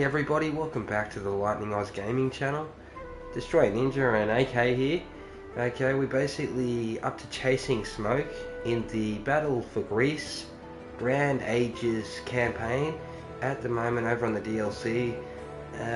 Hey everybody, welcome back to the Lightning Eyes Gaming channel. Destroy Ninja and AK here. Okay, we're basically up to chasing smoke in the Battle for Greece Grand Ages campaign at the moment over on the DLC.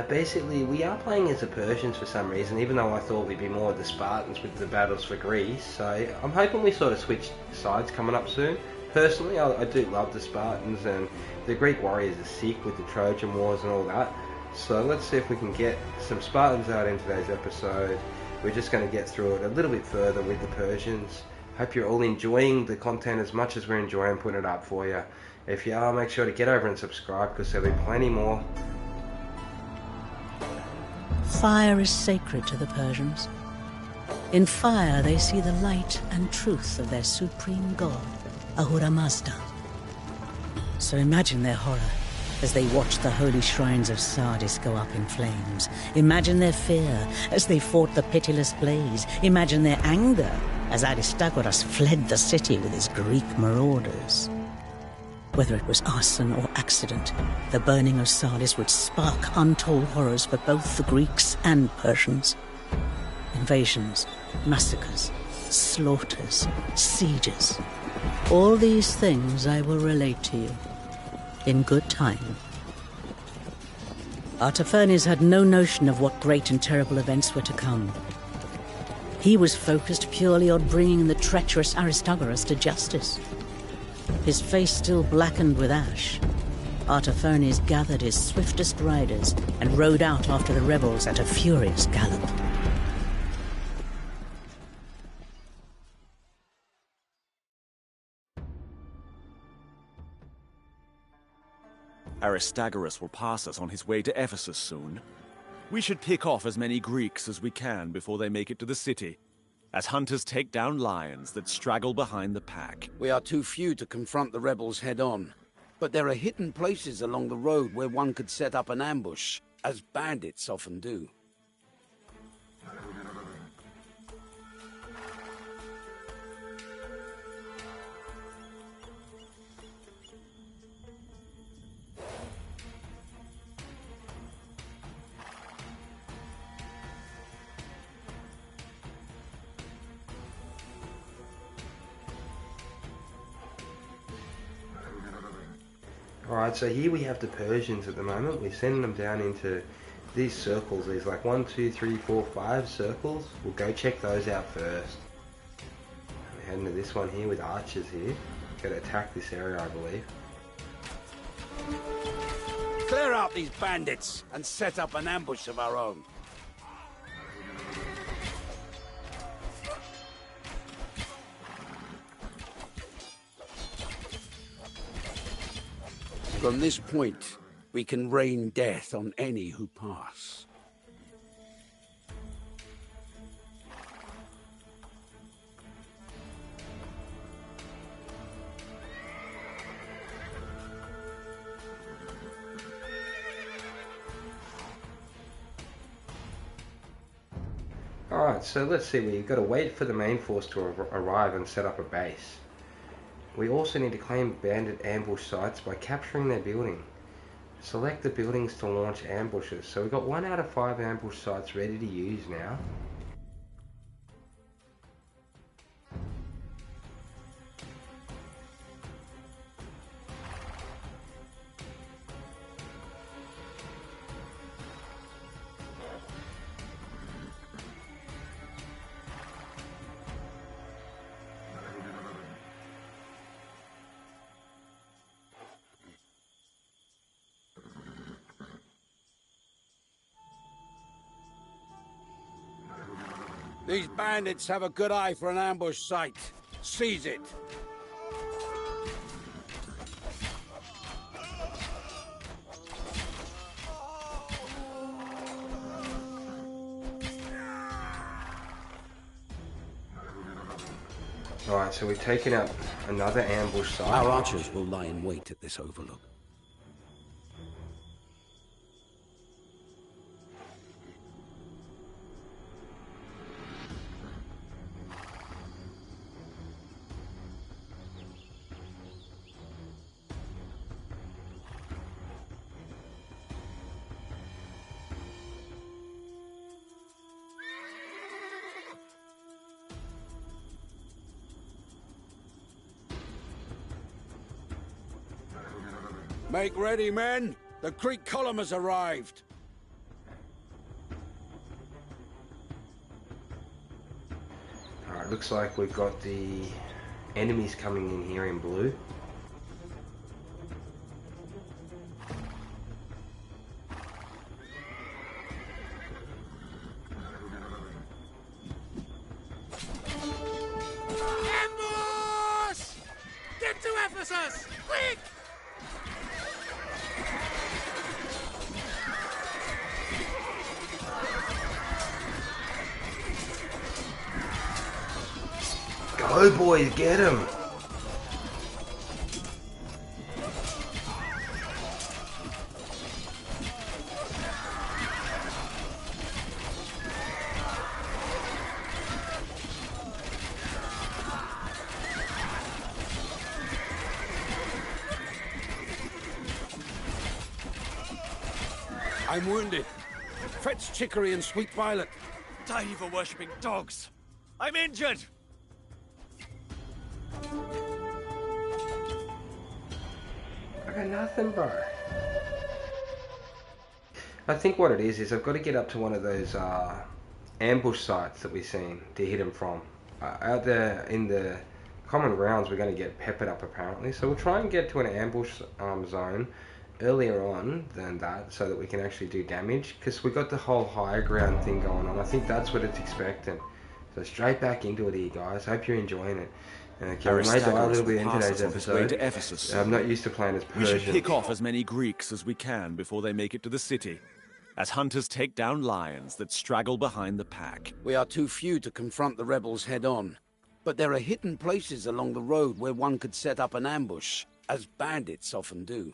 Basically, we are playing as the Persians for some reason, even though I thought we'd be more of the Spartans with the battles for Greece. So I'm hoping we sort of switch sides coming up soon. Personally, I do love the Spartans, and the Greek warriors are sick with the Trojan Wars and all that. So let's see if we can get some Spartans out in today's episode. We're just going to get through it a little bit further with the Persians. Hope you're all enjoying the content as much as we're enjoying putting it up for you. If you are, make sure to get over and subscribe, because there'll be plenty more. Fire is sacred to the Persians. In fire they see the light and truth of their supreme god, Ahura Mazda. So imagine their horror as they watch the holy shrines of Sardis go up in flames. Imagine their fear as they fought the pitiless blaze. Imagine their anger as Aristagoras fled the city with his Greek marauders. Whether it was arson or accident, the burning of Sardis would spark untold horrors for both the Greeks and Persians. Invasions, massacres, slaughters, sieges. All these things I will relate to you, in good time. Artaphernes had no notion of what great and terrible events were to come. He was focused purely on bringing the treacherous Aristagoras to justice. His face still blackened with ash, Artaphernes gathered his swiftest riders and rode out after the rebels at a furious gallop. Aristagoras will pass us on his way to Ephesus soon. We should pick off as many Greeks as we can before they make it to the city, as hunters take down lions that straggle behind the pack. We are too few to confront the rebels head-on, but there are hidden places along the road where one could set up an ambush, as bandits often do. Alright, so here we have the Persians at the moment. We're sending them down into these circles. There's like 1, 2, 3, 4, 5 circles. We'll go check those out first. We're heading to this one here with archers here. Got to attack this area, I believe. Clear out these bandits and set up an ambush of our own. From this point, we can rain death on any who pass. Alright, so let's see. We've got to wait for the main force to arrive and set up a base. We also need to claim bandit ambush sites by capturing their building. Select the buildings to launch ambushes. So we've got 1 out of 5 ambush sites ready to use now. These bandits have a good eye for an ambush site. Seize it. Alright, so we've taken out another ambush site. Our archers will lie in wait at this overlook. Make ready, men! The Greek column has arrived! Alright, looks like we've got the enemies coming in here in blue. Ambush! Get to Ephesus! Quick! Go boys, get him! I'm wounded. Fetch Chicory and Sweet Violet. Diva-worshipping dogs! I'm injured! I got nothing, bro. I think what it is I've got to get up to one of those ambush sites that we've seen to hit them from. Out there in the common grounds we're going to get peppered up apparently, so we'll try and get to an ambush zone earlier on than that so that we can actually do damage, because we got the whole higher ground thing going on. I think that's what it's expecting. So straight back into it here, guys. Hope you're enjoying it. Okay, we may die a little bit in today's episode. I'm not used to playing as Persian. We should pick off as many Greeks as we can before they make it to the city, as hunters take down lions that straggle behind the pack. We are too few to confront the rebels head-on, but there are hidden places along the road where one could set up an ambush, as bandits often do.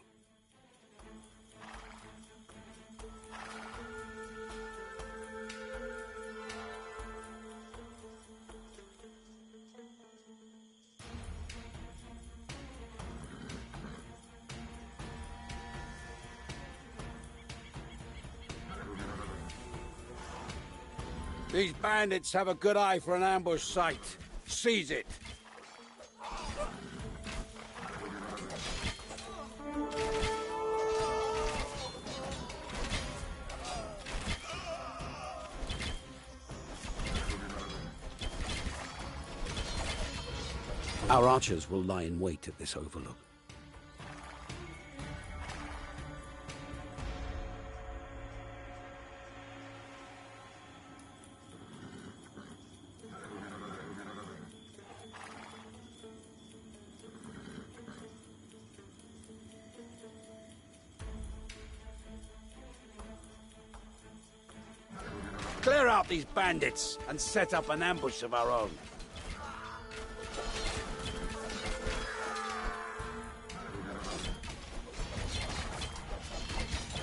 These bandits have a good eye for an ambush site. Seize it! Our archers will lie in wait at this overlook. Clear out these bandits and set up an ambush of our own.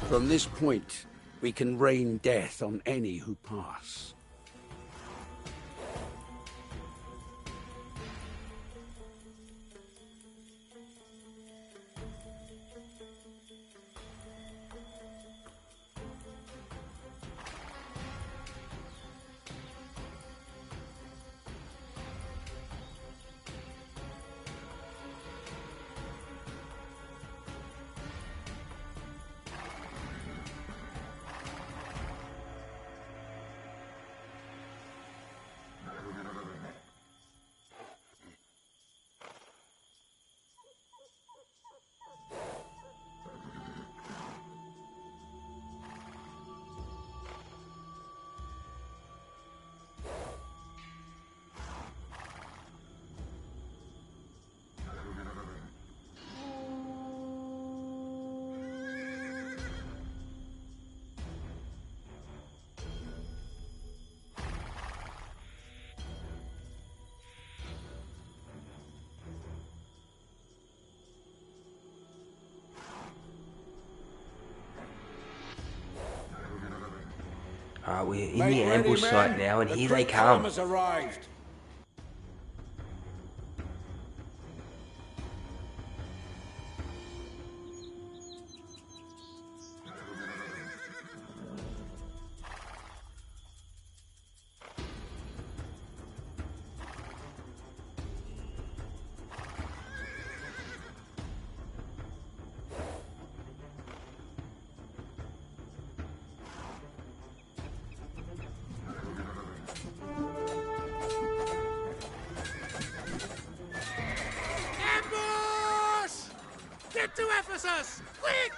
From this point, we can rain death on any who pass. We're in the ambush site now, and here they come. Has arrived. Ephesus! Quick!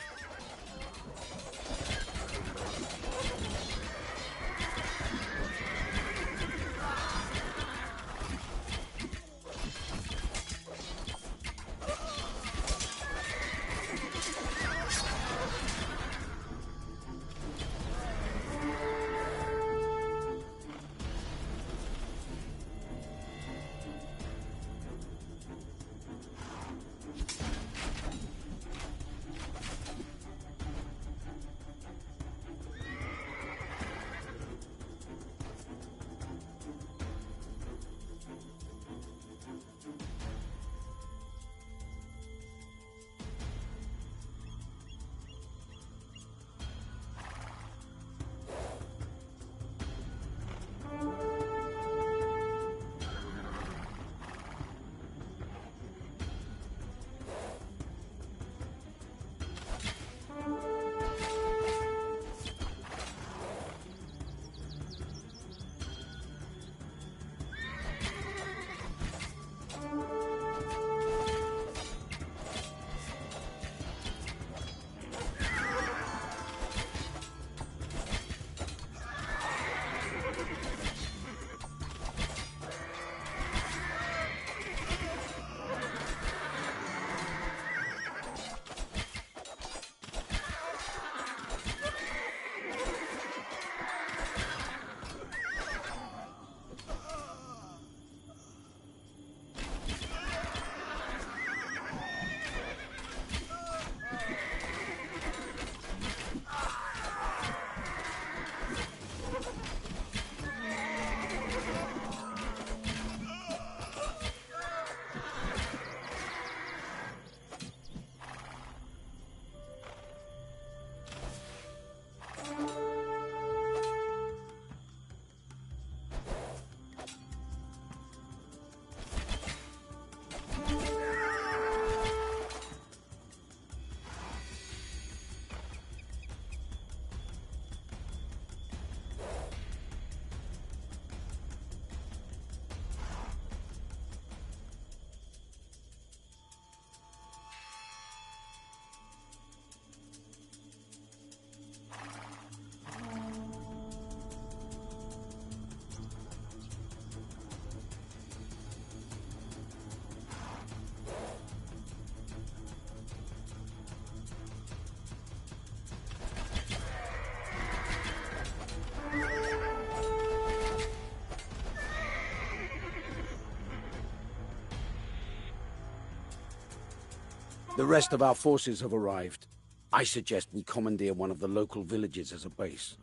The rest of our forces have arrived. I suggest we commandeer one of the local villages as a base.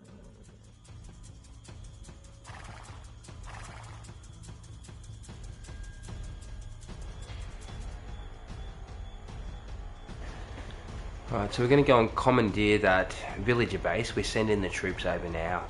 Alright, so we're going to go and commandeer that villager base. We're sending the troops over now.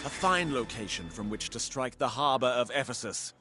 A fine location from which to strike the harbor of Ephesus.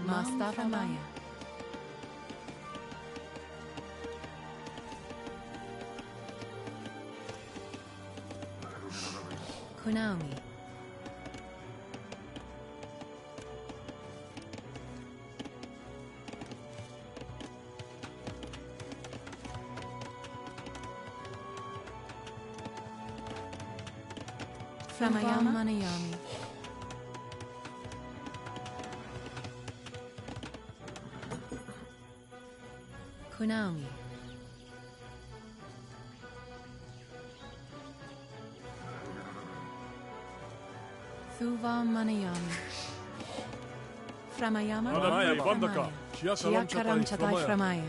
Master Ramaya. Konami. Framayama Manayami. Konami. Thuva Manayami. Framayama Framaya. Chiakaram Chatai Framaya.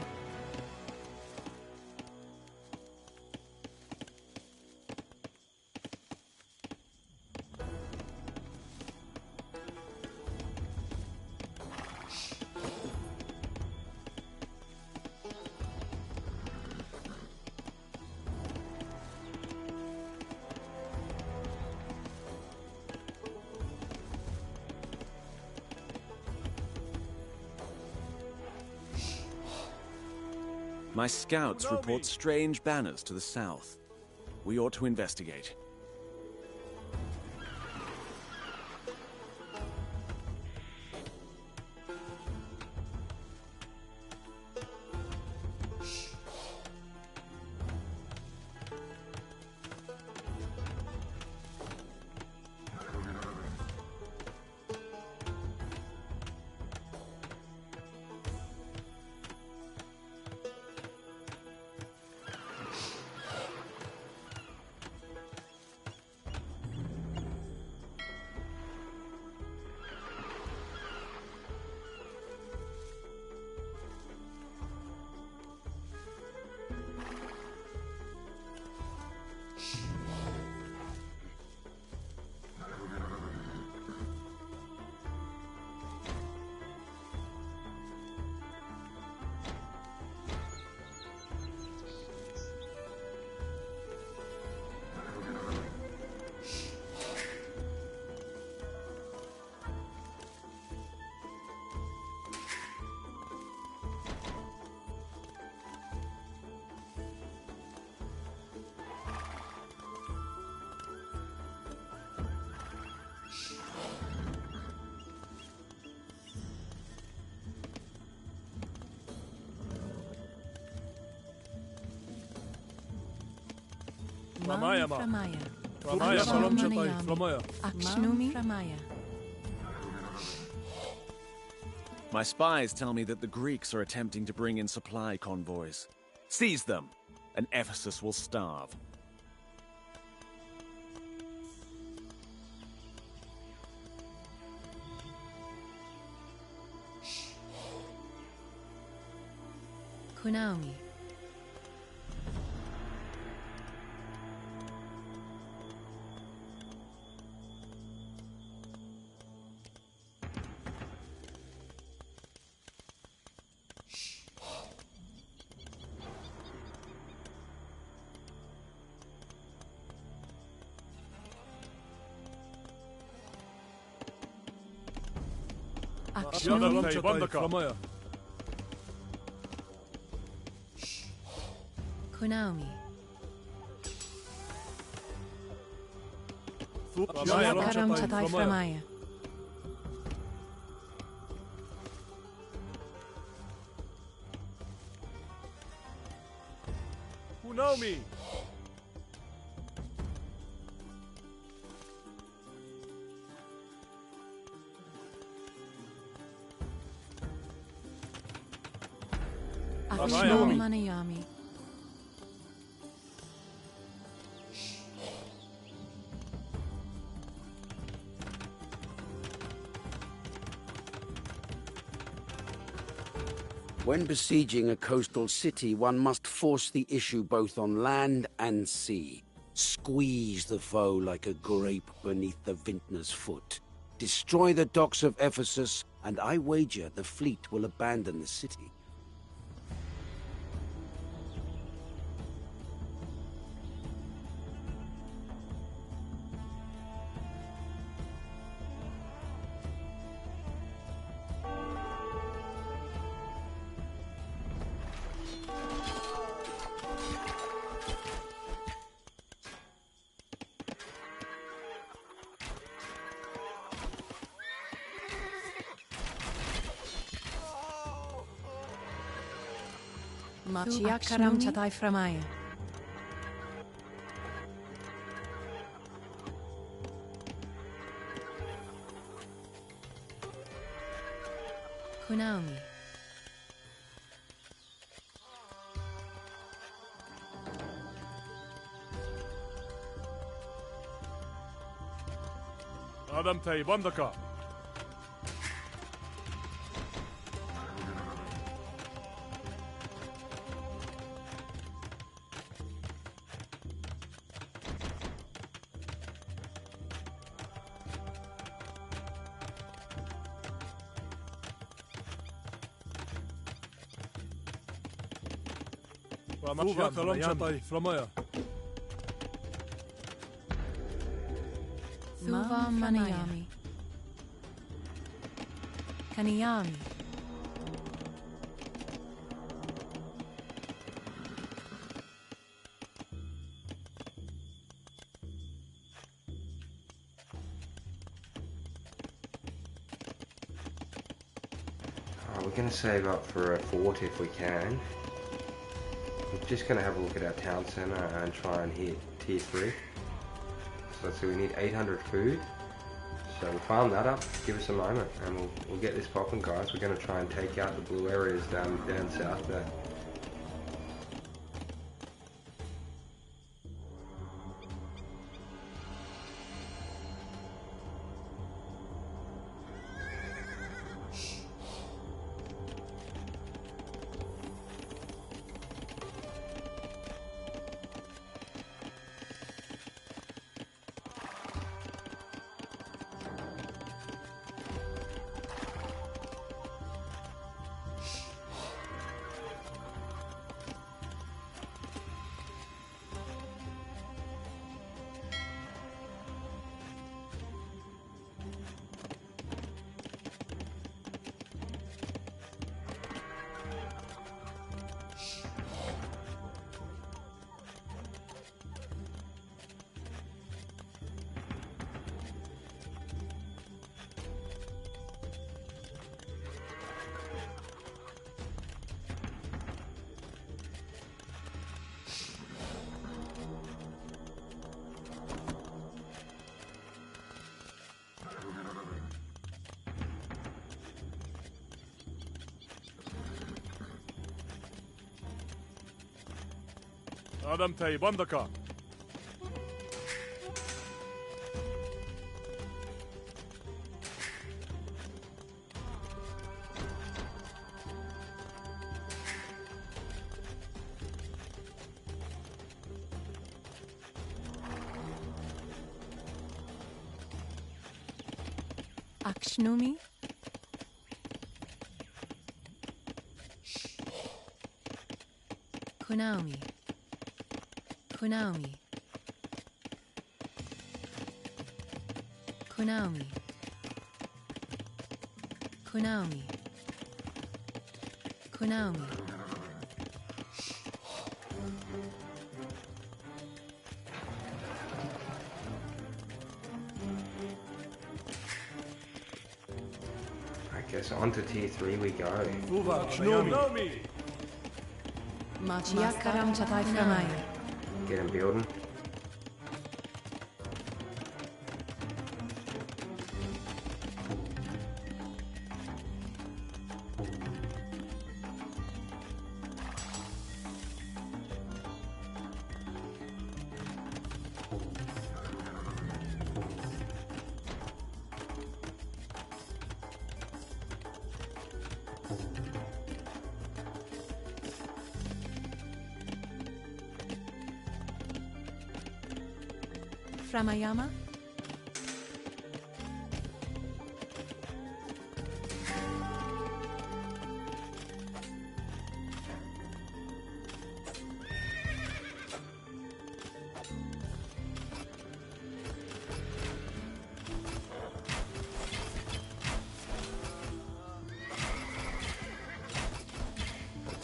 My scouts report strange banners to the south. We ought to investigate. Framaya. Framaya Salam Chatai, Framaya. Akshnumi Framaya. My spies tell me that the Greeks are attempting to bring in supply convoys. Seize them, and Ephesus will starve. Konami. Salam Chatai, Framaya. Konami. Framaya Chiakaram Chatai Framaya. Konami. Akshnumi Manayami. When besieging a coastal city, one must force the issue both on land and sea. Squeeze the foe like a grape beneath the vintner's foot. Destroy the docks of Ephesus, and I wager the fleet will abandon the city. Machiak karam chatai framaya. Kunaomi. Adam tay bandaka. Machiak karam chatai framaya. Thuva manayami. Kaniyami. We're going to save up for a fort if we can. We're just going to have a look at our town centre and try and hit tier 3. So let's see, we need 800 food. So we'll farm that up, give us a moment, and we'll get this popping, guys. We're going to try and take out the blue areas down south there. Adam tay bandaka. Akshnumi. Kunaomi. Kunaomi. Kunaomi. Kunaomi. Kunaomi. I guess on to tier 3 we go. Kunaomi. Machiak karam chatai framaya. Get him building. Framayama.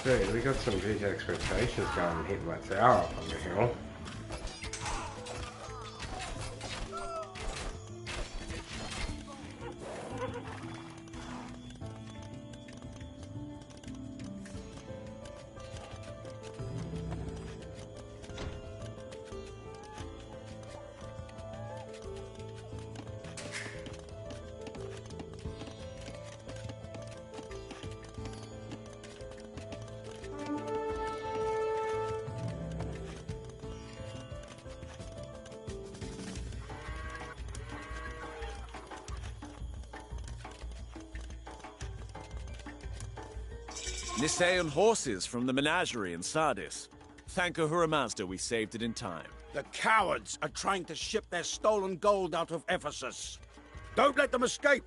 Dude, we got some big expectations going and hitting that tower up on the hill. Nisaean horses from the menagerie in Sardis. Thank Ahura Mazda we saved it in time. The cowards are trying to ship their stolen gold out of Ephesus. Don't let them escape!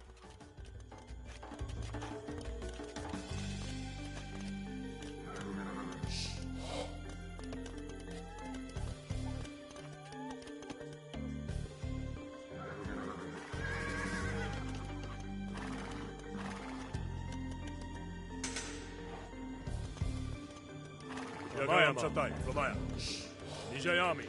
Yagayam Chatai, Flamaya. Nijayami.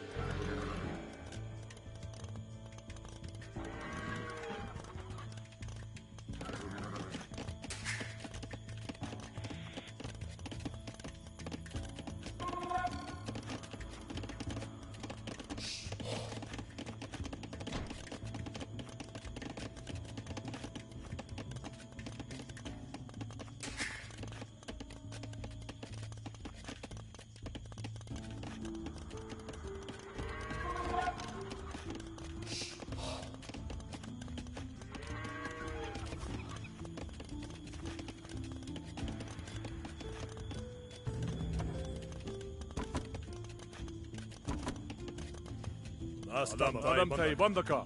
Adam Tay Bandaka.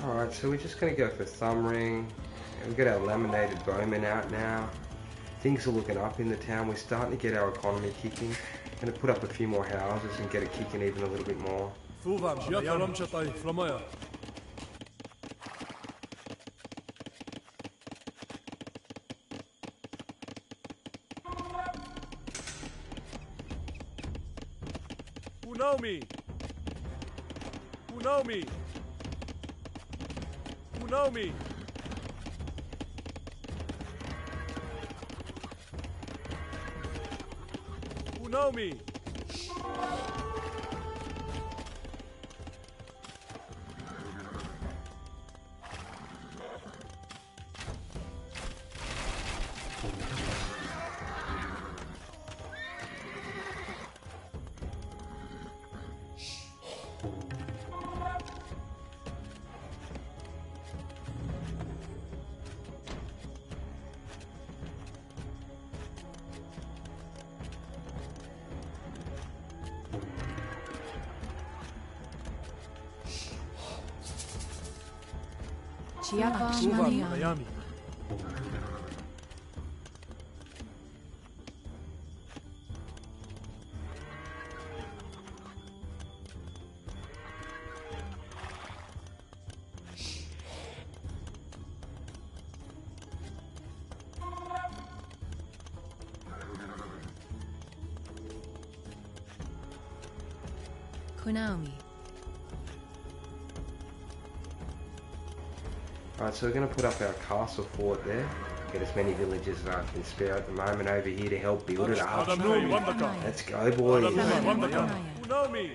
Alright, so we're just going to go for thumb ring. We've got our laminated bowman out now. Things are looking up in the town. We're starting to get our economy kicking. Going to put up a few more houses and get it kicking even a little bit more. Thuvam, Yakaram Chatai, Flamaya. Unaumi! Unaumi! Unaumi! Unaumi! Chiavam Miami. Kunaumi. Alright, so we're going to put up our castle fort there. Get as many villagers as I can spare at the moment over here to help build it up. Adam Tay Bandaka. Let's go, boys. Adam Tay Flamaya. Bandaka. Unaumi!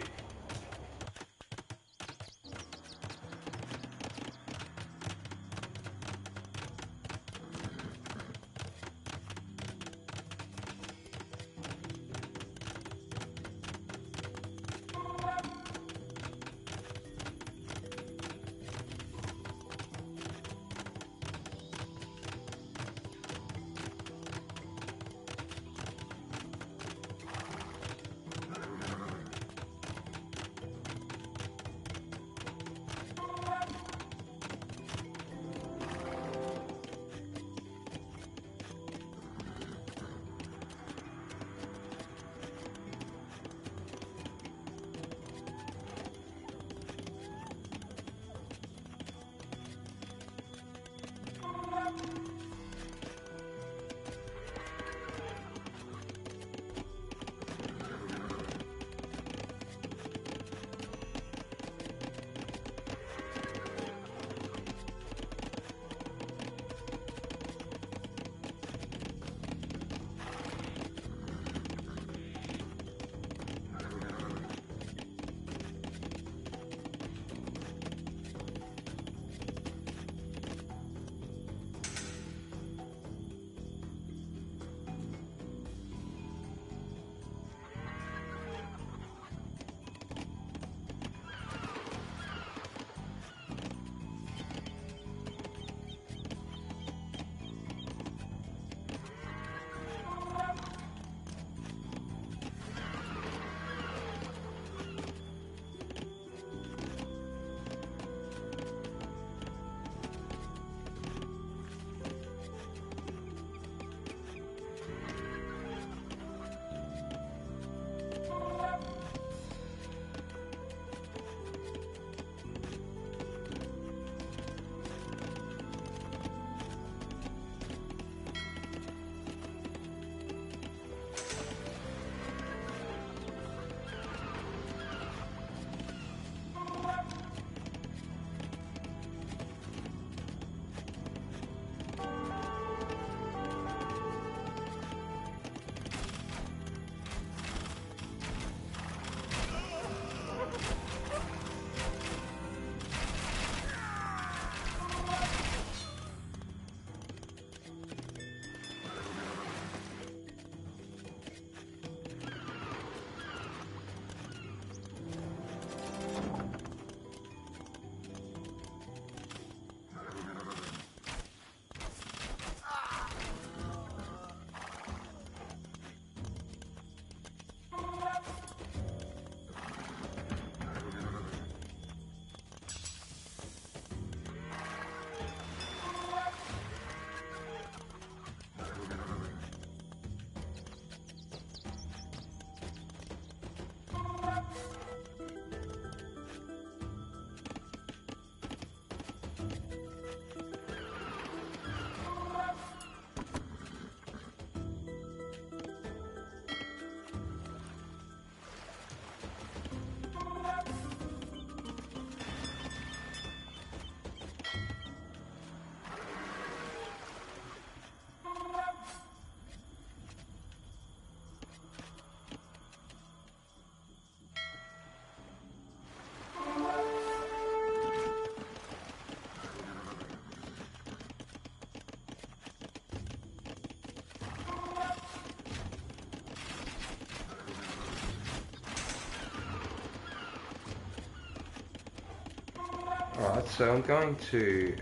Alright, so I'm going to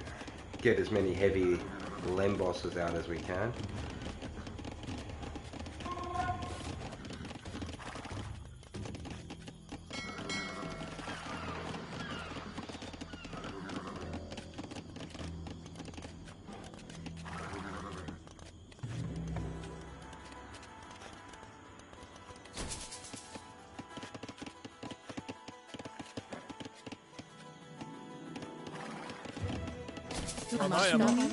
get as many heavy lem bosses out as we can. Akshnomi.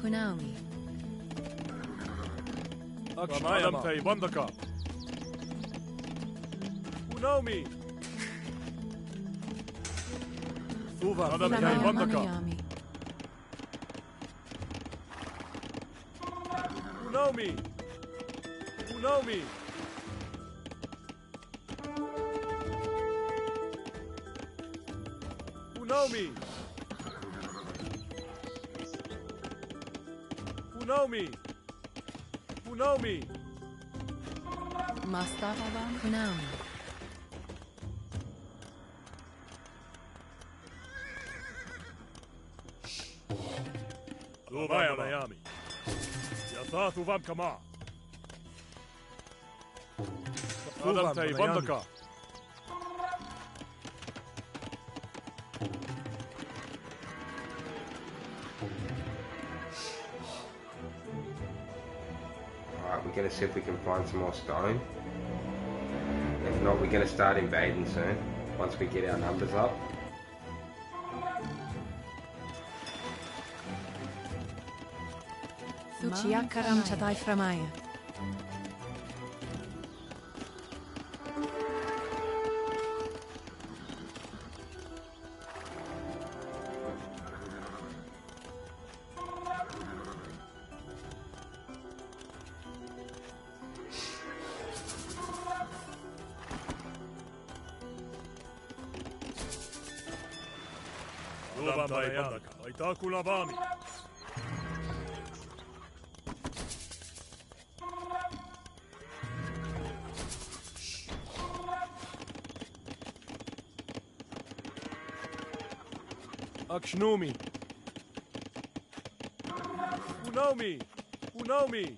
Kunaumi. Akshnomi. Vandaka. Unomi. Ramaya Vandaka. Manayami. Unomi. Unomi. Unomi. Unomi. Unomi. Mastavavam. Kunaumi. Ramaya Miami. Yathathu Vam Kama. Adamtei Vandaka. Alright, we're going to see if we can find some more stone. If not, we're going to start invading soon, once we get our numbers up. Chiakaram Chatai Framaya. Vandaka. Aitakula Vami. Akshnomi. Unomi. Unomi.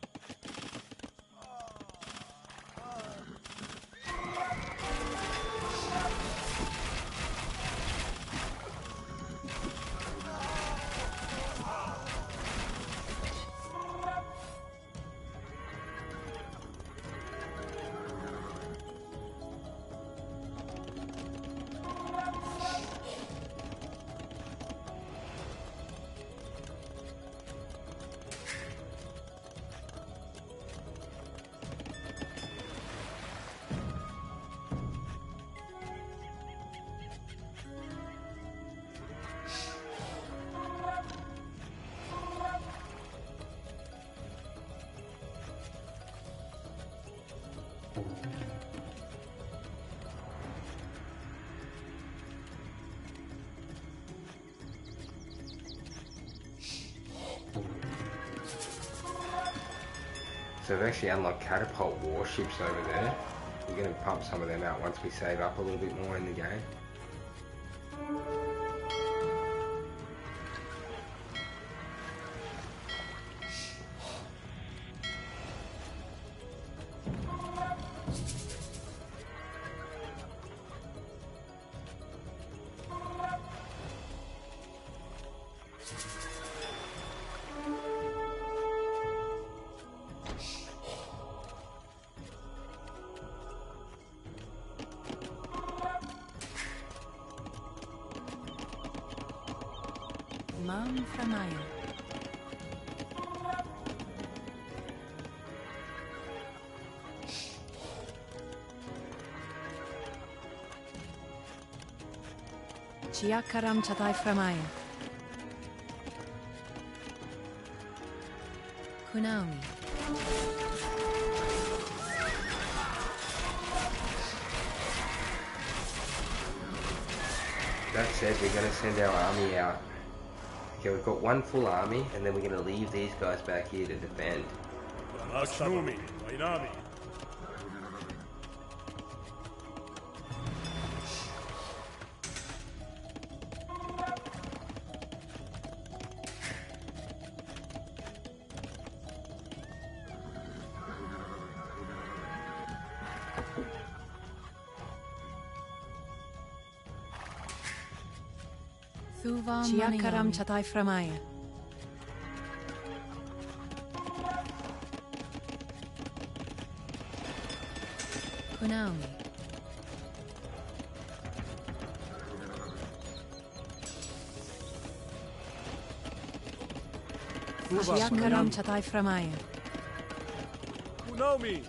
So we've actually unlocked catapult warships over there. We're going to pump some of them out once we save up a little bit more in the game. Mam Framaya. Chiakaram Chatai Framaya. Kunaumi. That said, we're going to send our army out. Okay, we've got one full army, and then we're going to leave these guys back here to defend. Achnumi, Wainami. Chiakaram Chatai Framaya. Kunaumi. Chiakaram Chatai Framaya. Kunaumi.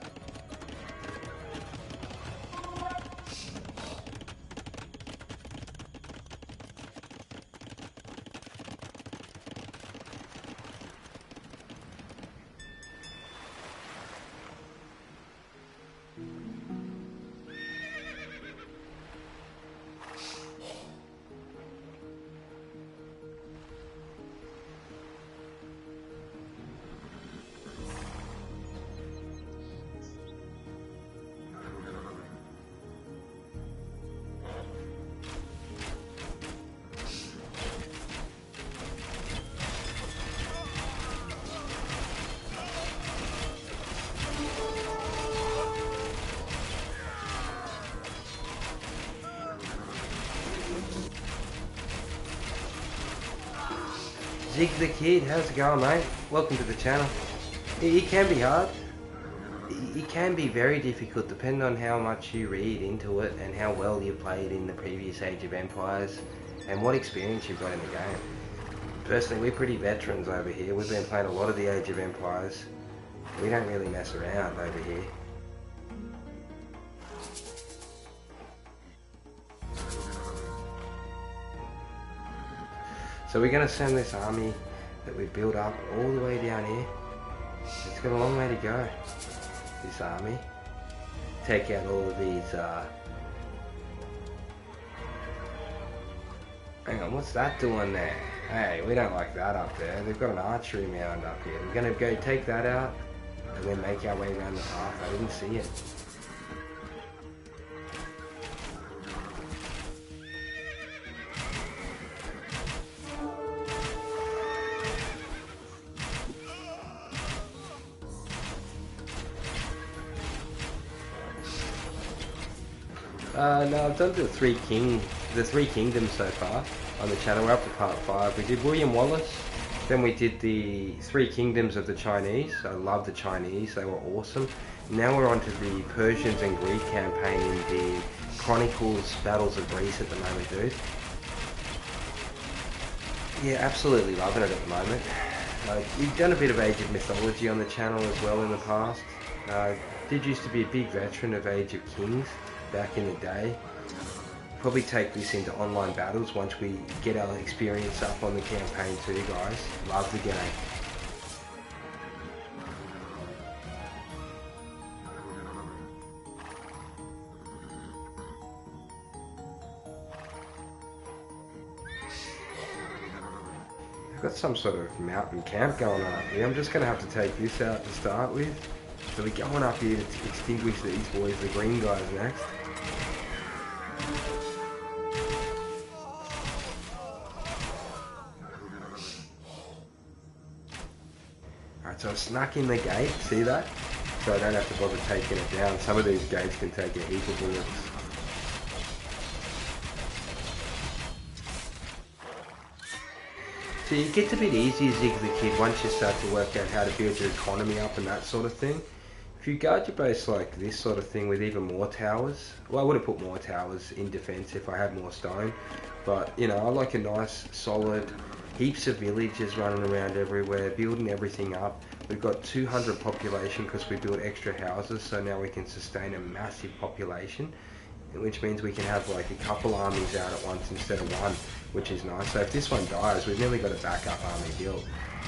Zig the Kid, how's it going, mate? Welcome to the channel. It can be hard. It can be very difficult depending on how much you read into it and how well you played in the previous Age of Empires and what experience you've got in the game. Personally, we're pretty veterans over here. We've been playing a lot of the Age of Empires. We don't really mess around over here. So we're going to send this army that we built up all the way down here. It's got a long way to go, this army. Take out all of these, hang on, what's that doing there? Hey, we don't like that up there. They've got an archery mound up here. We're going to go take that out and then make our way around the path. I didn't see it. No, I've done the Three Kingdoms so far on the channel. We're up to part 5. We did William Wallace, then we did the Three Kingdoms of the Chinese. I love the Chinese, they were awesome. Now we're on to the Persians and Greek campaign in the Chronicles Battles of Greece at the moment, dude. Yeah, absolutely loving it at the moment. We've done a bit of Age of Mythology on the channel as well in the past. Did used to be a big veteran of Age of Kings back in the day. Probably take this into online battles once we get our experience up on the campaign too, guys. Love the game. I've got some sort of mountain camp going on up here. I'm just going to have to take this out to start with. So we're going up here to extinguish these boys, the green guys next. Alright, so I snuck in the gate, see that? So I don't have to bother taking it down. Some of these gates can take a heap of bullets. So it gets a bit easier, Zig the Kid, once you start to work out how to build your economy up and that sort of thing. If you guard your base like this sort of thing with even more towers, well, I would have put more towers in defense if I had more stone, but you know, I like a nice solid, heaps of villages running around everywhere, building everything up. We've got 200 population because we built extra houses, so now we can sustain a massive population, which means we can have like a couple armies out at once instead of one, which is nice. So if this one dies, we've nearly got a backup army built.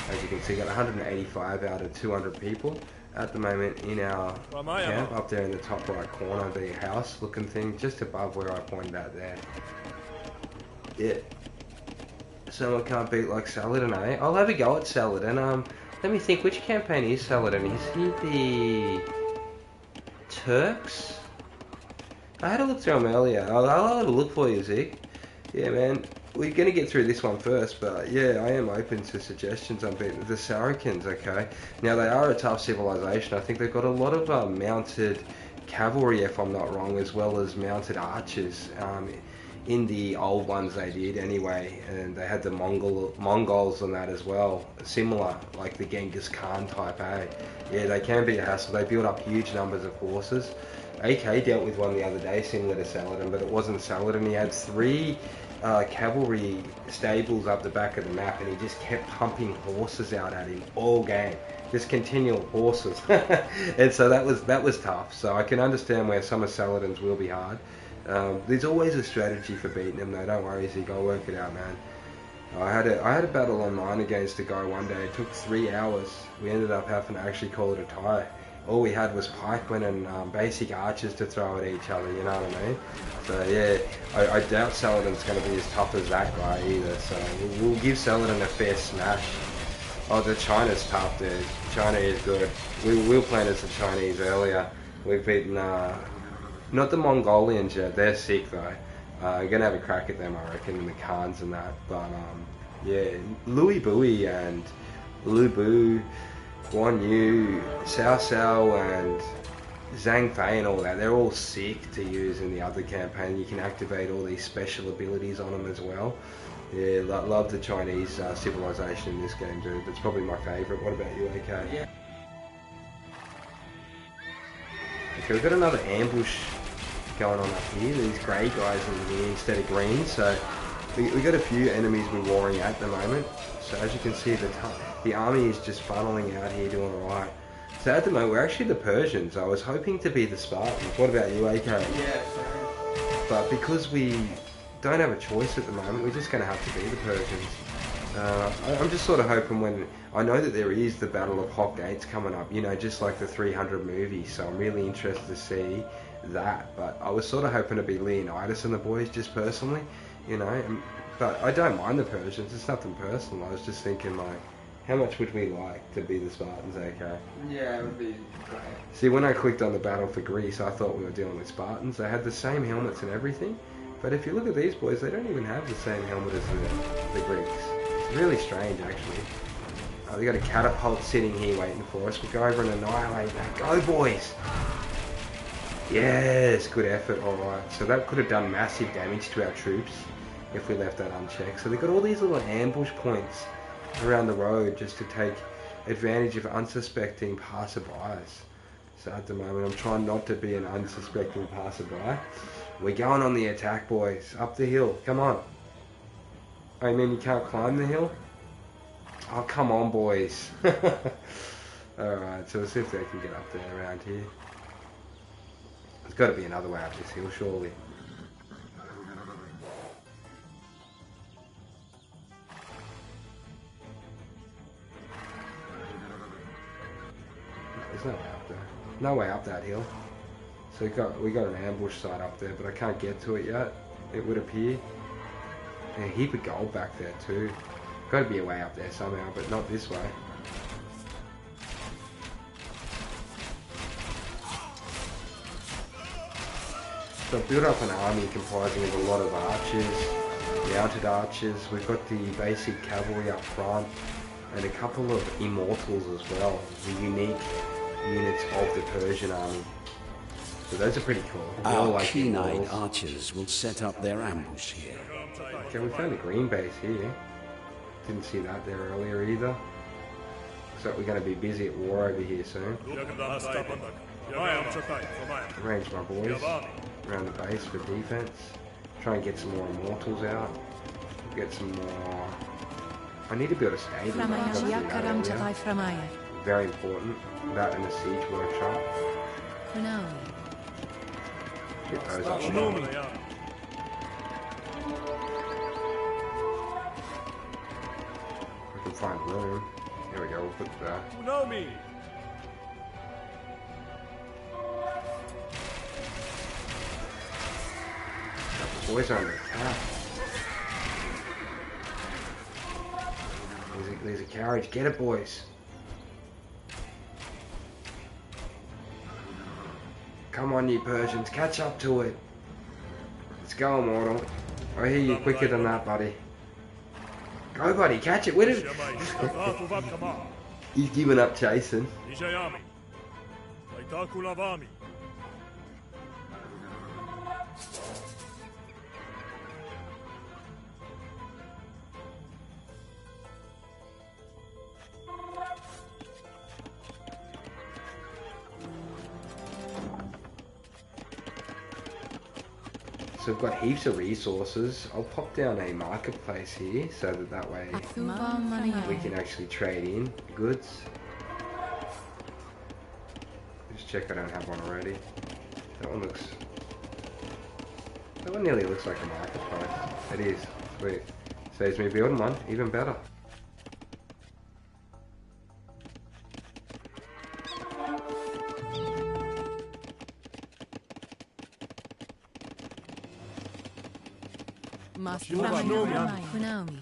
As you can see, got 185 out of 200 people at the moment in our camp, up there in the top right corner, the house looking thing, just above where I pointed out there. Yeah. Someone can't beat like Saladin, eh? I'll have a go at Saladin. Let me think, which campaign is Saladin? Is he the Turks? I had a look through them earlier. I'll have a look for you, Zeke. Yeah, man. We're going to get through this one first, but yeah, I am open to suggestions on beating the Saracens, okay? Now, they are a tough civilization. I think they've got a lot of mounted cavalry, if I'm not wrong, as well as mounted archers. In the old ones they did anyway, and they had the Mongols on that as well, similar, like the Genghis Khan type, eh? Yeah, they can be a hassle. They build up huge numbers of horses. AK dealt with one the other day similar to Saladin, but it wasn't Saladin. He had 3 cavalry stables up the back of the map, and he just kept pumping horses out at him all game, just continual horses. And so that was tough. So I can understand where some of Saladin's will be hard. There's always a strategy for beating them though, don't worry, Zeke, I'll work it out, man. I had a battle online against a guy one day. It took 3 hours. We ended up having to actually call it a tie. All we had was pikemen and basic archers to throw at each other, you know what I mean? So yeah, I doubt Saladin's going to be as tough as that guy either, so we'll give Saladin a fair smash. Oh, the China's tough, dude. China is good. We were playing as the Chinese earlier. We've beaten, not the Mongolians yet, they're sick though. We're going to have a crack at them, I reckon, in the Khans and that, but yeah, Louis Bui and Lu Bu, Guan Yu, Cao Cao and Zhang Fei and all that, they're all sick to use in the other campaign. You can activate all these special abilities on them as well. Yeah, love the Chinese civilization in this game, dude. That's probably my favourite. What about you, AK? Yeah. Okay, we've got another ambush going on up here. These grey guys in here instead of green, so we got a few enemies we're warring at the moment. So as you can see, the army is just funneling out here doing alright. So at the moment, we're actually the Persians. I was hoping to be the Spartans. What about you, AK? Yeah, sorry. But because we don't have a choice at the moment, we're just going to have to be the Persians. I'm just sort of hoping when... I know that there is the Battle of Hock Gates coming up, you know, just like the 300 movie, so I'm really interested to see that. But I was sort of hoping to be Leonidas and the boys, just personally, you know. But I don't mind the Persians, it's nothing personal. I was just thinking, like, how much would we like to be the Spartans, okay? Yeah, it would be great. See, when I clicked on the battle for Greece, I thought we were dealing with Spartans. They had the same helmets and everything. But if you look at these boys, they don't even have the same helmet as the Greeks. It's really strange, actually. We got a catapult sitting here waiting for us. We'll go over and annihilate that. Go, boys! Yes, good effort, alright. So that could have done massive damage to our troops if we left that unchecked. So they've got all these little ambush points around the road just to take advantage of unsuspecting passerbys. So at the moment, I'm trying not to be an unsuspecting passerby. We're going on the attack, boys. Up the hill. Come on. I mean, you can't climb the hill? Oh, come on, boys. Alright, so let's see if they can get up there around here. There's got to be another way up this hill, surely. There's no way up there. No way up that hill. So we got an ambush site up there, but I can't get to it yet. It would appear. And a heap of gold back there too. Got to be a way up there somehow, but not this way. So I've built up an army comprising of a lot of archers, mounted archers. We've got the basic cavalry up front, and a couple of immortals as well, the unique units of the Persian army. So those are pretty cool. Our keen-eyed archers will set up their ambush here. Okay, we found a green base here. Didn't see that there earlier either. Looks like we're going to be busy at war over here soon. Arrange my boys around the base for defense. Try and get some more immortals out. Get some more... I need to build a stable. Very important. That and a siege workshop. Get those up there. I can find room. Look at that. You know me. The boys are under attack. There's a carriage. Get it, boys. Come on, you Persians. Catch up to it. Let's go, Immortal. I hear you quicker than that, buddy. Go, buddy. Catch it. Where did... He's giving up chasing. So we've got heaps of resources. I'll pop down a marketplace here so that way we can actually trade in goods. Just check I don't have one already. That one nearly looks like a marketplace. It is. Sweet. Saves me building one. Even better. Kunaomi.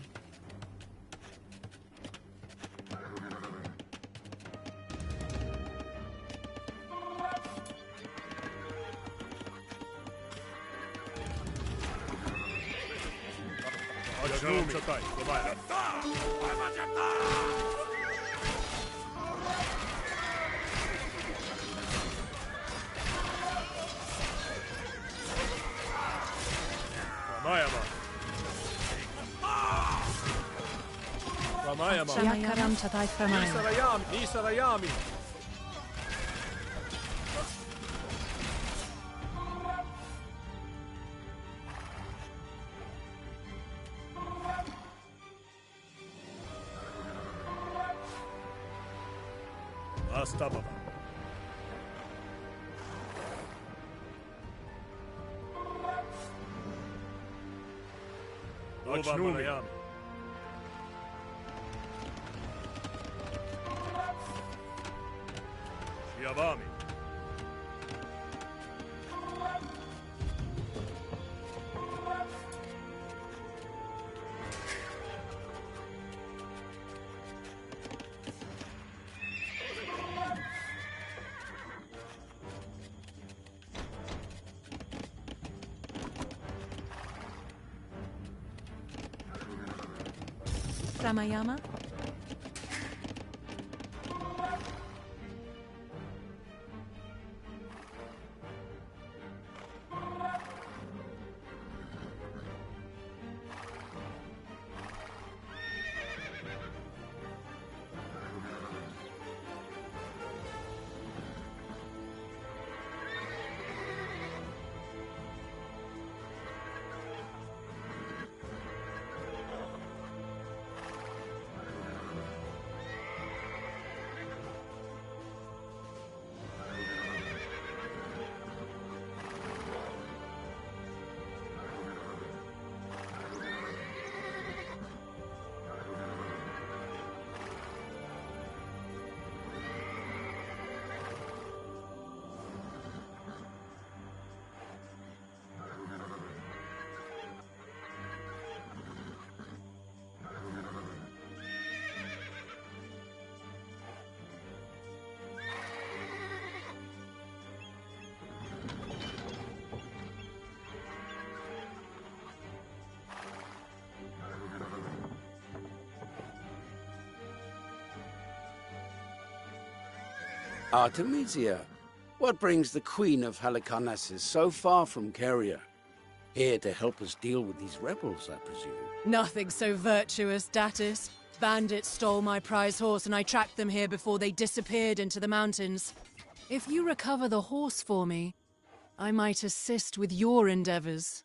Shiyakaram Chatai Framaya. Astababa. Achnumi. Shiavami. Ramayama. Artemisia, what brings the Queen of Halicarnassus so far from Caria? Here to help us deal with these rebels, I presume. Nothing so virtuous, Datus. Bandits stole my prize horse and I tracked them here before they disappeared into the mountains. If you recover the horse for me, I might assist with your endeavors.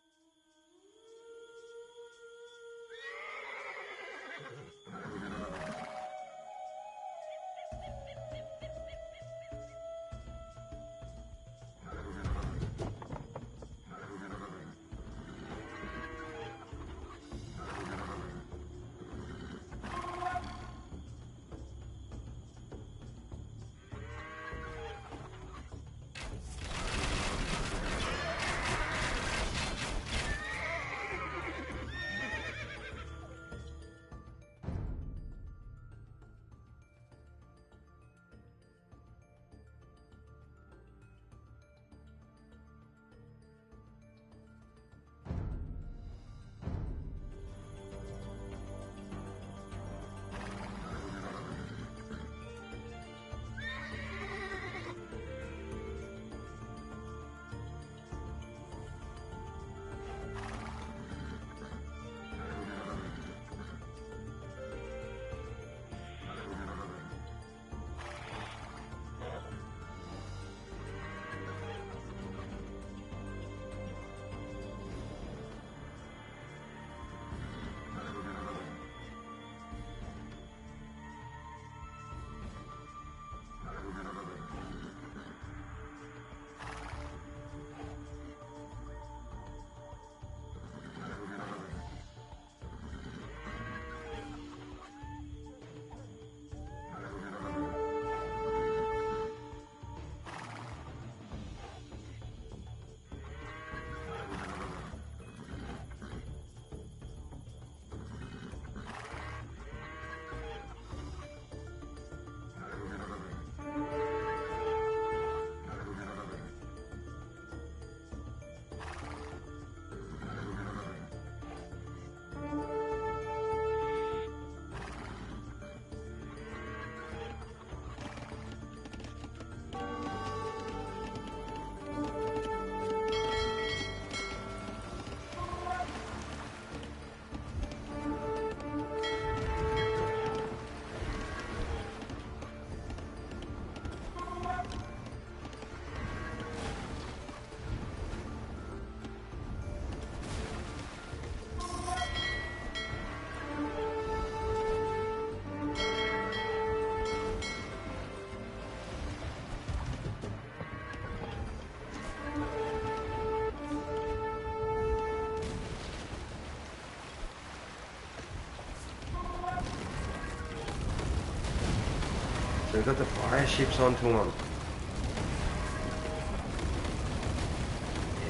So we've got the fire ships onto them.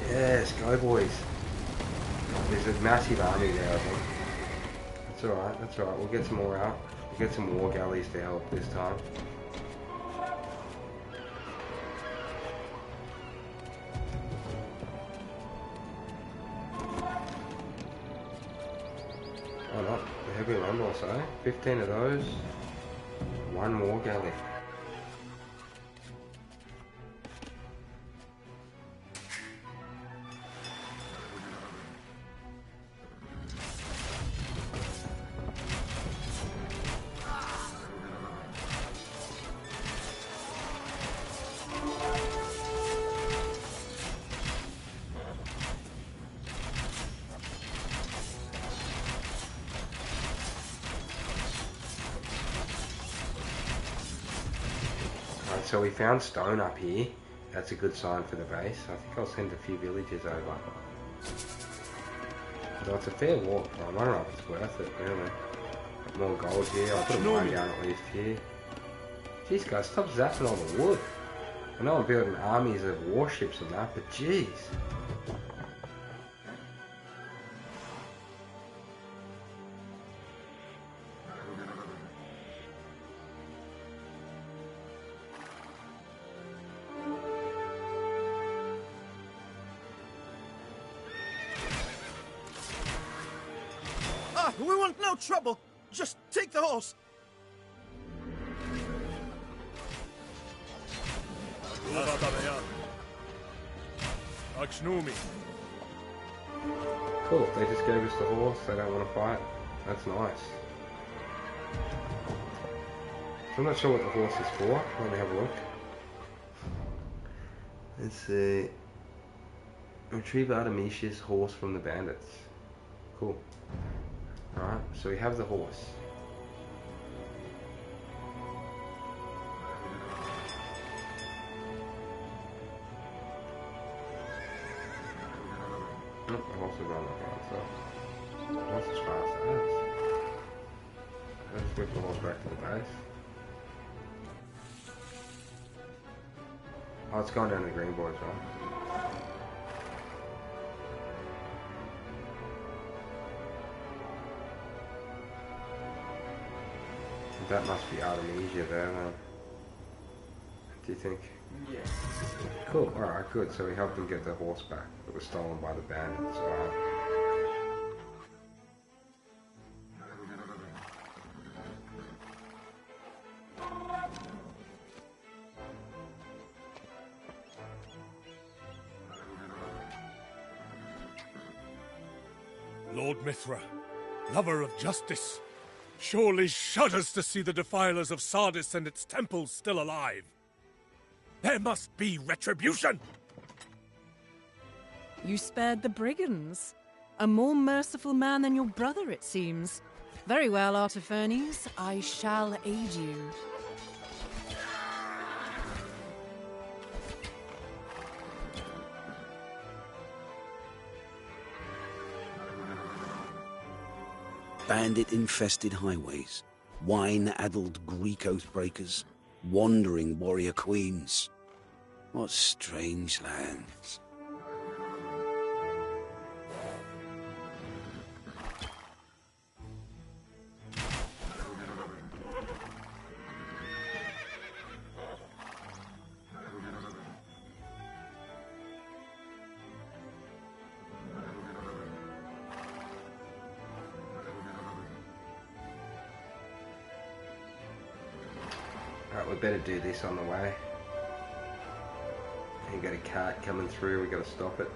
Yes, go boys. There's a massive army there, I think. That's alright, that's alright. We'll get some more out. We'll get some war galleys to help this time. Oh no, the heavy lumber also. 15 of those. One war galley. So we found stone up here. That's a good sign for the base. I think I'll send a few villagers over. So it's a fair walk. I don't know if it's worth it, really. More gold here. I'll put a mine down at least here. Jeez guys, stop zapping all the wood. I know I'm building armies of warships and that, but jeez. We want no trouble. Just take the horse. Cool, they just gave us the horse, they don't want to fight. That's nice. So I'm not sure what the horse is for. Let me have a look. Let's see. Retrieve Artemisia's horse from the bandits. Cool. Alright, so we have the horse. Oh, the horse is on that one, so the horse is fast as. Let's whip the horse back to the base. Oh, it's gone down to the green boards, right? That must be Artemisia there, then. Do you think? Yes. Cool, alright, good. So we helped them get their horse back that was stolen by the bandits, alright. Lord Mithra, lover of justice, surely shudders to see the defilers of Sardis and its temples still alive. There must be retribution! You spared the brigands. A more merciful man than your brother, it seems. Very well, Artafernes. I shall aid you. Bandit-infested highways, wine-addled Greek oathbreakers, wandering warrior queens. What strange lands. Alright, we better do this on the way. You got a cart coming through, we gotta stop it.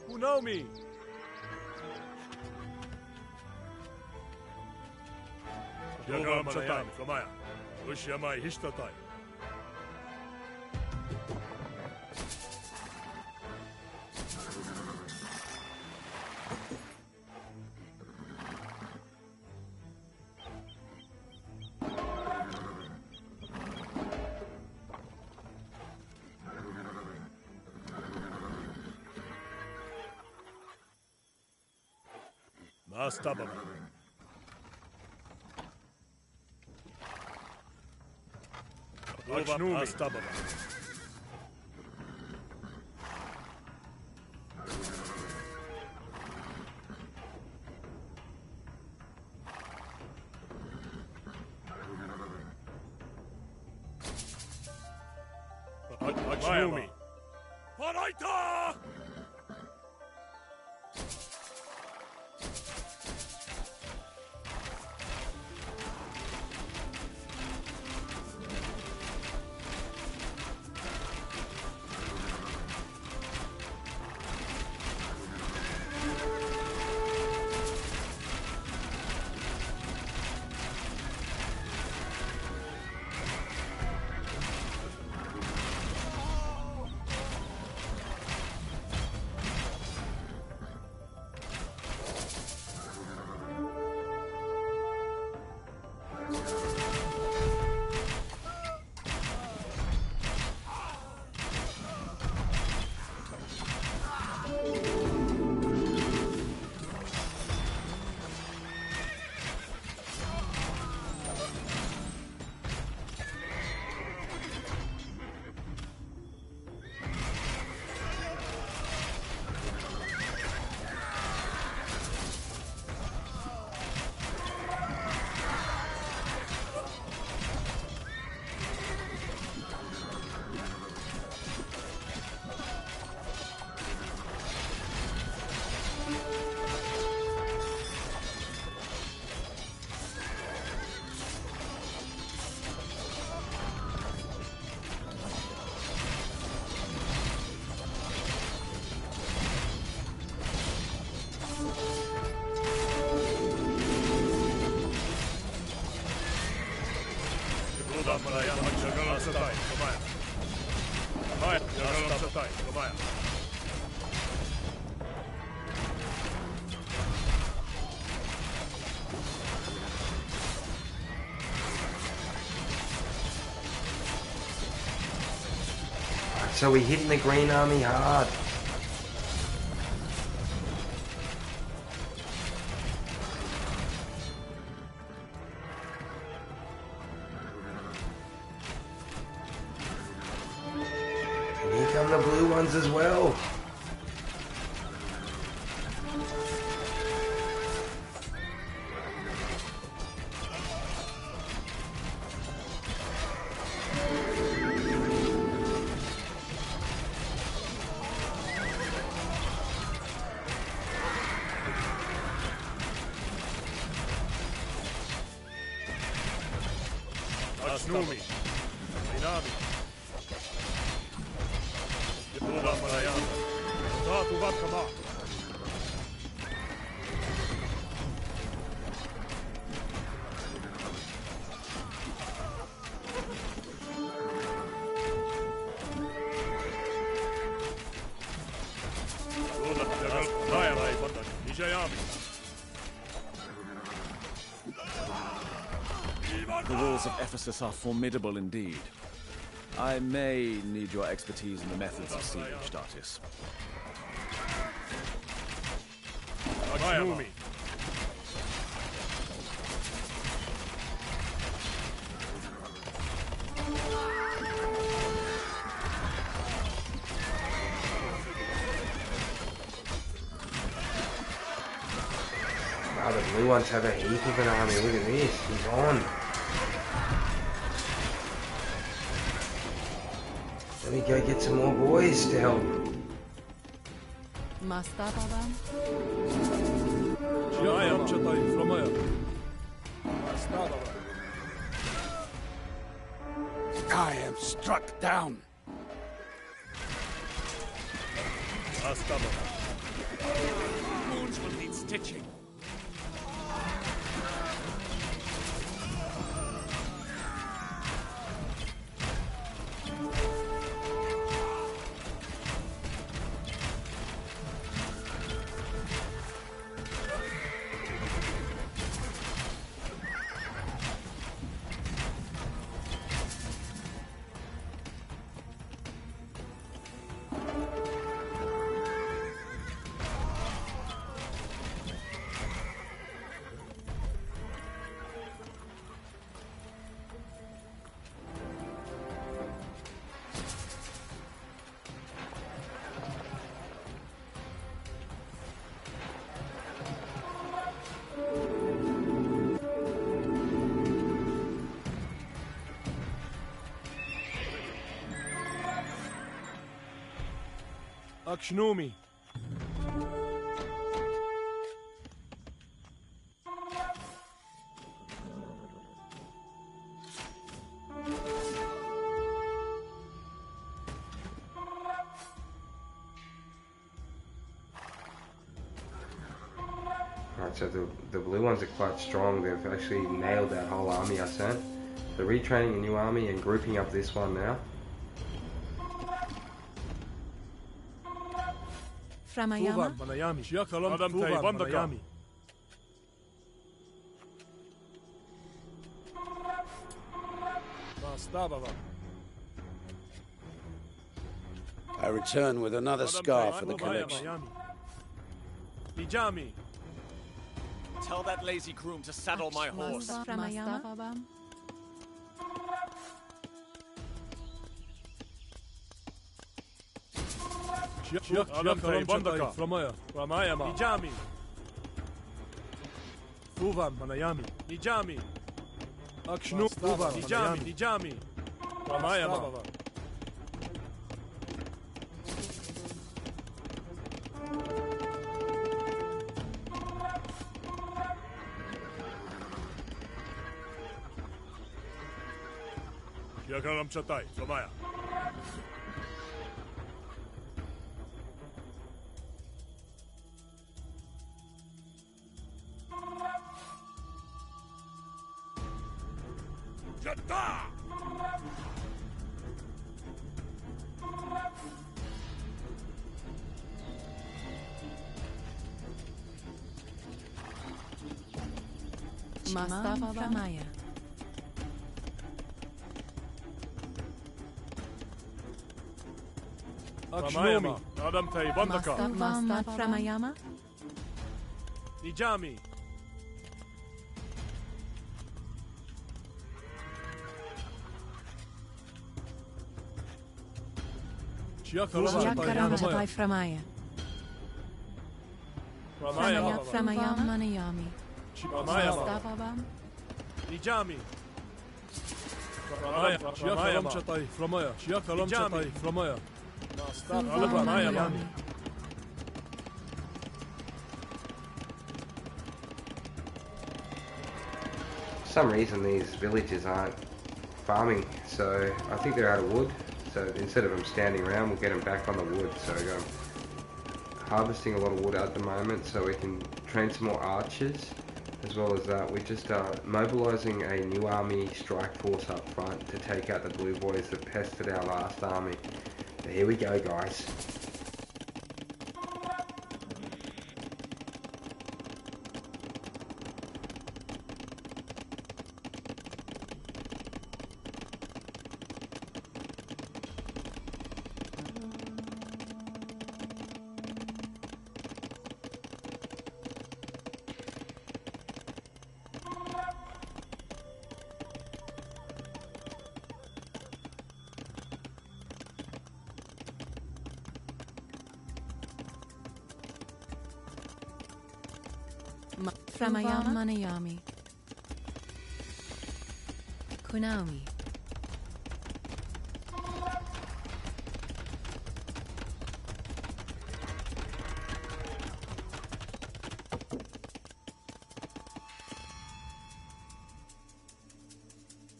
Who know me? Mastababa. Mastababa. Achnumi. Paraita! So we're hitting the Green Army hard. And here come the blue ones as well. Achnumi. Inami. Yehuda Malayana. Tatu Vakama. The walls of Ephesus are formidable indeed. I may need your expertise in the methods of siege, Datis. Achnumi. Wow, the blue ones have a heap of an army. Look at this. He's on. Let me go get some more boys to help. Mastababa. I am struck down. Wounds will need stitching. Akshnumi. Alright, so the blue ones are quite strong. They've actually nailed that whole army I sent. So retraining a new army and grouping up this one now. Framayama? Manayami. Shiakalam Tuva Manayami. I return with another scar for the collection. Bijami. Tell that lazy groom to saddle my horse. Framayama? Ramayama. Bijami. Tuva Manayami. Bijami. Akshnu Tuva Bijami. Bijami. Ramayama. Yakaram Chatai, Ramaya. Chata! Mustafa Ramaya. Akshnumi. Adam Tai Bandaka. Mustafa Framayama? Nijami. Yakaram Chatai Framaya. Framayama Manayami. Mustafa Bam? Nijami. Shiakaram Chatai Framaya. Shiakaram Chatai Framaya. Manayami. For some reason these villages aren't farming, so I think they're out of wood. So instead of them standing around, we'll get them back on the wood. So I'm harvesting a lot of wood at the moment so we can train some more archers. As well as that, we're just mobilising a new army strike force up front to take out the blue boys that pested our last army. So here we go, guys. Framayama Manayami. Kunaumi.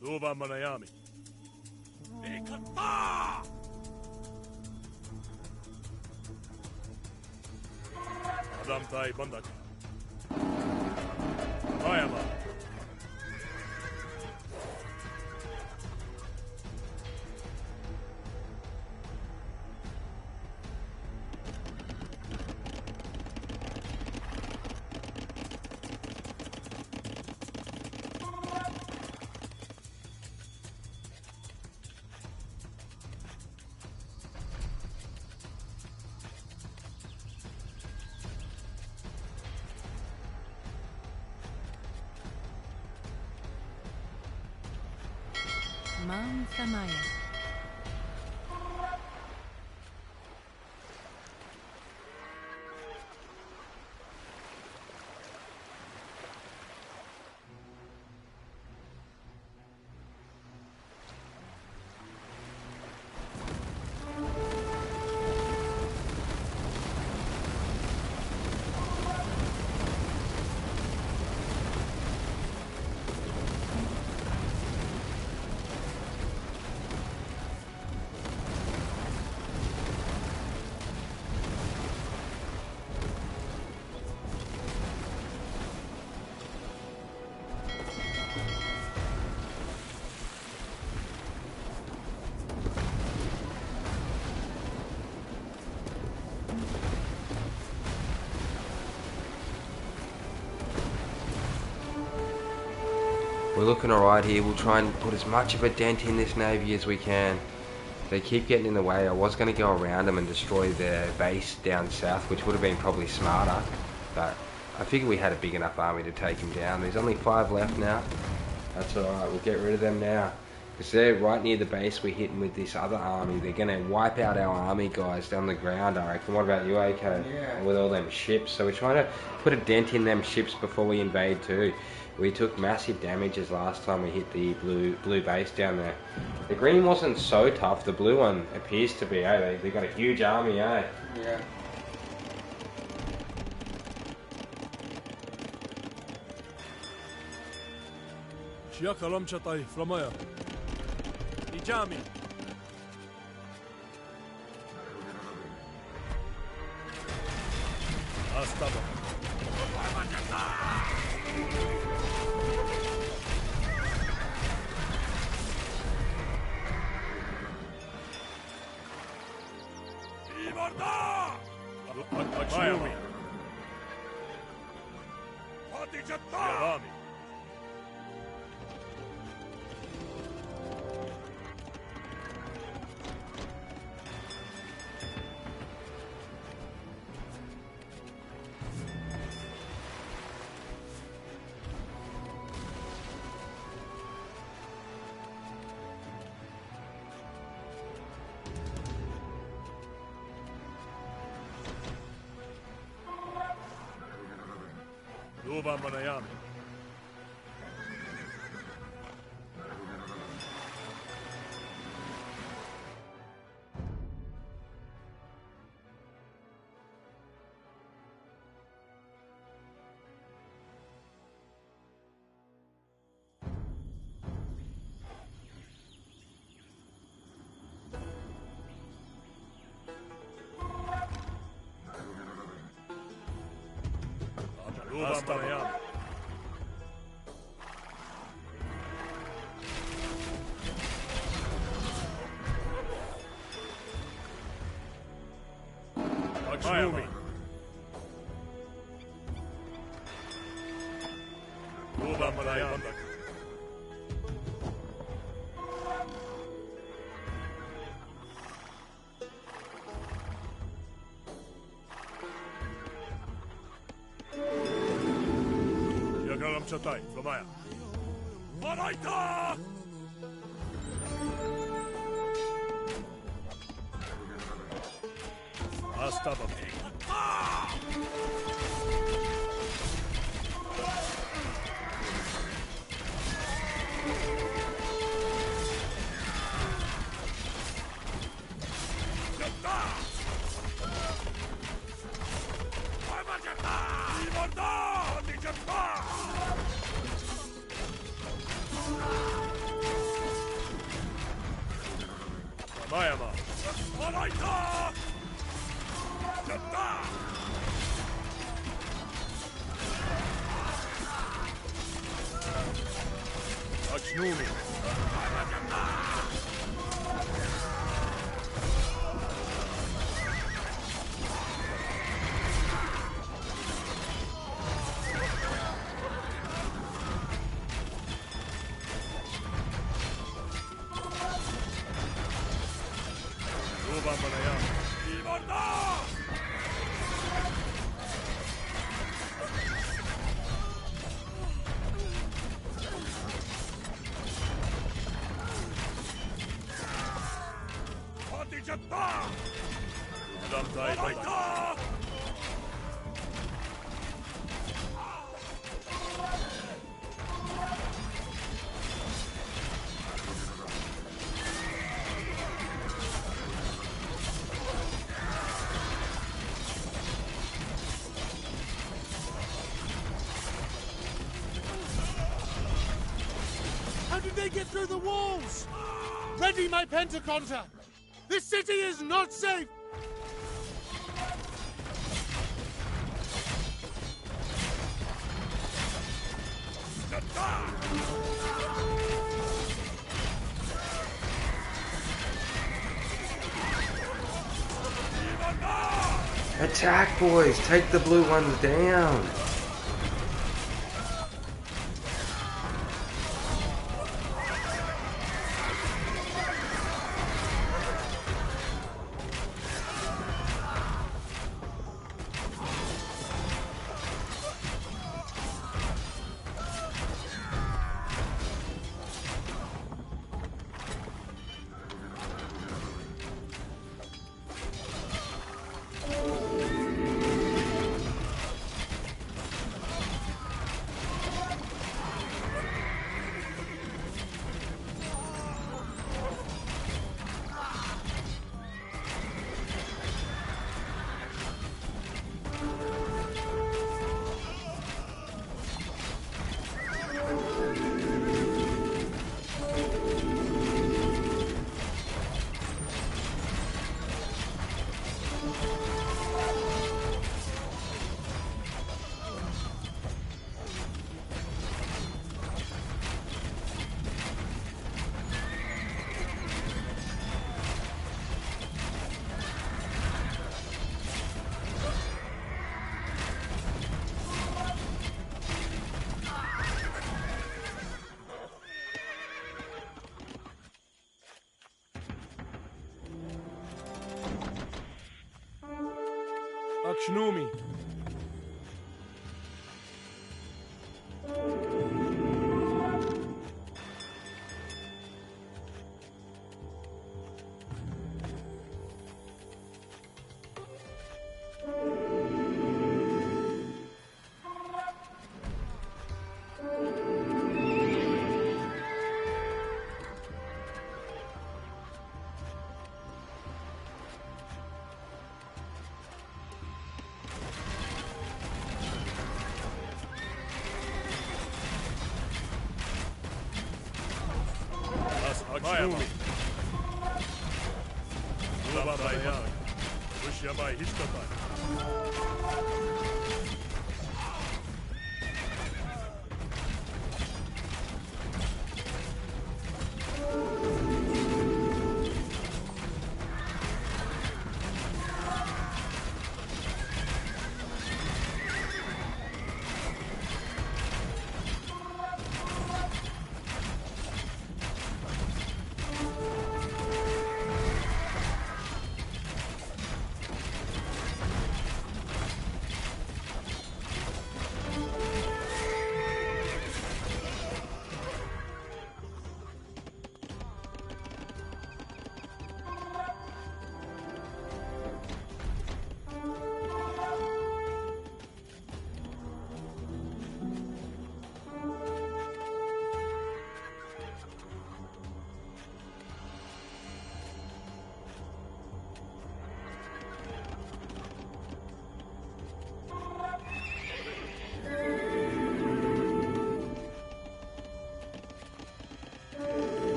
Tuva Manayami. Adam tai bandaka. Mayama. Man Thamaya. We're looking alright here. We'll try and put as much of a dent in this navy as we can. They keep getting in the way. I was going to go around them and destroy their base down south, which would have been probably smarter, but I figured we had a big enough army to take them down. There's only 5 left now. That's alright, we'll get rid of them now. Because they're right near the base we're hitting with this other army. They're going to wipe out our army guys down the ground, I reckon. What about you, AK? Yeah. With all them ships. So we're trying to put a dent in them ships before we invade too. We took massive damages last time we hit the blue base down there. The green wasn't so tough. The blue one appears to be, eh? They've got a huge army, eh? Yeah. Shiakalam chatai flamaya. Ijami. Astaba. Mayami. Yavami. Luva Manayami. Luva Manayami. Lakshmi. Luva Manayami. Shiakalam chatai flamaya. Maraita! Astaba. Kayama. Oraita! Jata! Achnumi. How did they get through the walls? Ready, my Pentaconta! This city is not safe! Attack, boys! Take the blue ones down! Achnumi. Achnumi. Uba Bayag. Ushamai Hishtabai.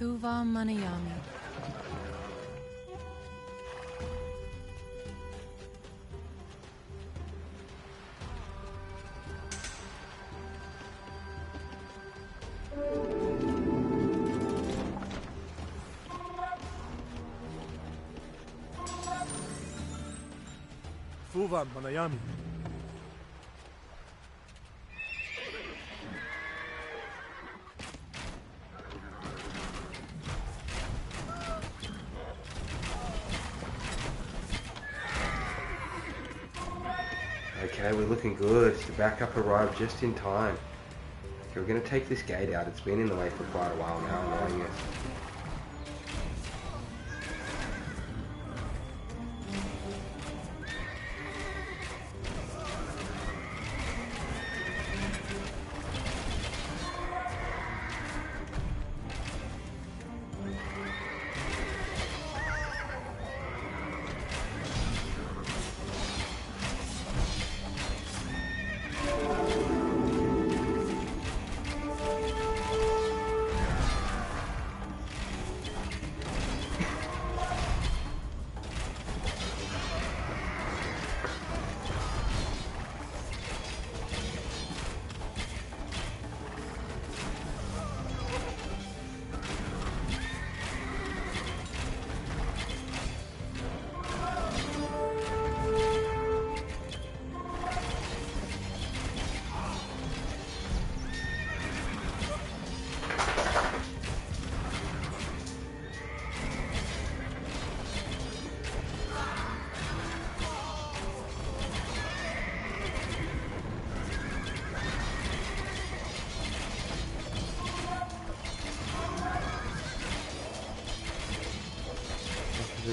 Fuva Manayami. Fuva Manayami. Okay, we're looking good. The backup arrived just in time. Okay, we're going to take this gate out. It's been in the way for quite a while now, annoying us.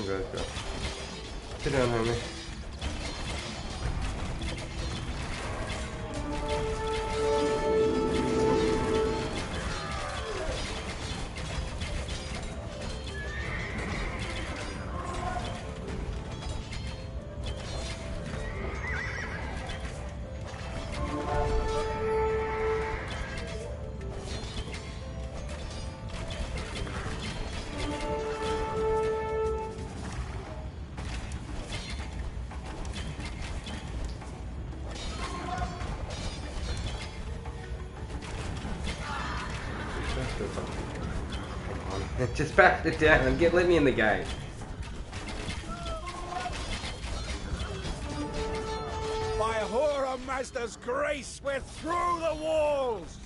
Go. Sit down, homie. Just back it down and let me in the game. By Ahura Mazda's grace, we're through the walls!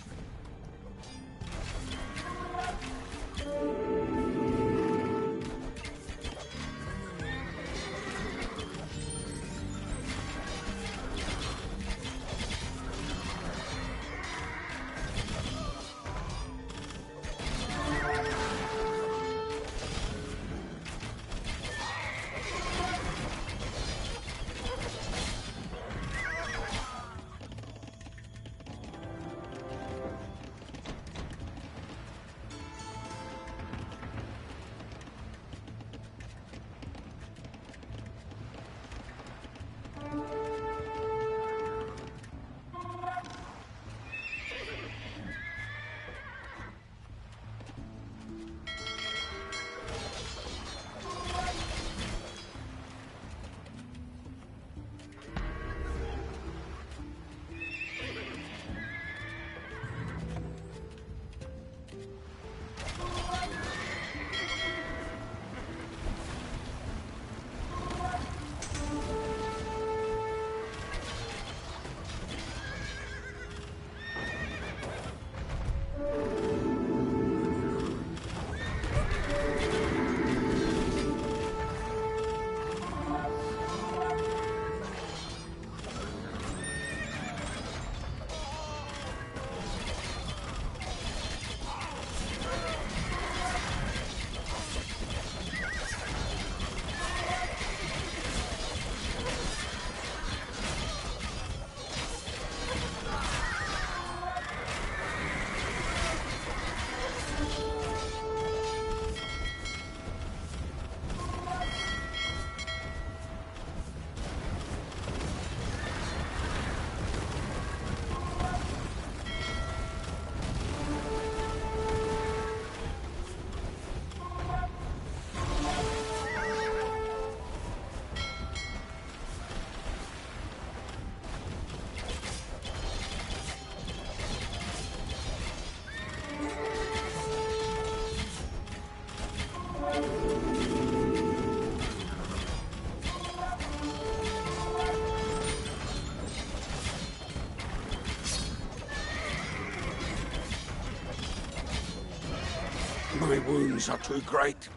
My wounds are too great.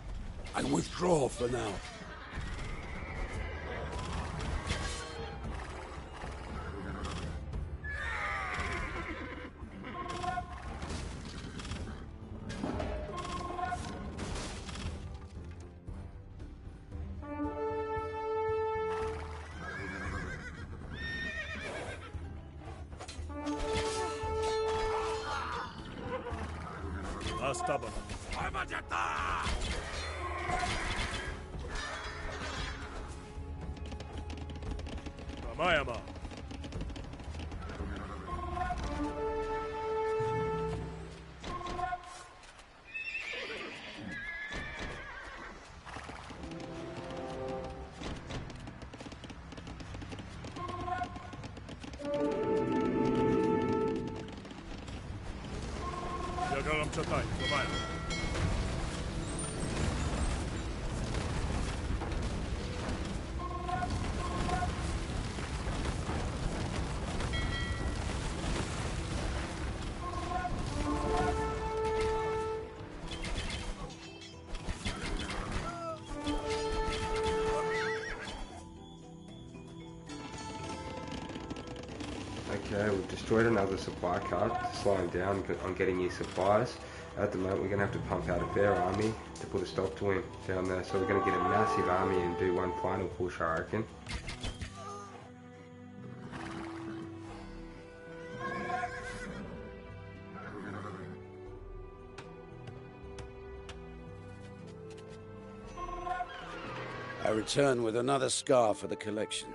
I withdraw for now. Stubborn. Ramayama. Yagaram Chatai, Ramayama. Okay, we've destroyed another supply cart to slow him down on getting his supplies. At the moment, we're going to have to pump out a fair army to put a stop to him down there. So we're going to get a massive army and do one final push, I reckon. I return with another scar for the collection.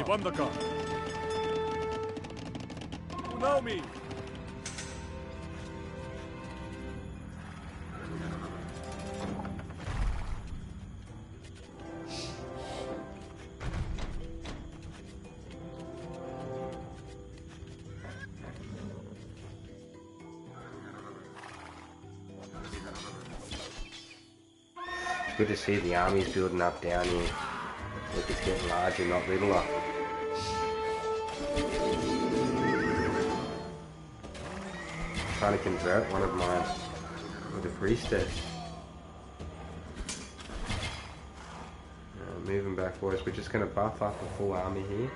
Vandaka. You know me. It's good to see the armies building up down here. Look, it's getting larger, not littler. Trying to convert one of mine with a priestess. Moving back, boys. We're just going to buff up a full army here.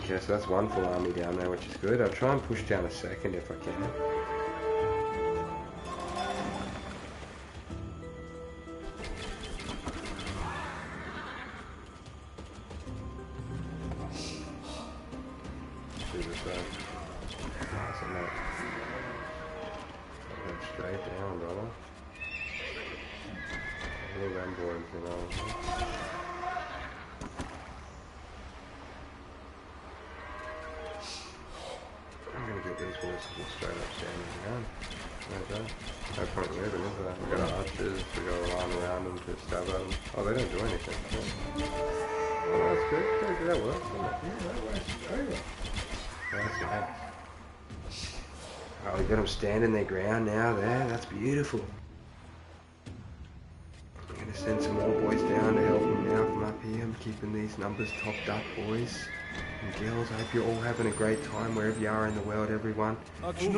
Okay, so that's one full army down there, which is good. I'll try and push down a second if I can. Straight down, brother. Look at them boys, you know. I'm gonna get these boys to just straight up standing around. Okay. No point moving, is there? We got archers, we got a line around them to stab at them. Oh, they don't do anything. Oh, that's good. That works. Yeah, that works. Over. That's nice. Oh, we got them standing their ground now there. That's beautiful. I'm going to send some more boys down to help them now from up here. keeping these numbers topped up, boys and girls. I hope you're all having a great time wherever you are in the world, everyone. Let's get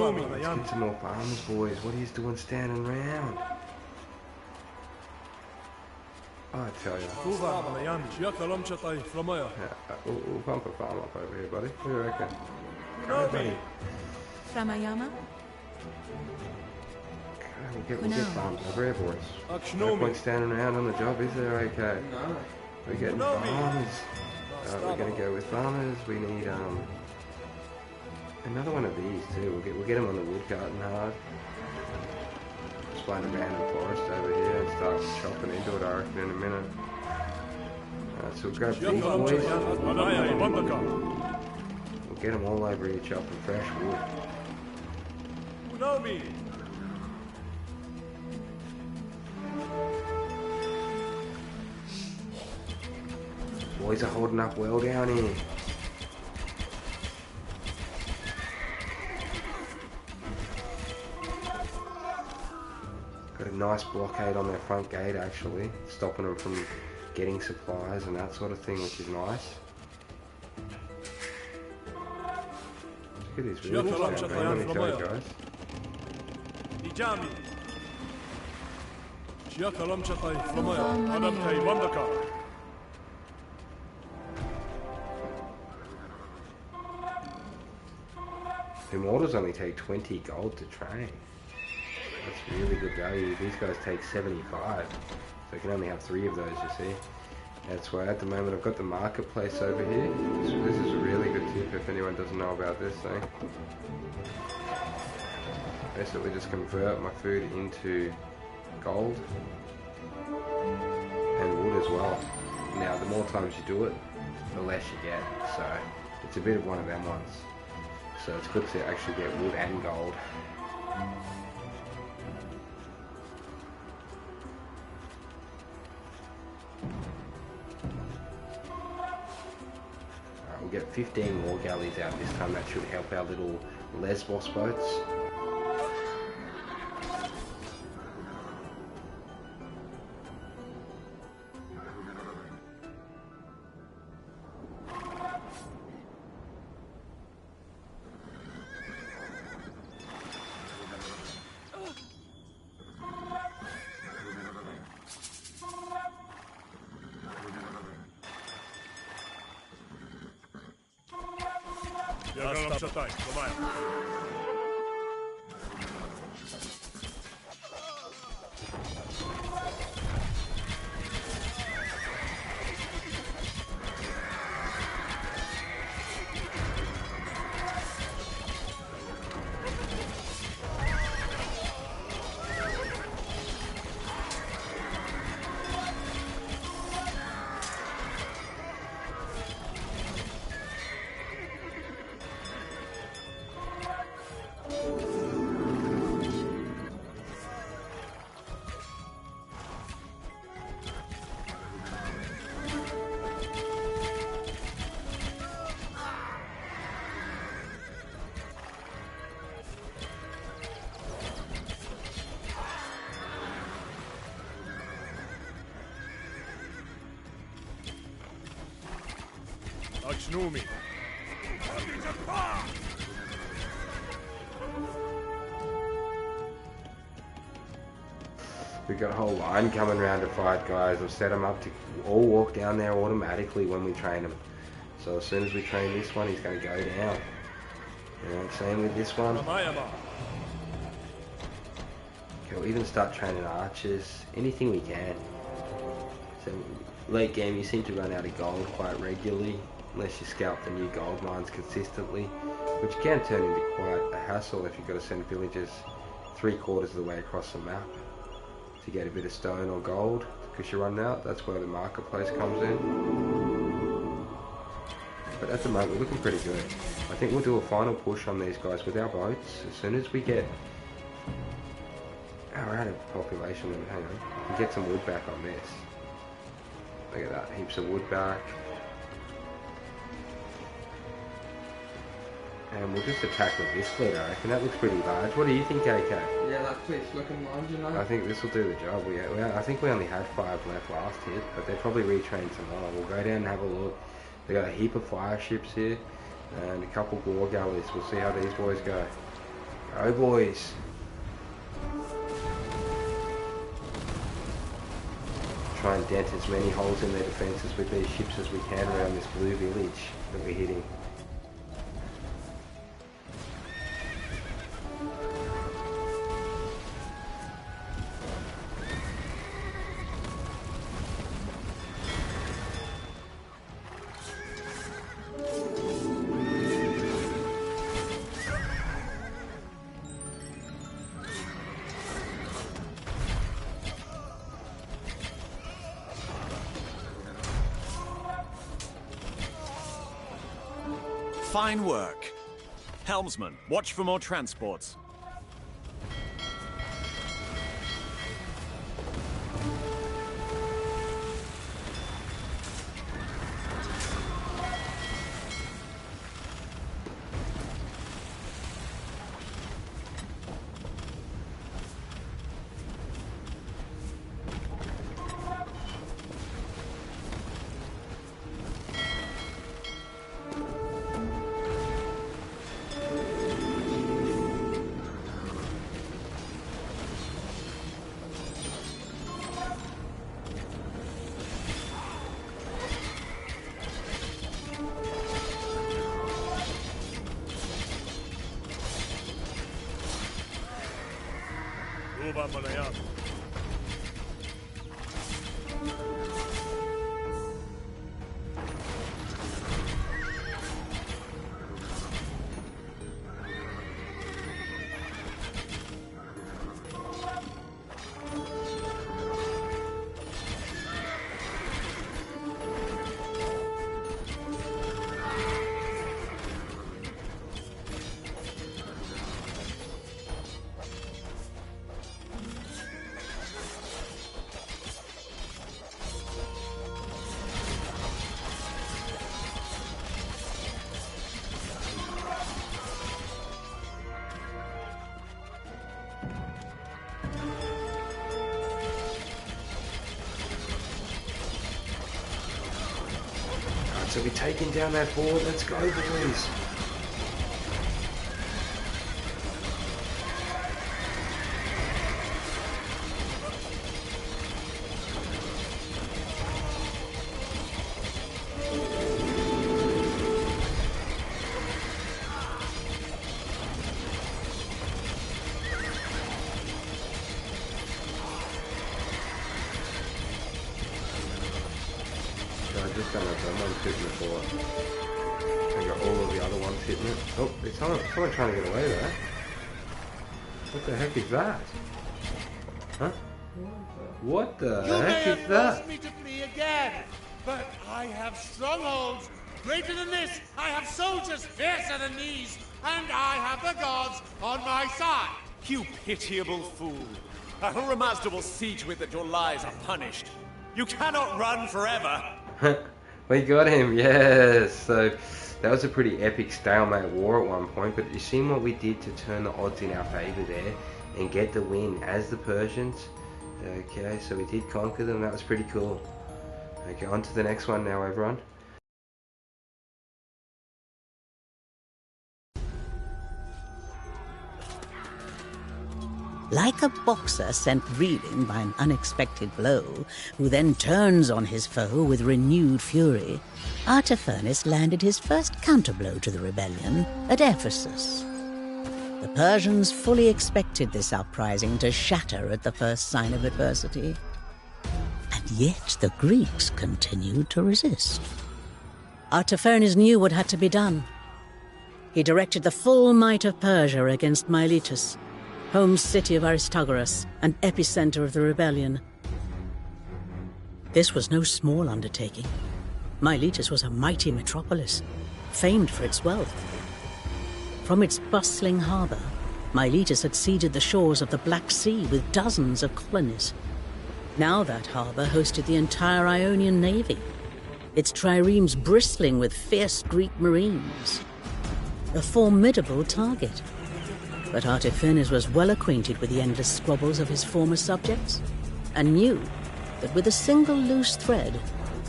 some more farmers, boys. What are you doing standing around? I tell you. We'll pump a farm up over here, buddy. What do you reckon? Come buddy. Ramayama? We'll get farms over here, boys. No point standing around on the job, is there? Okay. No. We're getting farmers. We're gonna go with farmers. We need another one of these too. We'll get them on the wood carton hard. Just find a random forest over here and start chopping into it, I reckon, in a minute. So we'll grab these boys. We'll get them all over here chopping fresh wood. Boys are holding up well down here. Got a nice blockade on their front gate actually, stopping them from getting supplies and that sort of thing, which is nice. Look at these villages down there, let me tell you guys. Immortals only take 20 gold to train. That's really good value. These guys take 75. So you can only have 3 of those, you see. That's why at the moment I've got the marketplace over here. So this is a really good tip if anyone doesn't know about this thing. Basically just convert my food into gold and wood as well. Now the more times you do it, the less you get. So it's a bit of one of them ones. So it's good to actually get wood and gold. Alright, we'll get 15 more galleys out this time. That should help our little Lesbos boats. We've got a whole line coming round to fight, guys. I've set them up to all walk down there automatically when we train them. So as soon as we train this one, he's going to go down. You know, same with this one. Okay, we'll even start training archers, anything we can. So late game, you seem to run out of gold quite regularly, unless you scalp the new gold mines consistently, which can turn into quite a hassle if you've got to send villagers 3/4 of the way across the map to get a bit of stone or gold because you're running out. That's where the marketplace comes in. But at the moment, looking pretty good. I think we'll do a final push on these guys with our boats. As soon as we get our out of population, hang on, we can get some wood back on this. Look at that, heaps of wood back. And we'll just attack with this fleet, I reckon. That looks pretty large. What do you think, AK? Yeah, that fleet's looking large enough. I think this will do the job. I think we only had 5 left last hit, but they're probably retrained some more. We'll go down and have a look. They got a heap of fire ships here, and a couple war galleys. We'll see how these boys go. Go, boys! Try and dent as many holes in their defences with these ships as we can around this blue village that we're hitting. Fine work. Helmsman, watch for more transports. So we're taking down that board. Let's go, boys. I just don't know if that one's hitting the board. I got all of the other ones hitting it. Oh, there's someone trying to get away there. What the heck is that? Huh? What the heck is that? You may have forced me to flee again, but I have strongholds greater than this. I have soldiers fiercer than these, and I have the gods on my side. You pitiable fool. Ahura Mazda will see to it that your lies are punished. You cannot run forever. We got him, yes. So that was a pretty epic stalemate war at one point, but you seen what we did to turn the odds in our favour there and get the win as the Persians. Okay, so we did conquer them. That was pretty cool. Okay, on to the next one now, everyone. Like a boxer sent reeling by an unexpected blow, who then turns on his foe with renewed fury, Artaphernus landed his first counterblow to the rebellion at Ephesus. The Persians fully expected this uprising to shatter at the first sign of adversity. And yet the Greeks continued to resist. Artaphernus knew what had to be done. He directed the full might of Persia against Miletus, home city of Aristogoras, and epicenter of the rebellion. This was no small undertaking. Miletus was a mighty metropolis, famed for its wealth. From its bustling harbour, Miletus had seeded the shores of the Black Sea with dozens of colonies. Now that harbour hosted the entire Ionian navy, its triremes bristling with fierce Greek marines. a formidable target. But Artaphernes was well acquainted with the endless squabbles of his former subjects, and knew that with a single loose thread,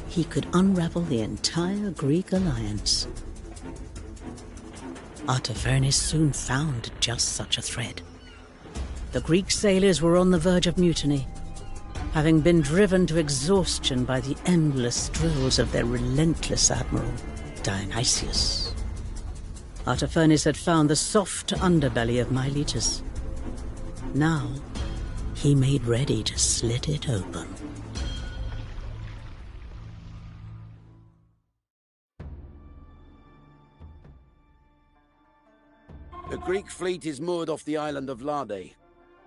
he could unravel the entire Greek alliance. Artaphernes soon found just such a thread. The Greek sailors were on the verge of mutiny, having been driven to exhaustion by the endless drills of their relentless admiral, Dionysius. Artaphernes had found the soft underbelly of Miletus. Now, he made ready to slit it open. The Greek fleet is moored off the island of Lade.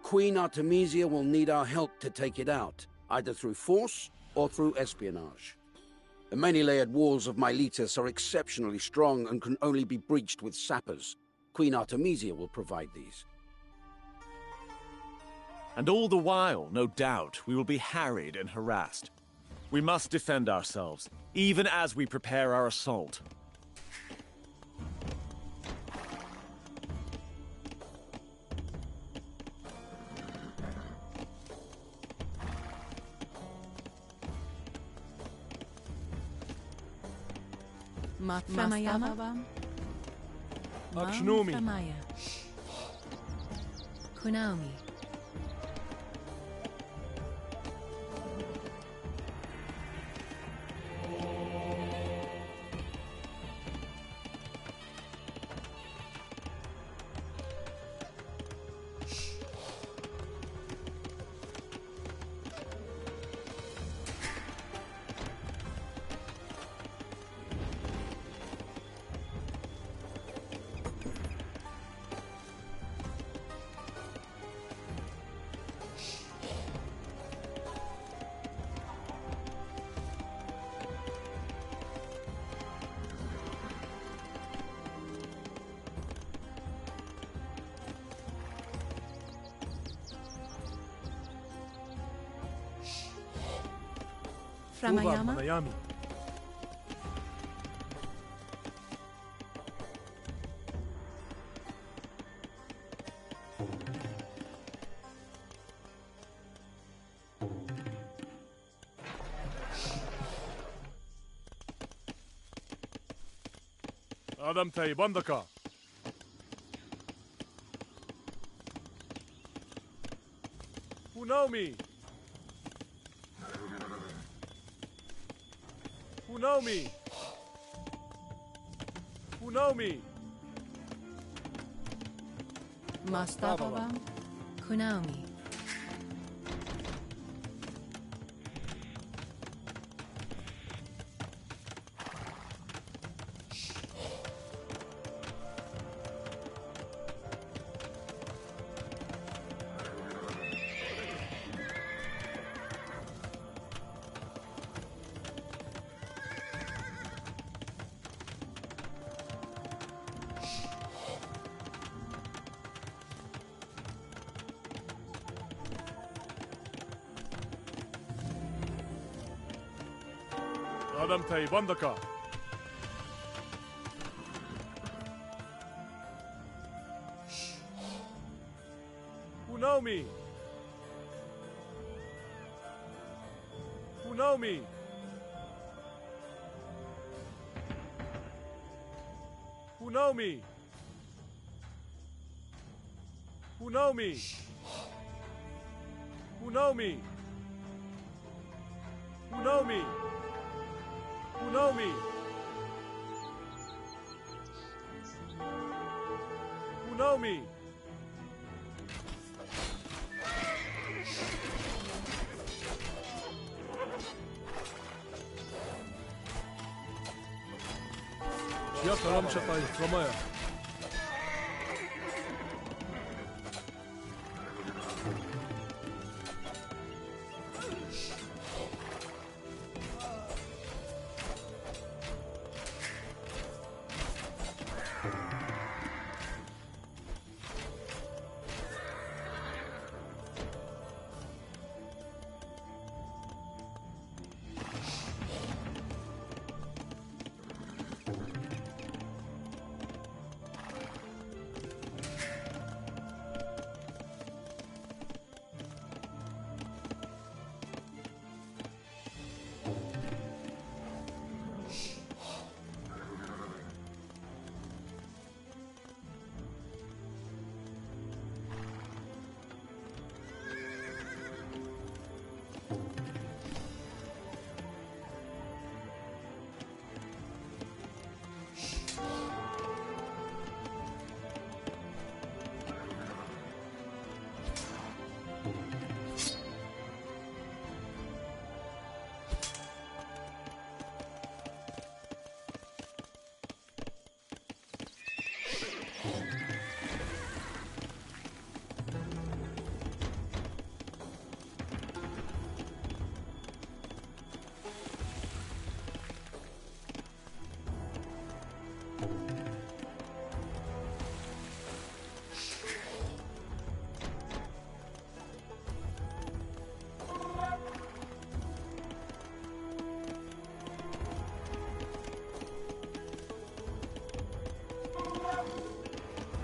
Queen Artemisia will need our help to take it out, either through force or through espionage. The many layered walls of Miletus are exceptionally strong and can only be breached with sappers. Queen Artemisia will provide these. And all the while, no doubt, we will be harried and harassed. We must defend ourselves, even as we prepare our assault. Matframayama. Akshnomi. Kunaumi. Framayama. Manayami. Adam Tay Bandaka. Who know me? Who know me? Who know me? Mastavavam. Kunaumi. Adam Tay Bandaka. Who know me? Who know me? Who know me? Who know me? Who know me? Who know me? Who know me? Who know me? Я там чапай, сломаю.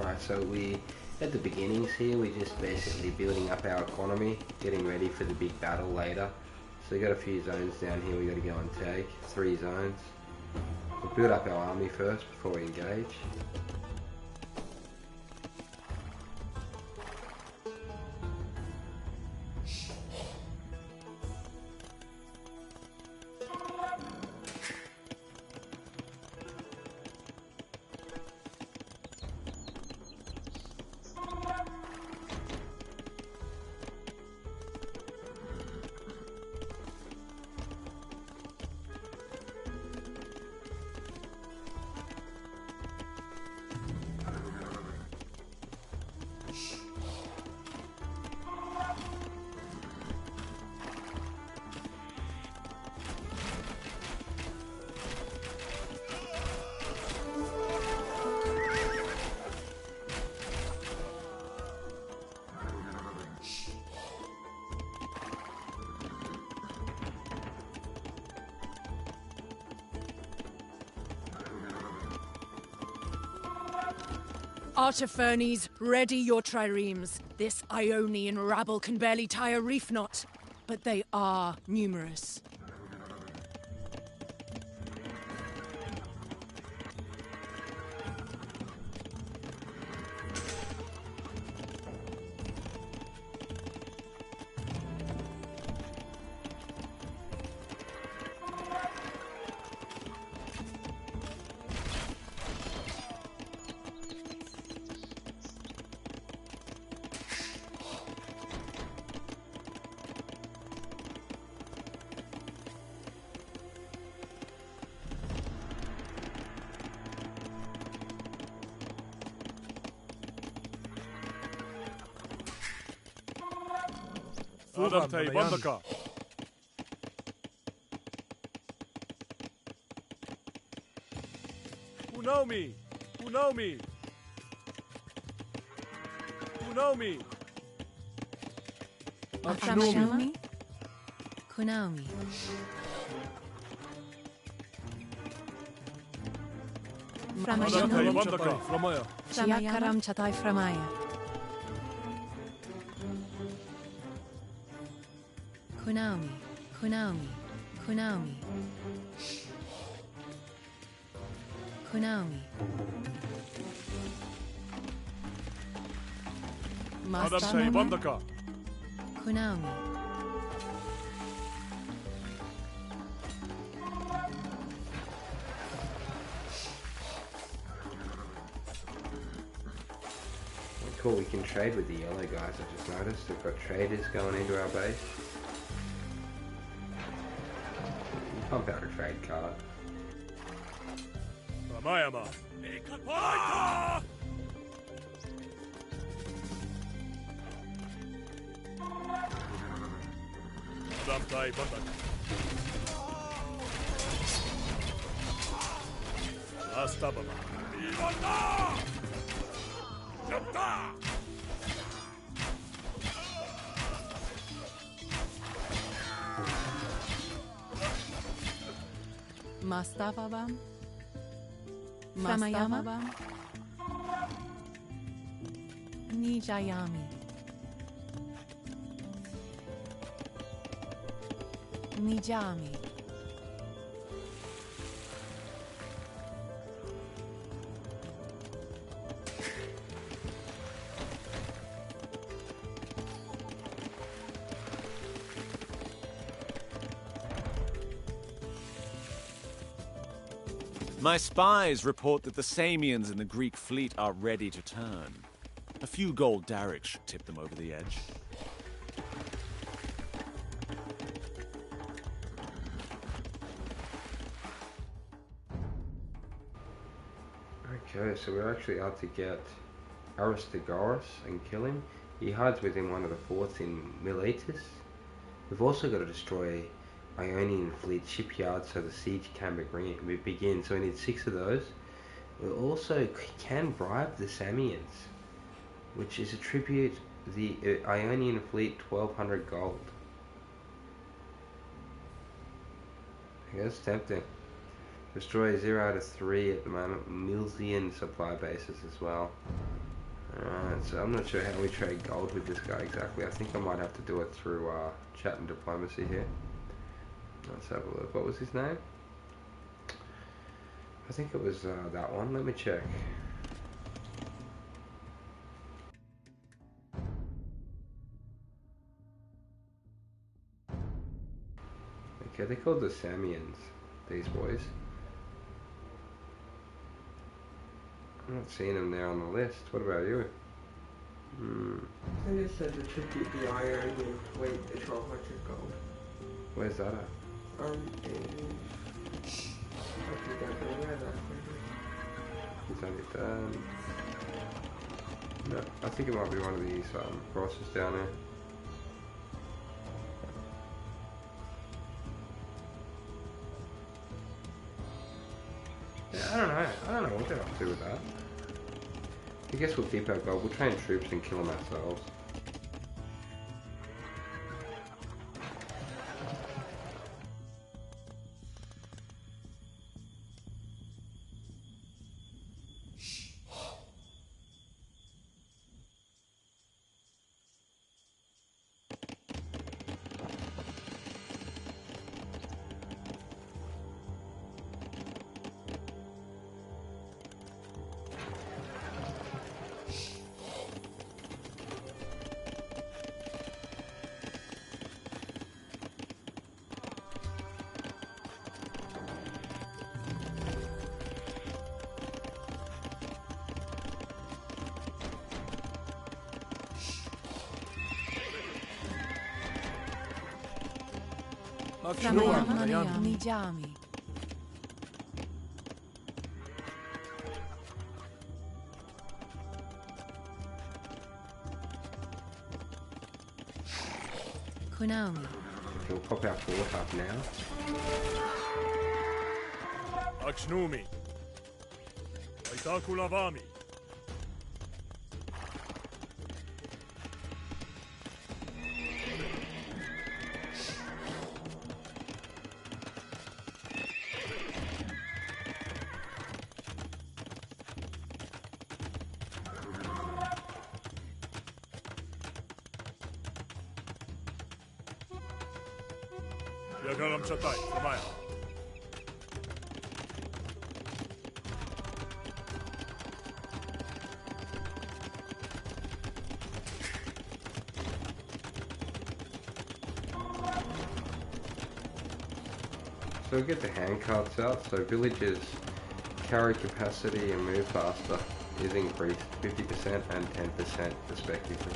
Right, so we at the beginnings here, we're just basically building up our economy, getting ready for the big battle later. So we got a few zones down here we got to go and take, 3 zones. We'll build up our army first before we engage. Artafernes, ready your triremes. This Ionian rabble can barely tie a reef knot, but they are numerous. Adamtay Bandaka. Unomi! Unomi! Unomi! Aframashumi? Kunaomi. Adamtay Bandaka. Framaya. Chiakaram Chatai Framaya. Kunaomi, Kunaomi, Kunaomi. Kunaomi. Adamtay Bandaka. Kunaomi. Cool, we can trade with the yellow guys, I just noticed. We've got traders going into our base. Pump out a trade card. Ramayama. Adamtay Bandaka. Astababa. Ivana! Yata! Mastavabam? Mastavabam? Nijayami. Nijami. My spies report that the Samians in the Greek fleet are ready to turn. A few gold darricks should tip them over the edge. Okay, so we're actually out to get Aristogoras and kill him. He hides within one of the forts in Miletus. We've also got to destroy Ionian fleet shipyard so the siege can begin. So we need 6 of those. We also can bribe the Samians, which is attribute the Ionian fleet 1200 gold. I guess tempting. Destroy 0 out of 3 at the moment. Milesian supply bases as well. Alright, so I'm not sure how we trade gold with this guy exactly. I think I might have to do it through chat and diplomacy here. Let's have a look. What was his name? I think it was that one. Let me check. Okay, they're called the Samians, these boys. I'm not seeing them there on the list. What about you? They just said the tricky the iron and weight the 1200 gold. Where's that at? I think I can wear that. He's only done. No, I think it might be one of these crosses down there. Yeah, I don't know what they're up to with that. I guess we'll keep our gold. We'll train troops and kill them ourselves. We'll pop our fort up now. Achnumi. Aitaku lavami. Yagaram Chatai, Ramaya. So we'll get the handcarts out, so villagers' carry capacity and move faster is increased 50% and 10% respectively.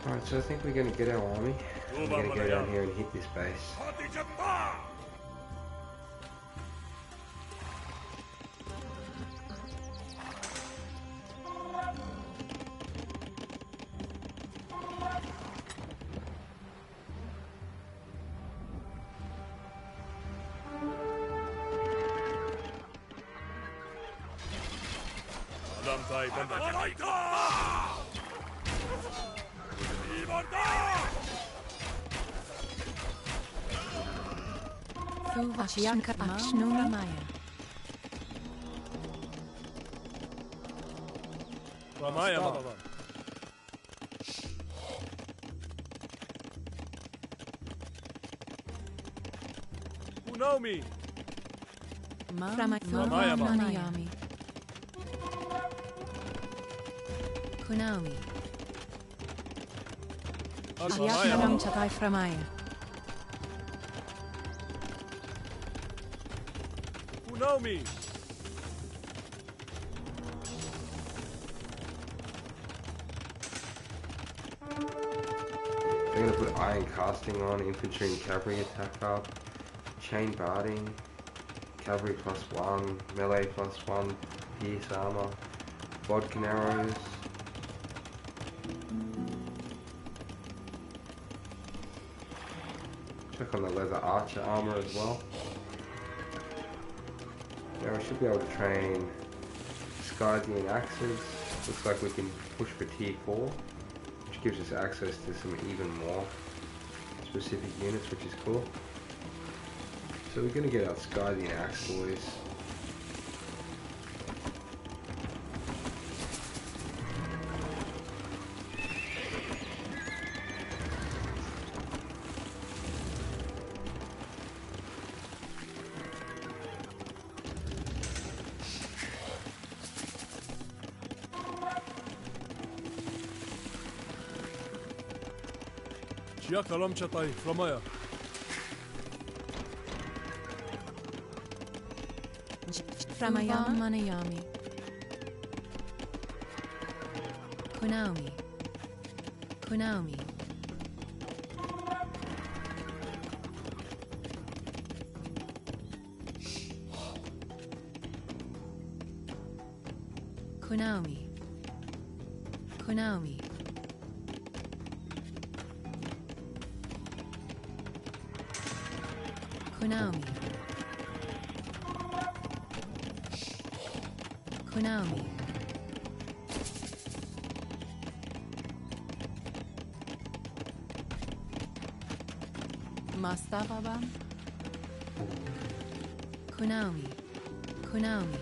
Alright, so I think we're going to get our army. We're going to go down here and hit this base. Ramaya, Baba. Unomi. Ramaya, Manayami. Kunaumi. Ashiakaram Chakai Framaya. Unomi. They're going to put iron casting on, infantry and cavalry attack up, chain barding, cavalry +1, melee +1, pierce armor, bodkin arrows. Check on the leather archer armor as well. Now we should be able to train Scythian axes. Looks like we can push for tier 4. which gives us access to some even more specific units, which is cool. So we're going to get our Scythian Axe, boys. Kalam Chatai, Flamaya. Framayama Manayami. Kunaumi. Kunaumi. Kunaumi. Kunaumi. Kunaumi. Kunaumi. Mastafabam. Kunaumi. Kunaumi.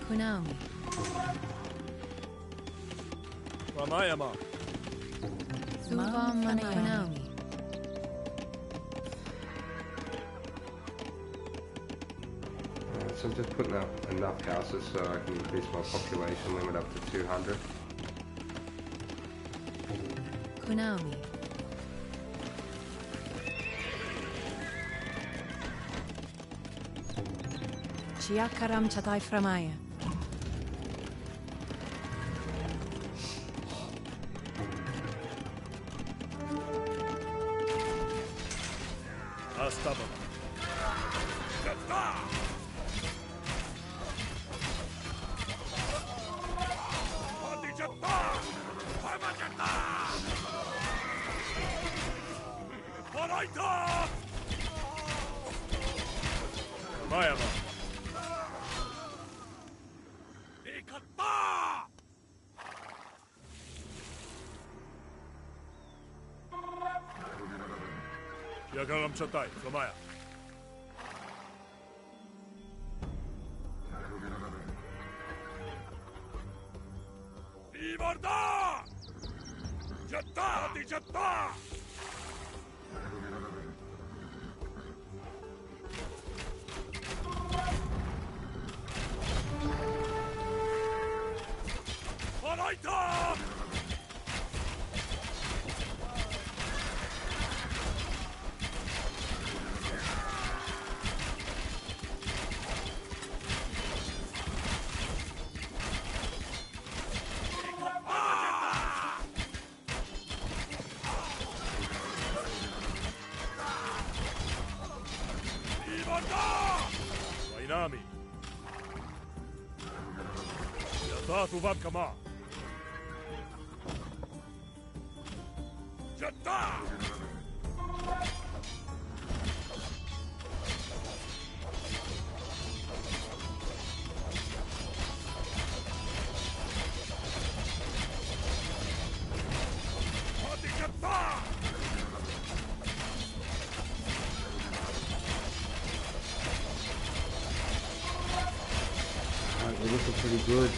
Kunaumi. Ramayama. Suvam Kunaumi. So I'm just putting up enough houses so I can increase my population limit up to 200. Kunaumi. Chiakaram Chatai Framaya. Astaba. Mayama. Yagaram Chatai, Flamaya. Ibarda! Jatta! Di Jatta! Falaita! Wainami. Yatatu Vabkama. Jatta! Hadi Jatta! Alright, we're looking pretty good.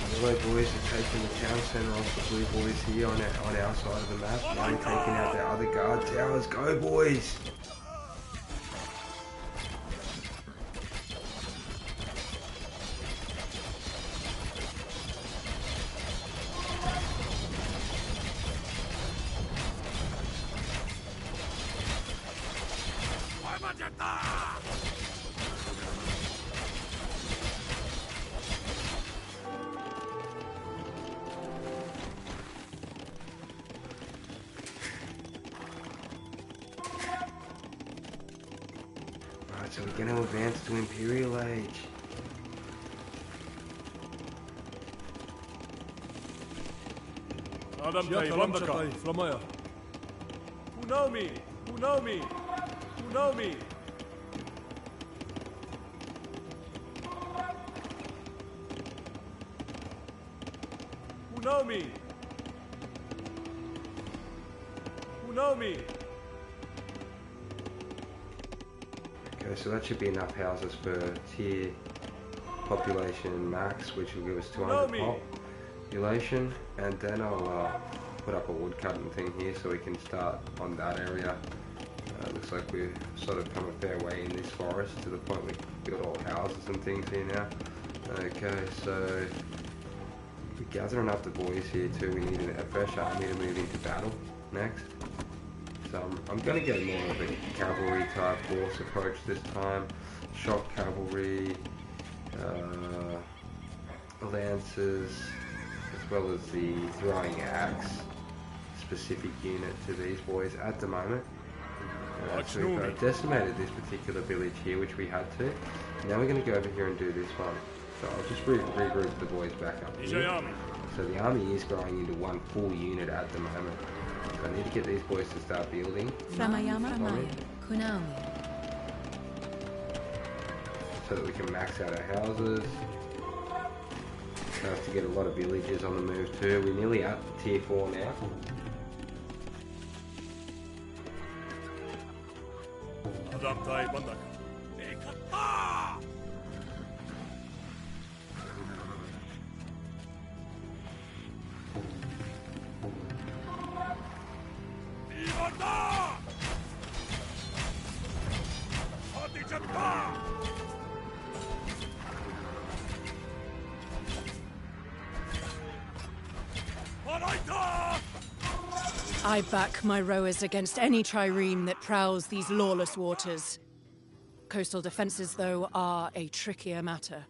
The way boys are taking the town centre off the blue boys here on our side of the map. One taking out their other guard towers. Go boys! So we're going to advance to Imperial Age. Adam Tay, Flamaya. Unomi! Unomi! Unomi! know me? Who know me? Okay, so that should be enough houses for tier population max, which will give us 200 population, and then I'll put up a woodcutting thing here so we can start on that area. Looks like we've sort of come a fair way in this forest to the point we build all houses and things here now. Okay, so we're gathering up the boys here too. We need a fresh army to move into battle next. So I'm going to go more of a cavalry type force approach this time. Shock cavalry, lances, as well as the throwing axe specific unit to these boys at the moment. So we've decimated this particular village here, which we had to. Now we're going to go over here and do this one. So I'll just regroup the boys back up here. So the army is growing into one full unit at the moment. So I need to get these boys to start building. So that we can max out our houses. So have to get a lot of villagers on the move too. We're nearly at tier 4 now. I back my rowers against any trireme that prowls these lawless waters. Coastal defenses, though, are a trickier matter.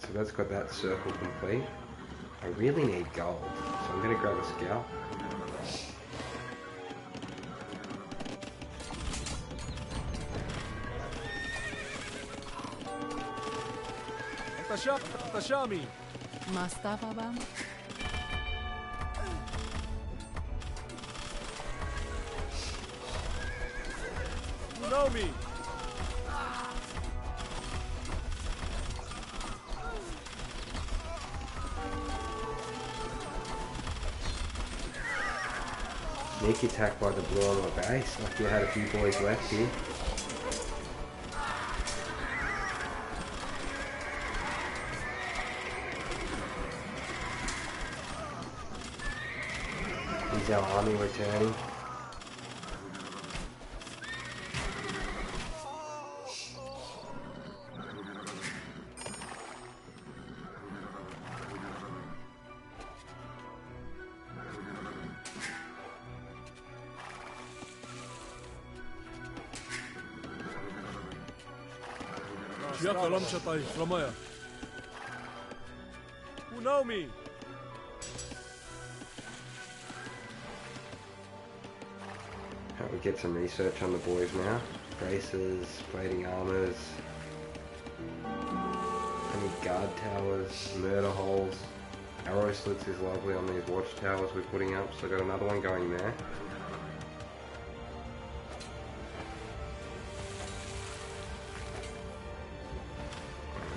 So that's got that circle complete. I really need gold, so I'm going to grab a scalp. Tashami. Mustafa Bam? You know me. Sneak attack by the blue on my base, like you had a few boys left here. Is our army returning? Who know me? How we get some research on the boys now. Braces, plating armors, any guard towers, murder holes. Arrow slits is lovely on these watchtowers we're putting up, so I got another one going there.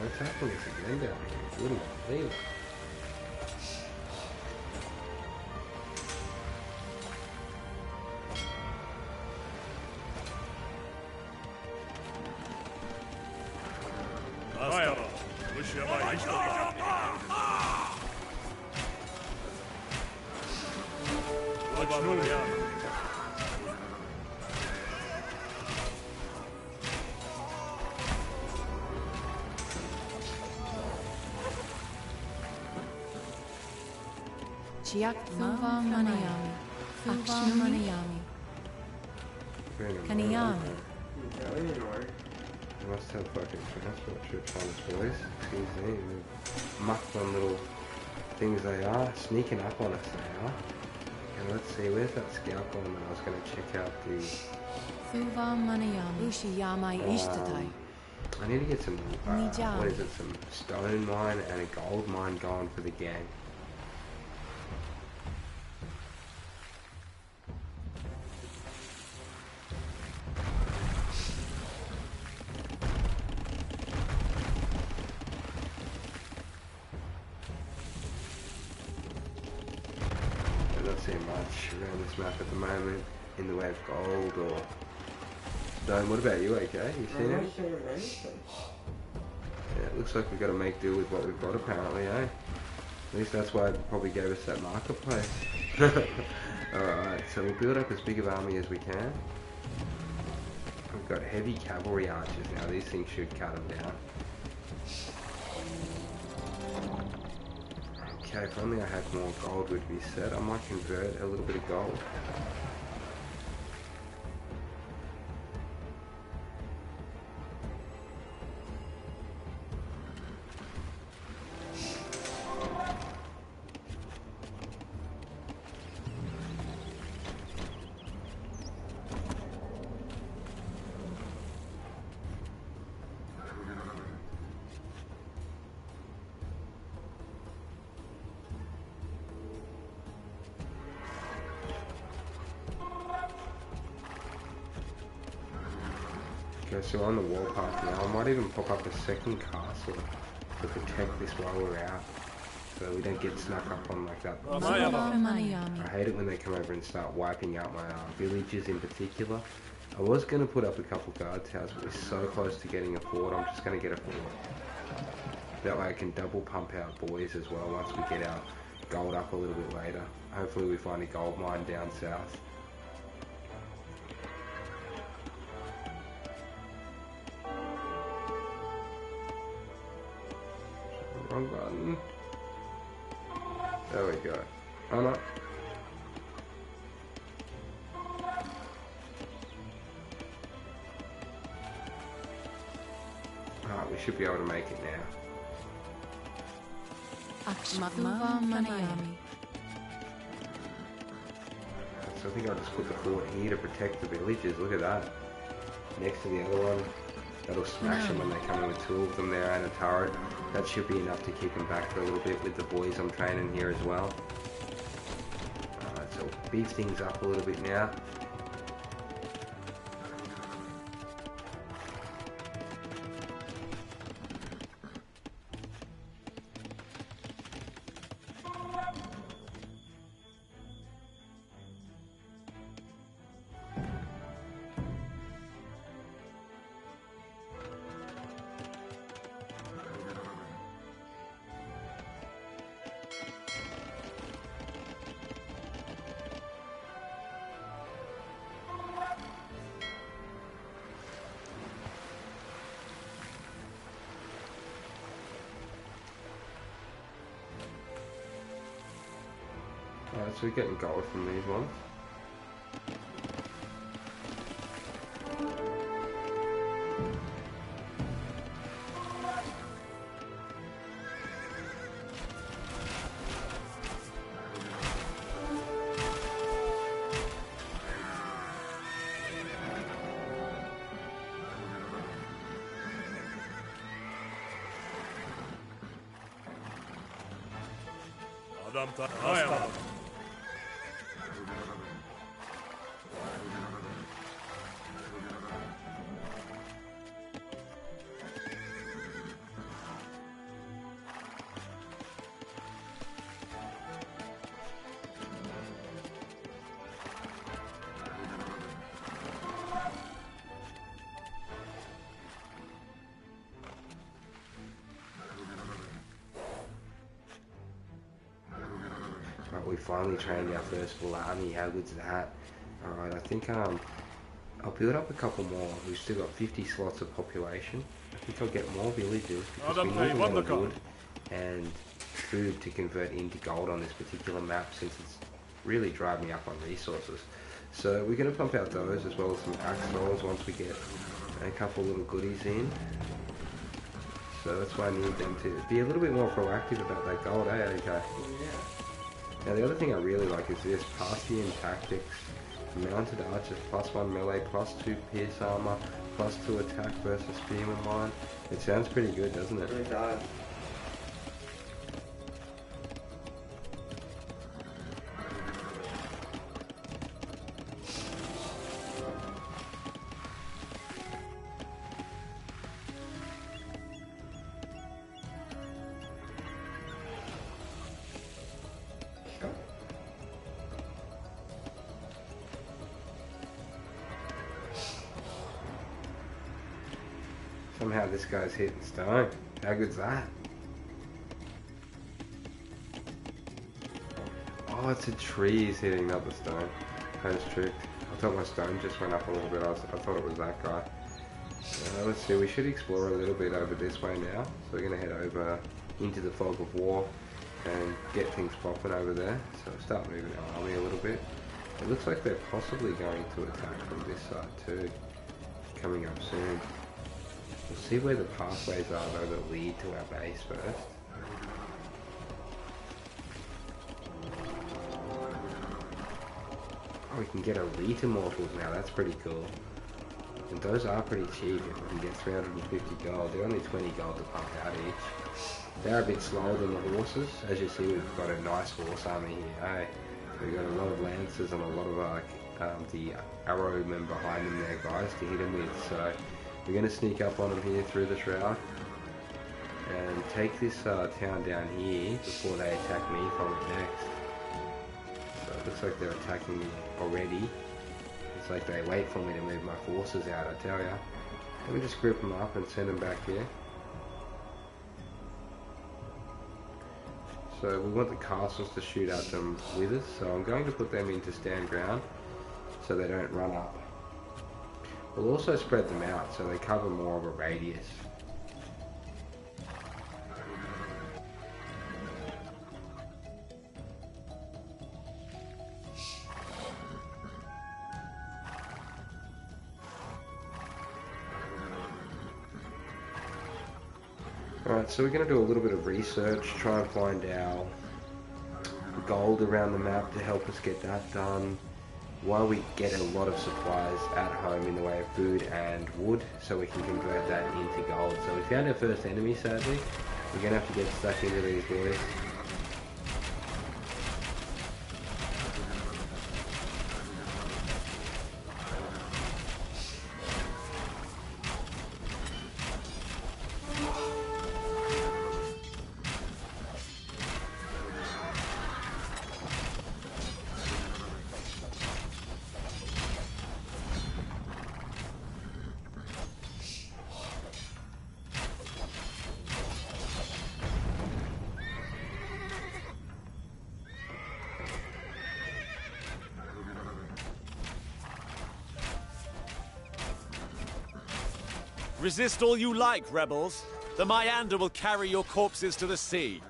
What's happening again down here? Wouldn't believe it. Chiak Thuva Manayami. Thuva Manayami. Kaniyami. I must have fucking transport trips on this boys. Excuse me. Muckling little things they are. Sneaking up on us they are. Okay, let's see, where's that scout gone that I was going to check out the... Thuva Manayami. Ushiyamai Ishtatai. I need to get some, what is it, some stone mine and a gold mine going for the gang. I'm not seeing much around this map at the moment in the way of gold or stone. What about you, AK? You seen it? Yeah, it looks like we've got to make do with what we've got apparently, eh? At least that's why it probably gave us that marketplace. Alright, so we'll build up as big of an army as we can. We've got heavy cavalry archers now. These things should cut them down. Okay, if only I had more gold would be set. I might convert a little bit of gold. Okay, so on the warpath now, I might even pop up a second castle to protect this while we're out, so we don't get snuck up on like that. I hate it when they come over and start wiping out my villages in particular. I was going to put up a couple guard towers, but we're so close to getting a fort, I'm just going to get a fort. That way I can double pump out boys as well once we get our gold up a little bit later. Hopefully we find a gold mine down south. Wrong button. There we go. Oh no. Alright, we should be able to make it now. So I think I'll just put the fort here to protect the villages. Look at that. Next to the other one. That'll smash them when they come in with two of them there and a turret. That should be enough to keep them back for a little bit with the boys I'm training here as well. Alright, so we'll beef things up a little bit now. Alright, so we're getting gold from these ones. We finally trained our first full army. How good's that? Alright, I think I'll build up a couple more. We've still got 50 slots of population. I think I'll get more villages because we need a lot of wood and food to convert into gold on this particular map, since it's really driving me up on resources. So we're going to pump out those as well as some axe rolls once we get a couple little goodies in. So that's why I need them to be a little bit more proactive about that gold, eh, okay? Now the other thing I really like is this, Parthian tactics, mounted archers, +1 melee, +2 pierce armor, +2 attack versus spearman line. It sounds pretty good, doesn't it? It does. Somehow this guy's hitting stone. How good's that? Oh, it's a tree he's hitting, not the stone. I was tricked. I thought my stone just went up a little bit. I thought it was that guy. Let's see, we should explore a little bit over this way now. So we're going to head over into the fog of war and get things popping over there. So we'll start moving our army a little bit. It looks like they're possibly going to attack from this side too, coming up soon. We'll see where the pathways are though that lead to our base first. Oh, we can get elite immortals now, that's pretty cool. And those are pretty cheap if we can get 350 gold. They're only 20 gold to pump out each. They're a bit slower than the horses. As you see, we've got a nice horse army here, eh? We've got a lot of lancers and a lot of the arrow men behind them there, guys, to hit them with. So We're going to sneak up on them here through the shroud and take this town down here before they attack me from it next. So it looks like they're attacking me already. It's like they wait for me to move my forces out, I tell ya. Let me just group them up and send them back here. So we want the castles to shoot at them with us, so I'm going to put them into stand ground so they don't run up. We'll also spread them out so they cover more of a radius. Alright, so we're going to do a little bit of research, try and find our gold around the map to help us get that done, while we get a lot of supplies at home in the way of food and wood, so we can convert that into gold. So we found our first enemy, sadly. We're going to have to get stuck into these boys. Resist all you like, rebels. The Myander will carry your corpses to the sea.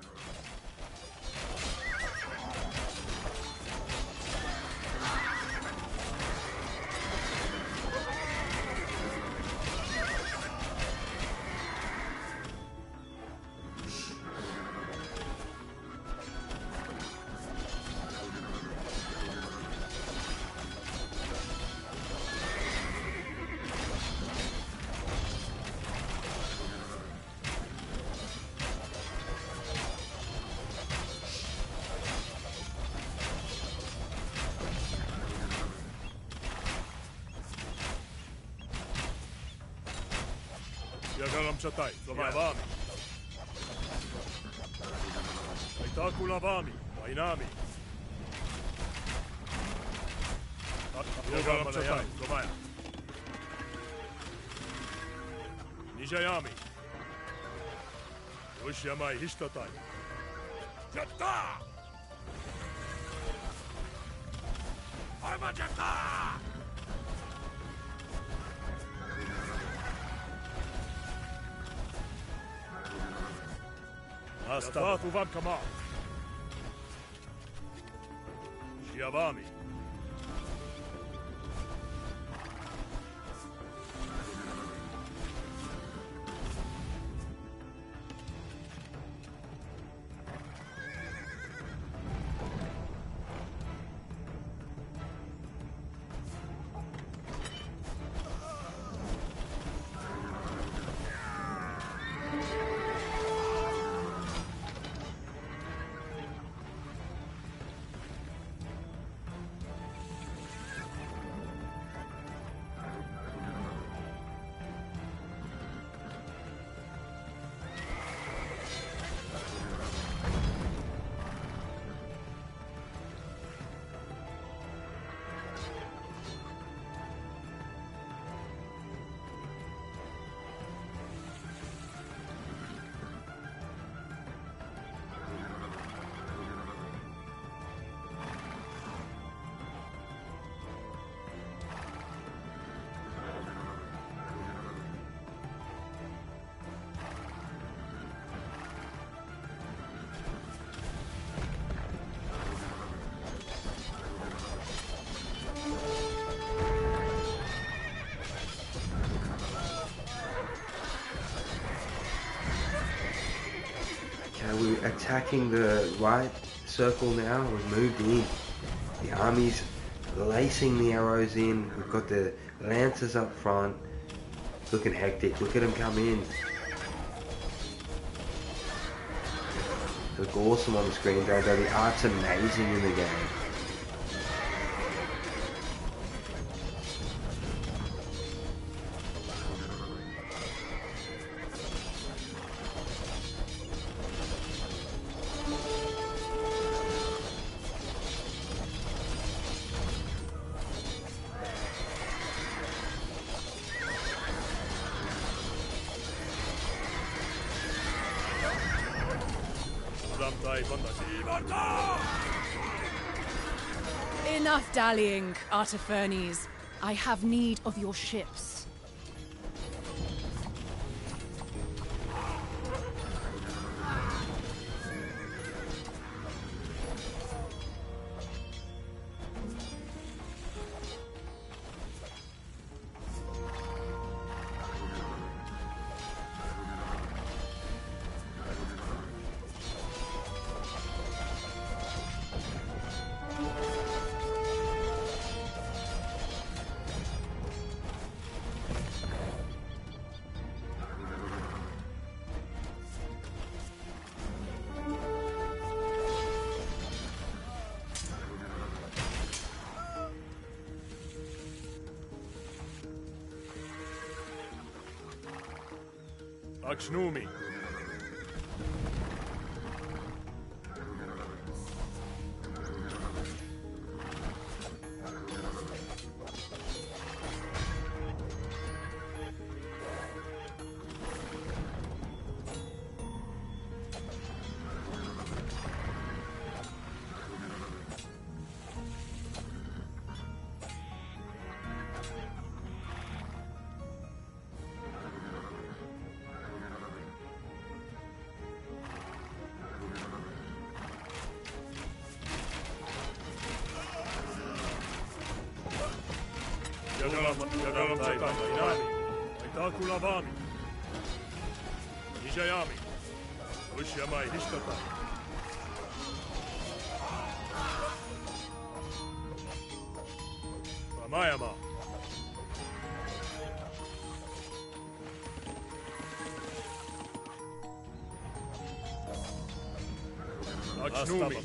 Chatai, Slovavami. Aitaku Lavami, Wainami. Yagaram Chatai, Slovaya. Nijayami. Yoshiamai Hishtatai. Jata! I'm a Jata! Astatu Van Kamal. Shiavami. We're attacking the right circle now. We've moved in. The army's lacing the arrows in. We've got the lancers up front. Looking hectic. Look at them come in. Look awesome on the screen, though. The art's amazing in the game. Enough dallying, Artafernes. I have need of your ships. Akshnumi. Itakulavami. Nijayami. Ushyamai Hishtata. Ramayama. Akshnumi.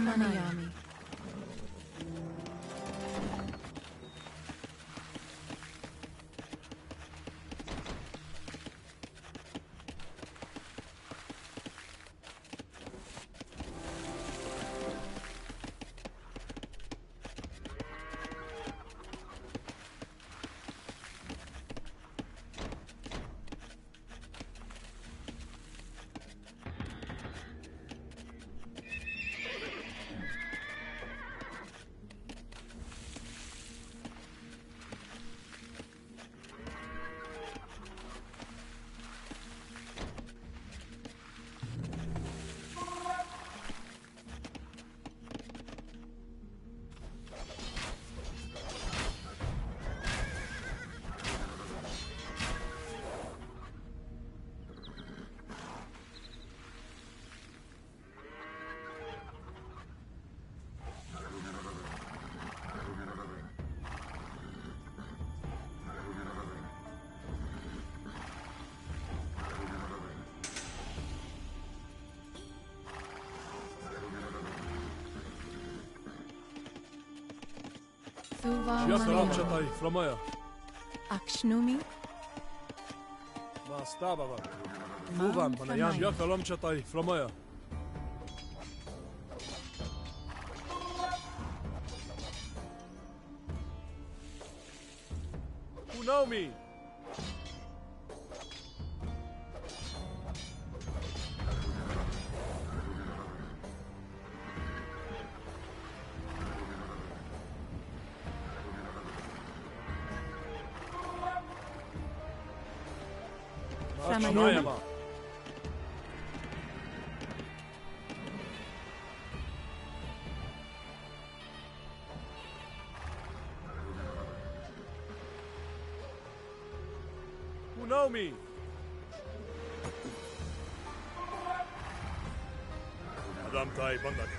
Manayami. Yakalamchatai Flamaya. Akshnumi. Vastabava. Fuvan Manayam Yakalamchatai Flamaya. Who know me? Ramayama. Who know me? Adam Tai Bandak.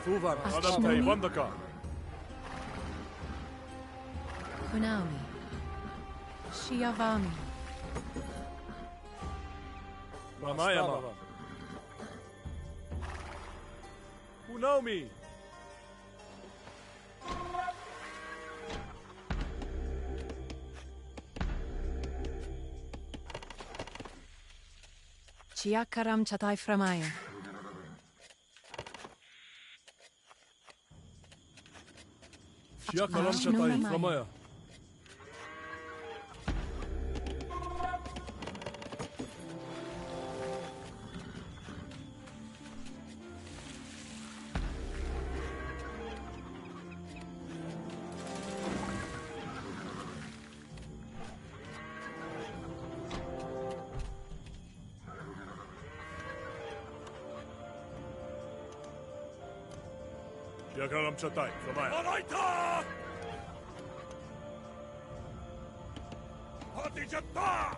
Fuvan Adam Tai Bandaka. Kunami. Shiavami. Ramayama. Who know me? Chiakaram chatai framaya. Shiakalam chatai framaya. Shiakalam chatai framaya. Alaita! Hatijata!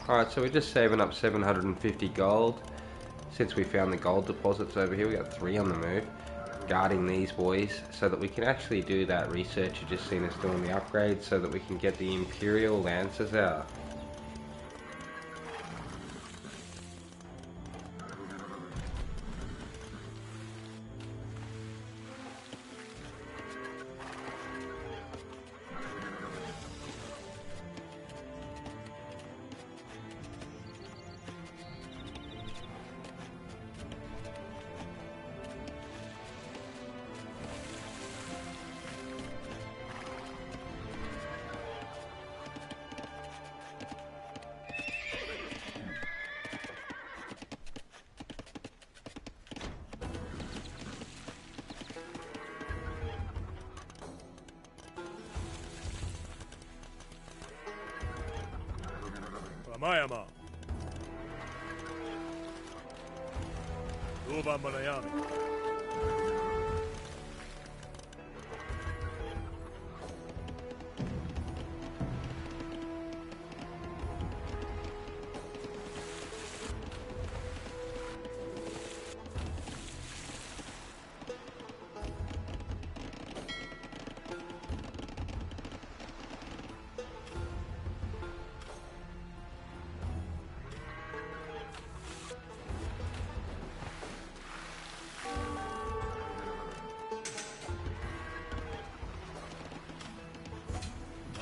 Alright, so we're just saving up 750 gold. Since we found the gold deposits over here, we got 3 on the move, guarding these boys, so that we can actually do that research you just seen us doing the upgrade, so that we can get the Imperial Lancers out. Ramayama. Ruba Manayami.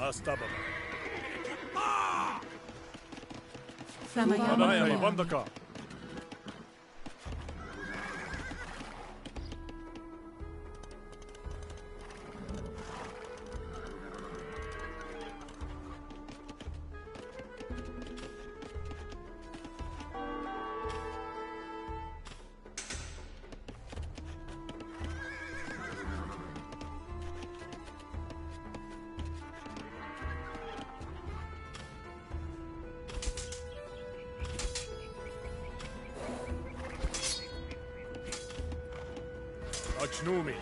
Astababa. Ramayama Vandaka. Achnumi.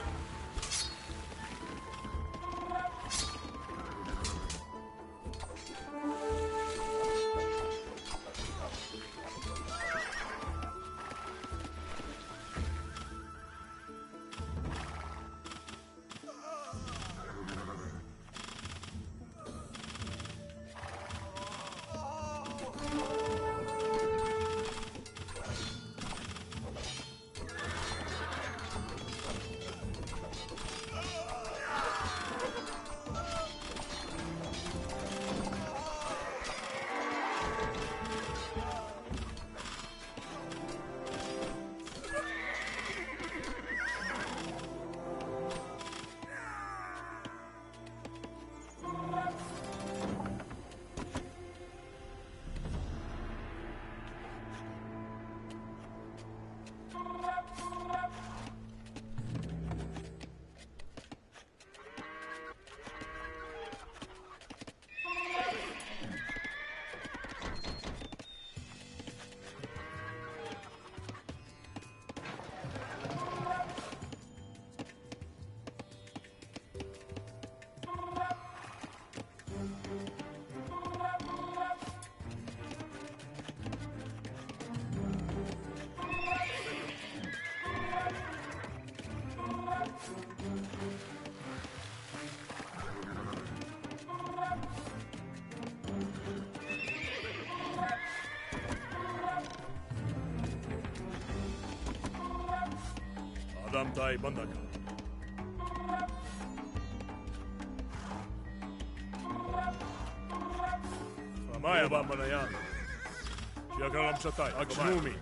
Adamtai Bandaka. Famaya Bambanayan. Yagaram Shatai, Achnumi.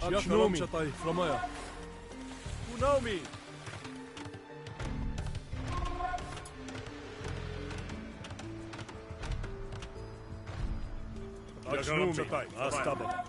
Achnumi. Shatai, Flamaya. Unomi. Achnumi. Astaba.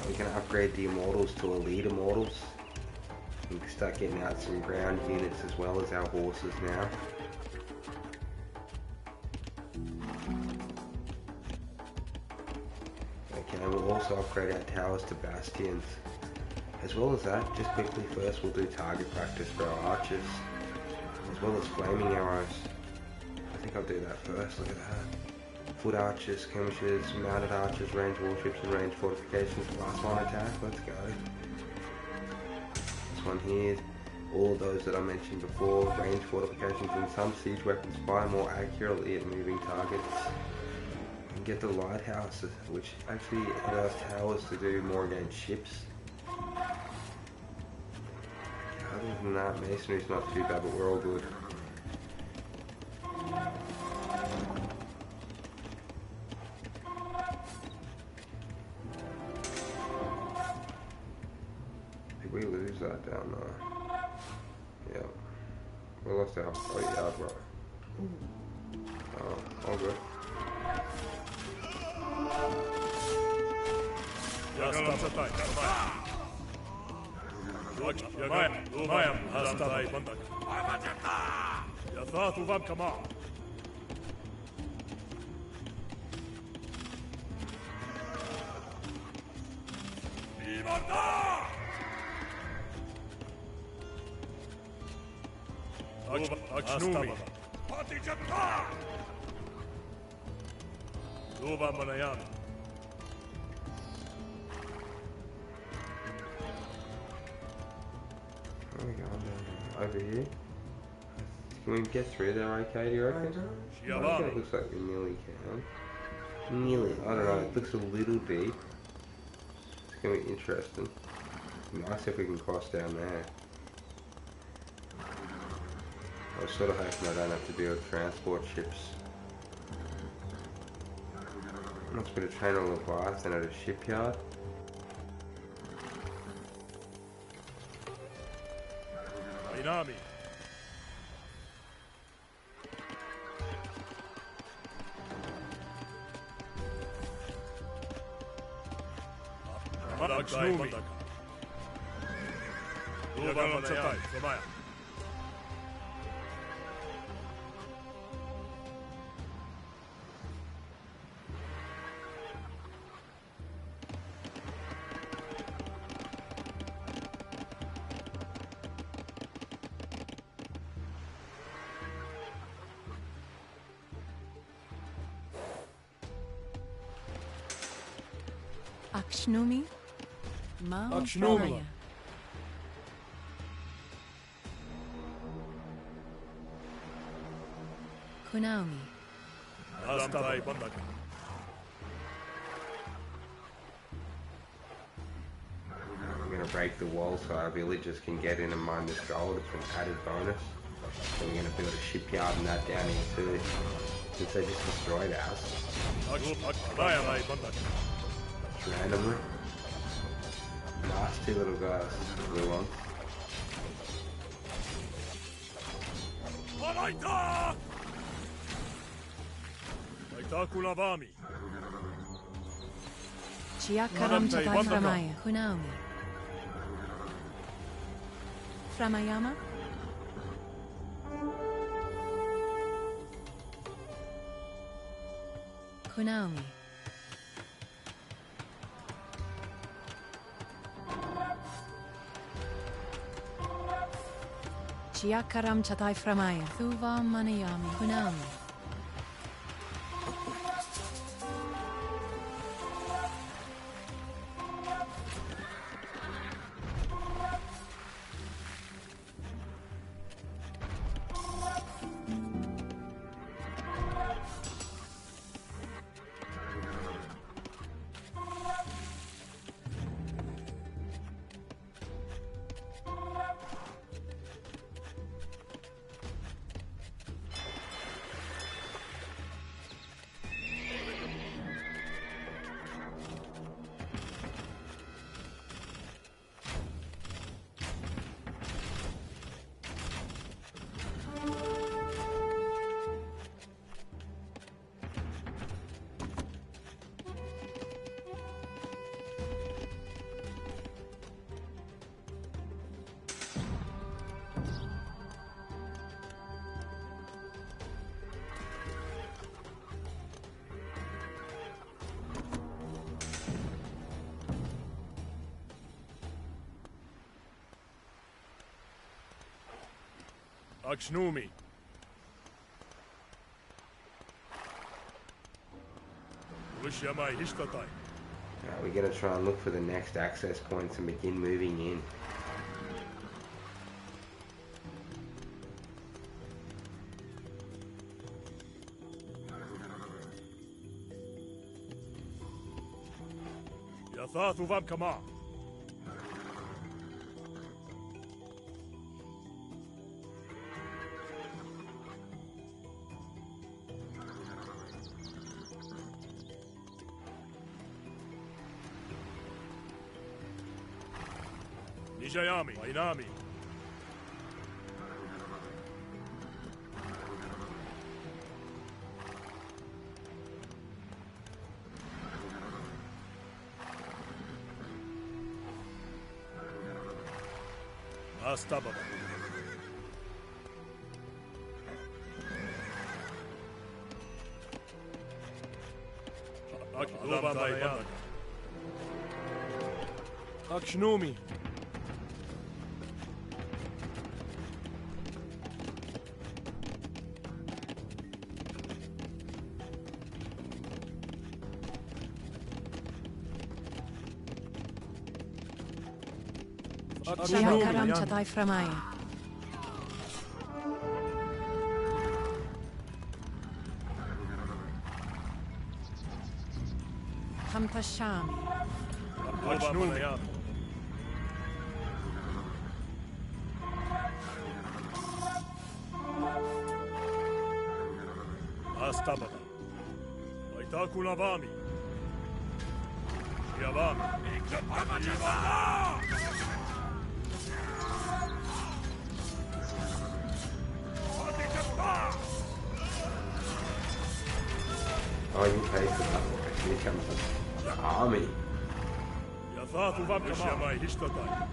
We can upgrade the immortals to elite immortals. We can start getting out some ground units as well as our horses now. Okay, we'll also upgrade our towers to bastions. As well as that, just quickly first we'll do target practice for our archers, as well as flaming arrows. I think I'll do that first, look at that. Foot archers, skirmishers, mounted archers, ranged warships and ranged fortifications, last line attack, let's go. This one here, all of those that I mentioned before, ranged fortifications, and some siege weapons fire more accurately at moving targets. And get the lighthouses, which actually allows towers to do more against ships. Other than that, masonry's not too bad, but we're all good. Did we lose that down there? Yeah. We lost our right yard, bro. Oh, all good. Achnumi. Luba Manayan. Where are we going down? Over here? Can we get through there okay, do you reckon? I reckon it looks like we nearly can. Nearly, I don't know, it looks a little deep. It's going to be interesting. Nice if we can cross down there. I was sort of hoping I don't have to deal with transport ships. Let's put a train on Leviathan at a shipyard. Inami. Achnumi. Luba Manayan. Flamaya. Achnumi? Achnumi. Kunaumi. Astamai Bandaka. I'm going to break the wall so our villagers can get in and mine this gold. It's an added bonus. So we're going to build a shipyard and that down here too. Since they just destroyed ours. Randomly. last two little guys. Blue ones. Palaita! Laita kulavami. Chiakaram tatai framaya. Kunaumi. Framayama? Kunaumi. Chiakaram tatai framaya. Thuva manayami. Kunaumi. Akshnumi. Wishyamai Hishtatai. We're going to try and look for the next access points and begin moving in. Yathathu Vamkama. Nijayami, Ainami. Astababa. Akshnumi. Chiakaram tatai framaya. Hampashami. Akshnumi. Astababa. Laitakulavami. Yavami. Oh, you pay for that. Here comes the army. Yathathu Vamkama Hishtatai.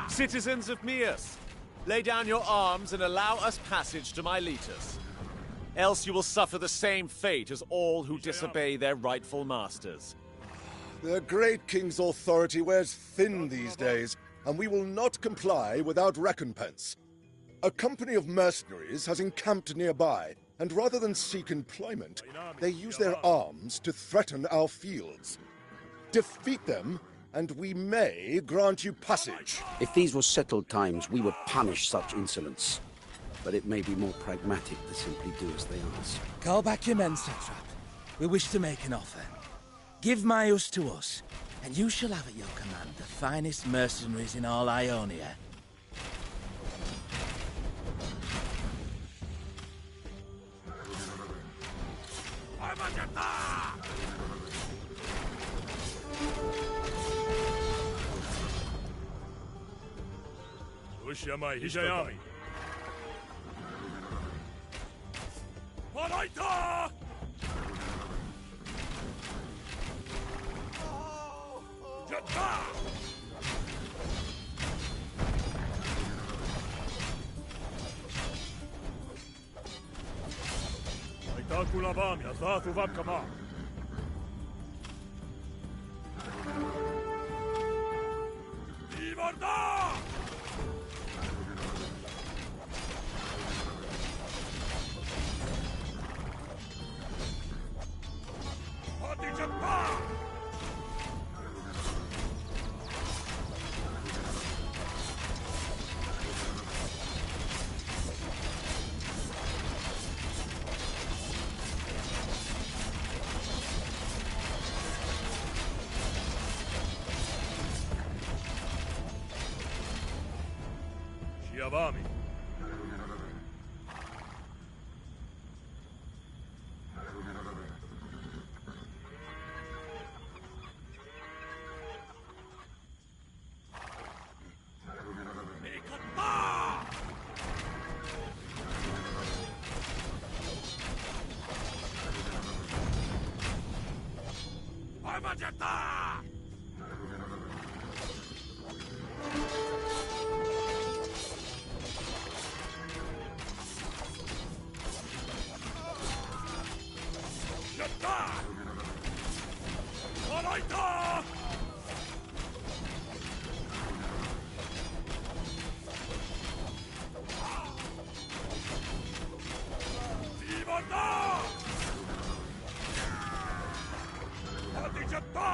Citizens of Mias, lay down your arms and allow us passage to Miletus. Else you will suffer the same fate as all who disobey their rightful masters. The great king's authority wears thin these days, and we will not comply without recompense. A company of mercenaries has encamped nearby, and rather than seek employment, they use their arms to threaten our fields. Defeat them, and we may grant you passage. If these were settled times, we would punish such insolence. But it may be more pragmatic to simply do as they ask. Call back your men, Satrap. We wish to make an offer. Give Myus to us, and you shall have at your command the finest mercenaries in all Ionia. Ushiamai Hijayami. Paraita! Jatta! Aitakulabami, Azathu Vakama. Ivarda! Adijatta! Shiavami. Armagetta! Jatta! Paraita! Ivarda! Adijatta!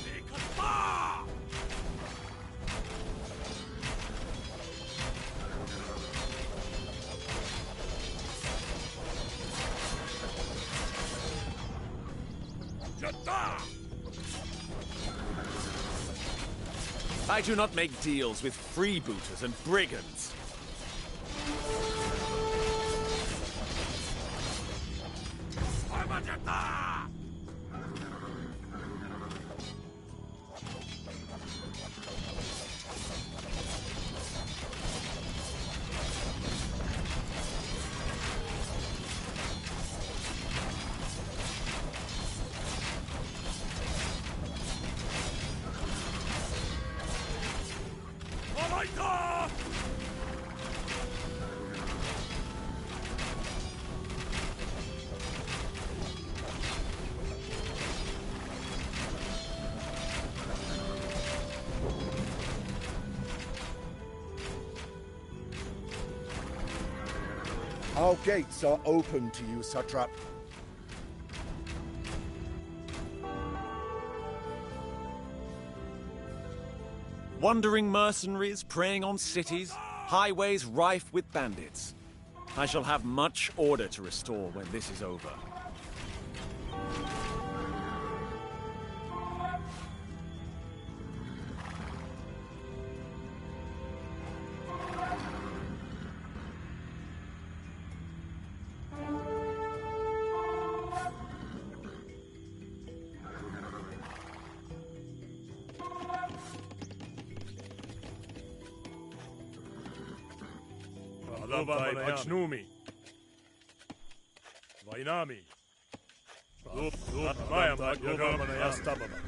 Nikata! Jatta! I do not make deals with freebooters and brigands. Armagetta! Paraita! Our gates are open to you, Satrap. Wandering mercenaries preying on cities, highways rife with bandits. I shall have much order to restore when this is over. Alamtai Achnumi. Vainami. Mayama Yagam Astababa.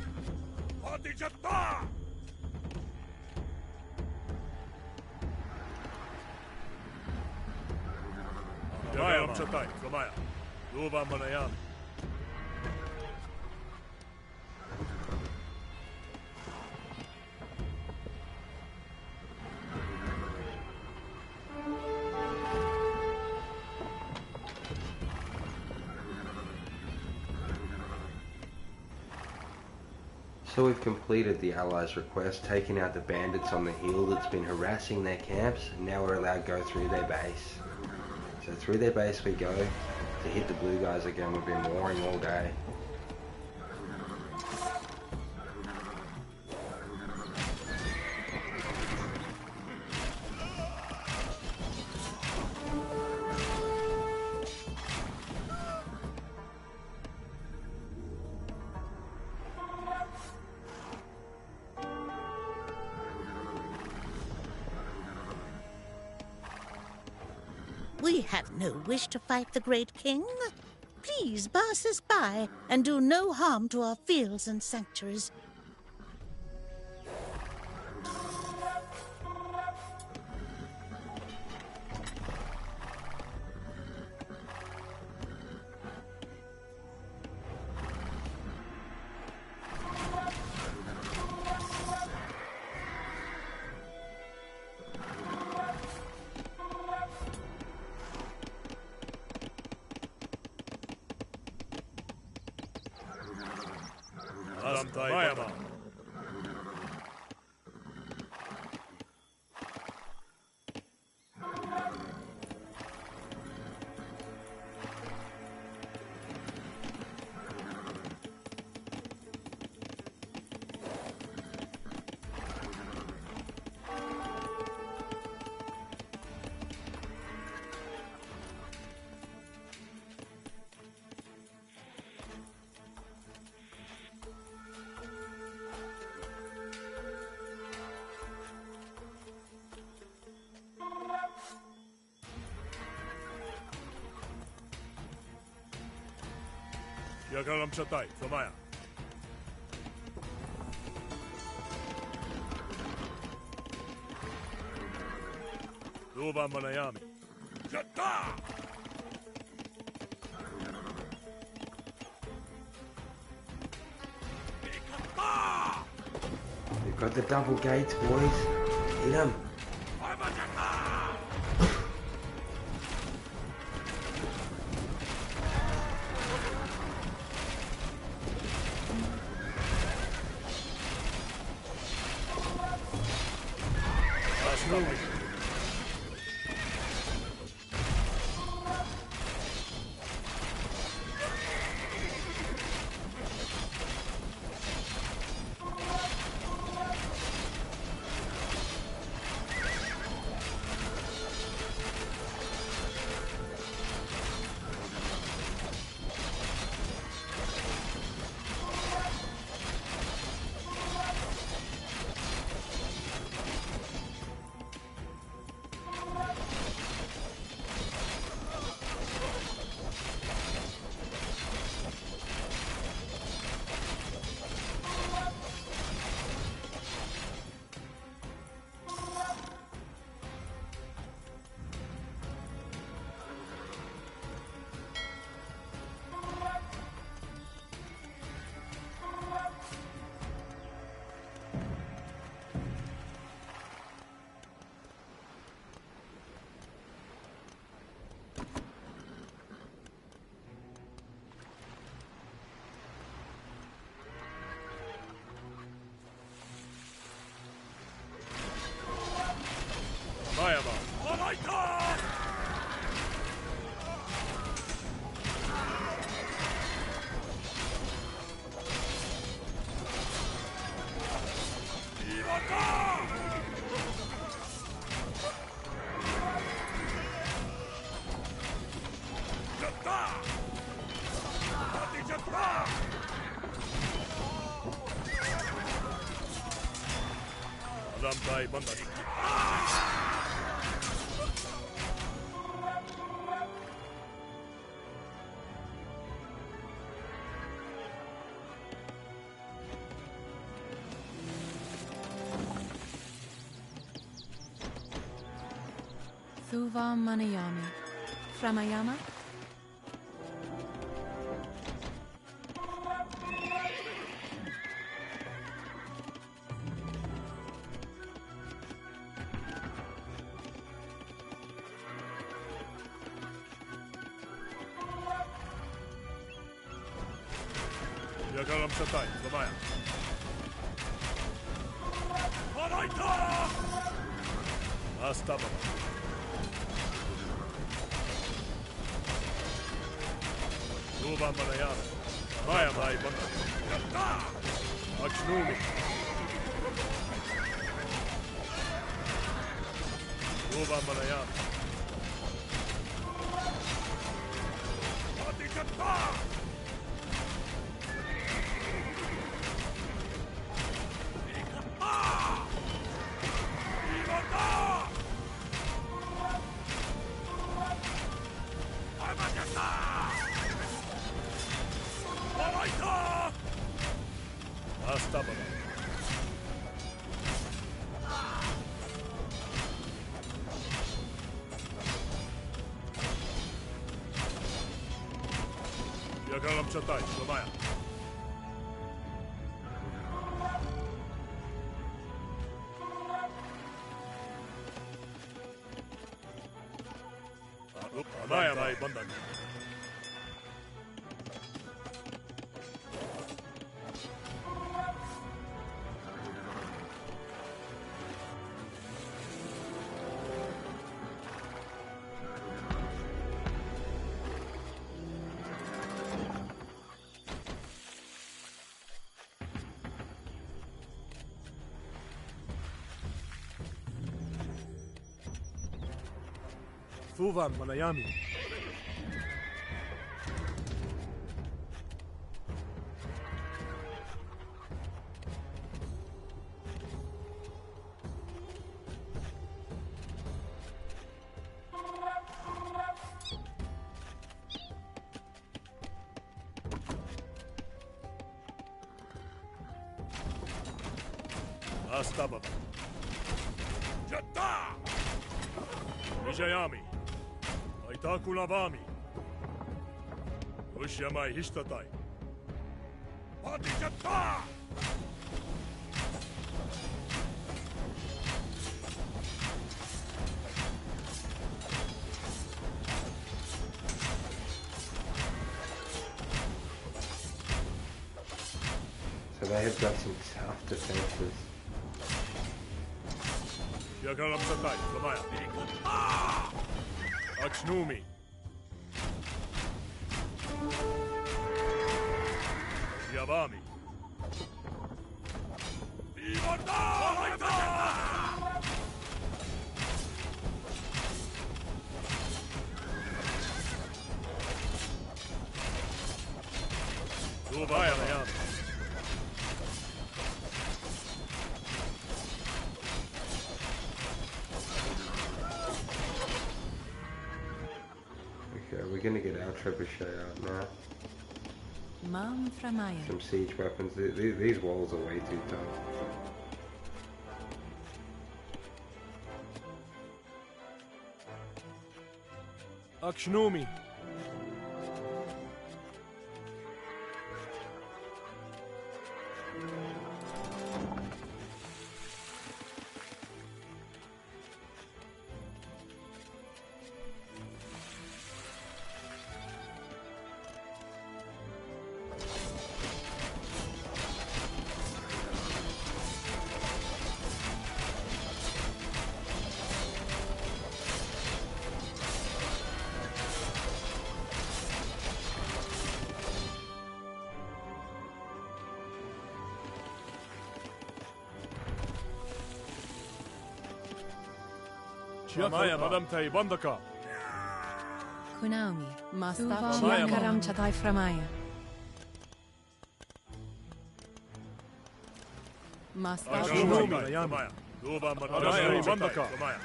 Adijatta! Mayam Chatai, Flamaya. Luva Manayam. So we've completed the Allies' request, taken out the bandits on the hill that's been harassing their camps, and now we're allowed to go through their base. So through their base we go to hit the blue guys again. We've been warring all day. We have no wish to fight the great king. Please pass us by and do no harm to our fields and sanctuaries. Yakalam Chatai, Flamaya. Luba Manayami. Chata! We've got the double gates, boys. Hit 'em. Thuva Manayami. Framayama? Yakalam Chatai, Flamaya. Astaba. Luba Manayami. Maya Mai Banda. Achnumi. Luba Manayami. Astababa. Yakalam Chatai, Lamaya. Amaya Mai Bandan. Thuvan Manayami. Astababa. Jatta! Vijayami. Aitaku Lavami. Ushyamai Hishtatai. Pati Jatta! So they have got some tough defenses. Yakalam Satai, Lamaya. Achnumi. Yavami. Duvaya Mayam. Okay, we're gonna get our trebuchet out now. Mam Framaya. Some siege weapons. These walls are way too tough. Achnumi. Maya Madam Tai Bandaka. Kunaumi. Mastaf Maya Karam Chatai Framaya. Mastaf Achnumi. Lamaya. Duva Madam Tai Bandaka. Lamaya.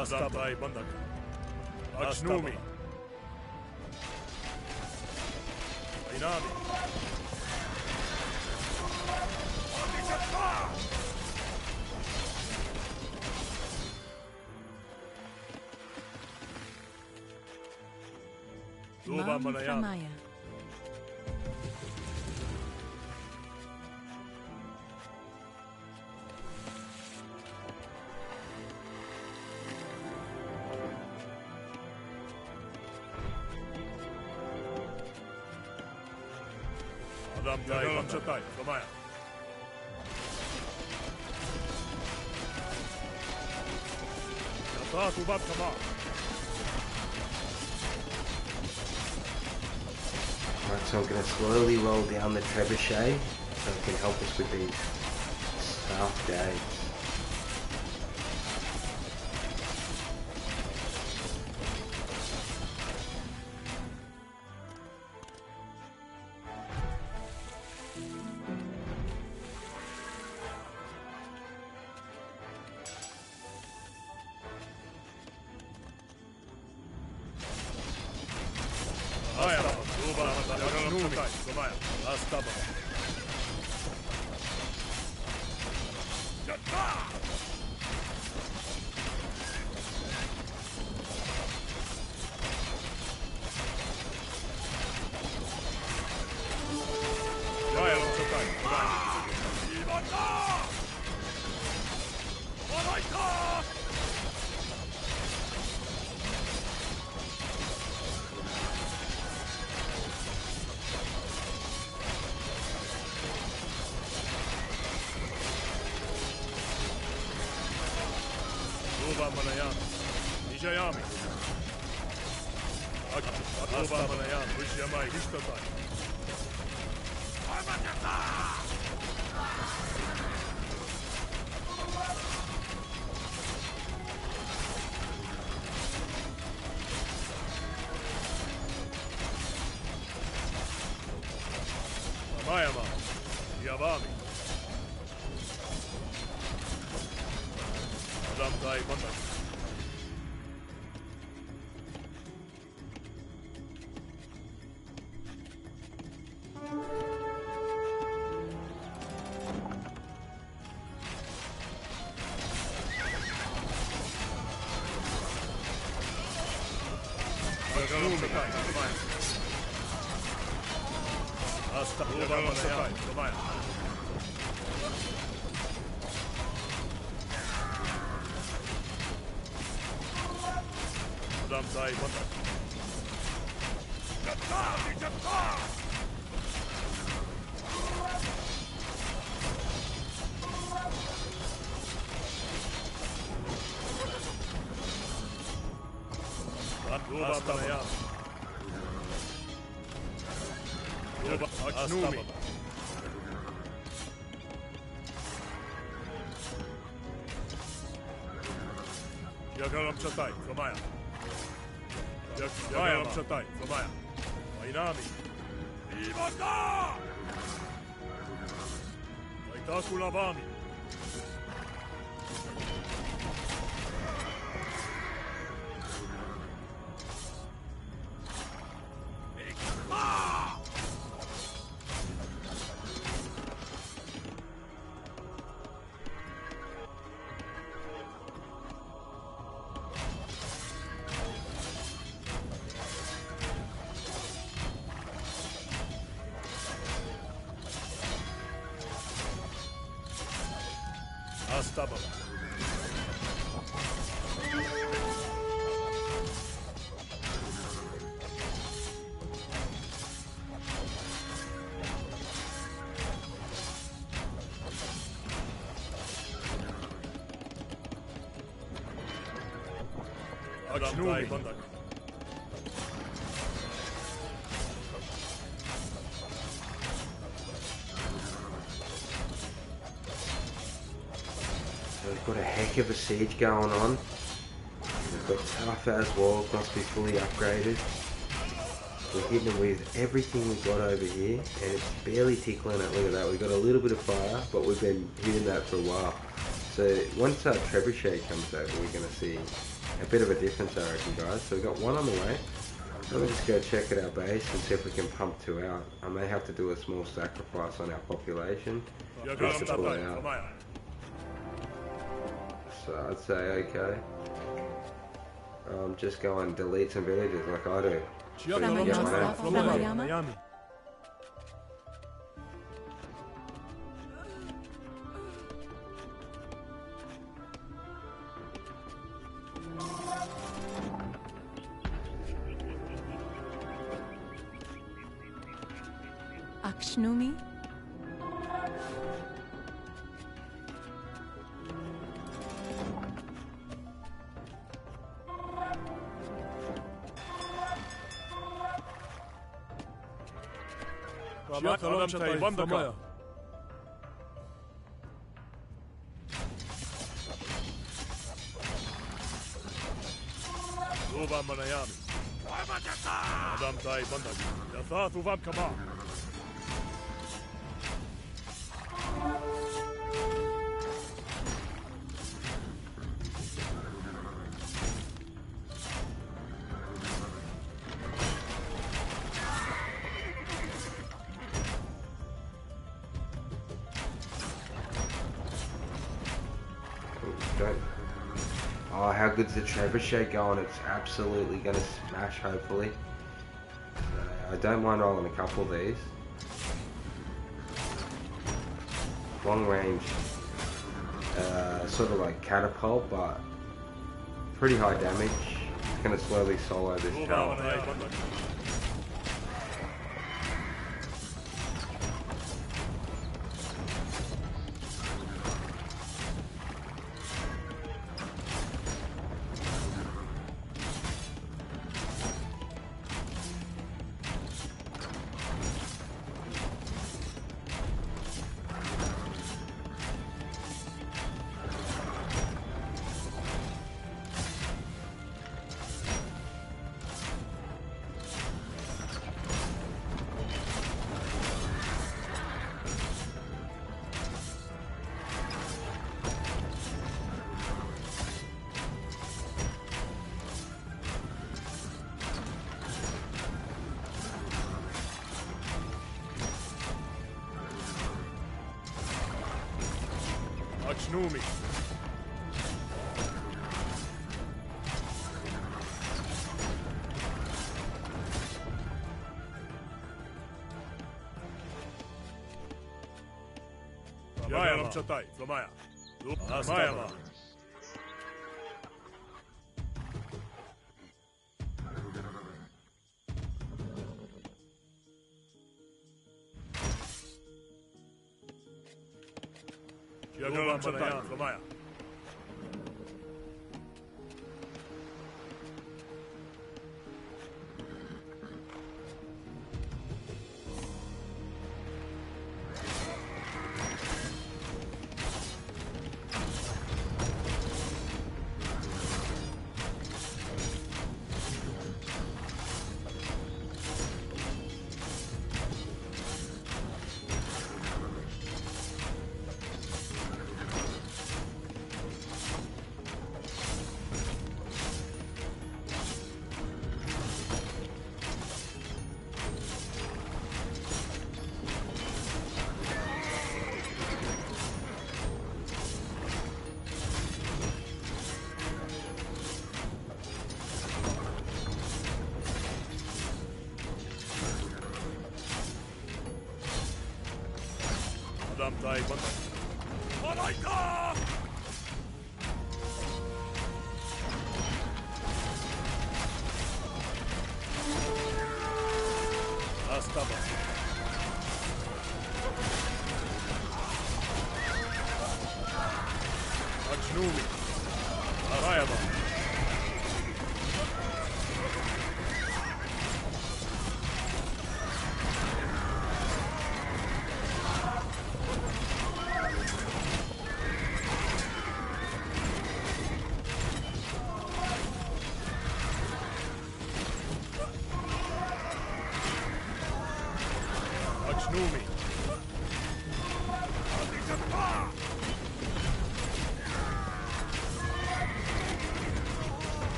Astabai Bandaka. Achnumi. Ainami. Duva Mam Manayam. Framaya. Adam Tai Bandaka. Lamaya. Yataku Batkama. Right, so I'm going to slowly roll down the trebuchet so it can help us with these tough gates. We've got a heck of a siege going on. We've got tough as walls, must be fully upgraded. We're hitting them with everything we've got over here, and it's barely tickling it. Look at that, we've got a little bit of fire, but we've been hitting that for a while. So once our trebuchet comes over, we're going to see a bit of a difference, I reckon, guys. So we've got one on the way. Let's just go check at our base and see if we can pump two out. I may have to do a small sacrifice on our population just to pull it out. So I'd say okay. Just go and delete some villages like I do. So you can get one out. Akshnumi? good's the trebuchet going? It's absolutely going to smash, hopefully. I don't mind rolling a couple of these. Long range, sort of like catapult, but pretty high damage. It's going to slowly solo this tower. Achnumi. Flamaya Chatai, Flamaya. Flamaya. General Chatai, Flamaya.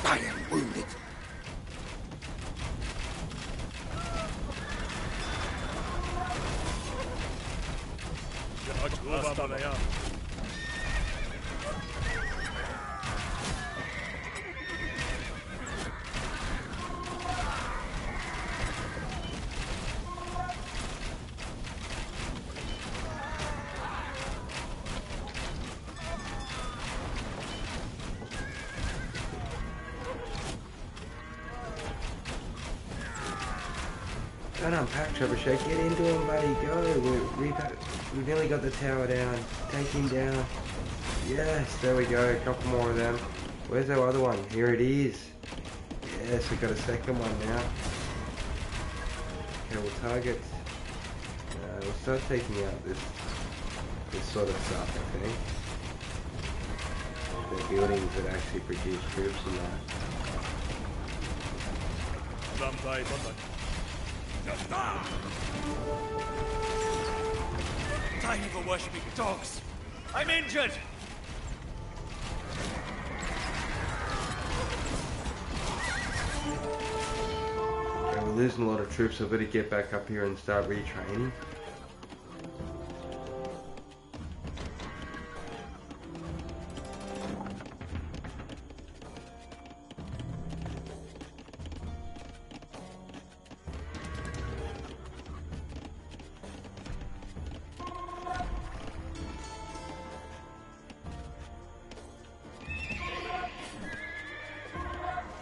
I am wounded. Don't unpack, Trebuchet. Get into him, buddy. Go. We've nearly got the tower down. Take him down. Yes, there we go. A couple more of them. Where's our other one? Here it is. Yes, we've got a second one now. Okay, we'll target. We'll start taking out this sort of stuff, I think. The buildings that actually produce troops and that. Time for worshipping dogs. I'm injured. Okay, we're losing a lot of troops, so I better get back up here and start retraining.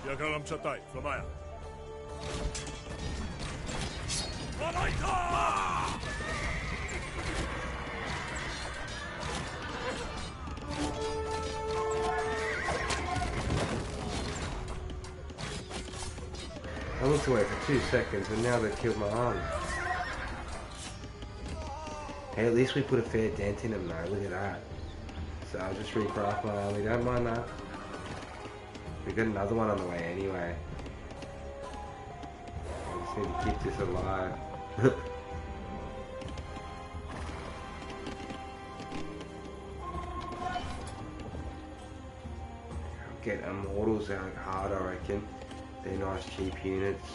Yakalam Chatai, Flamaya. I looked away for 2 seconds and now they've killed my army. Hey, at least we put a fair dent in them though, look at that. So I'll just recraft my army, don't mind that. We've got another one on the way anyway. I just need to keep this alive. Get immortals out hard, I reckon. They're nice cheap units.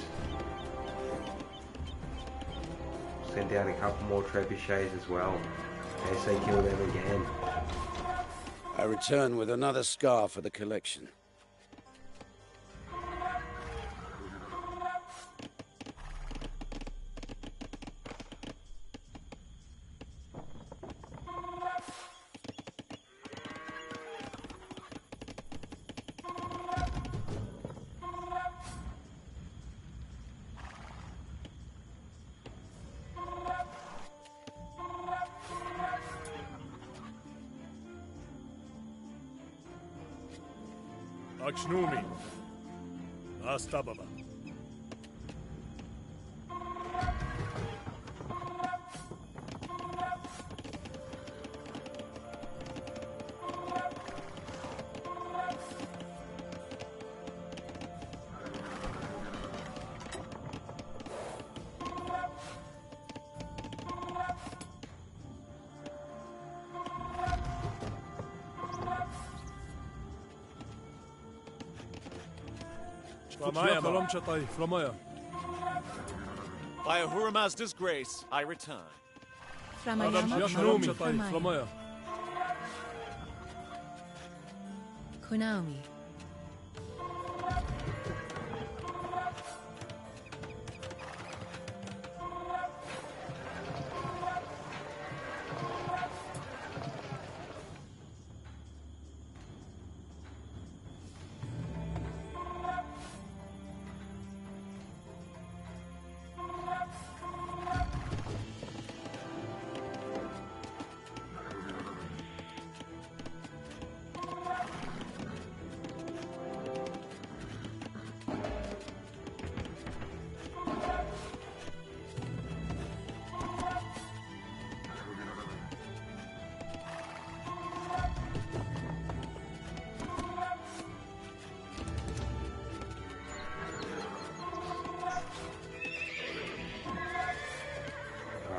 Send down a couple more trebuchets as well. In case they kill them again. I return with another scar for the collection. Akshnumi. Astababa. By Ahura Mazda's grace, I return. Kunaumi.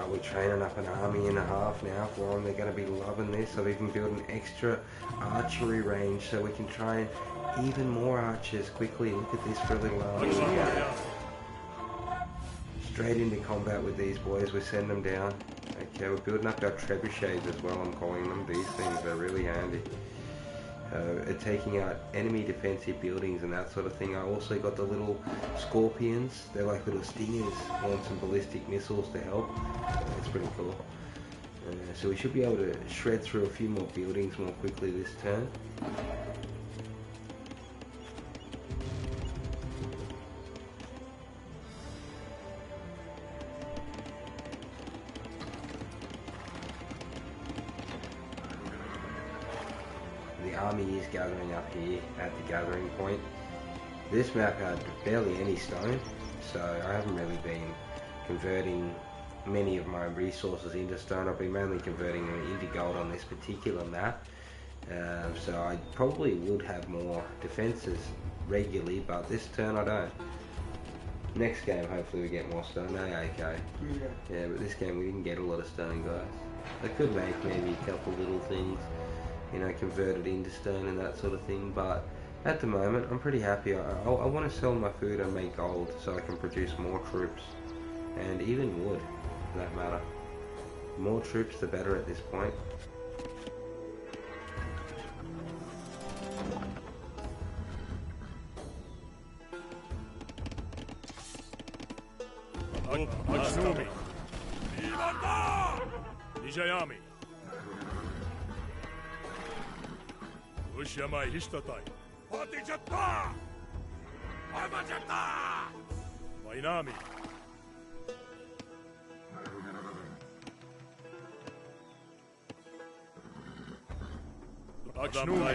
We're training up an army and a half now for them. They're going to be loving this. I've even built an extra archery range so we can train even more archers quickly. Look at this for a little army. Straight into combat with these boys. We send them down. Okay, we're building up our trebuchets as well, I'm calling them. These things are really handy. Taking out enemy defensive buildings and that sort of thing. I also got the little scorpions. They're like little stingers. Launch some ballistic missiles to help. That's pretty cool. So we should be able to shred through a few more buildings more quickly this turn. army is gathering up here at the gathering point. This map had barely any stone, so I haven't really been converting many of my resources into stone. I've been mainly converting them into gold on this particular map. So I probably would have more defenses regularly, but this turn I don't. Next game hopefully we get more stone, okay. Yeah, but this game we didn't get a lot of stone, guys. I could make maybe a couple little things, you know, convert it into stone and that sort of thing, but at the moment I'm pretty happy. I want to sell my food and make gold so I can produce more troops, and even wood for that matter. The more troops the better at this point. Agnumi. Nijayami. Ushyamai Hishtatai. Patijata! Armajata! Mainami. Agnumi.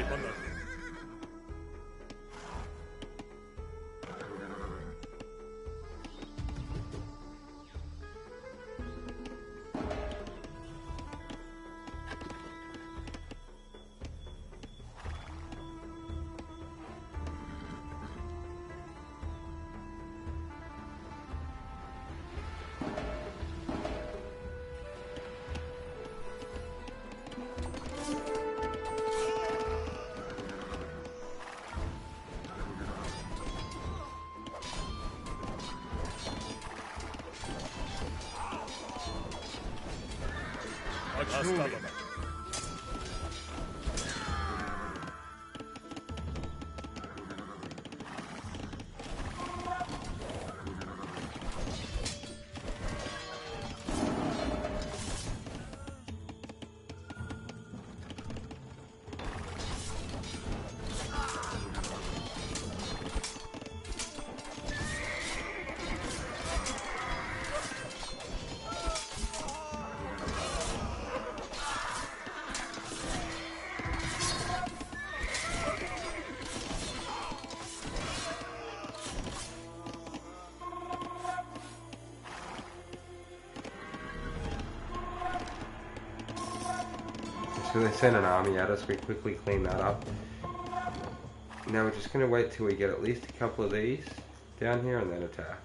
So they sent an army at us, we quickly cleaned that up. Now we're just going to wait till we get at least a couple of these down here and then attack.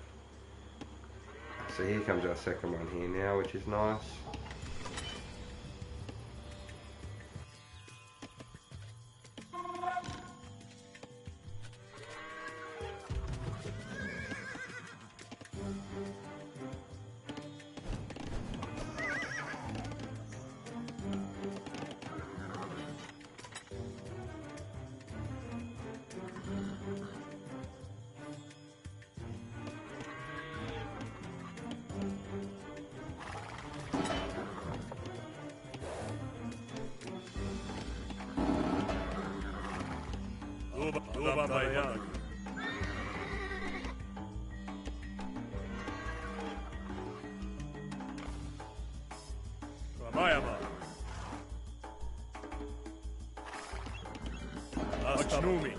So here comes our second one here now, which is nice. Ramayama. Agnumi.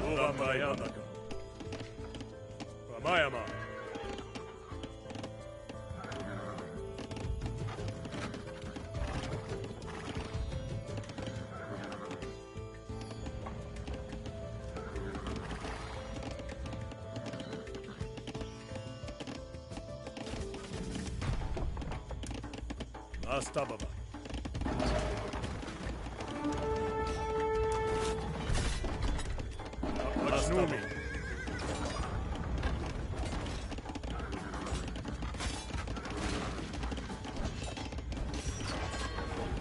Mayama. Mayama. Ramayama. Astababa. Aknumi.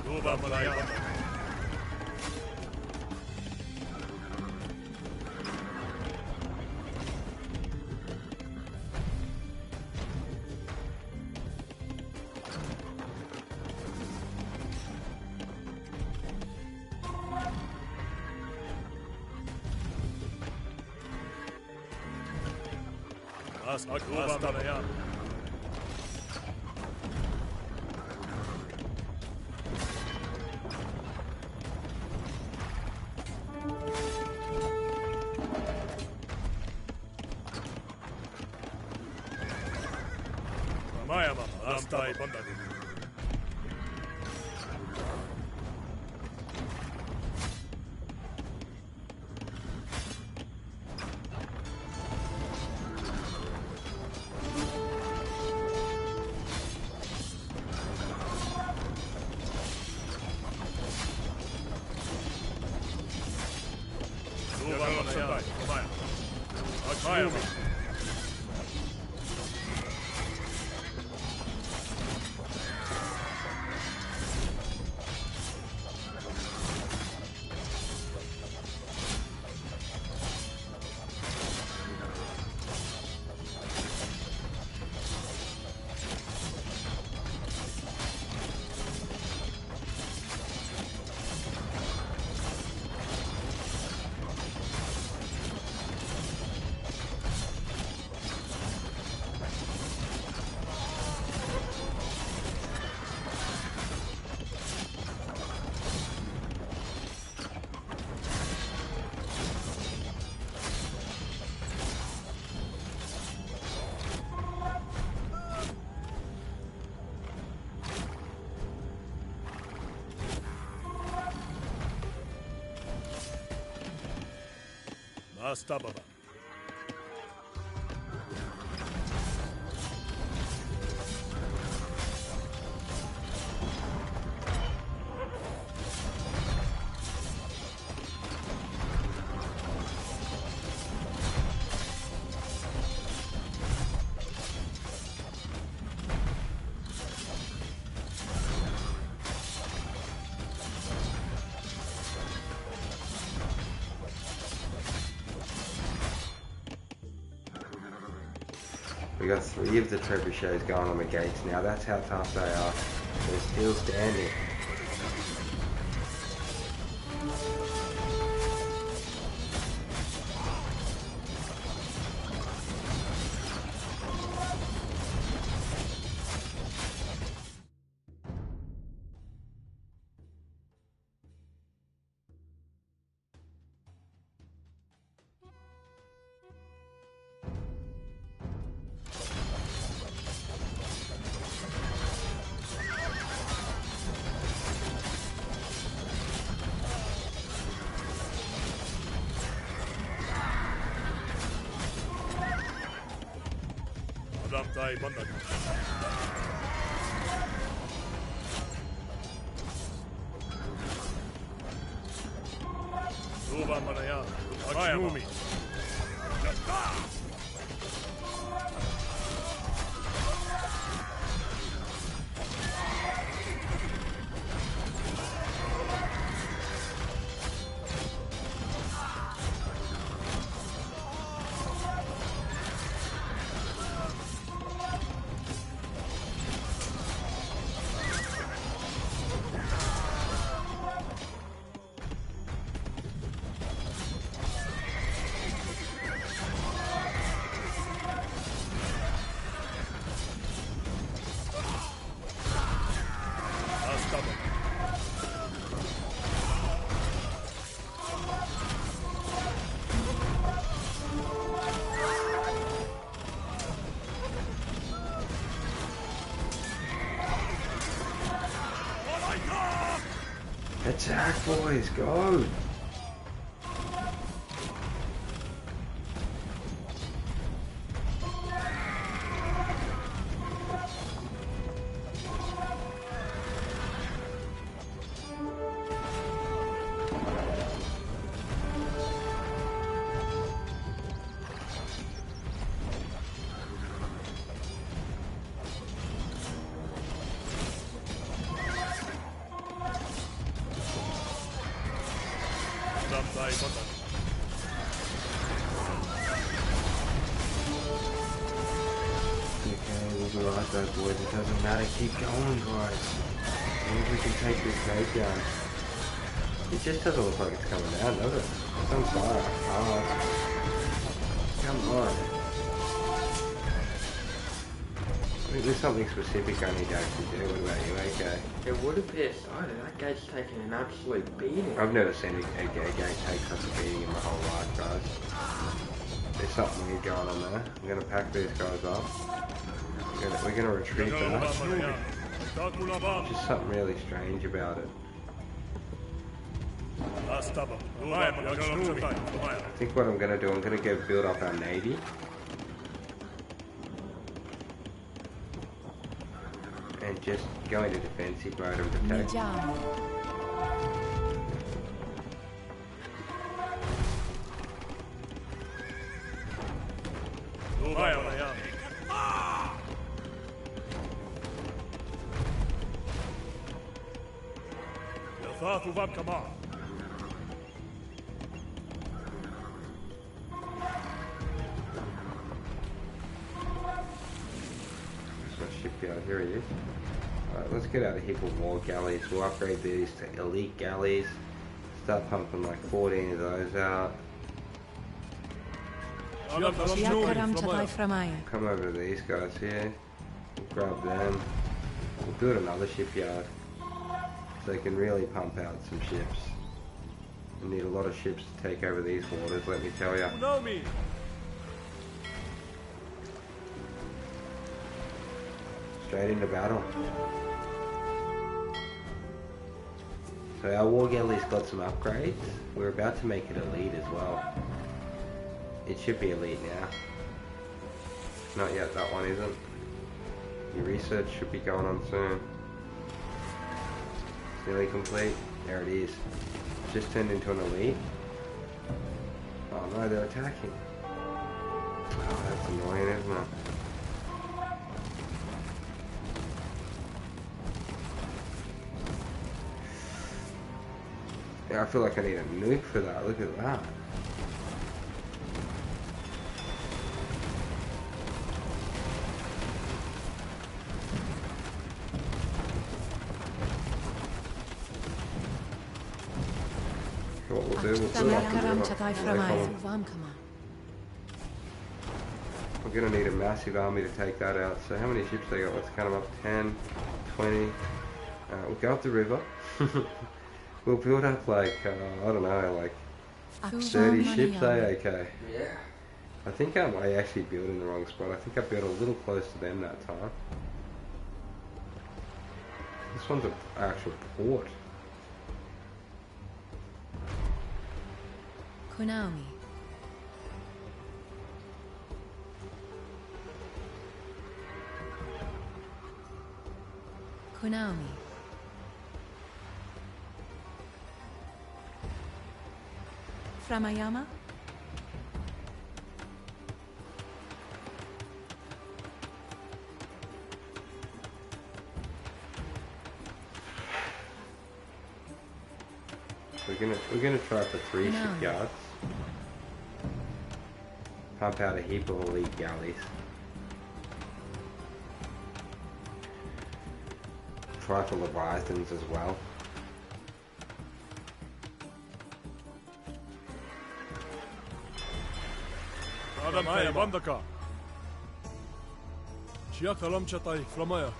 Duba Malaya. Duba Malaya. Maya Mama, Lamtai Bandagi. Master Baba. We got 3 of the trebuchets going on the gates now. That's how tough they are. They're still standing. Lamtai Bandagi. Duba Malaya. Aknumi. Attack, boys, go! we'll be right though, boys. It doesn't matter. Keep going, guys. Maybe we can take this cave down. It just doesn't look like it's coming down, does it? It's on fire. Oh. Come on. I think there's something specific I need to actually do. What about you, AK? It would appear so. That gate's taking an absolute beating. I've never seen a gate take such a beating in my whole life, guys. There's something weird going on there. I'm going to pack these guys up. We're going to retreat back. Just something really strange about it. I think what I'm going to do, I'm going to go build up our navy. And just go into defensive mode and protect. Shipyard, here he is. Alright, let's get out a heap of war galleys. We'll upgrade these to elite galleys. Start pumping like 14 of those out. Come over to these guys here. We'll grab them. We'll build another shipyard. So they can really pump out some ships. We need a lot of ships to take over these waters, let me tell you. Straight into battle. So our war galley's got some upgrades. We're about to make it elite as well. It should be elite now. Not yet, that one isn't. Your research should be going on soon. It's nearly complete. There it is. Just turned into an elite. Oh no, they're attacking. Oh, that's annoying, isn't it? Yeah, I feel like I need a nuke for that. Look at that. What we'll do, we'll fill up the river. We're going to need a massive army to take that out. So how many ships they got? Let's count them up. 10, 20. We'll go up the river. We'll build up like, I don't know, like 30 ships, okay. Yeah. I think I might actually build in the wrong spot. I think I built a little close to them that time. This one's an actual port. Konami. Konami. Framayama? We're gonna try for 3 shipyards. Pump out a heap of elite galleys. Try for Leviathans as well. Framaya Bandaka. Chiakalam Chatai Framaya.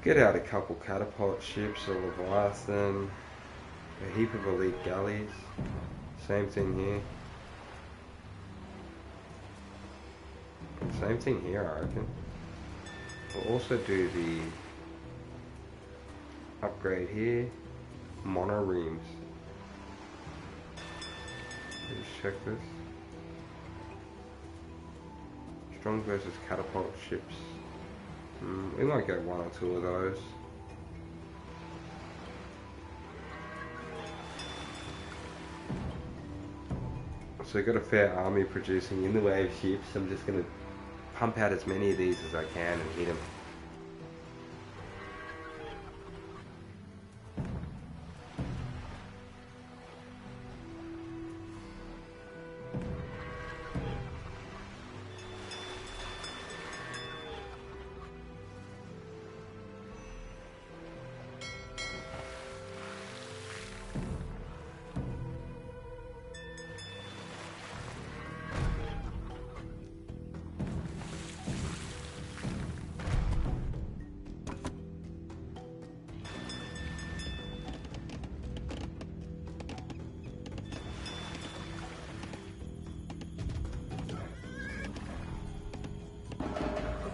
Get out a couple catapult ships, a Leviathan, a heap of elite galleys. Same thing here. And same thing here, I reckon. We'll also do the upgrade here, monoremes. check this. Strong versus catapult ships. We might get one or two of those. So we've got a fair army producing in the way of ships. I'm just going to pump out as many of these as I can and hit them.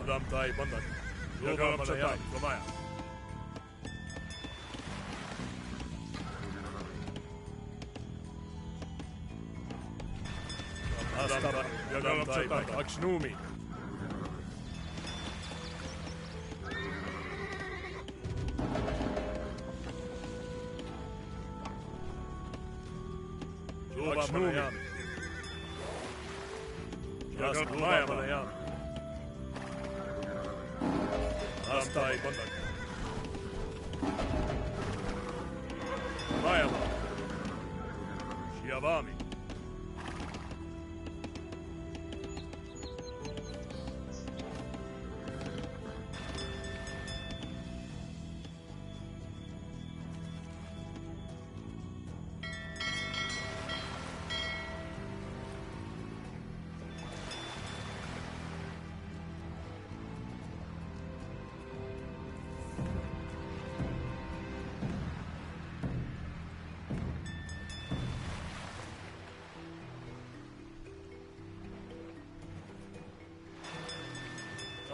Damtai bandak. Yoga Malayan, Romaya. Astaba, Damtai bandak. Akshnumi. Yoga Malayan. Yoga Malayan. Astai bandak. Mayama. Shiavami.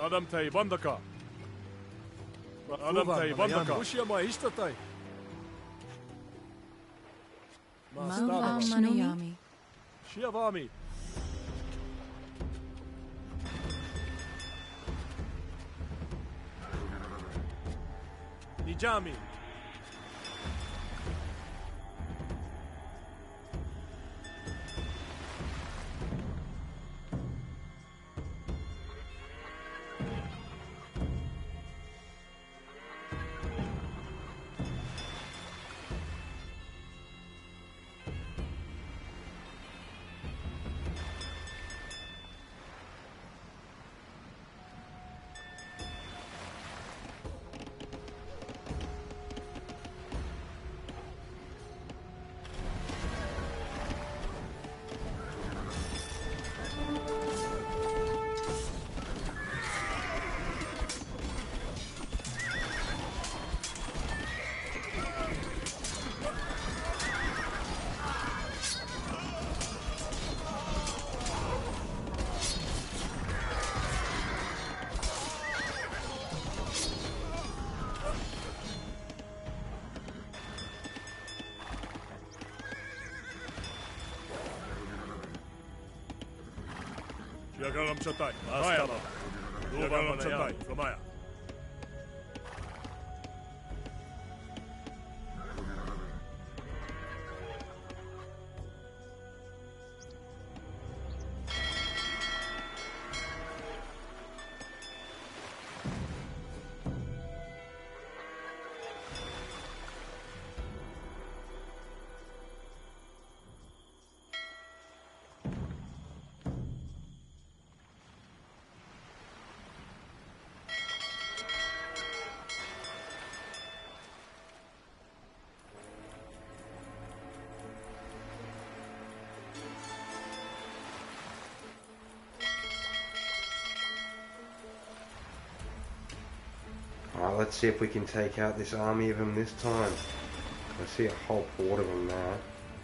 Adam tay bandaka. Adam tay bandaka. Ushia ma ishtatay. Mava Manayami. Shiavami. Nijami. Yagalam Chatai. Mayama. Yagalam Chatai. Romaya. Alright, let's see if we can take out this army of them this time. I see a whole horde of them now,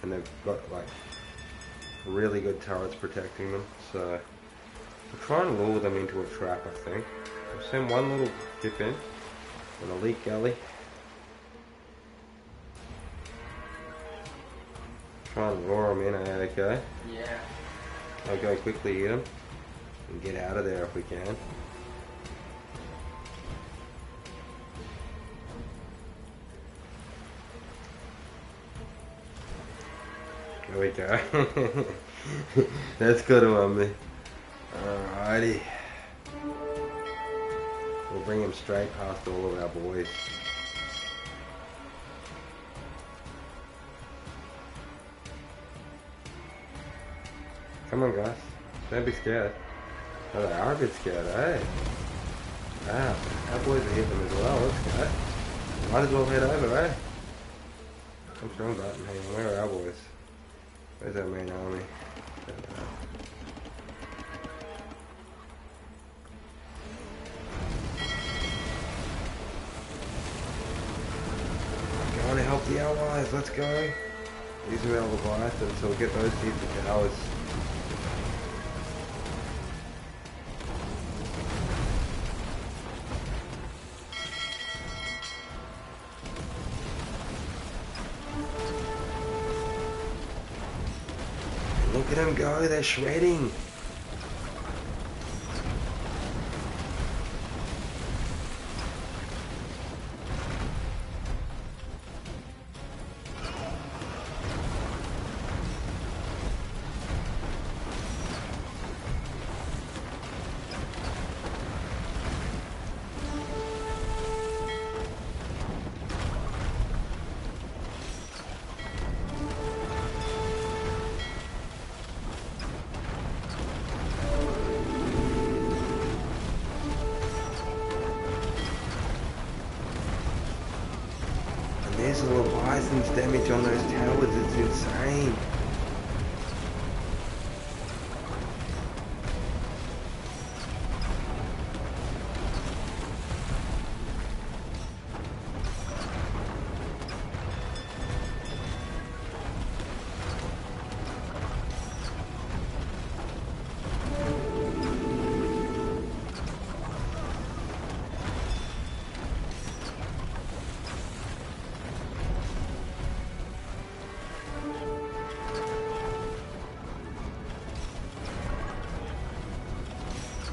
and they've got like really good turrets protecting them, so we'll try and lure them into a trap, I think. We'll send one little ship in, an elite galley. Try and roar them in, okay? Yeah. I'll go quickly hit them and get out of there if we can. There we go. That's good on me. Alrighty. We'll bring him straight past all of our boys. Come on, guys. Don't be scared. Oh, they are a bit scared, eh? Ah, our boys are hitting them as well. Let's go. Might as well head over, eh? I'm strong button. Hang on, where are our boys? Where's our main army? Going to help the allies. Let's go. These are our Leviathans, so we'll get those deep towers. Look at them go, they're shredding. There's the Leviathan's damage on those towers, it's insane.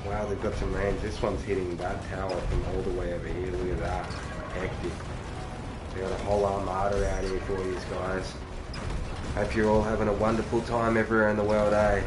Wow, they've got some range. This one's hitting that tower from all the way over here. Look at that. Hectic. They got a whole armada out here for you guys. Hope you're all having a wonderful time everywhere in the world, eh?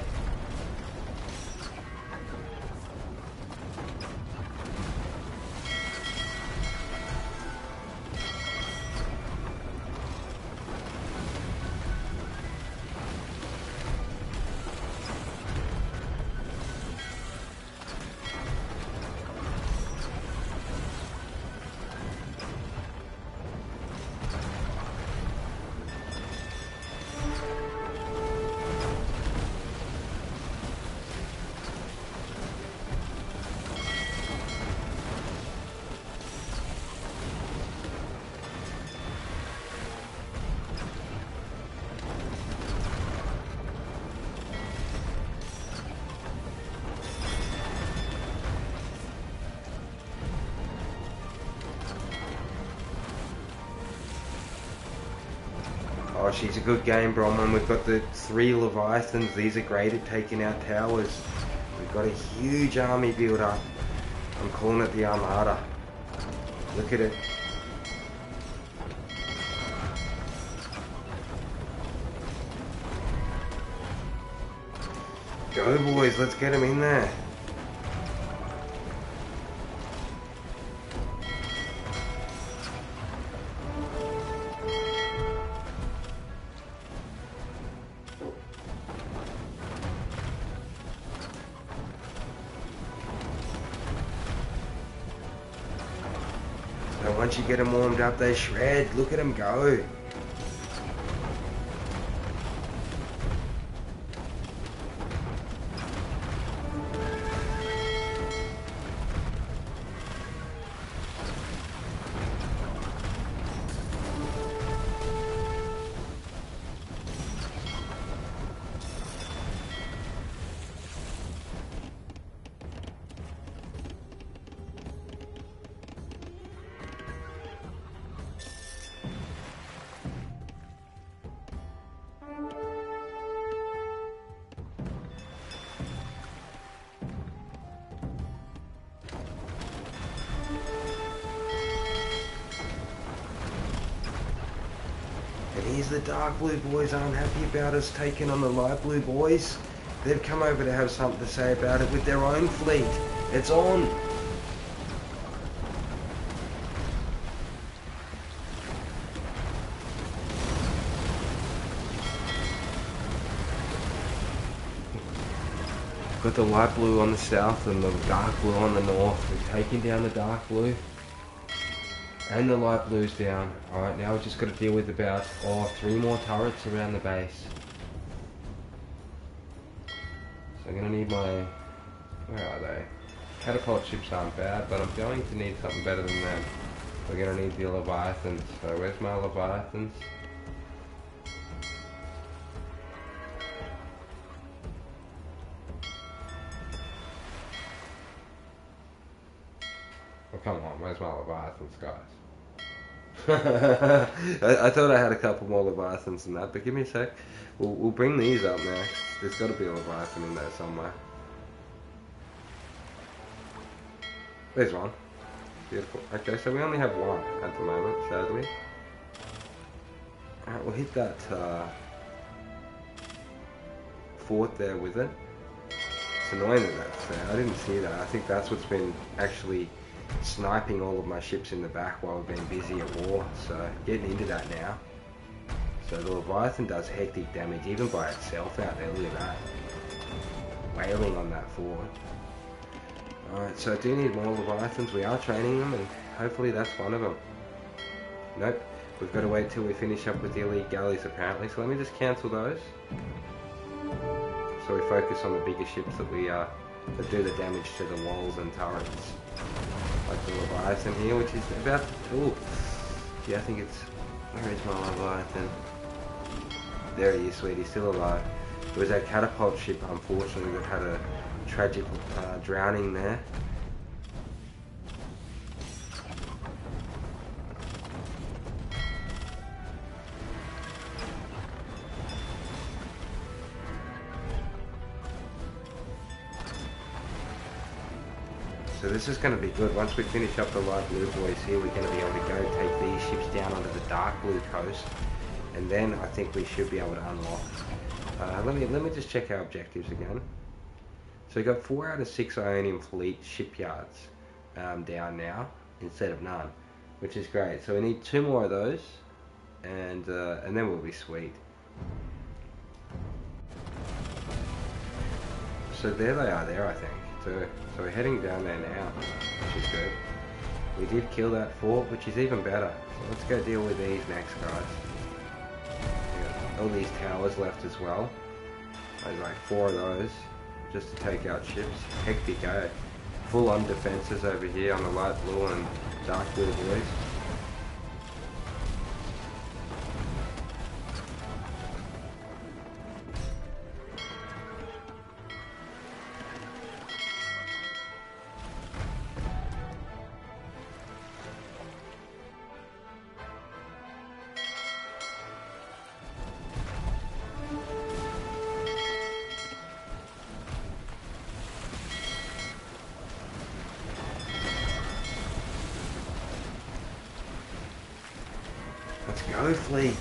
Oh, she's a good game, Bronwyn. We've got the 3 Leviathans. These are great at taking out towers. We've got a huge army build up. I'm calling it the Armada. Look at it. Go, boys. Let's get them in there. And once you get them warmed up, they shred. Look at them go. armies. The dark blue boys aren't happy about us taking on the light blue boys. They've come over to have something to say about it with their own fleet. It's on. Got the light blue on the south and the dark blue on the north. We're taking down the dark blue. And the light blue's down. Alright, now we've just got to deal with about 3 more turrets around the base. So I'm going to need my... Where are they? Catapult ships aren't bad, but I'm going to need something better than them. We're going to need the Leviathans. So where's my Leviathans? Oh, come on, where's my Leviathans, guys? I thought I had a couple more Leviathans than that, but give me a sec. We'll bring these up next. There's got to be a Leviathan in there somewhere. There's one. Beautiful. Okay, so we only have one at the moment, sadly. Alright, we'll hit that fort there with it. It's annoying that that's there. I didn't see that. I think that's what's been actually sniping all of my ships in the back while we've been busy at war, so getting into that now. So the Leviathan does hectic damage even by itself out there, look at that. Wailing on that fort. Alright, so I do need more Leviathans, we are training them and hopefully that's one of them. Nope, we've got to wait till we finish up with the elite galleys apparently, so let me just cancel those. So we focus on the bigger ships that that do the damage to the walls and turrets. Like the Leviathan here, which is about... Ooh. Yeah, I think it's... Where is my Leviathan? There he is, sweet. He's still alive. It was that catapult ship, unfortunately, that had a tragic drowning there. So this is going to be good. Once we finish up the light blue boys here, we're going to be able to go take these ships down onto the dark blue coast, and then I think we should be able to unlock. Let me just check our objectives again. So we got 4 out of 6 Ionian fleet shipyards down now instead of none, which is great. So we need 2 more of those, and then we'll be sweet. So there they are there, I think. So we're heading down there now, which is good. We did kill that fort, which is even better. So let's go deal with these next, guys. We got all these towers left as well. There's like 4 of those, just to take out ships. Hectic, eh? Full on defenses over here on the light blue and dark blue boys. Let's go, fleet.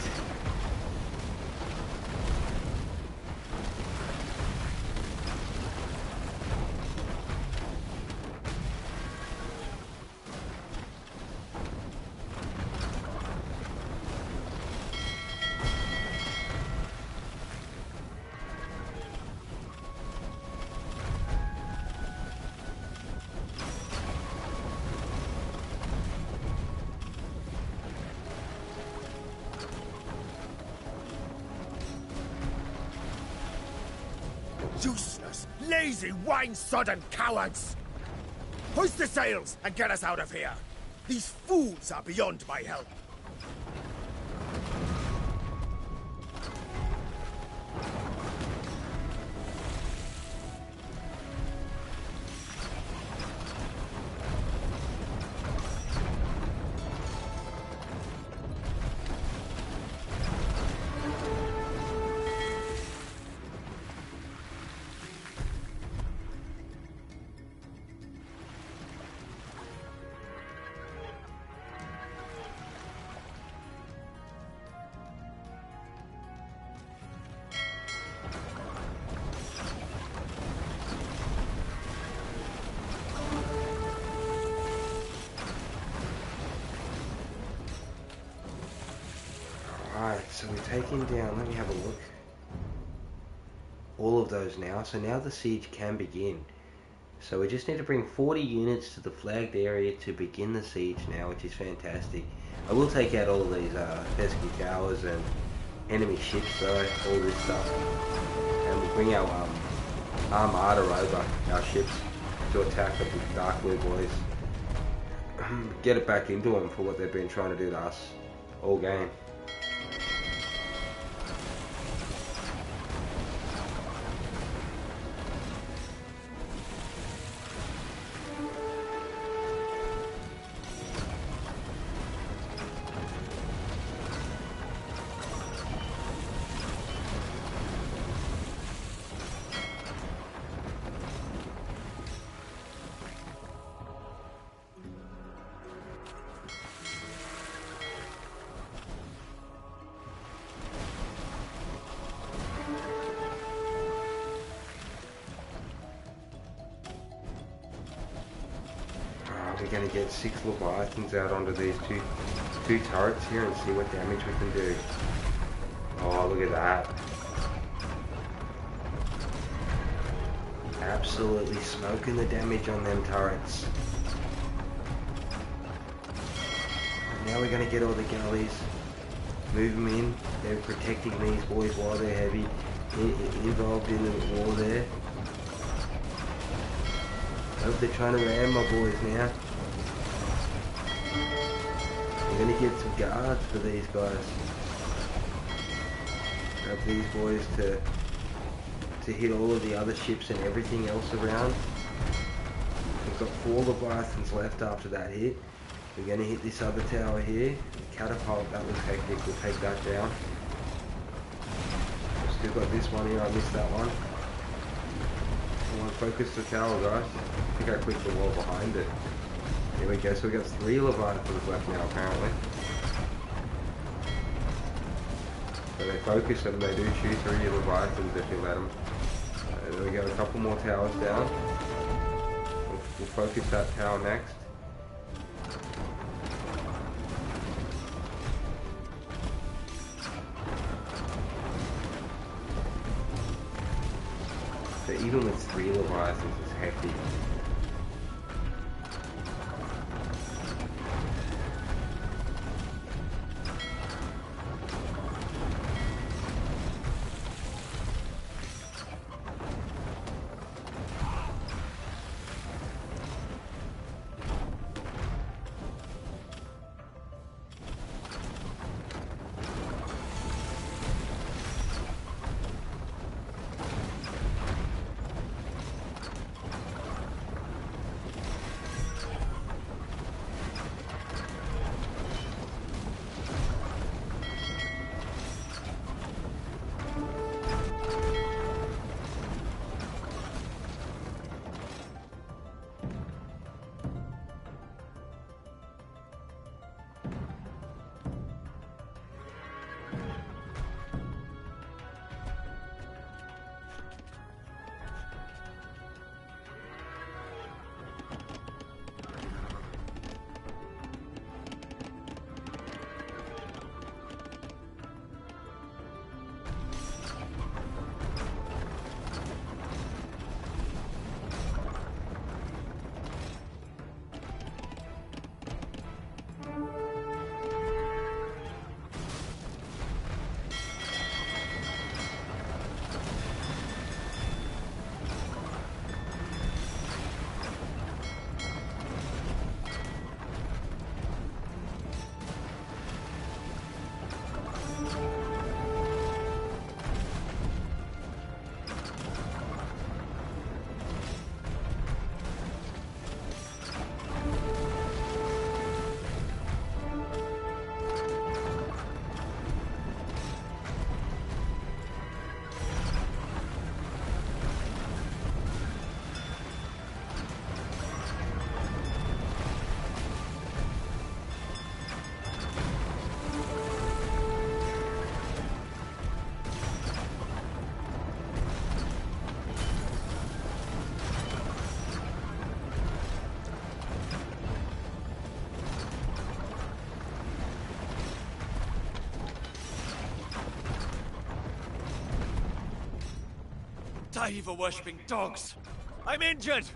Useless, lazy, wine-sodden cowards! Hoist the sails and get us out of here! These fools are beyond my help! So we're taking down, let me have a look, all of those now. So now the siege can begin. So we just need to bring 40 units to the flagged area to begin the siege now, which is fantastic. I will take out all of these pesky towers and enemy ships though, all this stuff. And we'll bring our armada over, our ships, to attack the Dark Blue boys. Get it back into them for what they've been trying to do to us all game. We're going to get 6 Leviathans out onto these two turrets here and see what damage we can do. Oh, look at that. Absolutely smoking the damage on them turrets. And now we're going to get all the galleys, move them in. They're protecting these boys while they're heavy involved in the war there. Hope they're trying to ram my boys now. I'm gonna get some guards for these guys. Grab these boys to hit all of the other ships and everything else around. We've got 4 Leviathans left after that hit. We're gonna hit this other tower here. Catapult, that was hectic, we'll take that down. Still got this one here, I missed that one. I want to focus the tower, guys. I think I clicked the wall behind it. There we go, so we've got 3 Leviathans left now, apparently. So they focus and they do shoot 3 Leviathans if you let them. There we go, a couple more towers down. We'll focus that tower next. So even with 3 Leviathans, it's hefty. Saiva-worshipping dogs! I'm injured!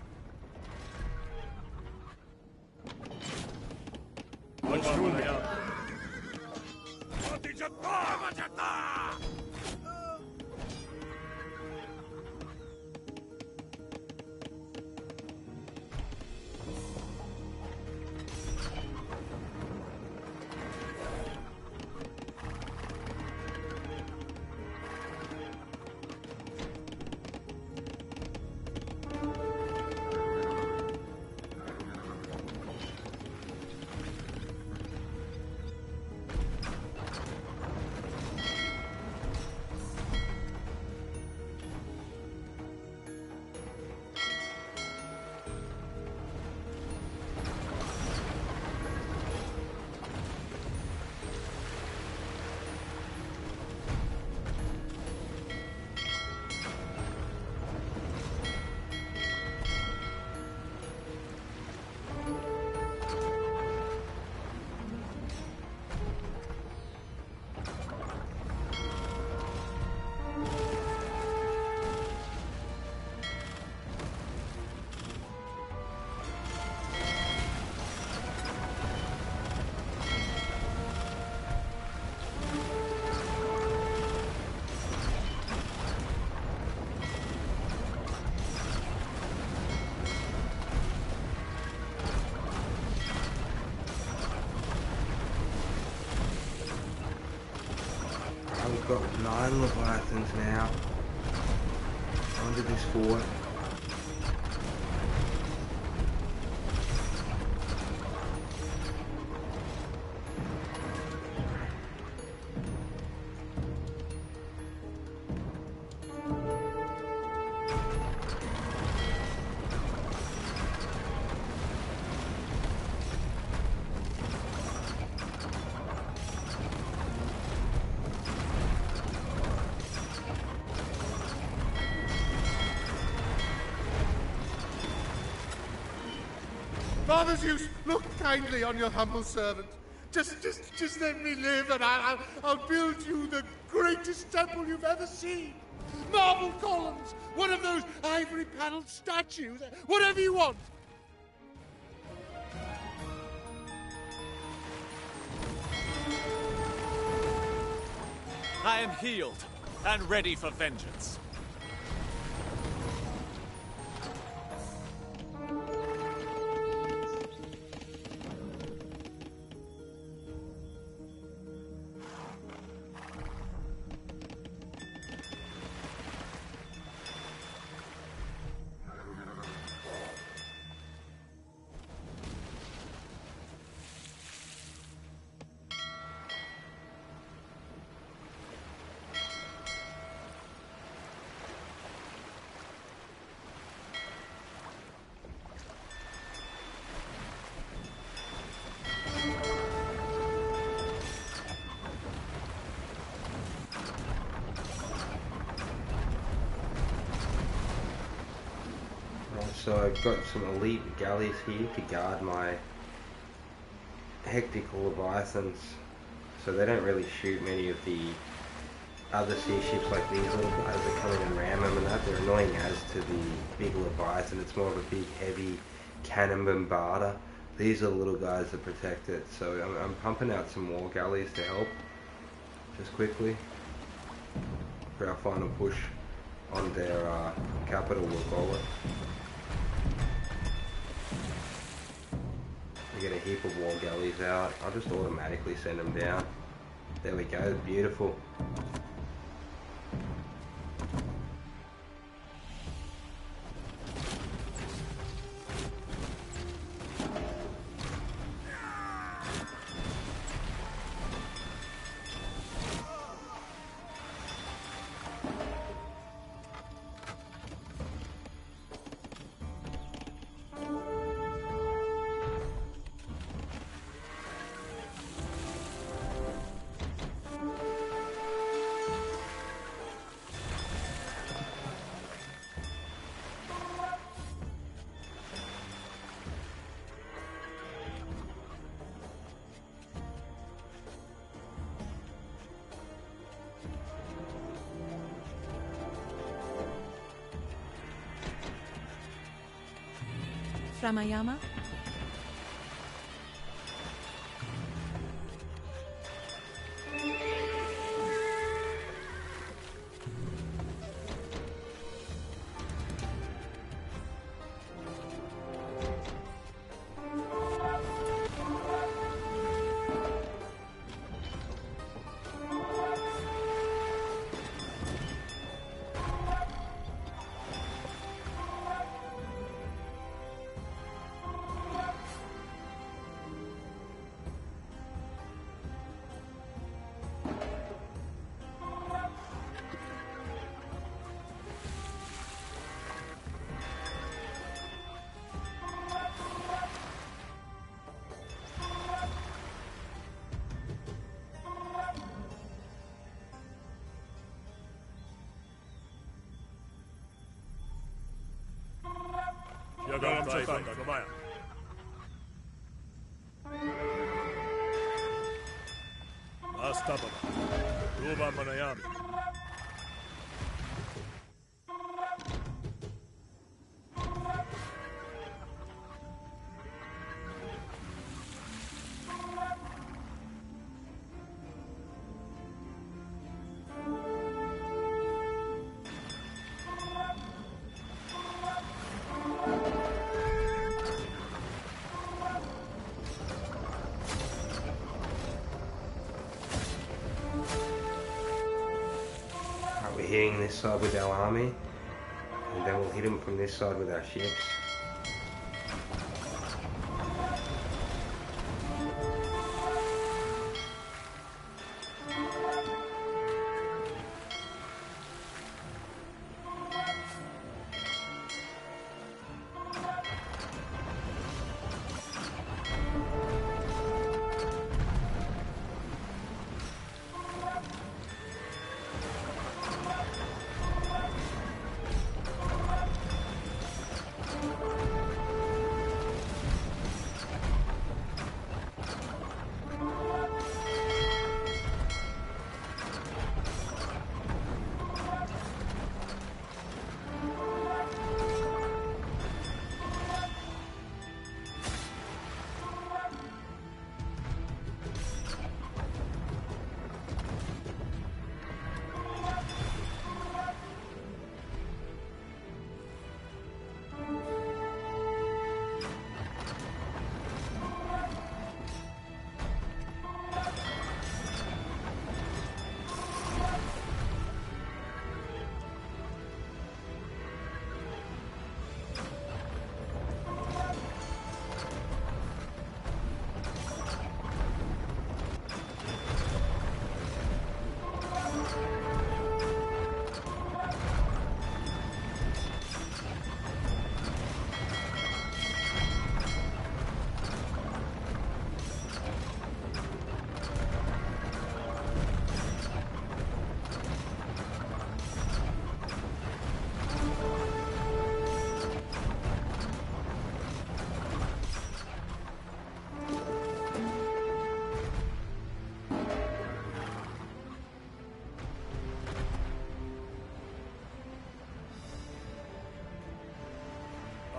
We've got 9 Leviathans now under this fort. Father Zeus, look kindly on your humble servant. Just let me live, and I'll build you the greatest temple you've ever seen. Marble columns, one of those ivory-paneled statues, whatever you want. I am healed and ready for vengeance. So I've got some elite galleys here to guard my hectic Leviathans, so they don't really shoot many of the other sea ships like these little guys that come in and ram them and that. They're annoying as to the big Leviathan. It's more of a big heavy cannon bombarder. These are the little guys that protect it, so I'm pumping out some more galleys to help just quickly for our final push on their capital, we'll call it. We get a heap of war galleys out. I'll just automatically send them down. There we go, beautiful. Ramayama? We're hitting this side with our army, and then we'll hit them from this side with our ships.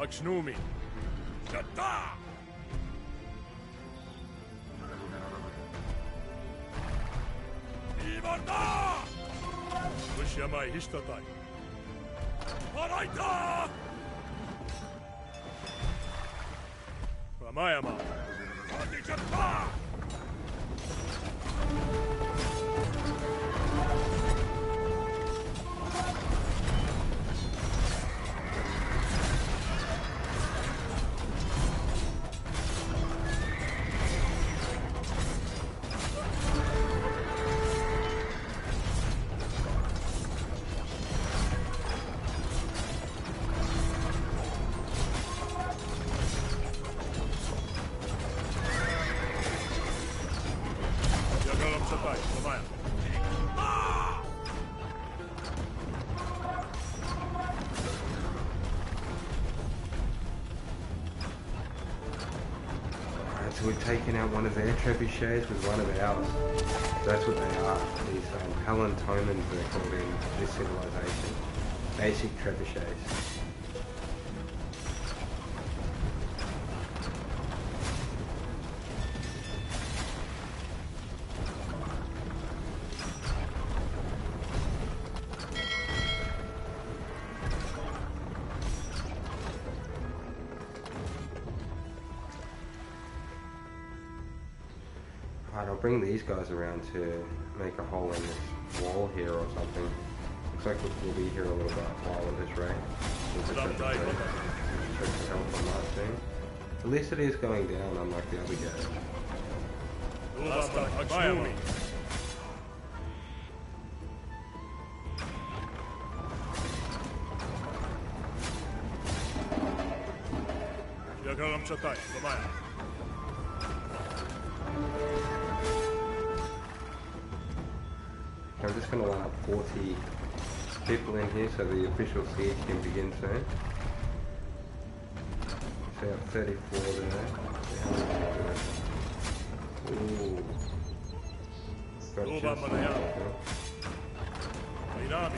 Achnumi. Shata! Ivarda! Wishyamai Hishtatai. Paraita! Ramayama. Adijata! So we've taken out one of their trebuchets with one of ours. That's what they are. These Palantomans, they're called in this civilization. Basic trebuchets. Alright, I'll bring these guys around to make a hole in this wall here or something. Looks like we'll be here a little bit while in this raid. Check the health on that thing. At least it is going down, unlike the other guys. I'm just going to line up 40 people in here so the official siege can begin soon. So 34 there. Ooh. Gotcha.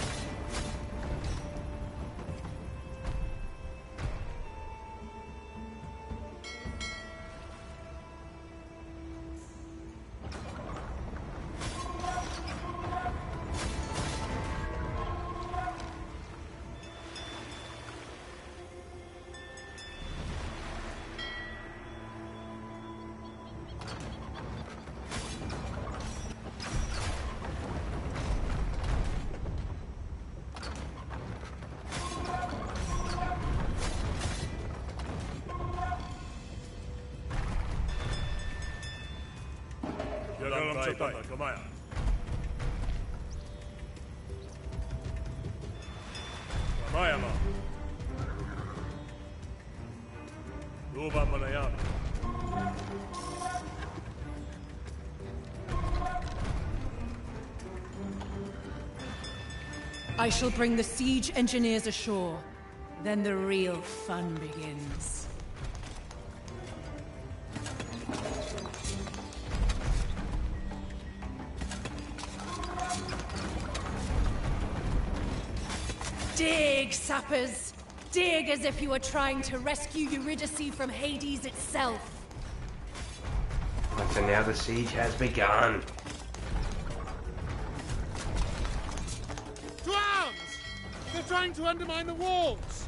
I shall bring the siege engineers ashore. Then the real fun begins. Dig, sappers! Dig as if you were trying to rescue Eurydice from Hades itself. So now the siege has begun. To arms! They're trying to undermine the walls!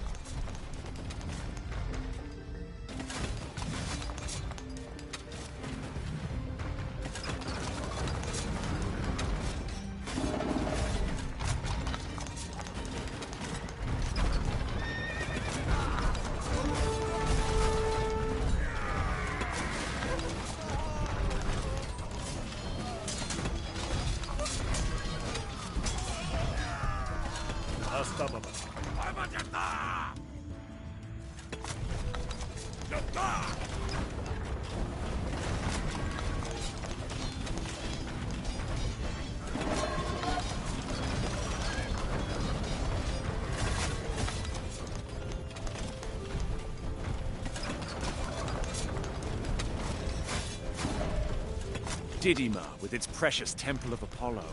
Didyma with its precious Temple of Apollo.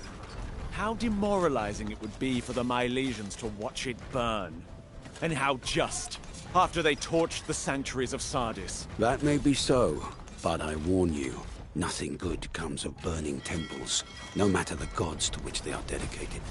How demoralizing it would be for the Milesians to watch it burn. And how just, after they torched the sanctuaries of Sardis. That may be so, but I warn you, nothing good comes of burning temples, no matter the gods to which they are dedicated.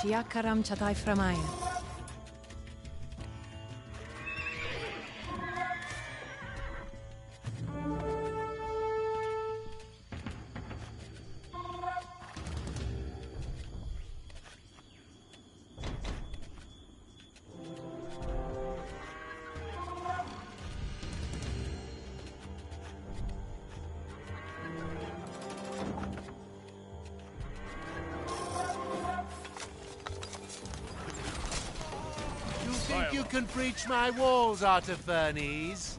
Shiakaram Chatai Framaya. Think you can breach my walls, Artafernes?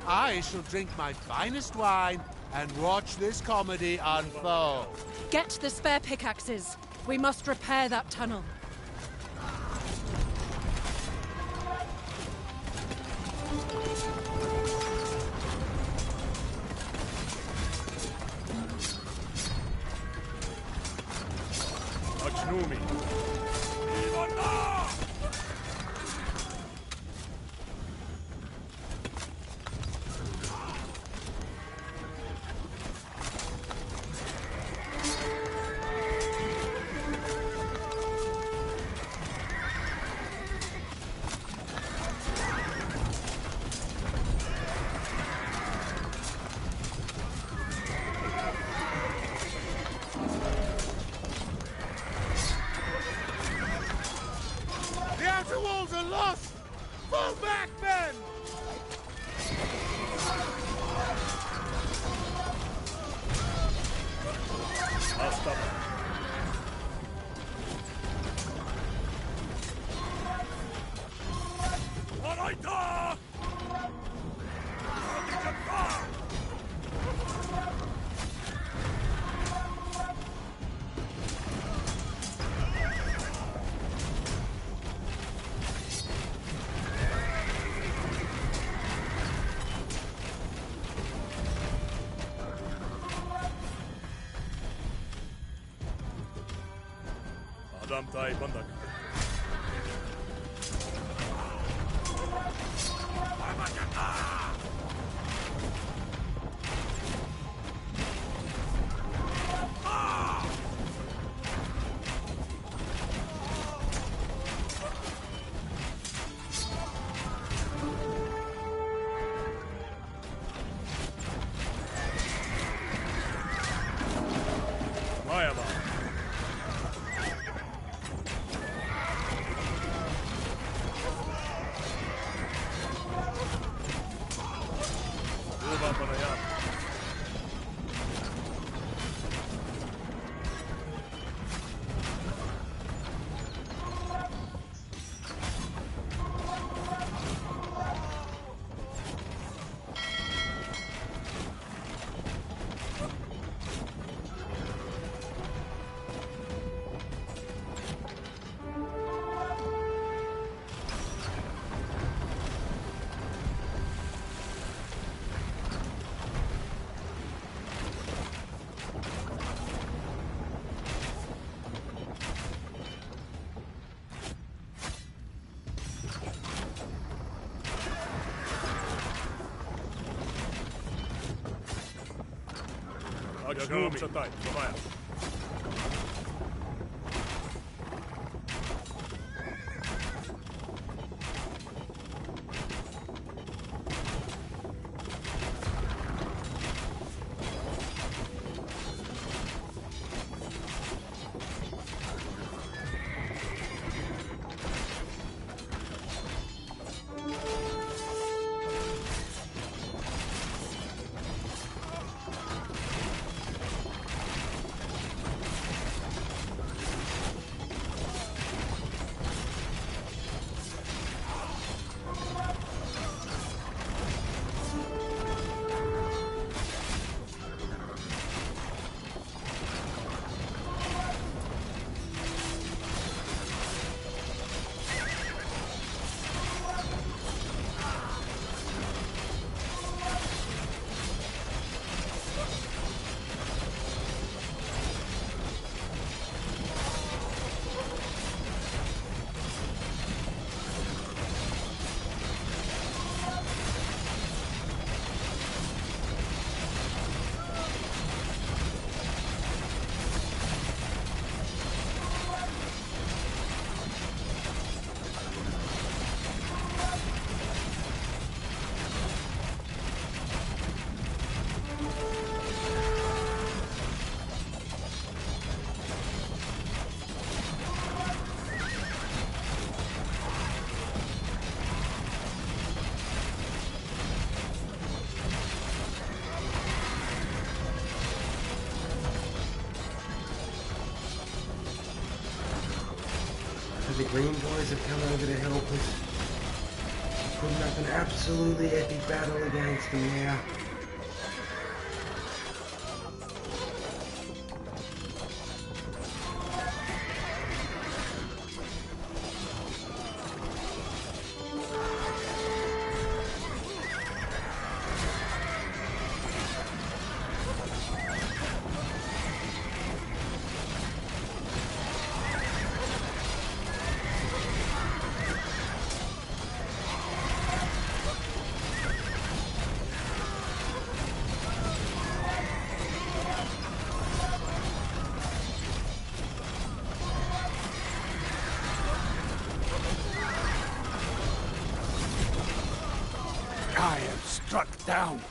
I shall drink my finest wine and watch this comedy unfold. Get the spare pickaxes. We must repair that tunnel. The outer walls are lost! Fall back, men! I'll stop it. Adam tai bandak. Agagum Chatai, Mamaya. the green boys have come over to help us. Putting up an absolutely epic battle against them now. I am struck down.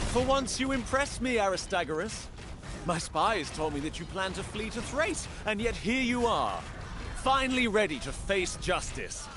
For once you impress me, Aristagoras. My spies told me that you plan to flee to Thrace, and yet here you are, finally ready to face justice.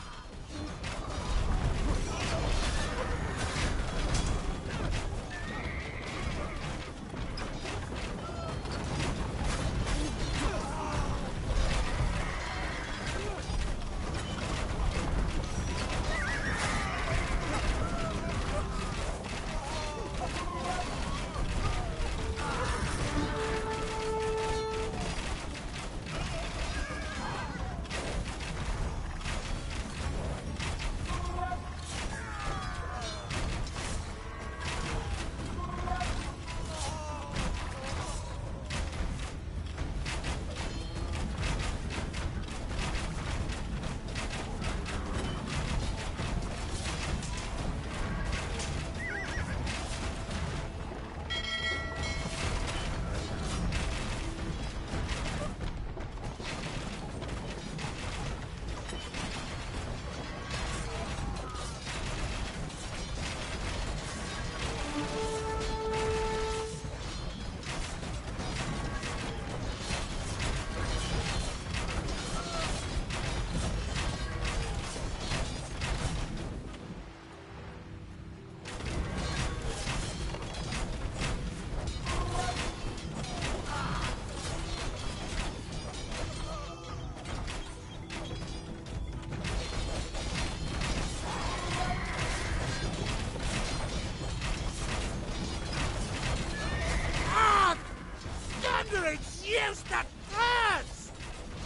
It's you that hurts!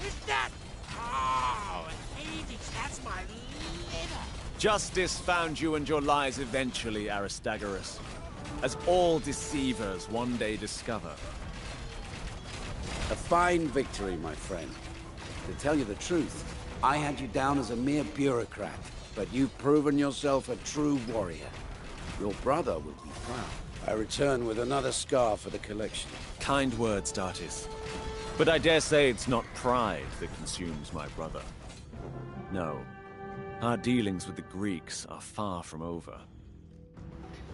Is that... Oh, Hades, that's my liver! Justice found you and your lies eventually, Aristagoras. As all deceivers one day discover. A fine victory, my friend. To tell you the truth, I had you down as a mere bureaucrat, but you've proven yourself a true warrior. Your brother will be proud. I return with another scar for the collection. Kind words, Dartis. But I dare say it's not pride that consumes my brother. No. Our dealings with the Greeks are far from over.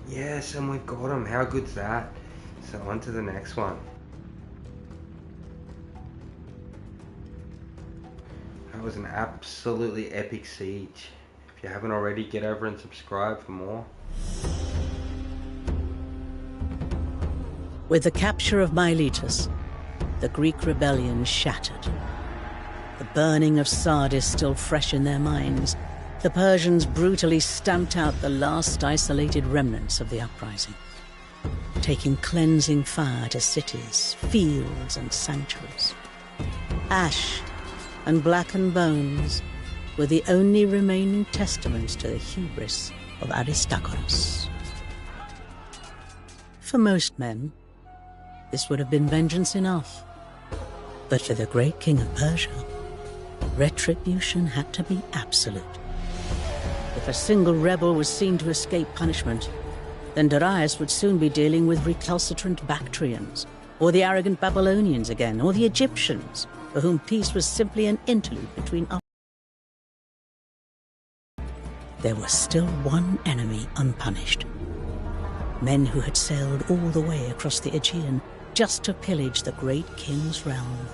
Yes, and we've got him. How good's that? So on to the next one. That was an absolutely epic siege. If you haven't already, get over and subscribe for more. With the capture of Miletus, the Greek rebellion shattered. The burning of Sardis still fresh in their minds, the Persians brutally stamped out the last isolated remnants of the uprising, taking cleansing fire to cities, fields, and sanctuaries. Ash and blackened bones were the only remaining testaments to the hubris of Aristagoras. For most men, this would have been vengeance enough. But for the great king of Persia, retribution had to be absolute. If a single rebel was seen to escape punishment, then Darius would soon be dealing with recalcitrant Bactrians, Or the arrogant Babylonians again, or the Egyptians, for whom peace was simply an interlude between us. There was still one enemy unpunished. Men who had sailed all the way across the Aegean just to pillage the great king's realm.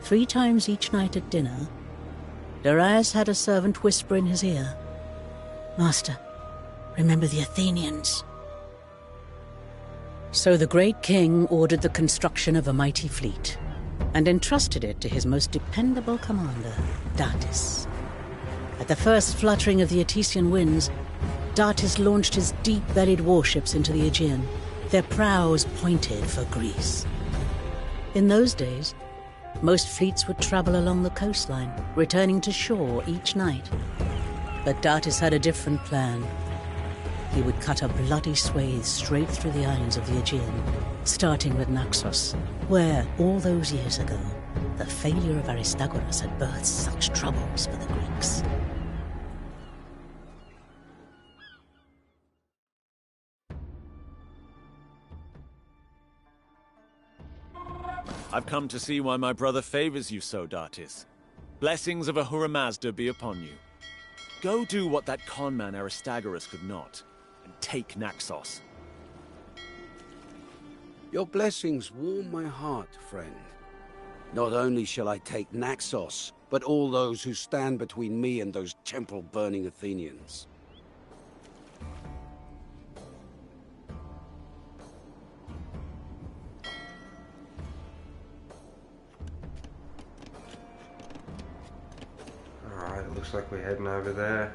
3 times each night at dinner, Darius had a servant whisper in his ear, "Master, remember the Athenians." So the great king ordered the construction of a mighty fleet and entrusted it to his most dependable commander, Datis. At the first fluttering of the Etesian winds, Datis launched his deep-bellied warships into the Aegean, their prows pointed for Greece. In those days, most fleets would travel along the coastline, returning to shore each night. But Datis had a different plan. He would cut a bloody swathe straight through the islands of the Aegean, starting with Naxos, where, all those years ago, the failure of Aristagoras had birthed such troubles for the Greeks. I've come to see why my brother favors you so, Datis. Blessings of Ahura Mazda be upon you. Go do what that conman Aristagoras could not, and take Naxos. Your blessings warm my heart, friend. Not only shall I take Naxos, but all those who stand between me and those temple-burning Athenians. Alright, it looks like we're heading over there.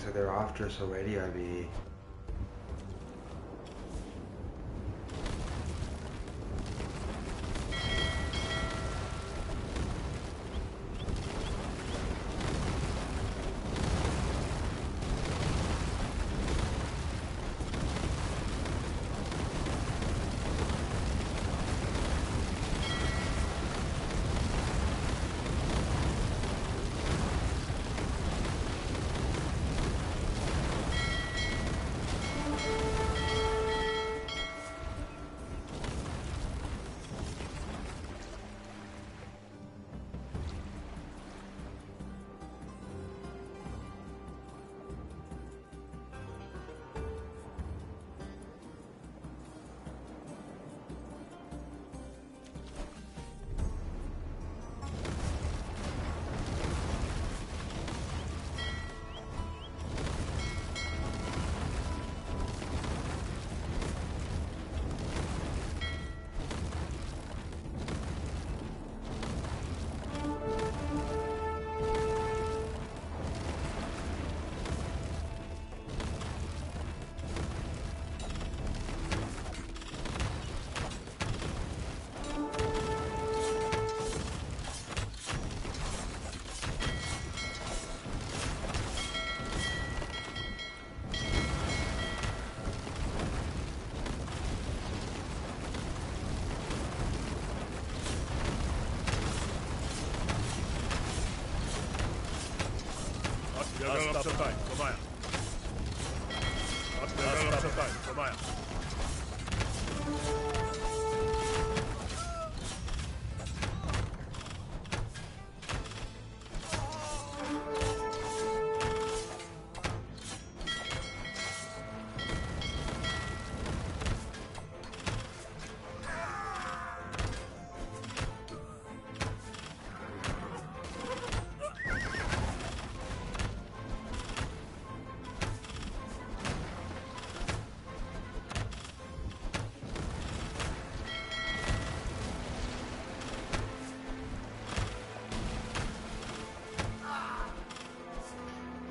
So they're after us already over here.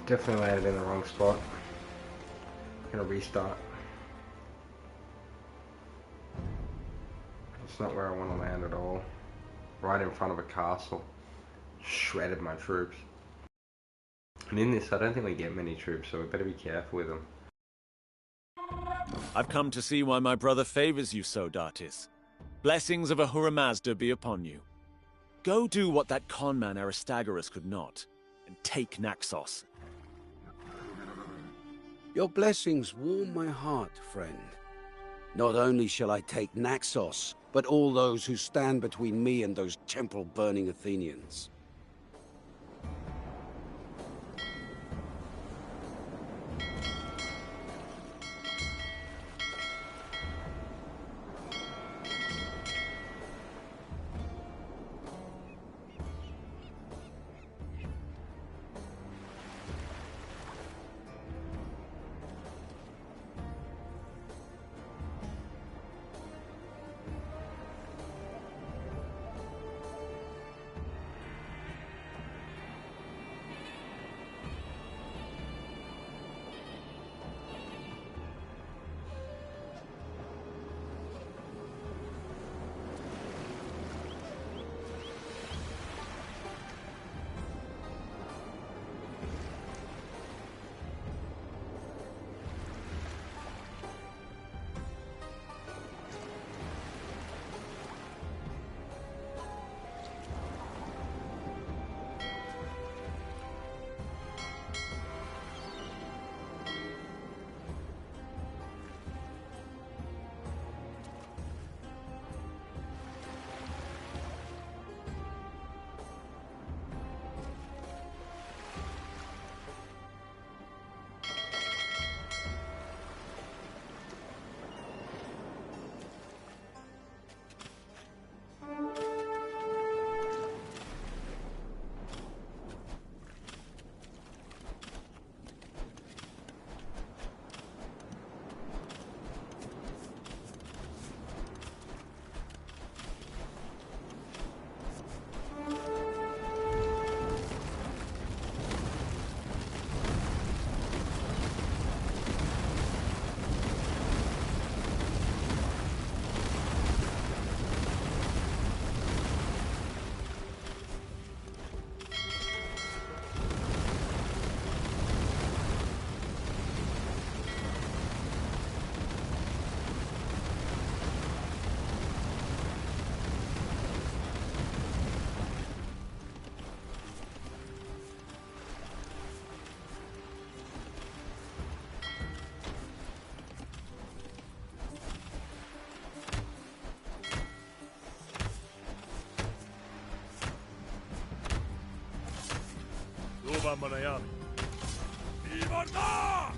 Definitely landed in the wrong spot. Gonna restart. It's not where I want to land at all. Right in front of a castle. Shredded my troops. And in this, I don't think we get many troops, so we better be careful with them. I've come to see why my brother favors you so, Datis. Blessings of Ahura Mazda be upon you. Go do what that conman Aristagoras could not, and take Naxos. Your blessings warm my heart, friend. Not only shall I take Naxos, but all those who stand between me and those temple-burning Athenians. Manayami. Ivarda!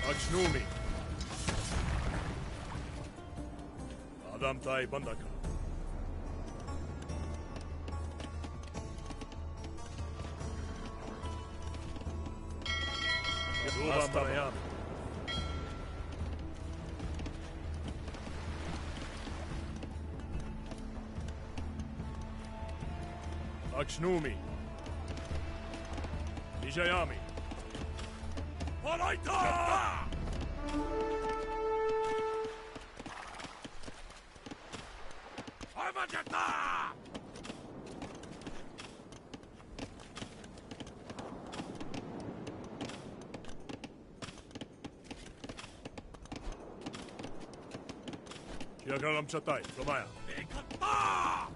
Achnumi. Adam Tai Bandaka. Manayami. Achnumi. Vijayami. Paraita! Armagetta! Chiagalam Chatai, Somaya. Ekata!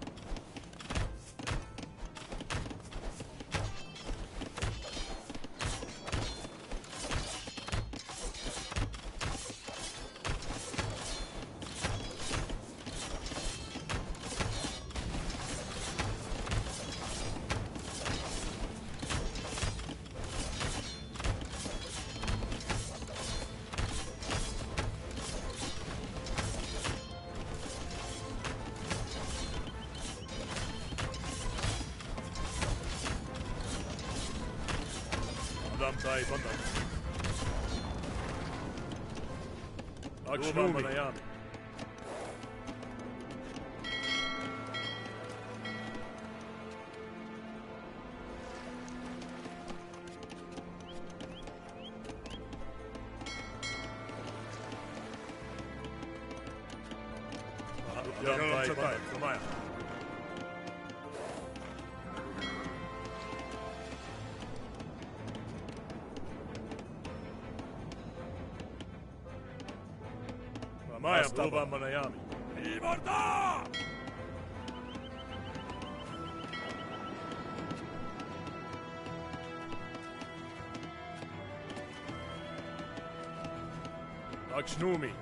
Achnumi.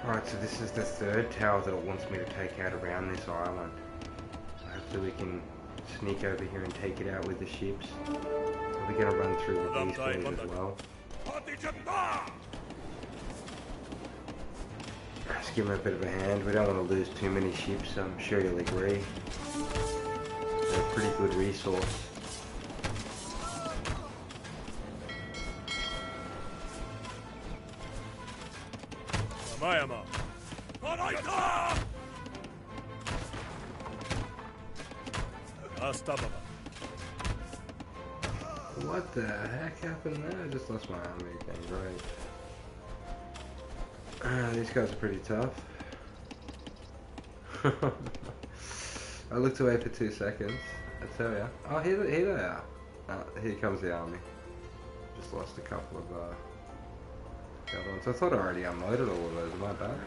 Alright, so this is the third tower that it wants me to take out around this island. So hopefully we can sneak over here and take it out with the ships. We're going to run through with these guys as well. Let's give them a bit of a hand. We don't want to lose too many ships, I'm sure you'll agree. They're a pretty good resource. What the heck happened there? I just lost my army again, great. These guys are pretty tough. I looked away for 2 seconds, I tell ya. Oh, here they are. Here comes the army. Just lost a couple of the other ones. I thought I already unloaded all of those, my bad.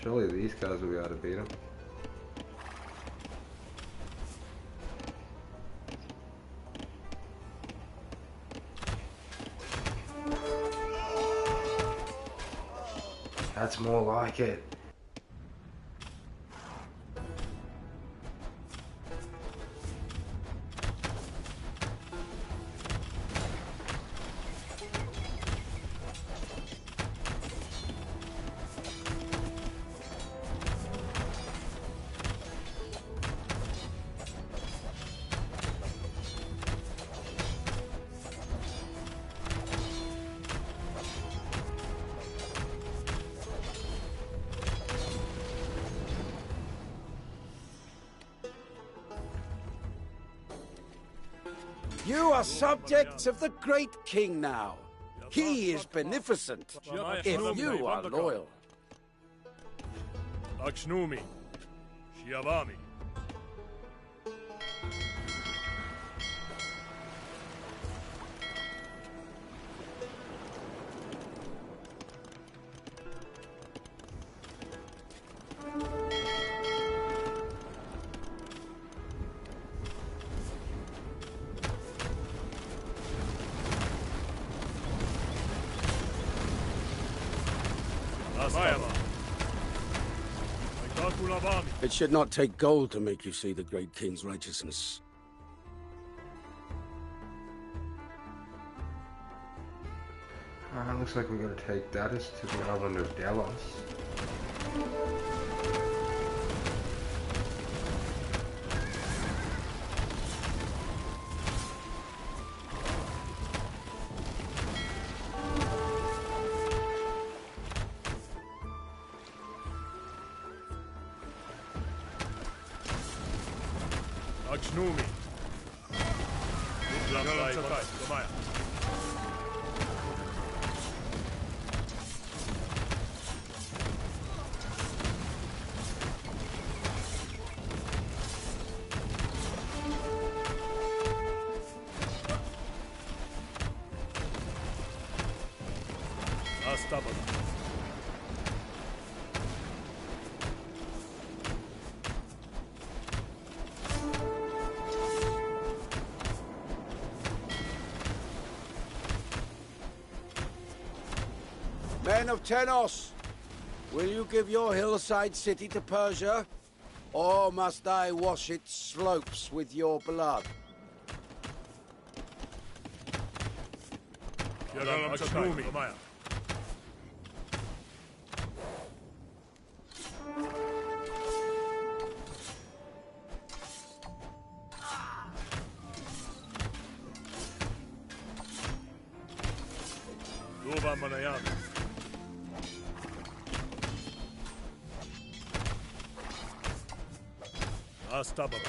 Surely these guys will be able to beat them. That's more like it. You are subjects of the great king now. He is beneficent, if you are loyal. Achnumi. Shiavami. It should not take gold to make you see the great king's righteousness. Looks like we're going to take Datus to the island of Delos. Achnumi. Men of Tenos, will you give your hillside city to Persia? Or must I wash its slopes with your blood? Luva Manayami. Astababa.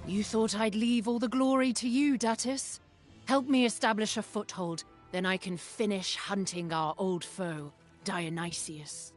You thought I'd leave all the glory to you, Datis? Help me establish a foothold, then I can finish hunting our old foe, Dionysius.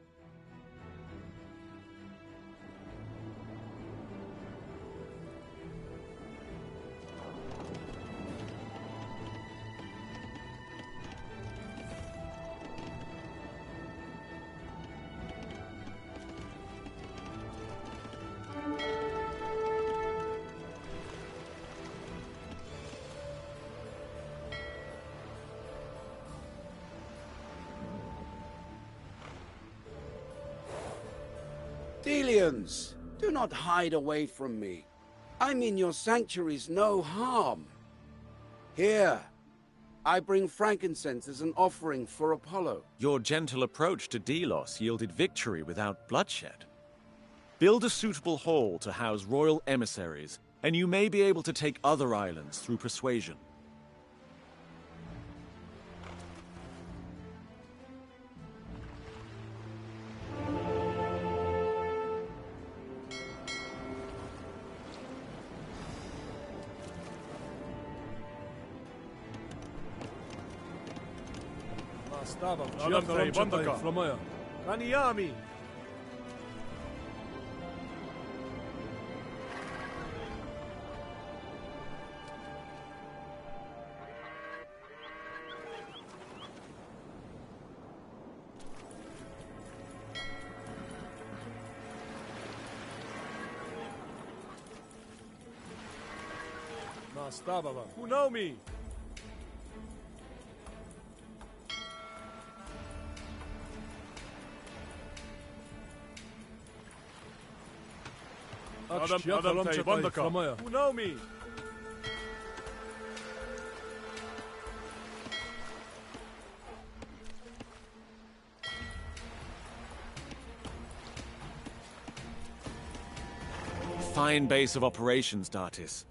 Delians, do not hide away from me. I mean your sanctuary's no harm. Here, I bring frankincense as an offering for Apollo. Your gentle approach to Delos yielded victory without bloodshed. Build a suitable hall to house royal emissaries, and you may be able to take other islands through persuasion. Kaniyami. Mastababa. Kunomi. Adam Vandaka. Kunomi. Fine base of operations, Datis.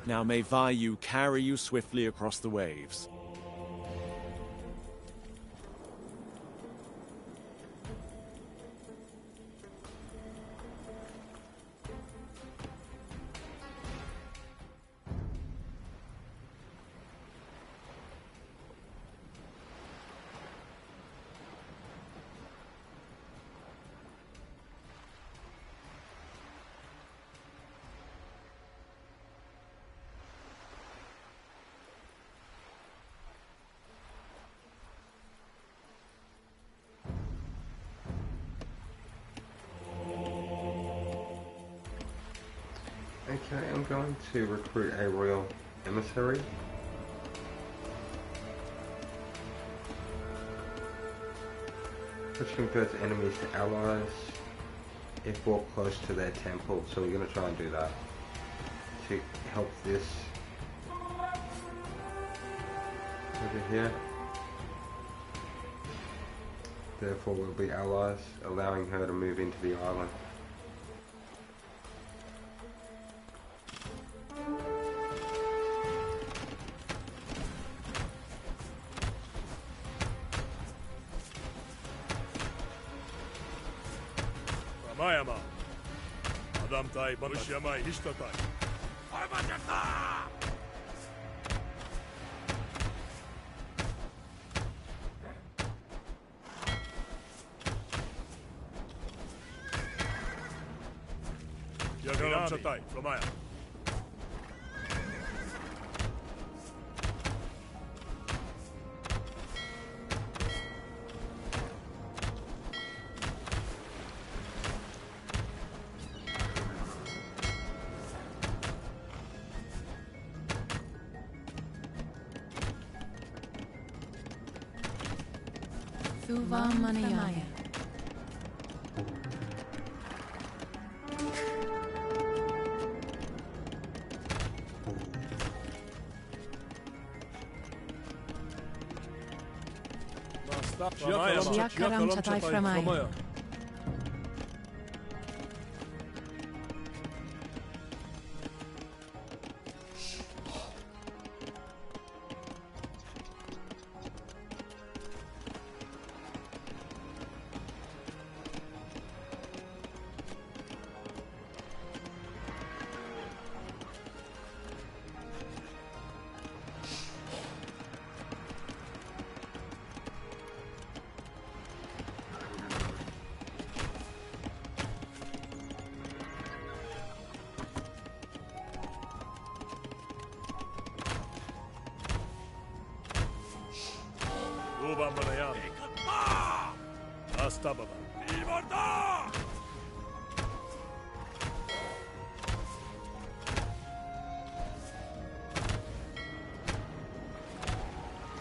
Now may Vayu carry you swiftly across the waves. Okay, I'm going to recruit a royal emissary. Which converts enemies to allies if brought close to their temple. So we're going to try and do that to help this over here. Therefore we'll be allies, allowing her to move into the island. Ramayama. Adamtai Banushiyamai Hishtatai. Armajata! Yagalam Chatai, Flamaya. Thuva Manayaya. Yakaram Chatai Framaya. Uva Manayam. Astababa. Ivarda!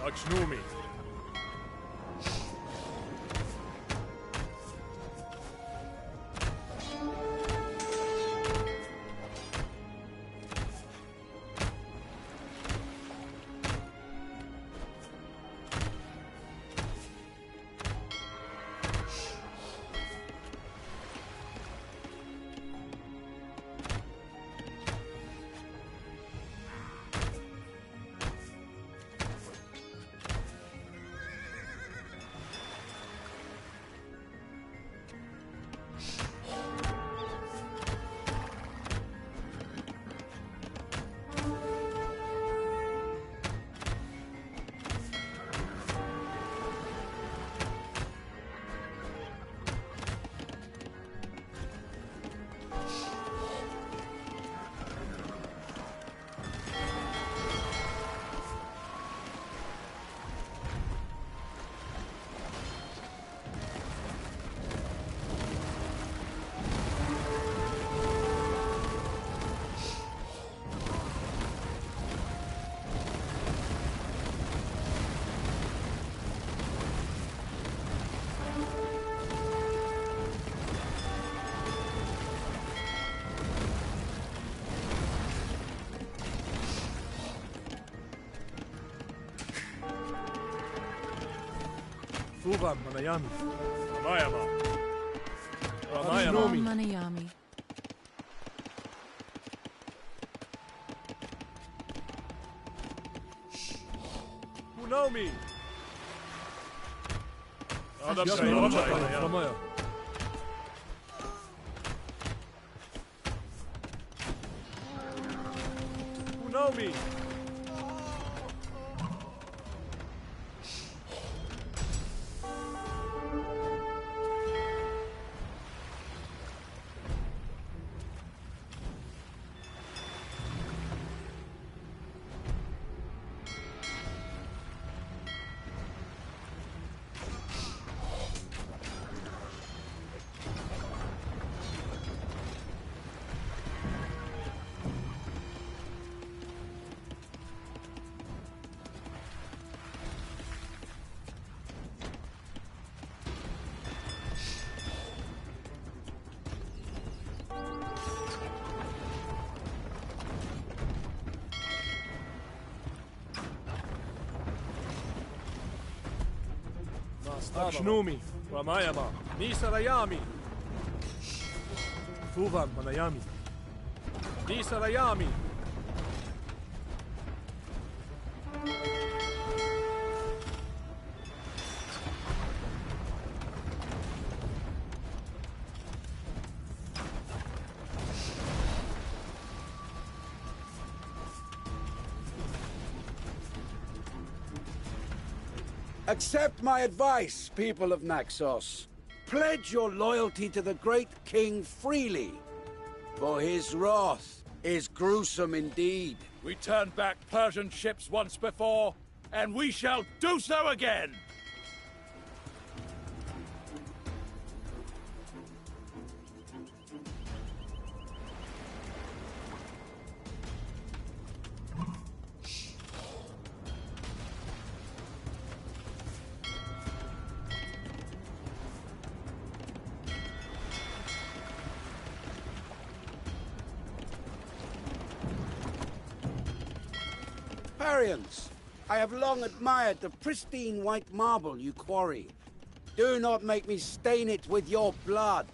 Akshnumi. Uva Manayami. Ramayama. Ramayama. Manayami. Unomi. Adam Ramaya. Unomi. Akshnumi. Ramayama. Nisarayami. Thuvam Manayami. Nisarayami. Accept my advice, people of Naxos. Pledge your loyalty to the great king freely. For his wrath is gruesome indeed. We turned back Persian ships once before, and we shall do so again! I have long admired the pristine white marble you quarry. Do not make me stain it with your blood.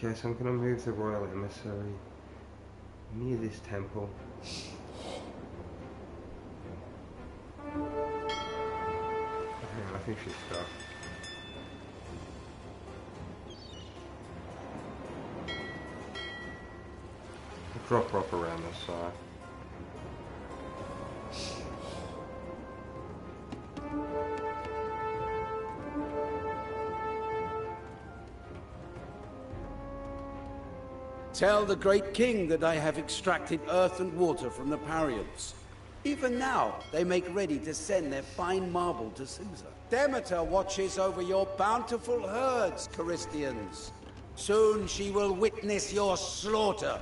Okay, so I'm going to move the royal emissary near this temple. Hang on, I think she's stuck. I'll drop rock around this side. Tell the great king that I have extracted earth and water from the Parians. Even now, they make ready to send their fine marble to Caesar. Demeter watches over your bountiful herds, Christians. Soon she will witness your slaughter.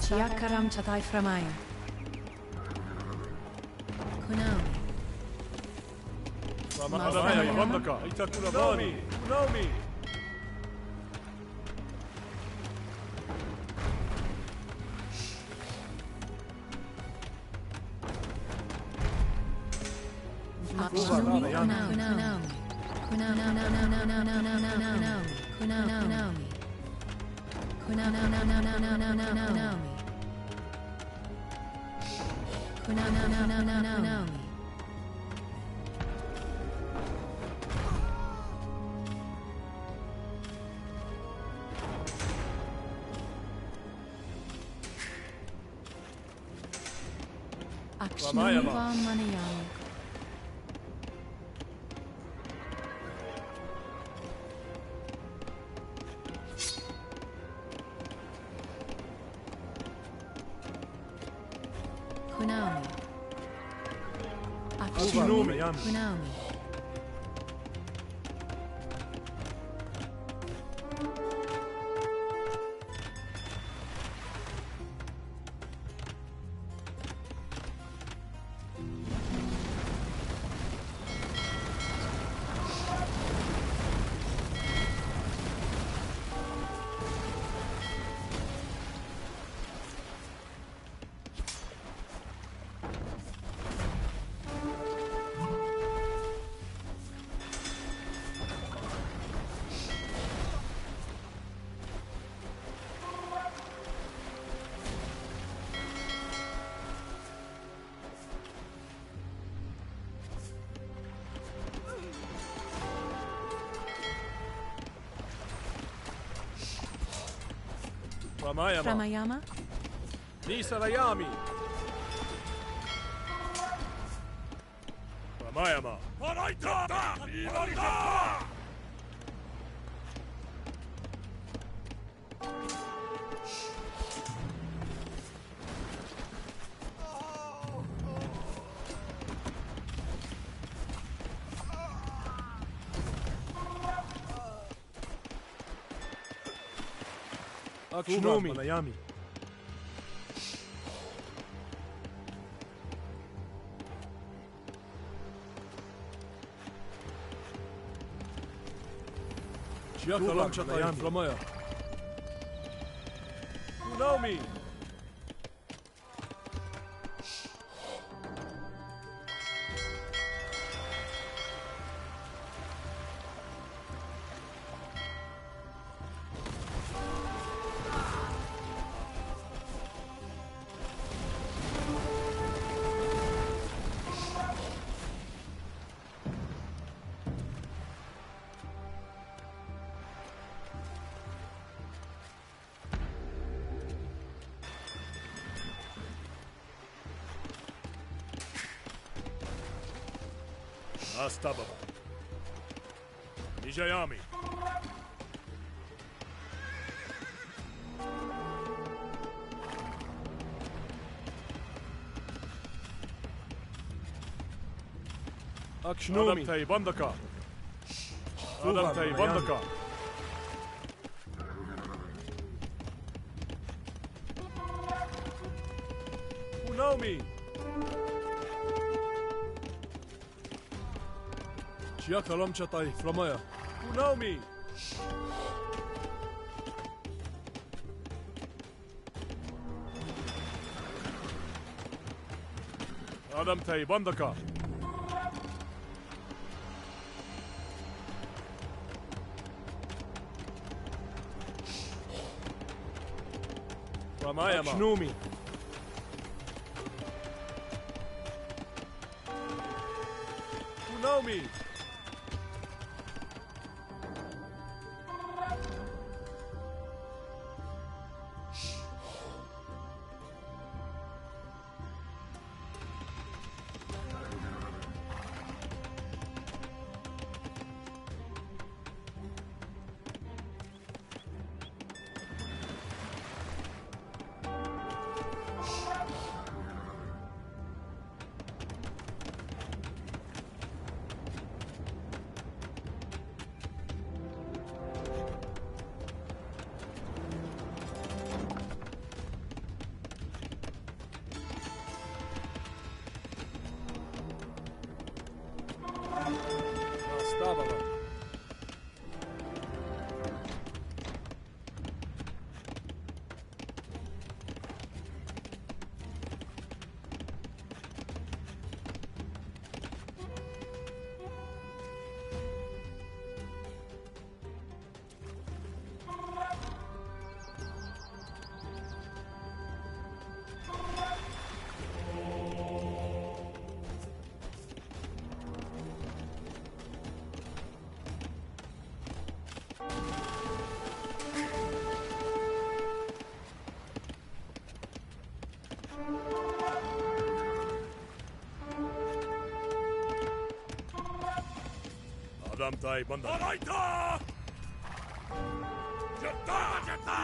Yakaram Chatai Framaya. Kunami. Kunami. Ramayama. Nisarayami. Ramayama. Akshnomi. Miami. Chiakalam Chatayami. Flamaya. Unaumi. Astababa. Nijayami. Akshnomi. Adamtay Bandaka. Adamtay Bandaka. Unaumi. Chiakalam Chatay Flamaya. Unaumi. Adamtay Bandaka. Ramayama. Akshnomi. Unaumi. Astababa. Adamtay Bandaka. Araita! Jata! Jata!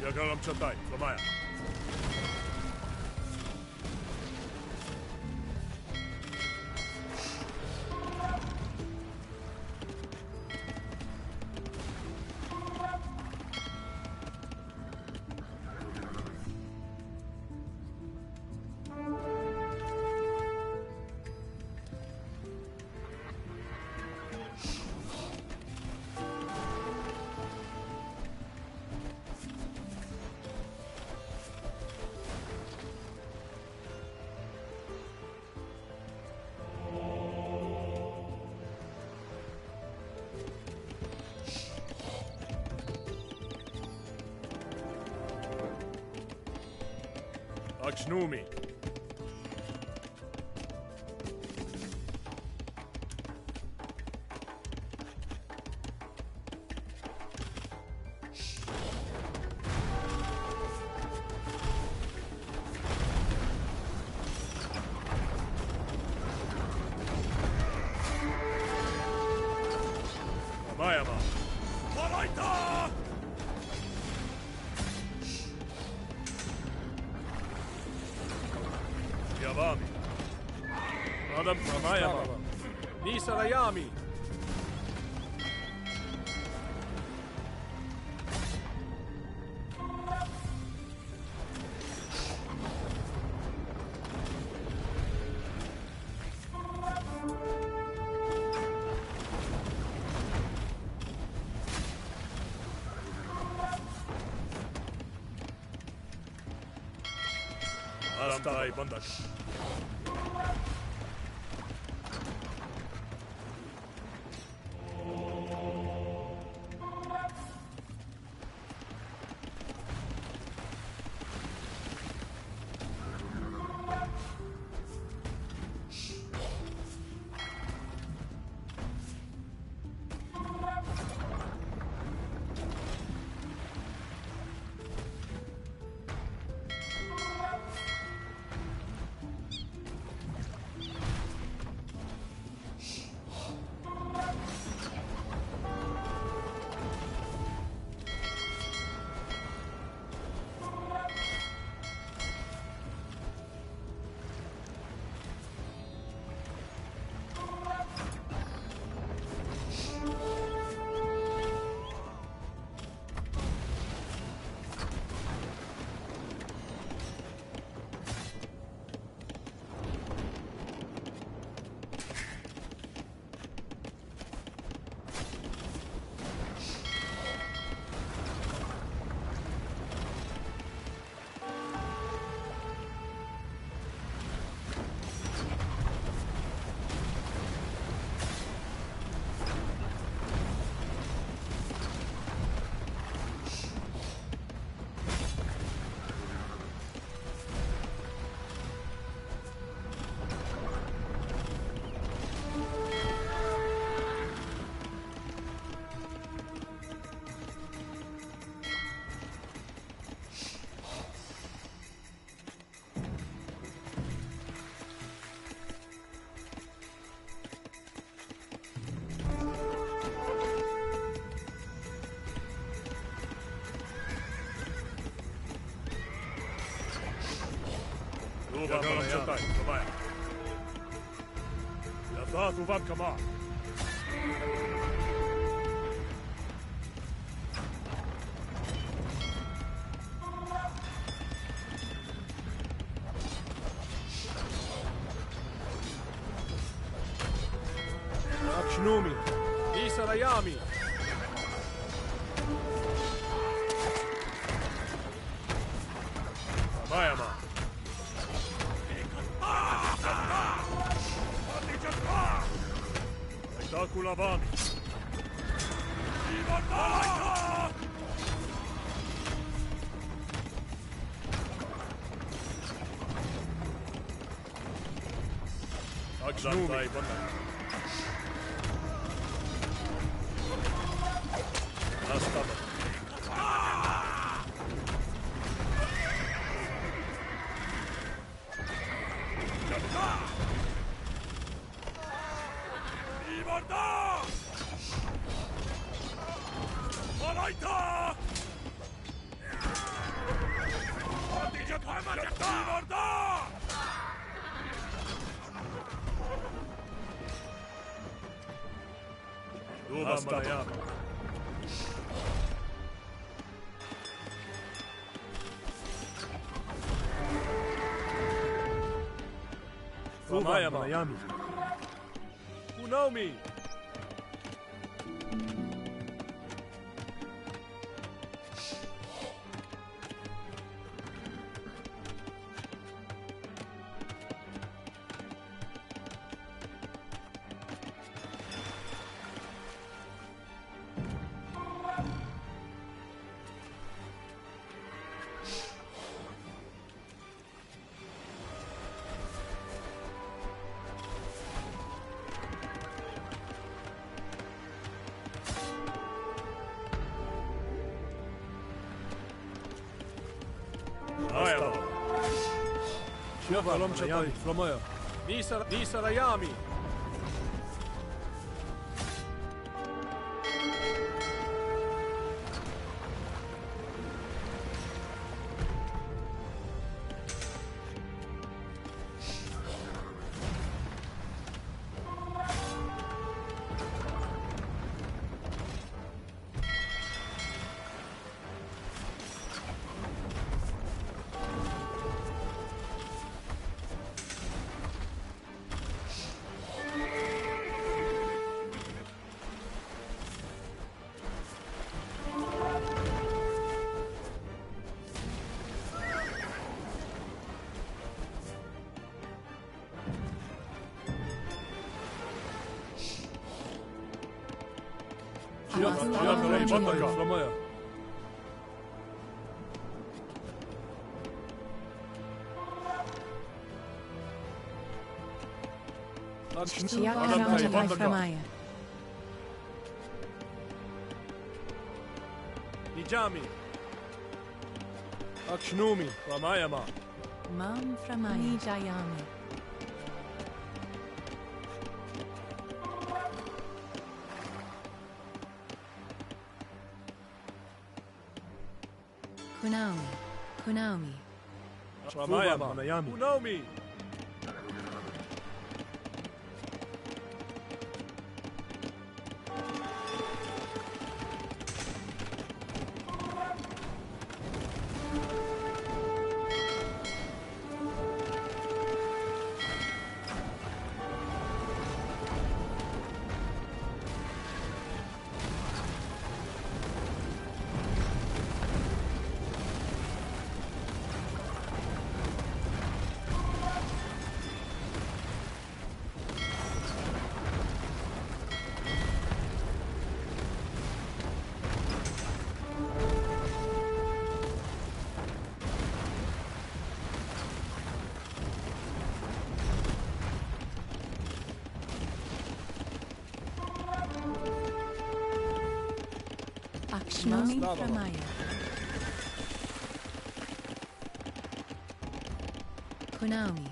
Yagalam Chatay, Flamaya. Ajnumi. Mayama. Malaita! Yavami. Madam Mayama. Nisarayami. Aramtai Bandak. Ajnumi. Nisarayami. Mayama. Takulavami. Ajnumi. Astama. Mayami. Unomi. Nisarayami. Nijami. Akshnumi, Ramayama. Mam Framaya. Nijayami. Kunaomi. Ramayama. Kunomi. Akshnumi Framaya. Kunaomi.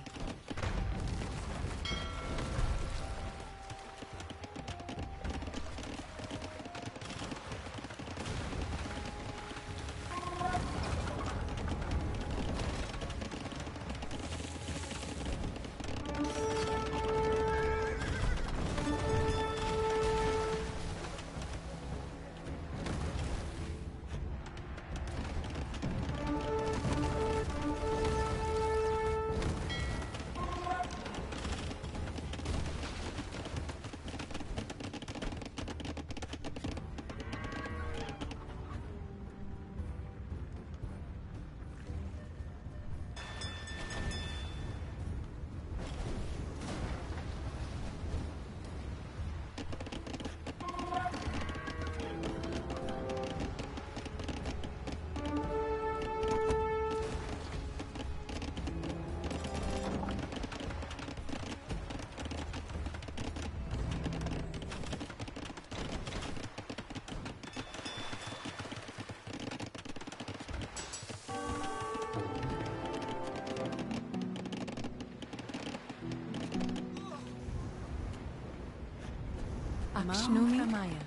Akshnumi Framaya.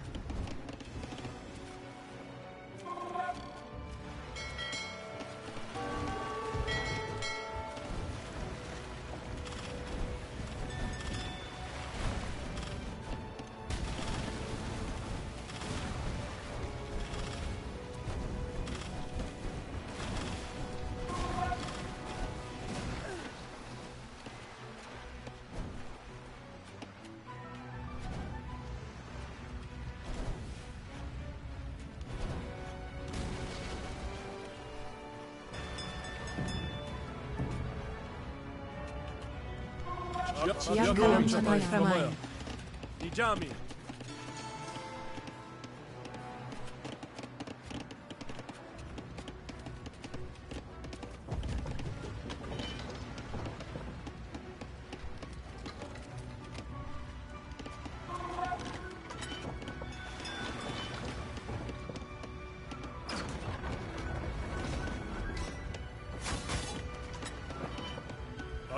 Nijami.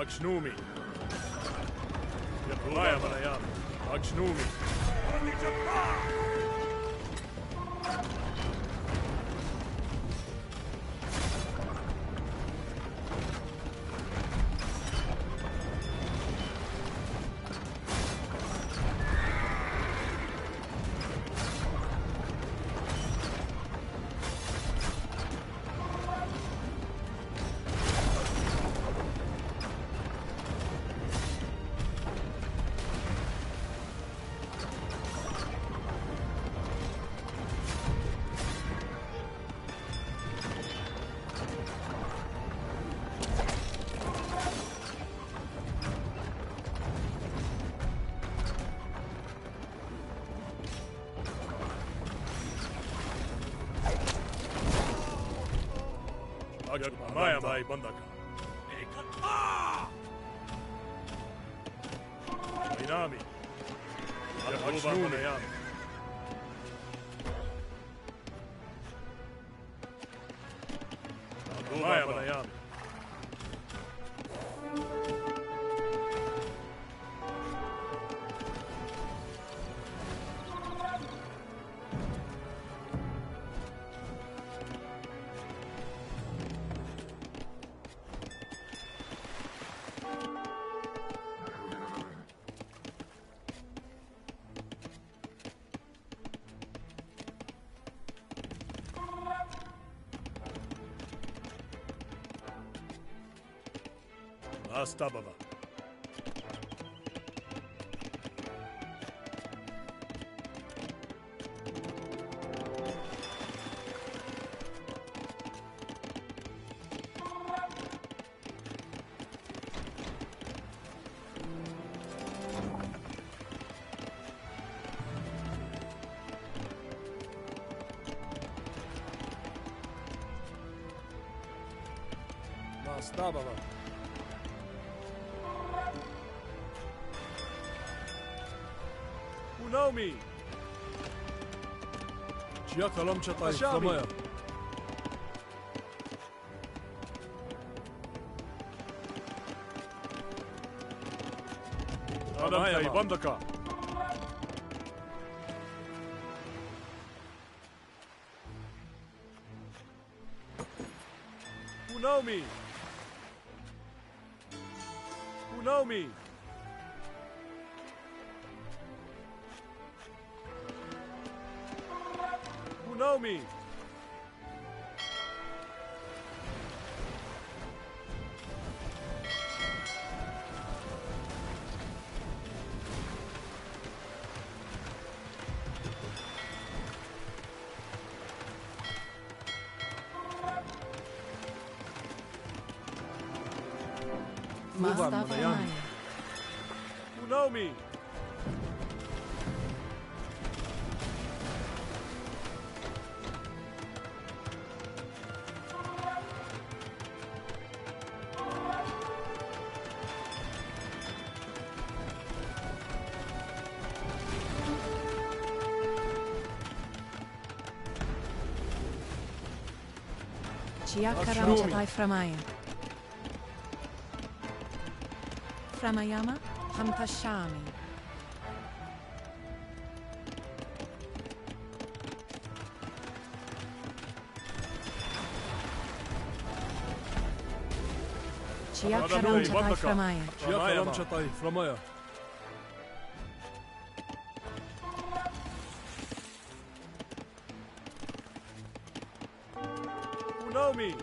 Achnumi. Yapulaya Malayam. Achnumi. Maya Mai Bandaka. Inami. Achnumi. Maya Malayam. Astababa. Astababa. Unomi. Chiakalam Chatai Flamaya. Adamai Bandaka. Unomi. Unomi. Unomi. Unomi. Chiakaram Chatai Framaya. Framayama Hampashami. Chiakaram Chatai Framaya. Chiakaram Chatai Framaya. Unomi.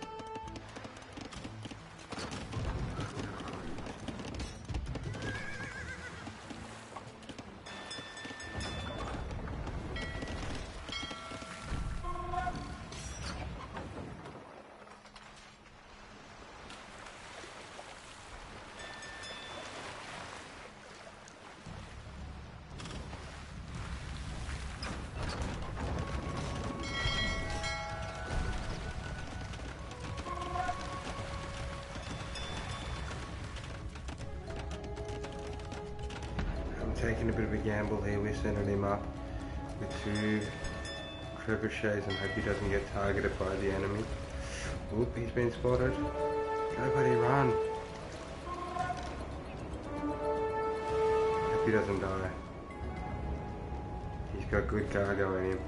Taking a bit of a gamble here. We're sending him up with 2 trebuchets and hope he doesn't get targeted by the enemy. Oop, he's been spotted. Go buddy, run. Hope he doesn't die. He's got good cargo in him.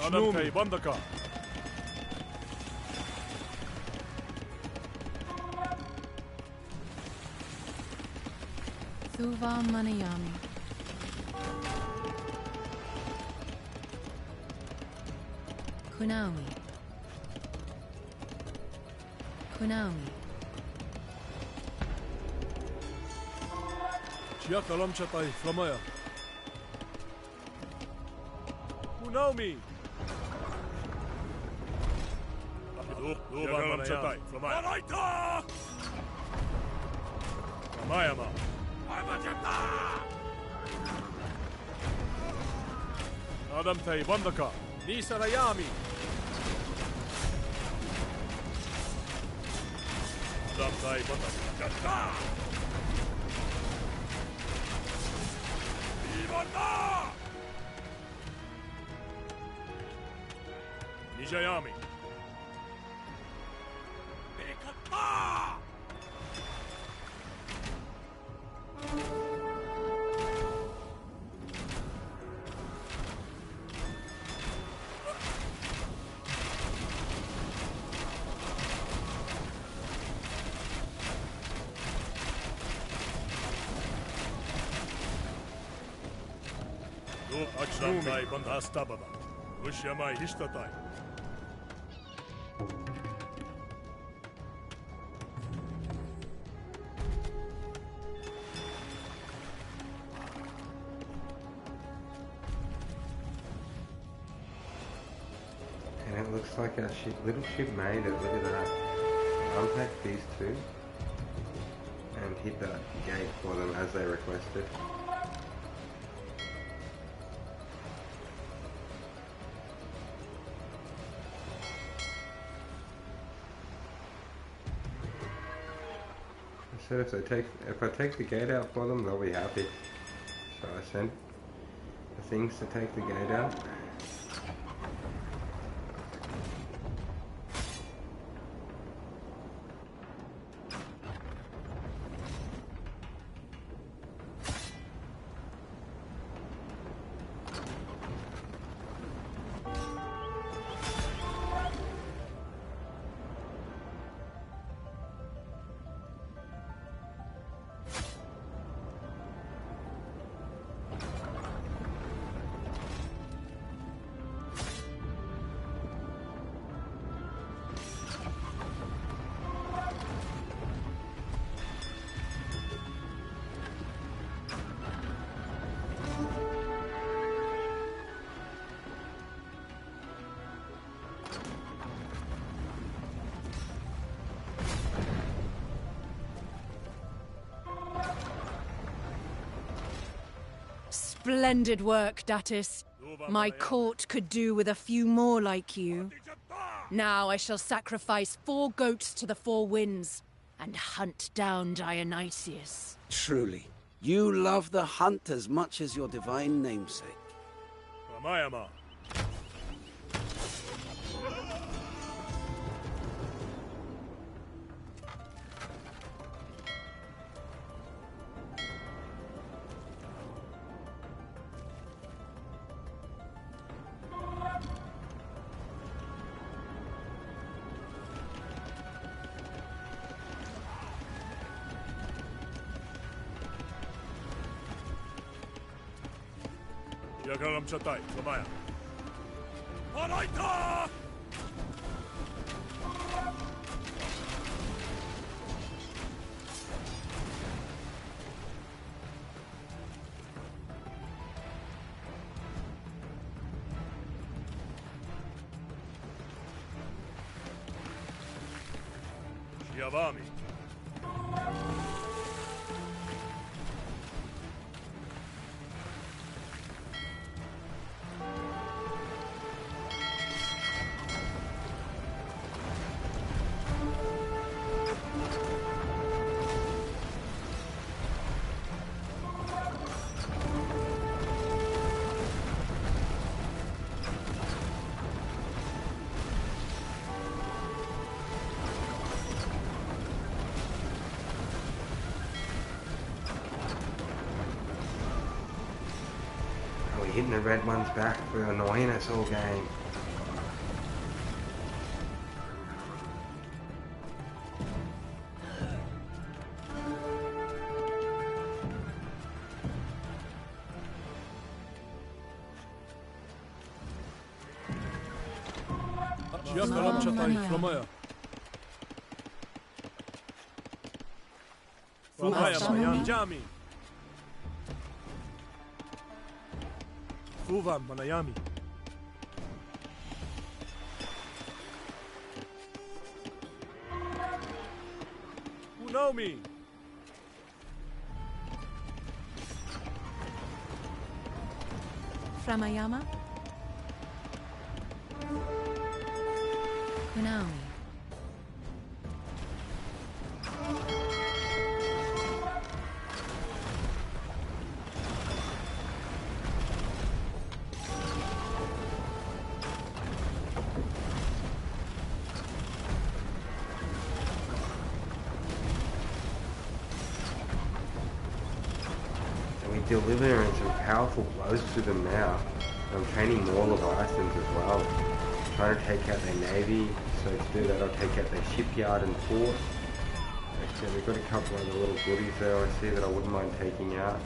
Adam Tay Bandaka. Thuva Manayami. Kunawi. Kunawi. Chiakalam Chatai Flamaya. Kunaomi. Chiakalam Chatai Flamaya. Araita! Flamayama. Adam Tay Bandaka. Nisarayami. Adam Tay Bandaka. Ivanda! Nijayami. Bekata! Achramtai Bandastabada. Ushyamai Hishtatai. And it looks like our little ship made it. Look at that. Unpack these two and hit that gate for them as they requested. I said if I take the gate out for them, they'll be happy. So I sent the things to take the gate out. Splendid work, Datis. My court could do with a few more like you. Now I shall sacrifice 4 goats to the 4 winds and hunt down Dionysius. Truly, you love the hunt as much as your divine namesake. Flamayama. Yagaram Chatai, Flamaya. Araita! Shiavami. hitting the red ones back for annoying us all game. Fuvam Manayami. Unomi. Framayama? Kunawi. Delivering some powerful blows to them now. I'm training more Leviathans as well. Trying to take out their navy, so to do that I'll take out their shipyard and port. Actually, we've got a couple of other little goodies there I see that I wouldn't mind taking out.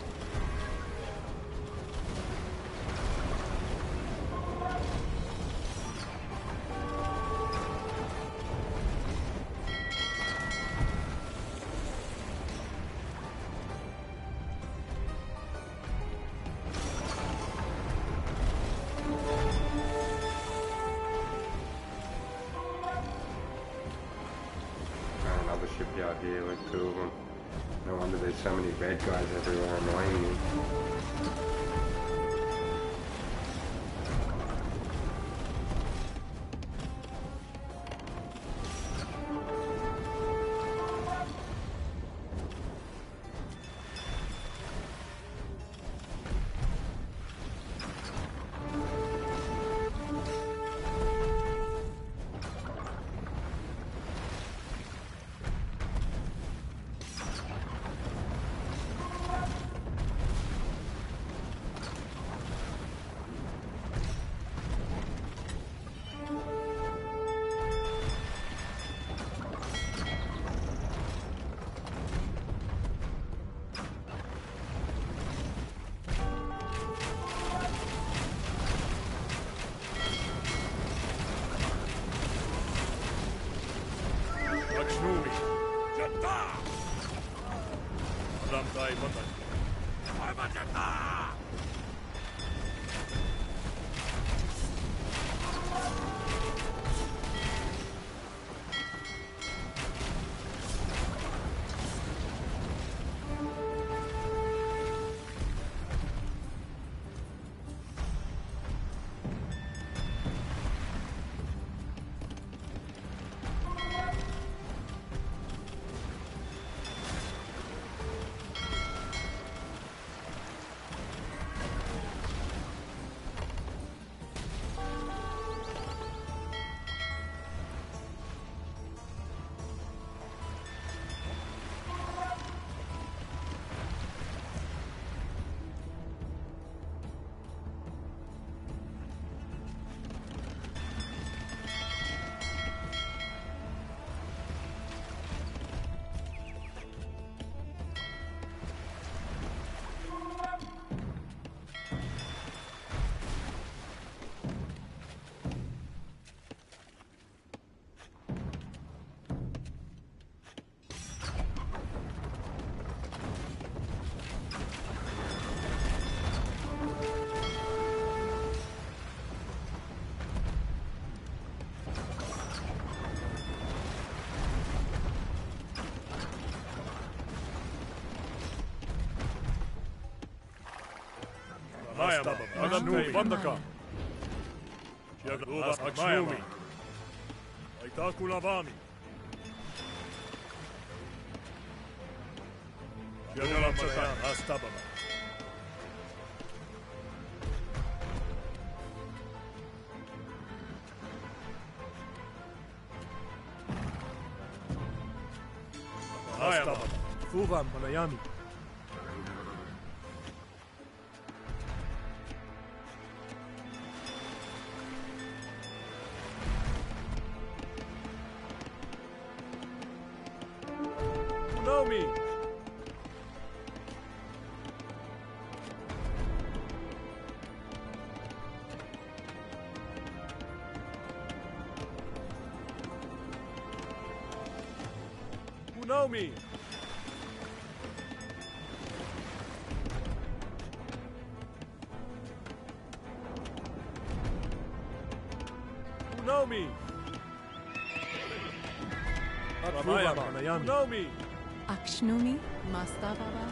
Shipyard here with two of them. No wonder there's so many red guys everywhere annoying me. Aganu Bandaka. Shiaglas Akshumi. Aitakulavami. Shiagala Chaka Astabama. Astabama. Fuvam Manayami. know me. Who know me? Who know me? Who know me? Akshnumi, Mastababa.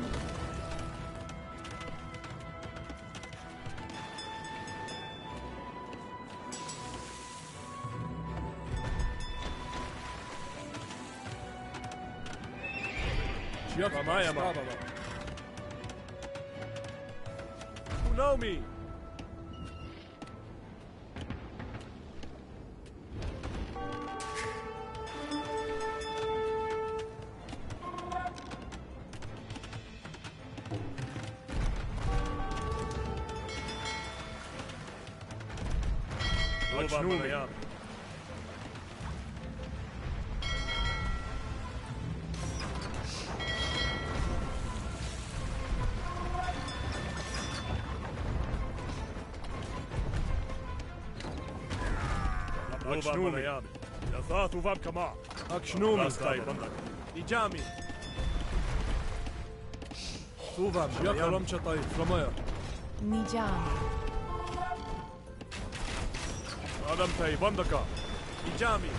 Who know me? Akshnumi. Yathatu Vabkama. Akshnumi. Ijami. Tuvam. Yakaram Chatai. Flamaya. Nijami. Adam Tai Bandaka. Ijami.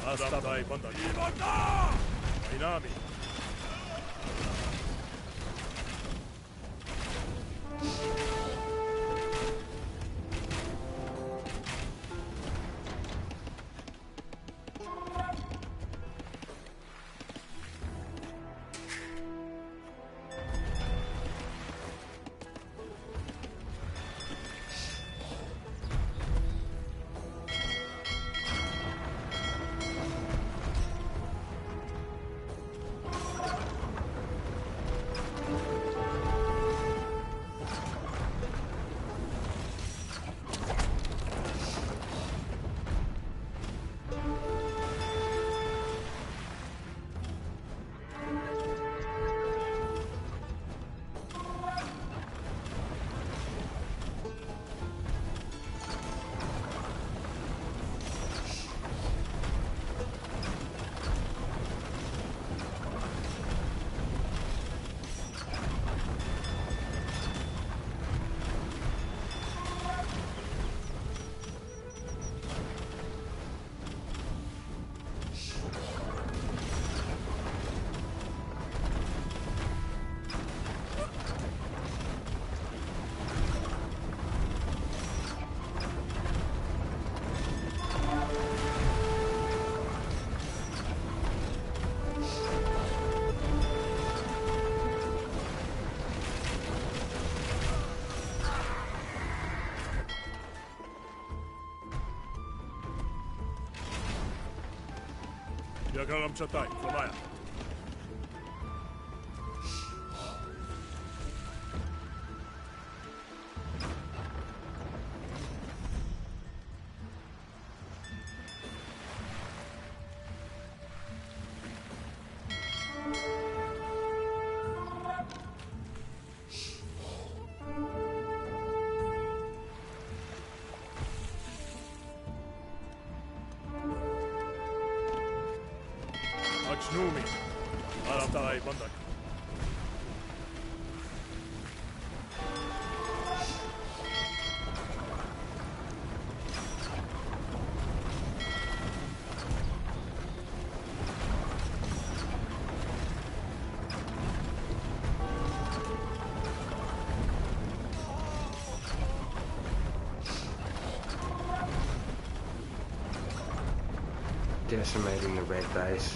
Adam Tai Bandaka. Inami. Yakaram Chatai. Flamaya. Akshnumi. Adam Tai Bandaka. Decimating the red base.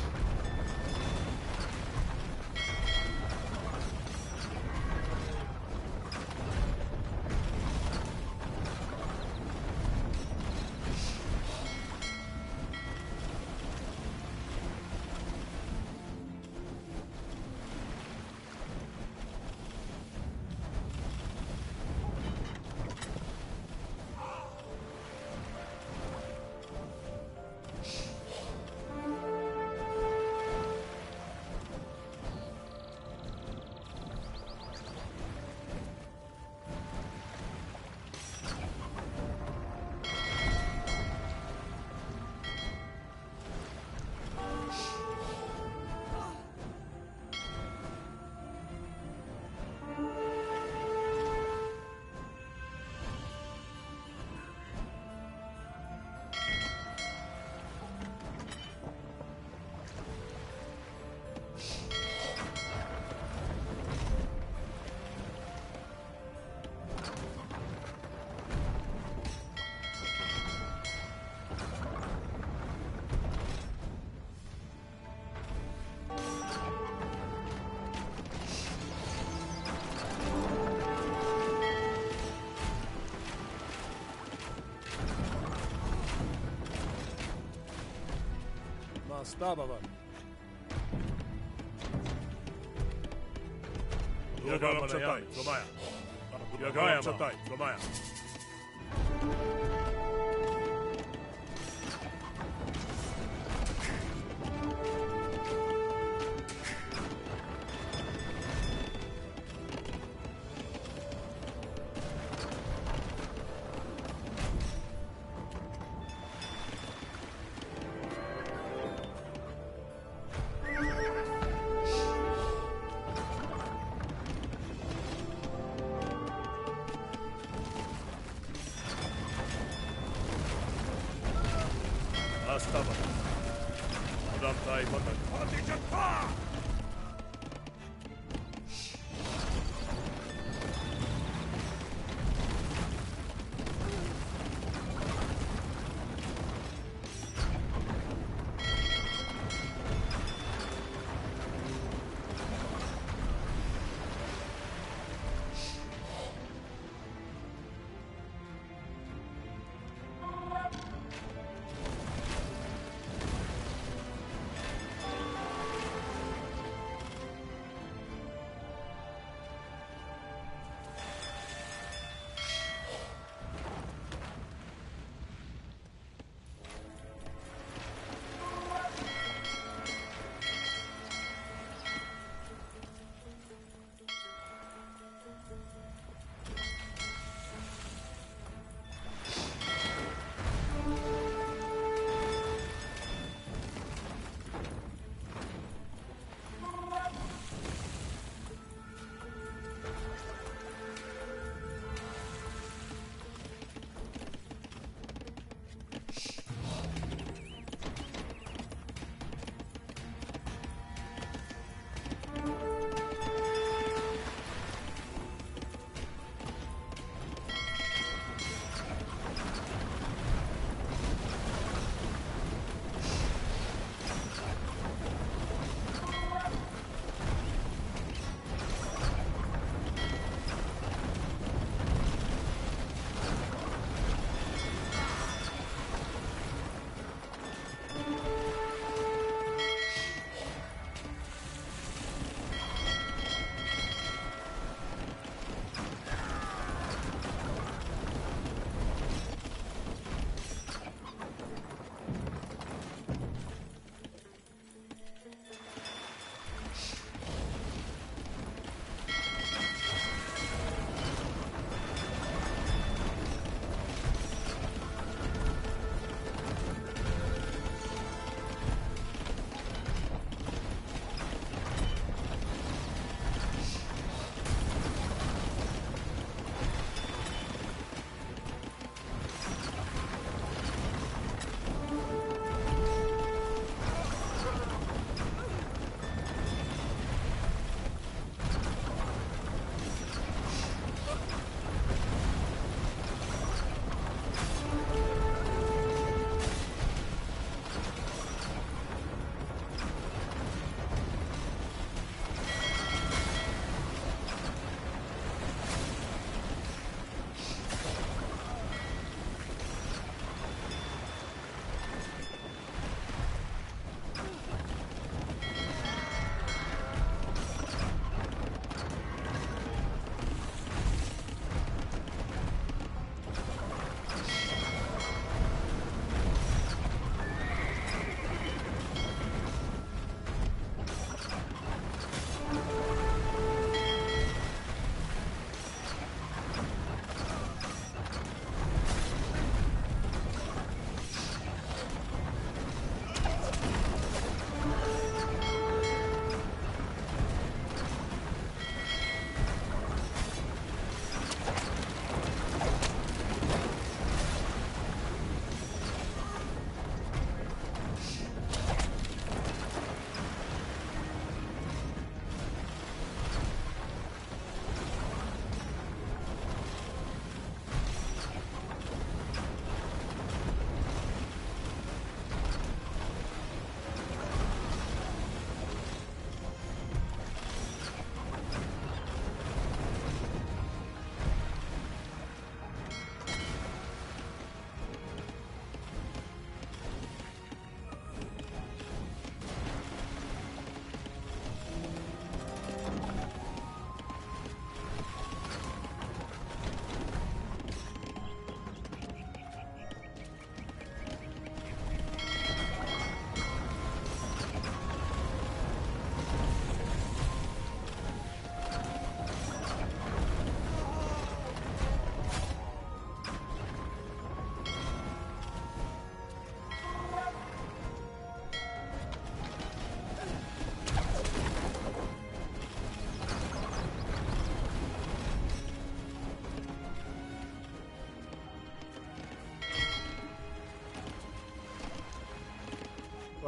Astabavan. Yagam Chatai, Romaya. Yagam Chatai, Romaya. Astabavan. Adaptai Matan. Adijata!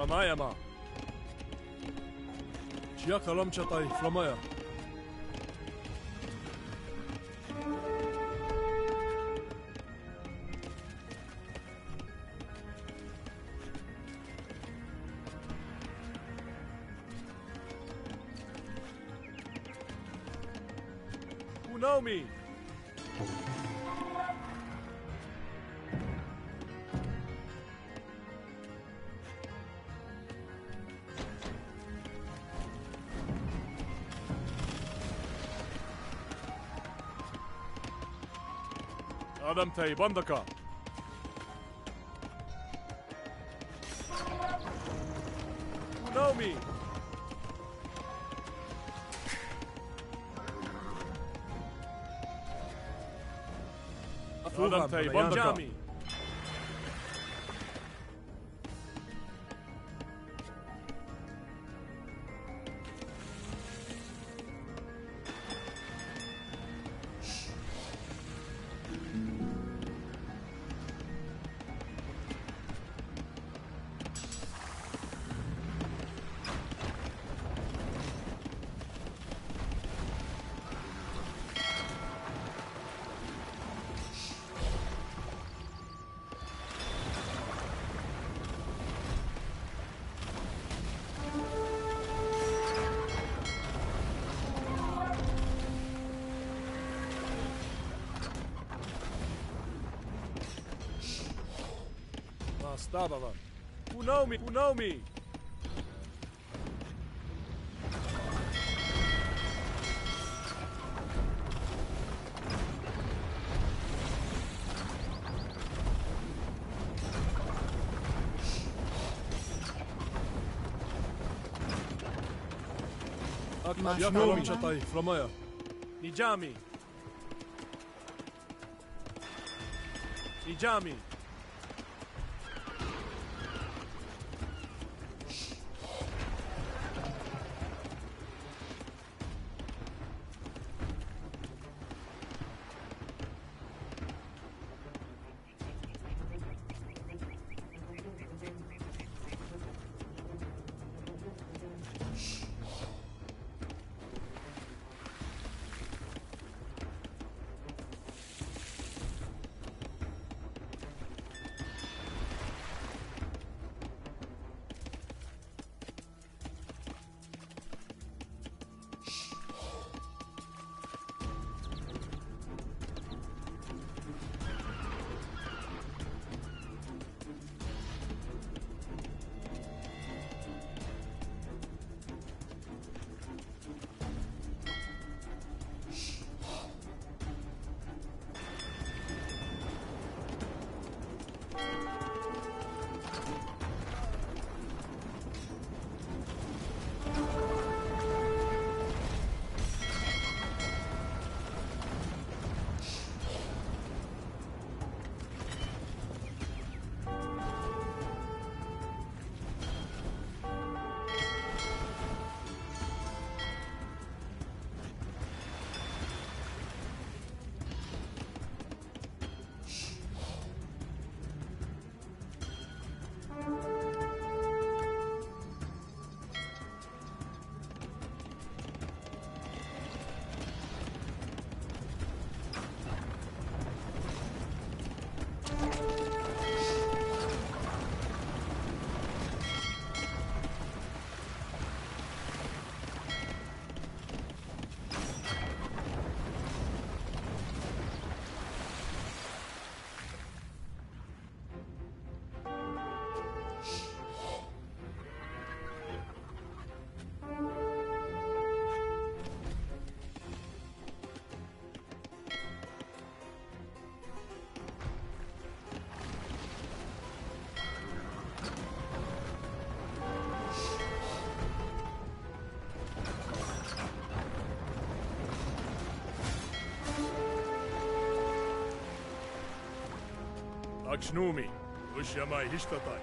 Flamaya ma. Chia kalam chatai flamaya. Who know me? Adam tay bandaka. Who know me? Adam tay bandaka. Stop, who know me? Who know me? Yakalam chatay flamaya. Nijami. Nijami. Achnumi, Ushamai Hishtatai.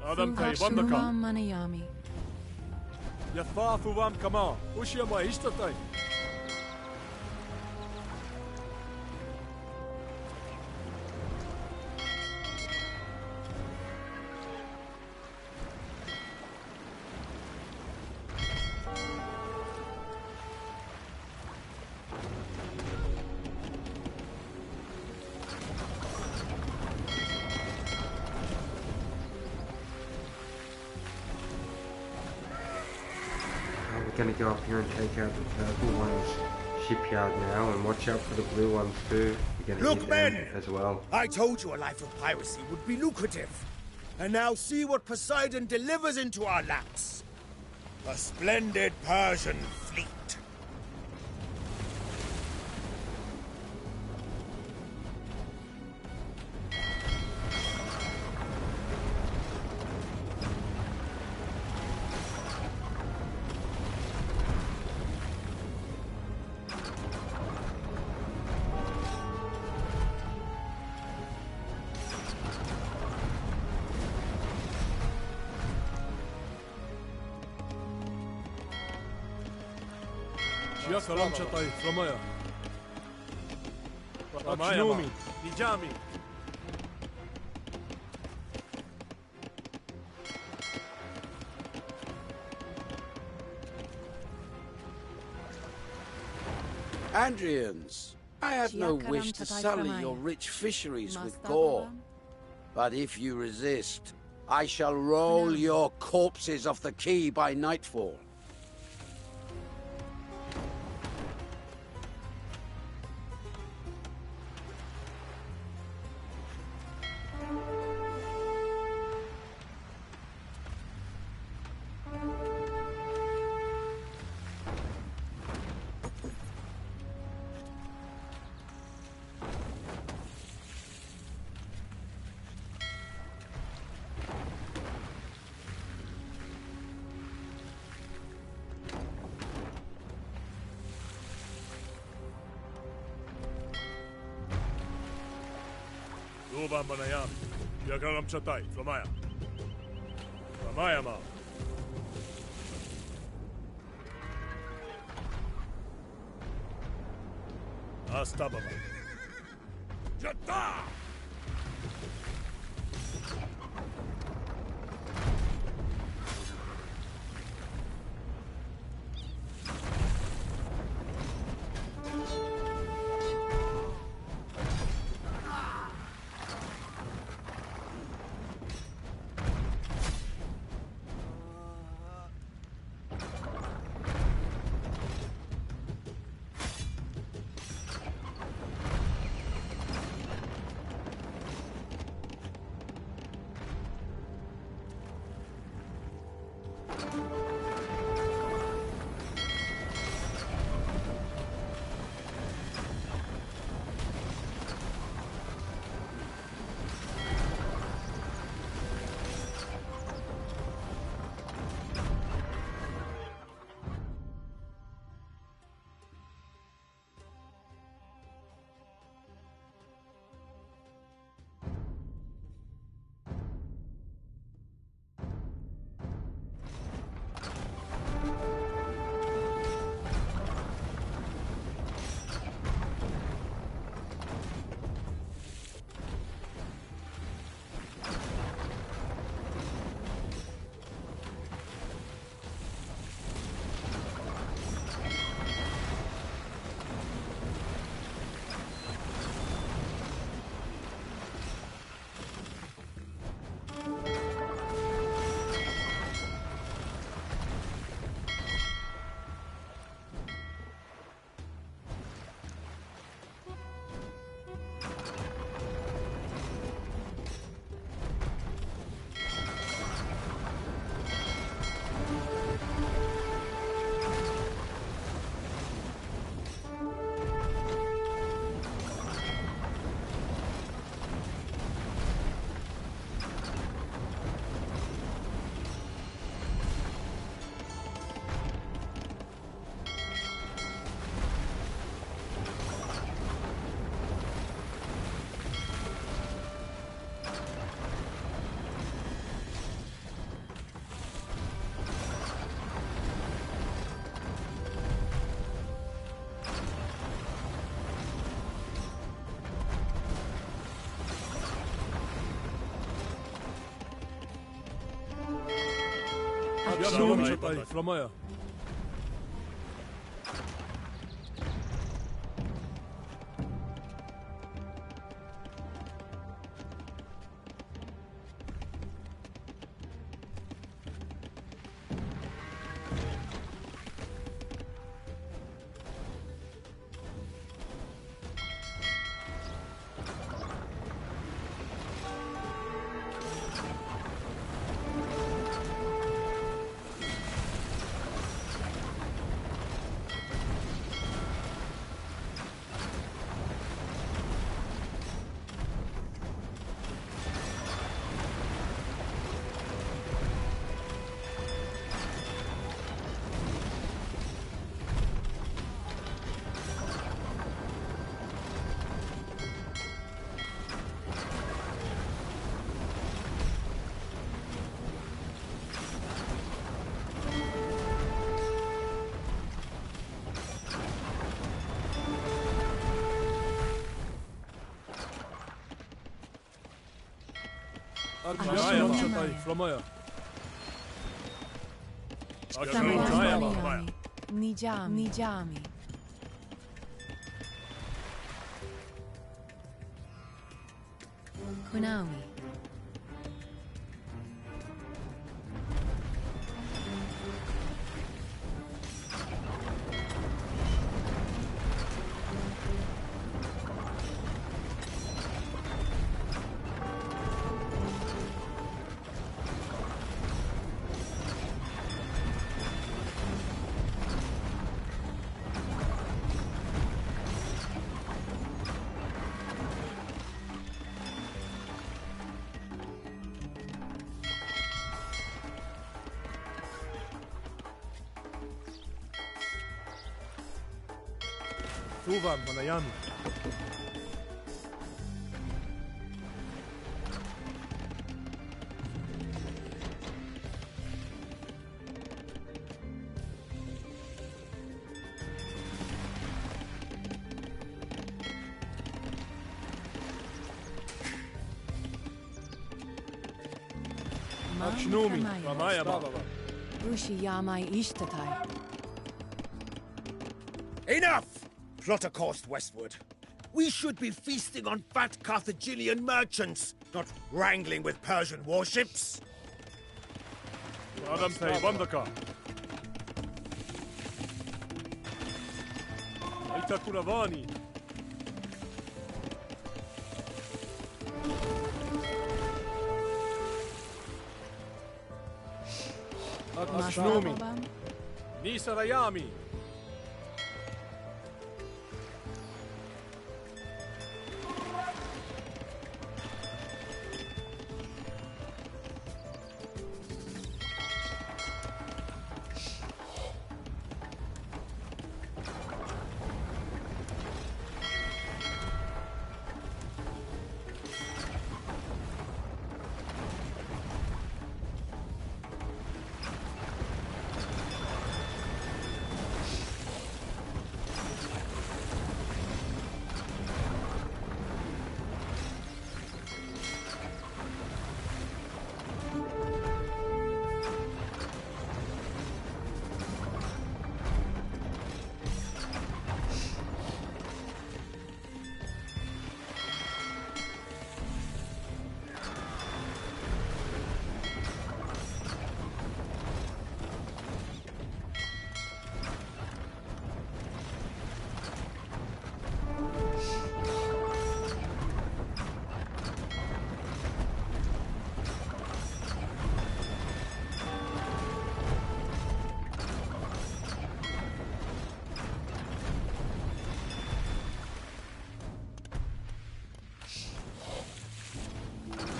Adam tay bandaka. Fuvam Manayami. Yafa fuvam kama. Ushiyama ishtatay. We're going to go up here and take out the purple one's shipyard now, and watch out for the blue ones too. We're going to Look, hit men! them as well. I told you a life of piracy would be lucrative. And now see what Poseidon delivers into our laps. A splendid Persian fleet. Salam chatay, Flamaya. Achnumi, Nijami. Andrians, I have no wish to sully your rich fisheries with gore. But if you resist, I shall roll your corpses off the quay by nightfall. Luba Manayam. Yagaram chatay, Flamaya. Flamaya ma. Hasta baba. Jata! Flamaya. Flamaya. Nijami. Kunawi. Tuvan, Manayami. Akshnumi, Ramaya. Ushiyamai Ishtatai. Enough! Plotter coursed westward. We should be feasting on fat Carthaginian merchants, not wrangling with Persian warships. Adam Tay, Bandaka. Aita Kuravani. Akshnumi. Nisarayami.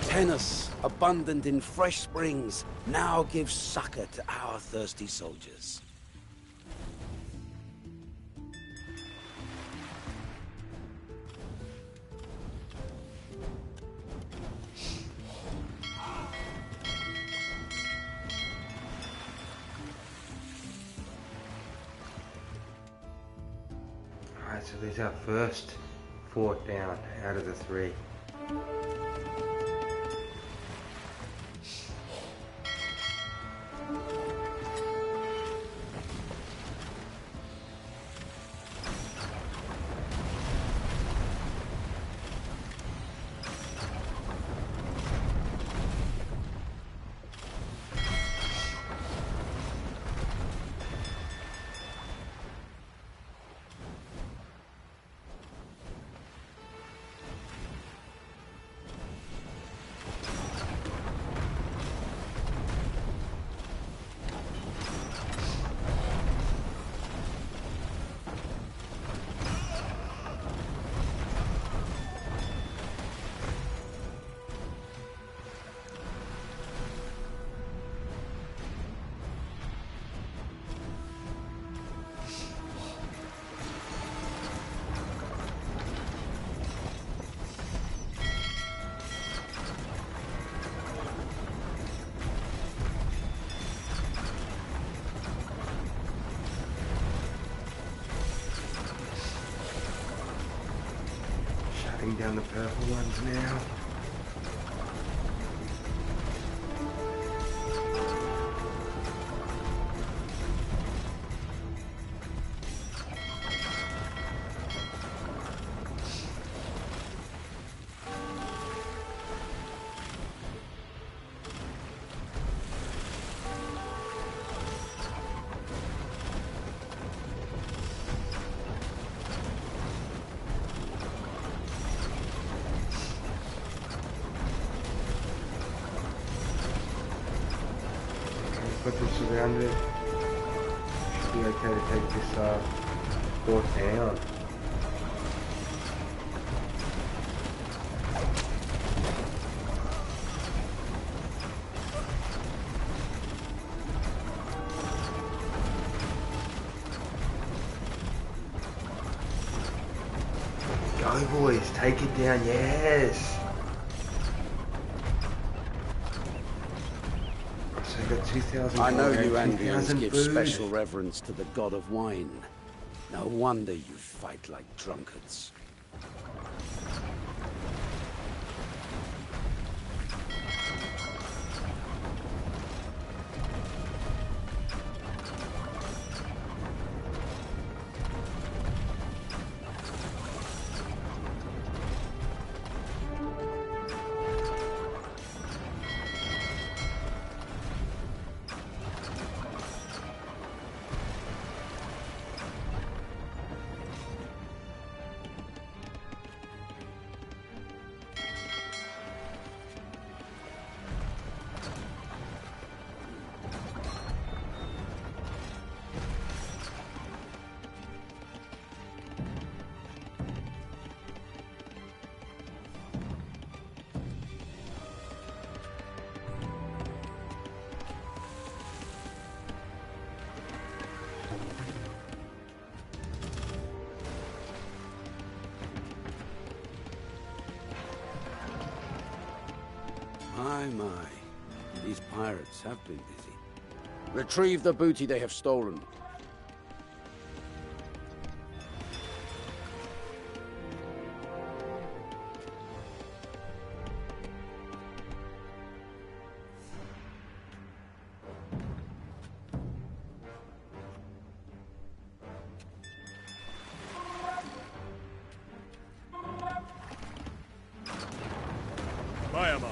Tennis, abundant in fresh springs, now gives succor to our thirsty soldiers. Alright, so there's our first fort down out of the 3. down the purple ones now. Got them surrounded. Should be okay to take this fort down. Go boys, take it down, yes! Got 2,000. I know you 2,000 Andrians give food. special reverence to the god of wine. No wonder you fight like drunkards. My. These pirates have been busy. Retrieve the booty they have stolen. Mayama.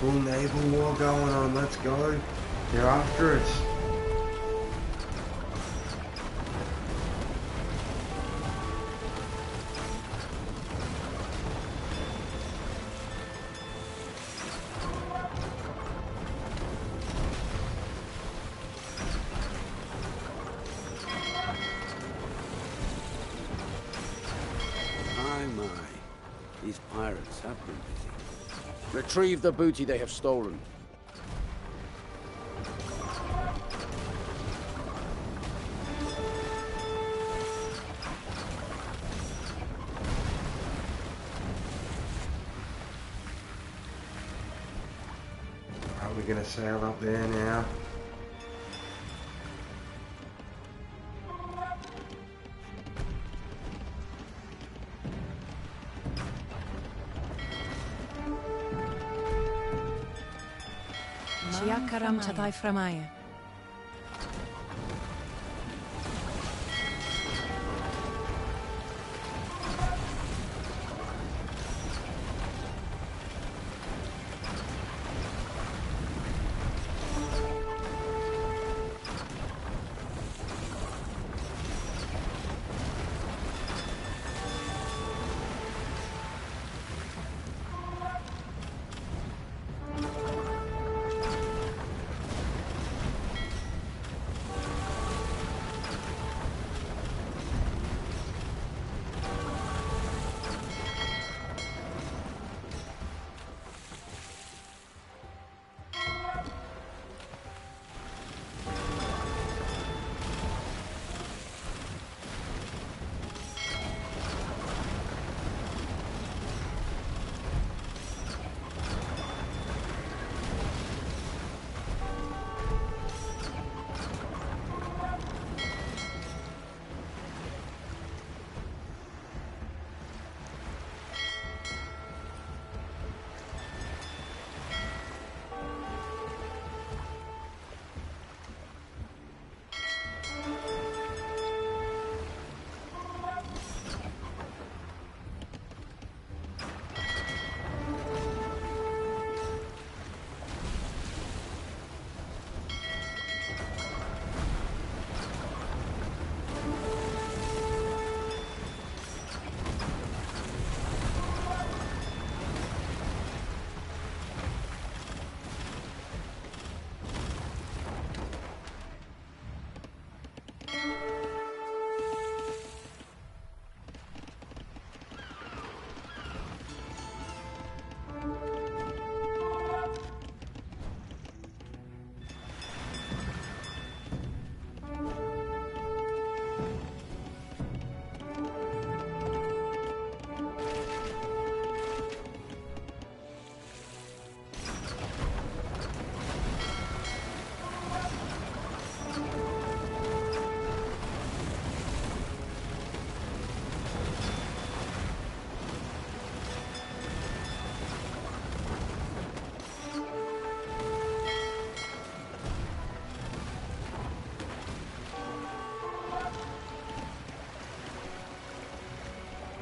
Full naval war going on, let's go. They're after us. My. These pirates have been busy. Retrieve the booty they have stolen. Are we gonna sail up there now? Siakaram Tatai Framaya.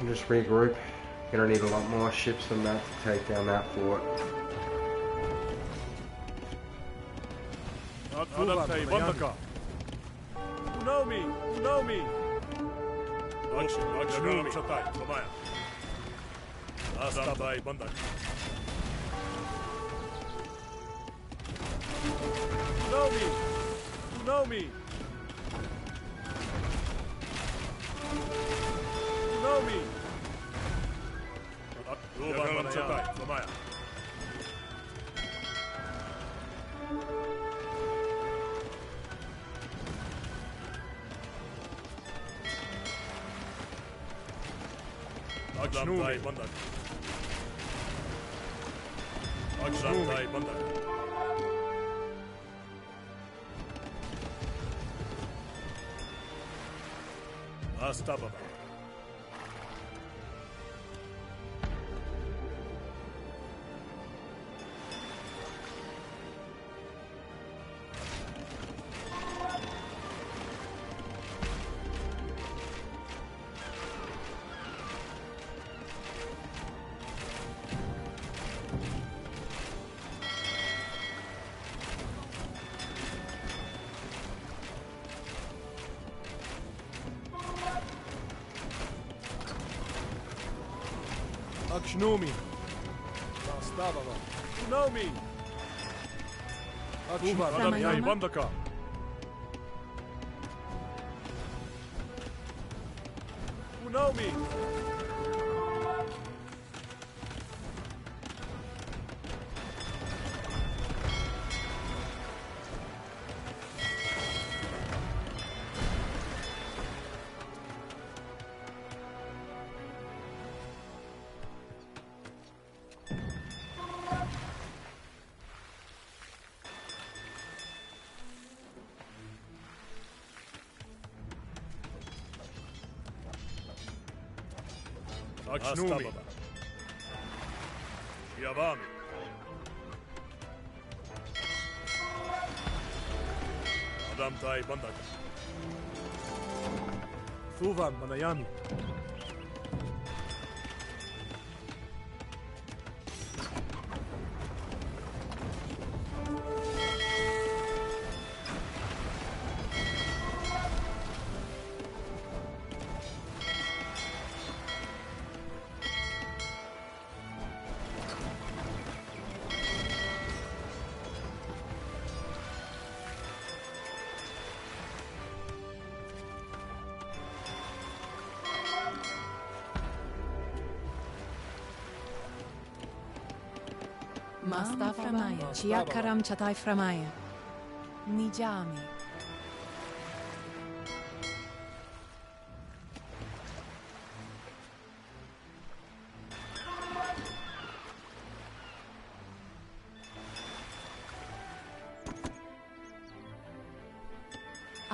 just regroup. Gonna need a lot more ships than that to take down that fort. Akshnomi. Nomi. Akshnomi. Bandaka. Unomi. Akshnomi. Yavami. Adamtai Bandaka. Thuvan Manayami. Masta Framaya, Chiakaram Chatai Framaya, Nijami.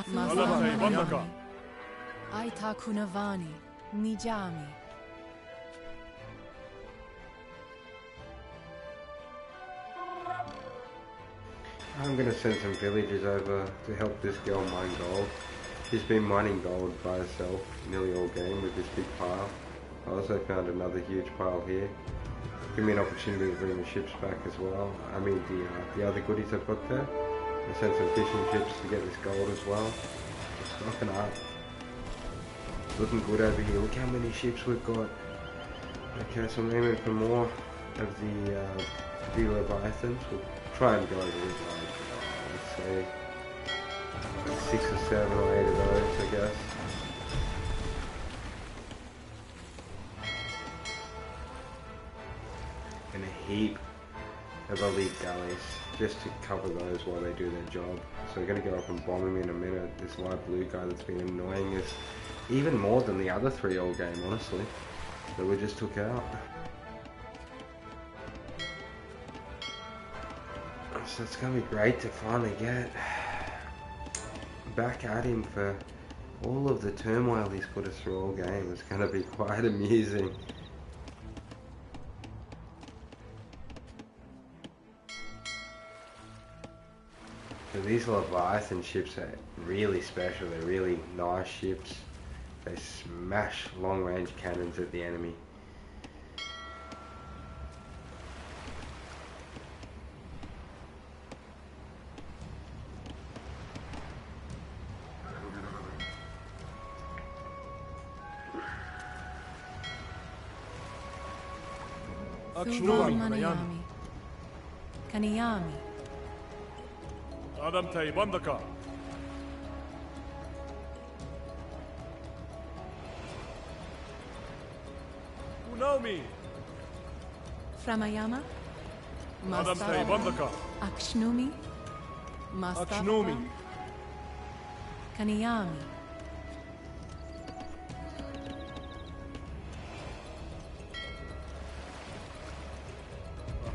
Bandaka. Aita Kunavani, Nijami. I'm gonna send some villagers over to help this girl mine gold. She's been mining gold by herself nearly all game with this big pile. I also found another huge pile here. Give me an opportunity to bring the ships back as well. I mean the other goodies I've got there. I sent some fishing ships to get this gold as well. It's stocking up. Looking good over here. Look how many ships we've got. Okay, so I'm aiming for more of the Leviathans. We'll try and go over with like, let's say 6 or 7 or 8 of those, I guess. And a heap of elite galleys just to cover those while they do their job. So we're going to go up and bomb him in a minute. This light blue guy that's been annoying us even more than the other 3 all game, honestly, that we just took out. So it's going to be great to finally get back at him for all of the turmoil he's put us through all game. It's going to be quite amusing. So these Leviathan ships are really special. They're really nice ships. They smash long-range cannons at the enemy. Manayami. Kaniyami. Adam Tay Bandaka. Unaumi. Framayama. Adam Tay Bandaka. Akshnumi. Akshnumi. Kaniyami.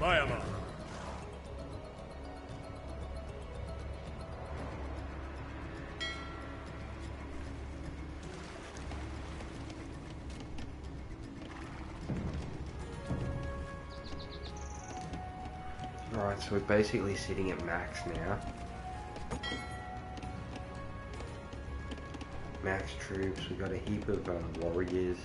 Bayama. Alright, so we're basically sitting at max now. Max troops, we've got a heap of warriors.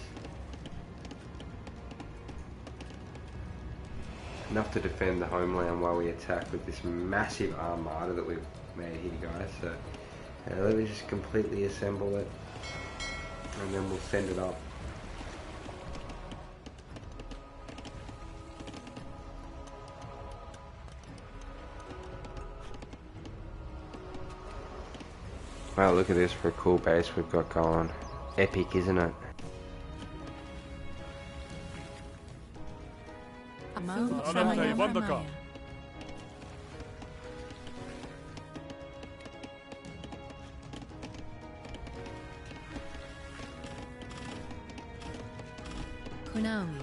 Enough to defend the homeland while we attack with this massive armada that we've made here, guys. So let me just completely assemble it, and then we'll send it up. Wow, look at this for a cool base we've got going. Epic, isn't it? Adam Tay Bandaka. Kunawi.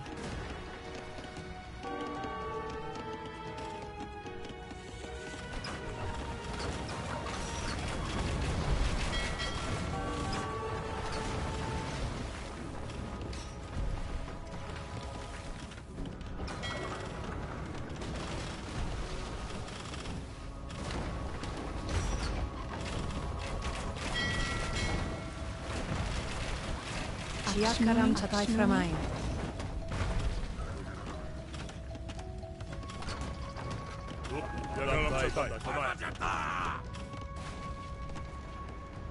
Karam Chatai Framay.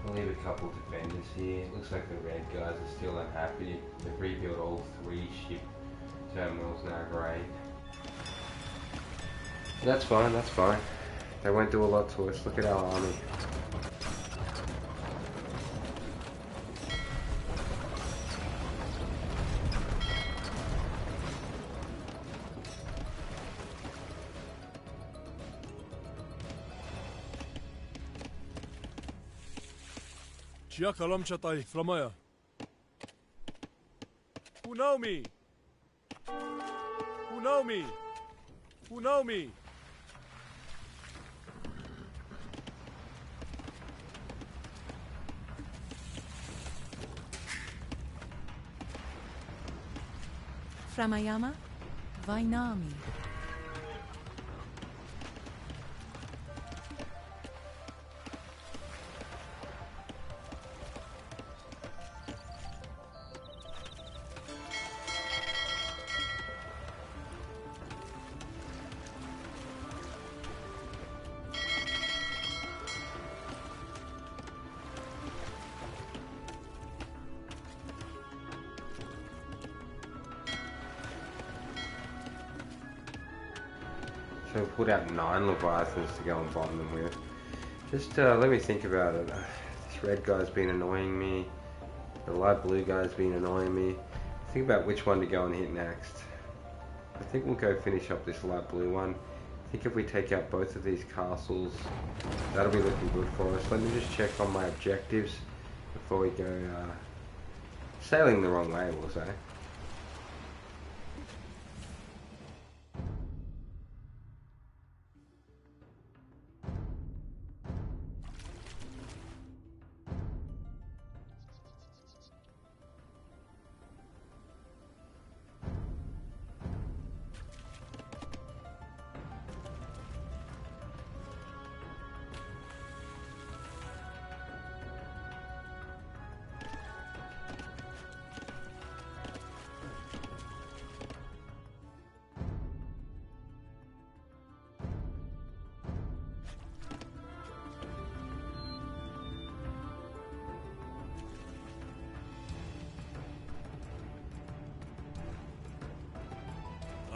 I'll leave a couple defenders here. It looks like the red guys are still unhappy. They've rebuilt all 3 ship terminals now, great. That's fine, that's fine. They won't do a lot to us. Look at our army. Chiakalam Chatai Framaya. Unaumi. Unaumi. Unaumi. Framayama. Vainami. So we put out 9 Leviathans to go and bomb them with. Just let me think about it. This red guy's been annoying me. The light blue guy's been annoying me. Think about which one to go and hit next. I think we'll go finish up this light blue one. I think if we take out both of these castles, that'll be looking good for us. Let me just check on my objectives before we go sailing the wrong way, we'll say.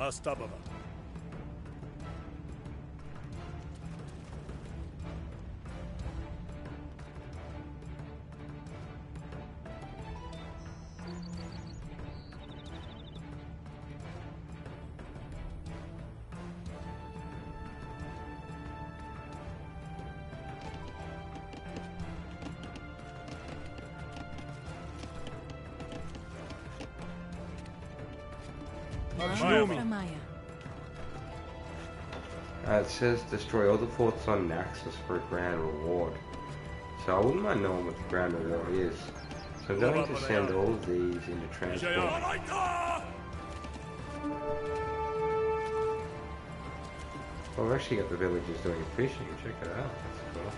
Hasta baba. It says destroy all the forts on Naxos for a grand reward. So I wouldn't mind knowing what the grand reward is. So I'm going to send all of these into transport. Well, I've actually got the villagers doing fishing. Check it out. That's cool.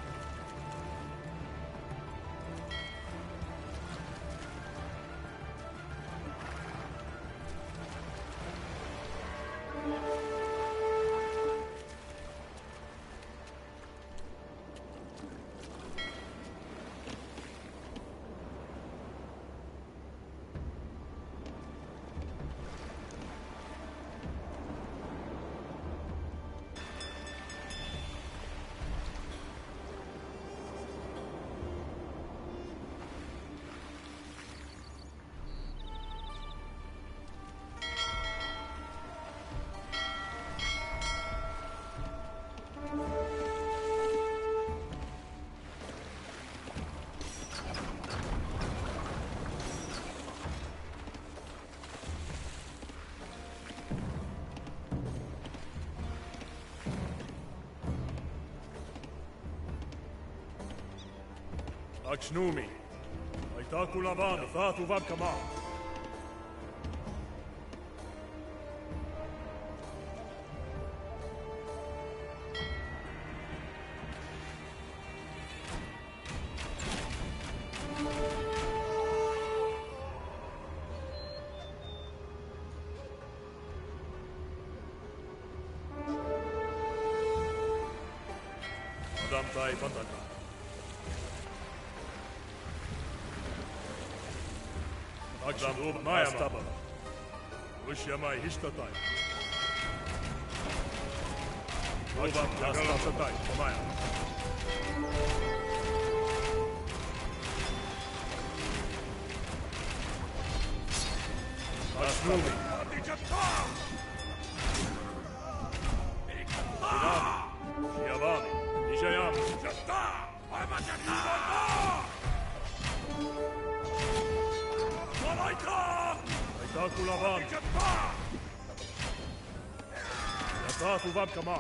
Achnumi. Aitaku lavan, thatu vad kama. Adam tai pandaka. Akşam Maya Uşyamay hiştatay. Akşam Yasalatay Maya. Akşam Yavam Nijayam Jatta Aymajatta Aitaku lavan. Yatatu vad kama.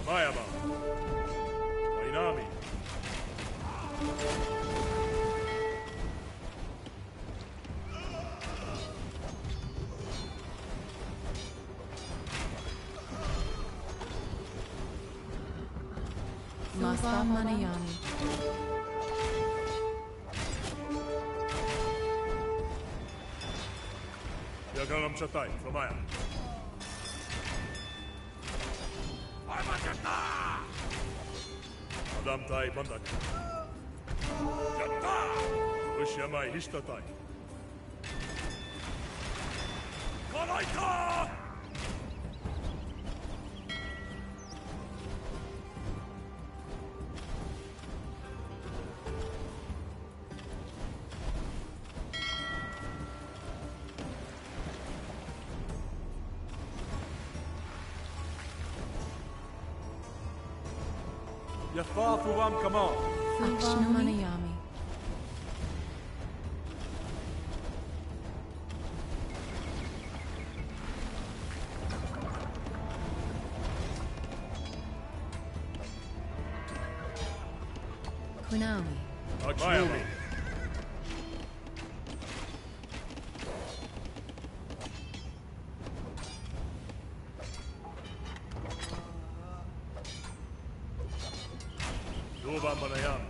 Amayama. Wainami. Masta Manayami. Yagalam chatay, Flamaya. Adam tai bandak. Jatta! Uşyamay hiştatay. Kalaita! Yafafu vam kama. Akshnu Manayami. Kunami. Akshnu. Duvam Manayam.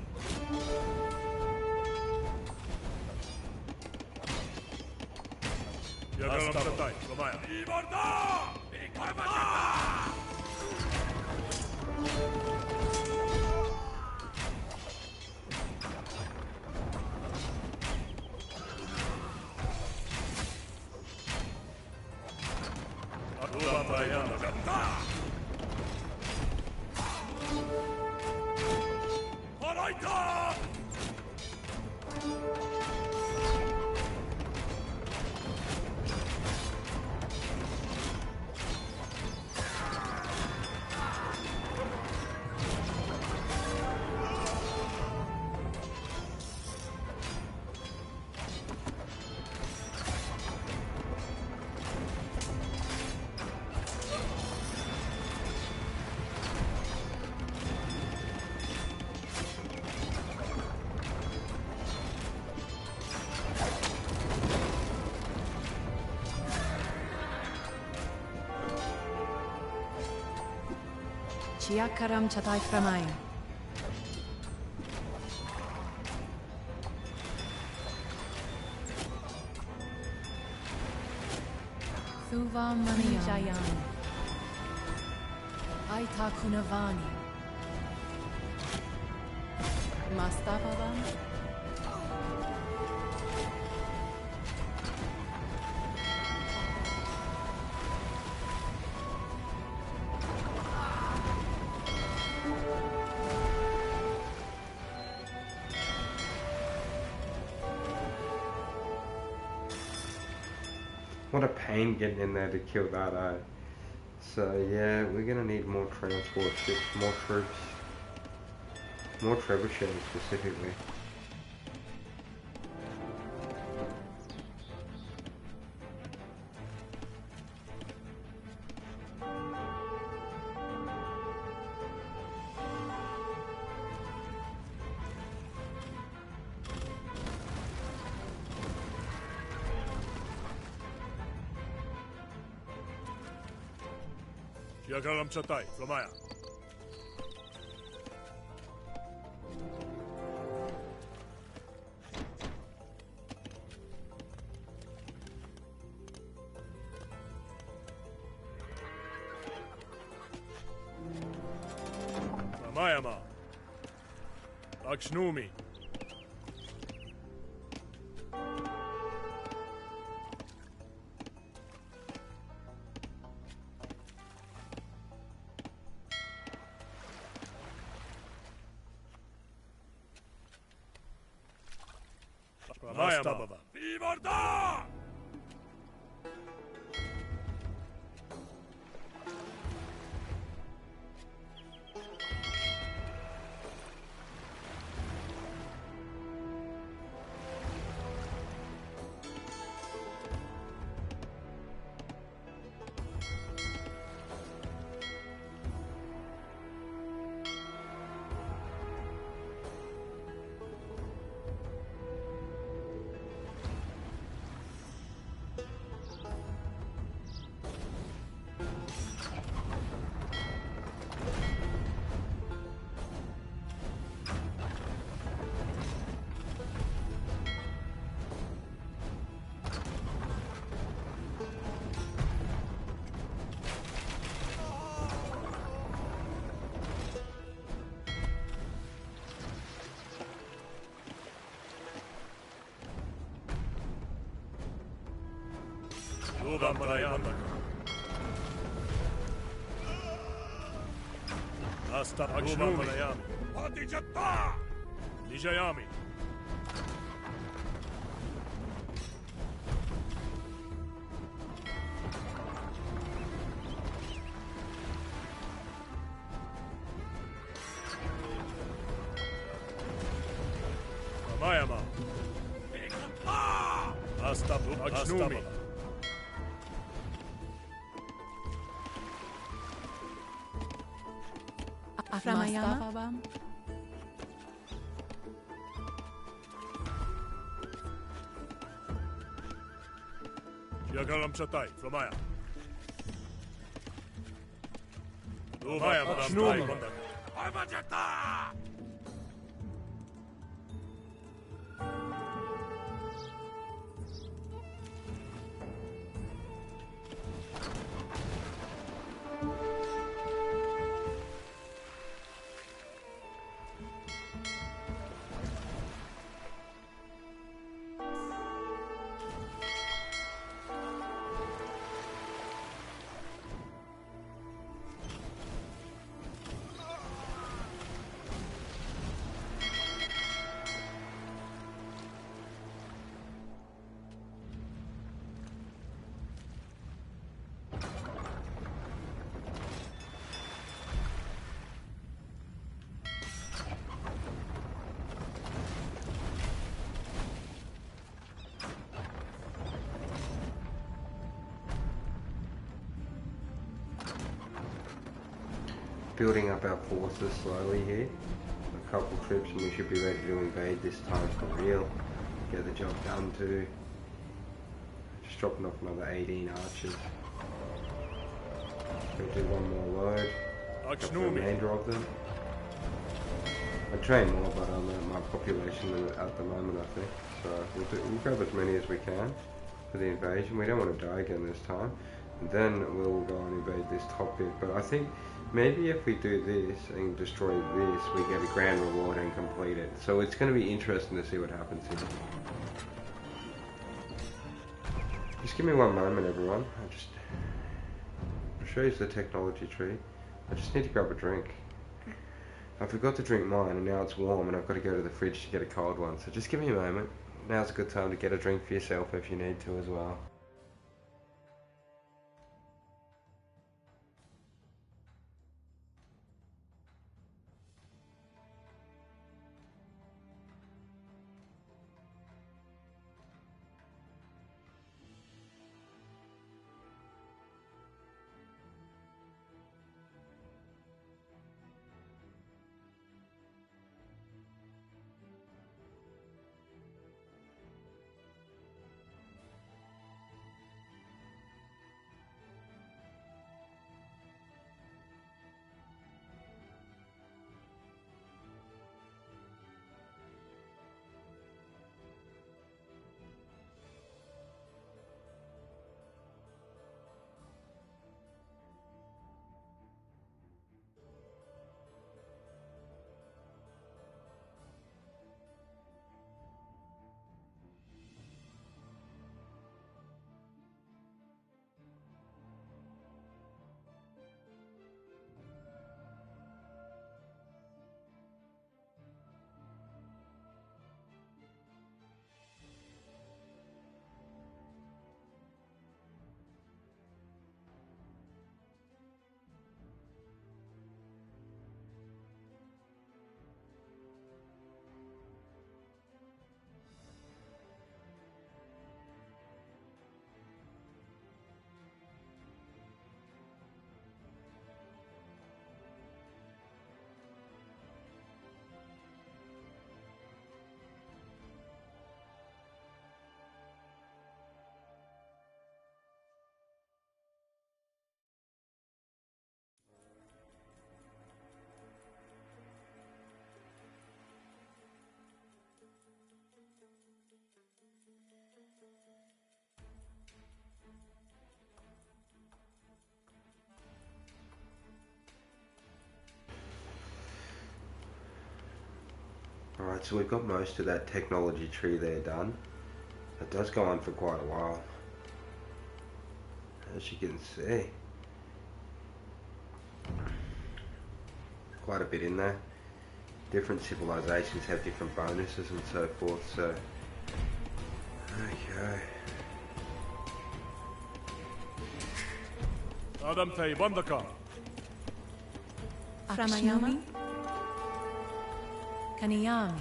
Chiakaram Chatai Framaya. Thuva Manijayani. Aita Kunavani. Mastapavam. What a pain getting in there to kill that, So yeah, we're gonna need more transport ships, more troops, more trebuchets specifically. Yagalam Chatai, Flamaya. Flamayama. Lakshnumi. Mastababa. Vivarda! Asta Akshnumi. Patijatta! Nijayami. Ramayama. Asta Akshnumi. Aframayama. Yagalam Chatai, Flamaya. Akshnumi. Armajata! building up our forces slowly here. A couple troops and we should be ready to invade this time for real. Get the job done too. Just dropping off another 18 archers. We'll do one more load. The remainder of them. I train more, but I'm at my population limit at the moment, I think. So we'll grab as many as we can for the invasion. We don't want to die again this time. And then we'll go and invade this top bit. But I think maybe if we do this and destroy this, we get a grand reward and complete it. So it's going to be interesting to see what happens here. Just give me one moment, everyone. I'll show you the technology tree. I just need to grab a drink. I forgot to drink mine and now it's warm and I've got to go to the fridge to get a cold one. So just give me a moment. Now's a good time to get a drink for yourself if you need to as well. Alright, so we've got most of that technology tree there done. It does go on for quite a while, as you can see. Quite a bit in there. Different civilizations have different bonuses and so forth, so... Okay. Adam Tay, Bandaka. Framayami? Kaniyami.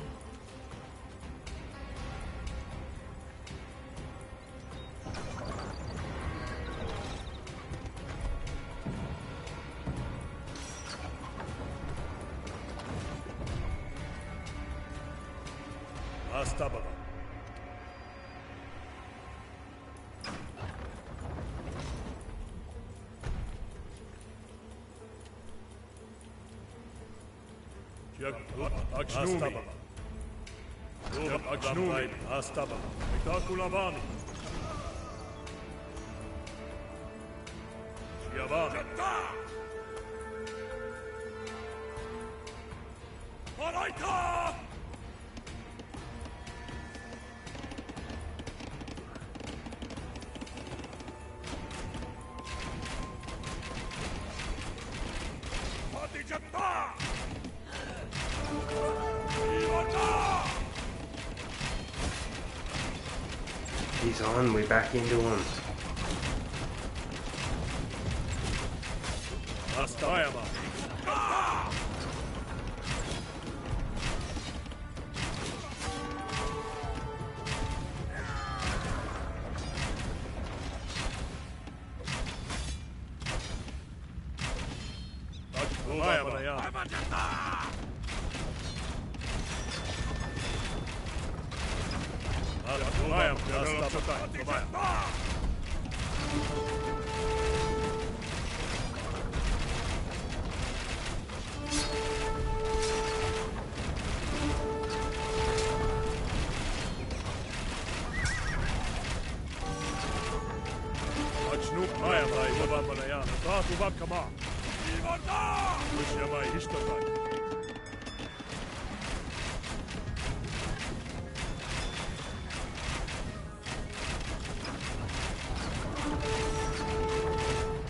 Astababa. Akshnumi. Akshnumi. Astaba. Itakulabani. Shiabani. Paraita! Patijata! He's on, we're back into him. Astayama.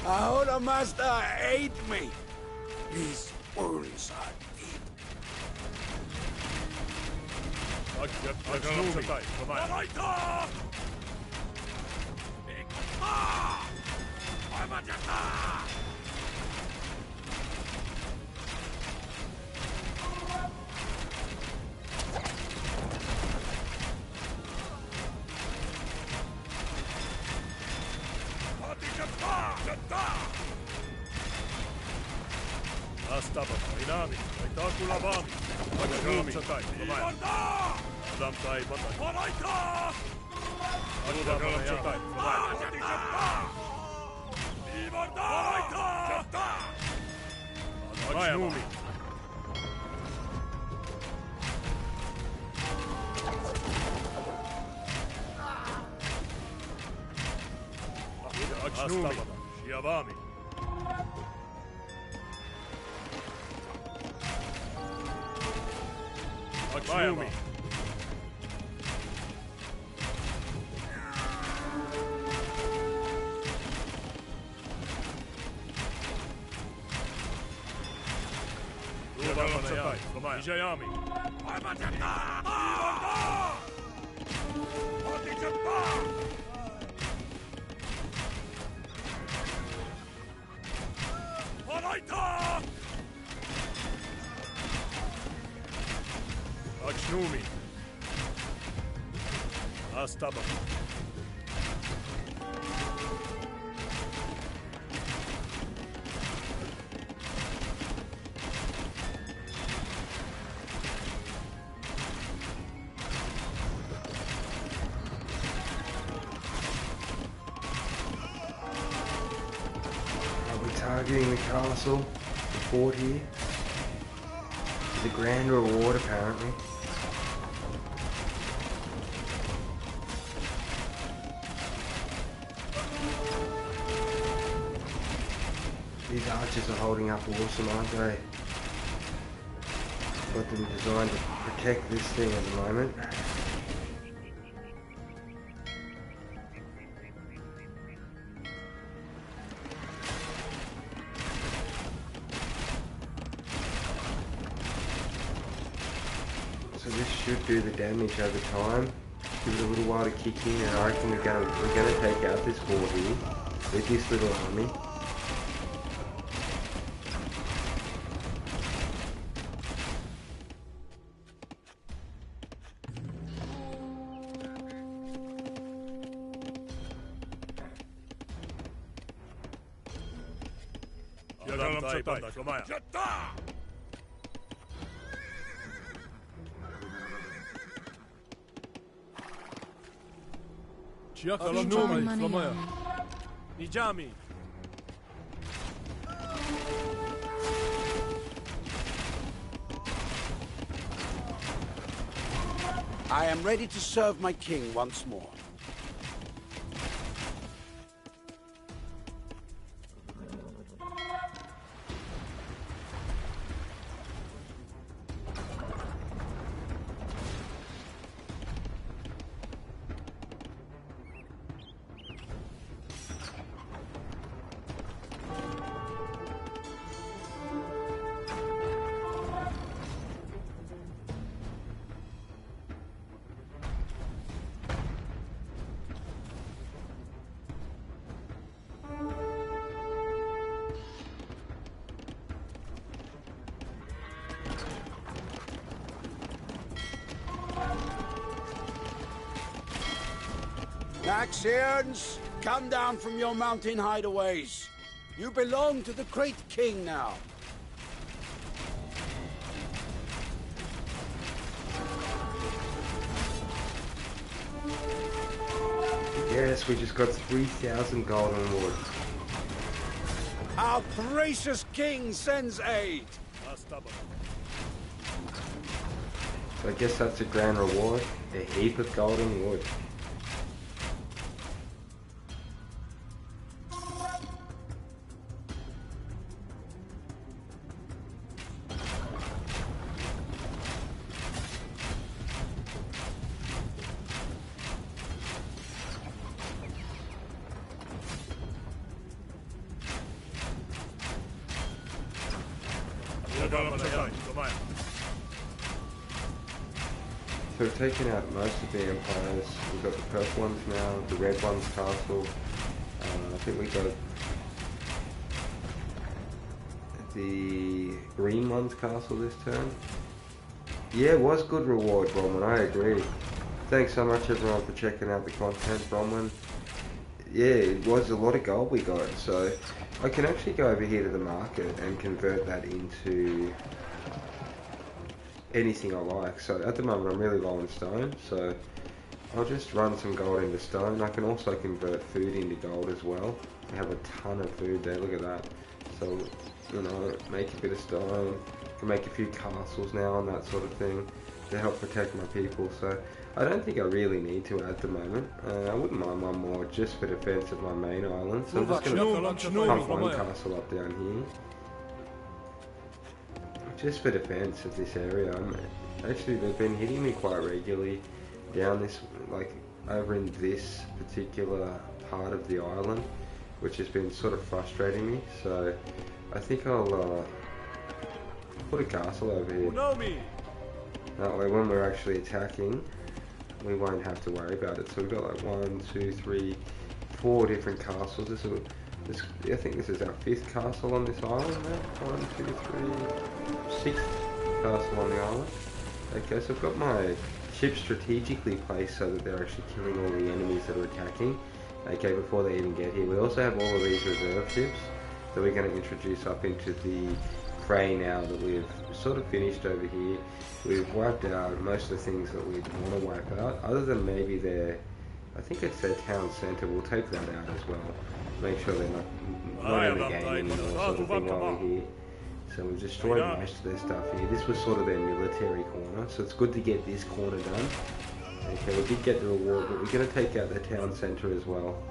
Ahura Mazda ate me. His wounds are deep. Targeting the castle, the fort here. The grand reward, apparently. These archers are holding up awesome, aren't they? Got them designed to protect this thing at the moment. So this should do the damage over time. Give it a little while to kick in, and I reckon we're gonna take out this fort here with this little army. Nijami. I am ready to serve my king once more. Naxians, come down from your mountain hideaways. You belong to the great king now. Yes, we just got 3,000 golden wood. Our gracious king sends aid. So I guess that's a grand reward. A heap of golden wood. So we've taken out most of the empires. We've got the purple ones now, the red ones castle. I think we got the green one's castle this turn. Yeah, it was good reward, Bronwyn, I agree. Thanks so much everyone for checking out the content, Bronwyn. Yeah, it was a lot of gold we got, so I can actually go over here to the market and convert that into anything I like. So at the moment I'm really low on stone, so I'll just run some gold into stone. I can also convert food into gold as well. I have a ton of food there, look at that. So, you know, make a bit of stone, can make a few castles now and that sort of thing to help protect my people. So I don't think I really need to at the moment. I wouldn't mind one more just for defense of my main island. So I'm just going to pump one castle up down here. Just for defense of this area. Actually, they've been hitting me quite regularly down this, like over in this particular part of the island, which has been sort of frustrating me. So I think I'll put a castle over here. That way when we're actually attacking, we won't have to worry about it. So we've got like 1, 2, 3, 4 different castles. I think this is our 5th castle on this island now. 1, 2, 3, 6th castle on the island. Okay, so I've got my ships strategically placed so that they're actually killing all the enemies that are attacking. Okay, before they even get here. We also have all of these reserve ships that we're going to introduce up into the fray now that we've sort of finished over here. We've wiped out most of the things that we'd want to wipe out, other than maybe I think it's their town centre. We'll take that out as well. Make sure they're not in the game anymore, sort of thing, while we're here. So we've destroyed most of their stuff here. This was sort of their military corner, so it's good to get this corner done. Okay, we did get the reward, but we're going to take out the town centre as well.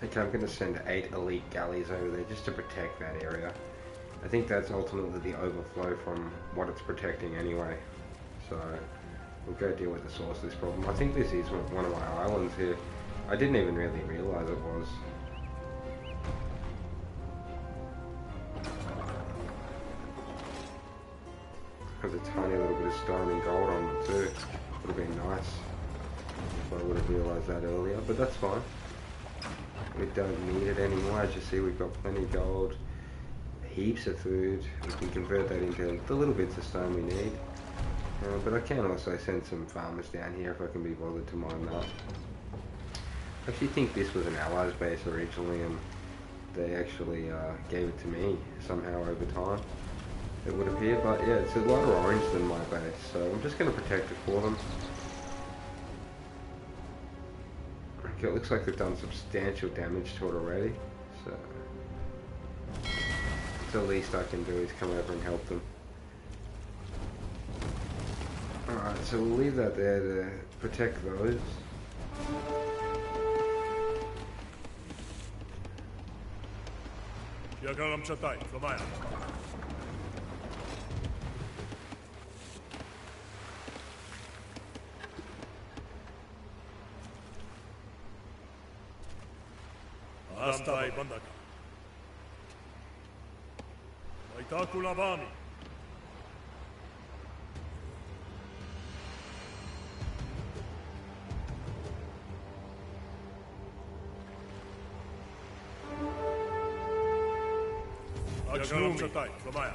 Okay, I'm going to send 8 elite galleys over there just to protect that area. I think that's ultimately the overflow from what it's protecting anyway. So we'll go deal with the source of this problem. I think this is one of my islands here. I didn't even really realise it was. Has a tiny little bit of stone and gold on it too. Would have been nice if I would have realised that earlier, but that's fine. We don't need it anymore. As you see, we've got plenty of gold, heaps of food. We can convert that into the little bits of stone we need. But I can also send some farmers down here if I can be bothered to mine that. I actually think this was an allies base originally, and they actually gave it to me somehow over time, it would appear. But yeah, it's a lighter orange than my base, so I'm just going to protect it for them. Okay, it looks like they've done substantial damage to it already, so the least I can do is come over and help them. Alright, so we'll leave that there to protect those. Yagalam Chatai, Flamaya. Astai Bandaka. Maitaku Lavami. Yagalam Chatai, Flamaya.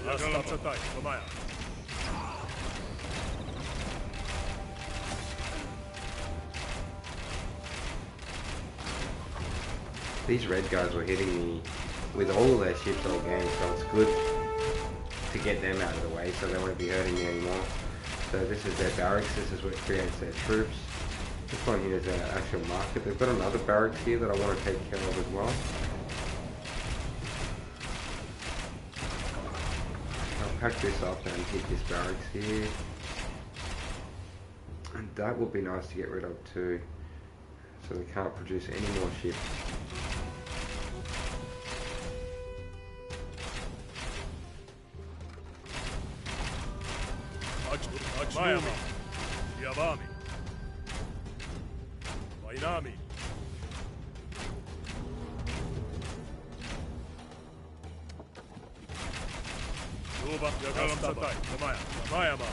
Yagalam Chatai, Flamaya. These red guys were hitting me with all of their ships all game, so it's good to get them out of the way so they won't be hurting me anymore. So this is their barracks, this is what creates their troops. This one here is their actual market. They've got another barracks here that I want to take care of as well. I'll pack this up and hit this barracks here. And that would be nice to get rid of too, so they can't produce any more ships. Mayama. Yavami. Wainami. Luba, Yagalam Chatai, Flamaya. Mayama.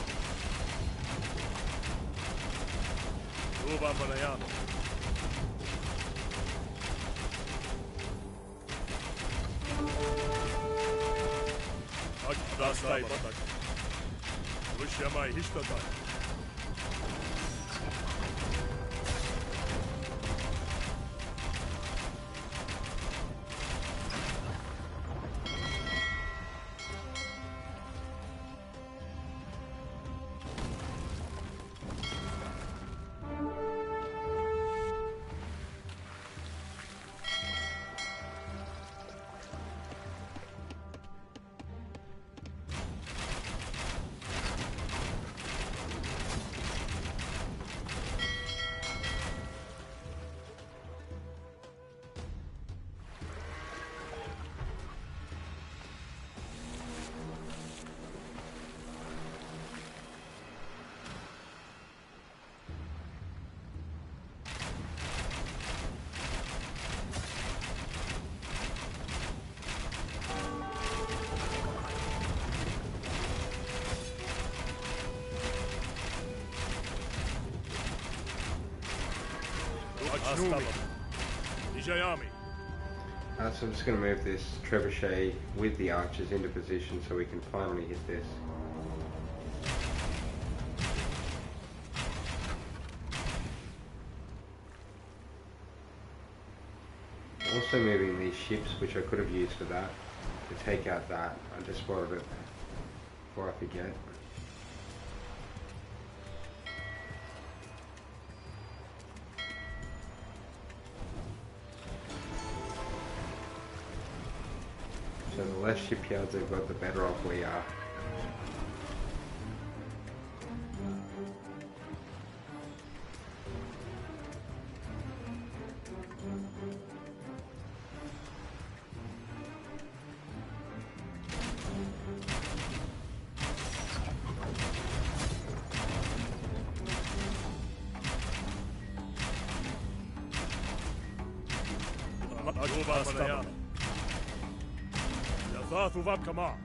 Luba Malayama. Astai Bandaka. Wishyamai Hishtatai. So I'm just going to move this trebuchet with the archers into position so we can finally hit this. Also moving these ships, which I could have used for that, to take out that. I just spotted it before I forget. So the less shipyards they've got, the better off we are. Kama.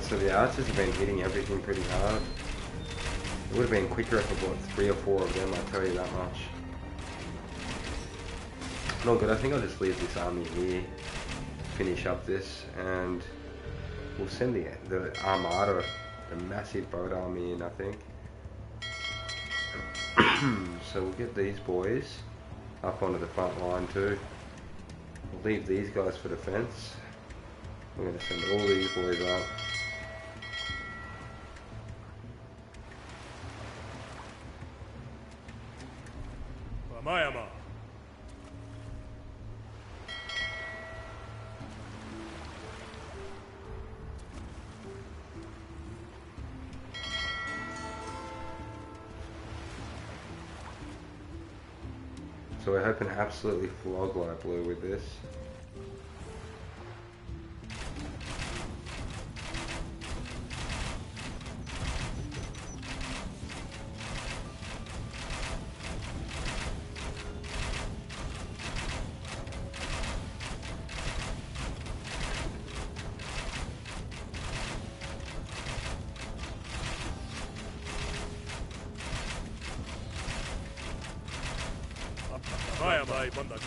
So the archers have been hitting everything pretty hard. It would have been quicker if I bought 3 or 4 of them, I'll tell you that much. No good, I think I'll just leave this army here, finish up this, and we'll send the armada, the massive boat army in, I think. So we'll get these boys up onto the front line too. We'll leave these guys for defense. We're going to send all these boys up. Ramayama. So we're hoping to absolutely flog Light Blue with this. Ramayama Bandak.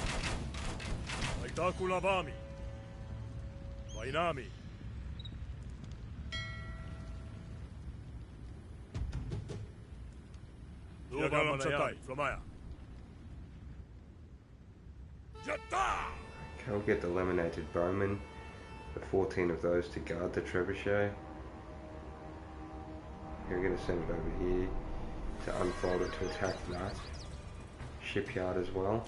Aitakula Vami. Vainami. Yagalam Chatai, Flamaya. Okay, we'll get the Laminated Bowmen, the 14 of those to guard the trebuchet. We're going to send it over here to unfold it to attack that shipyard as well.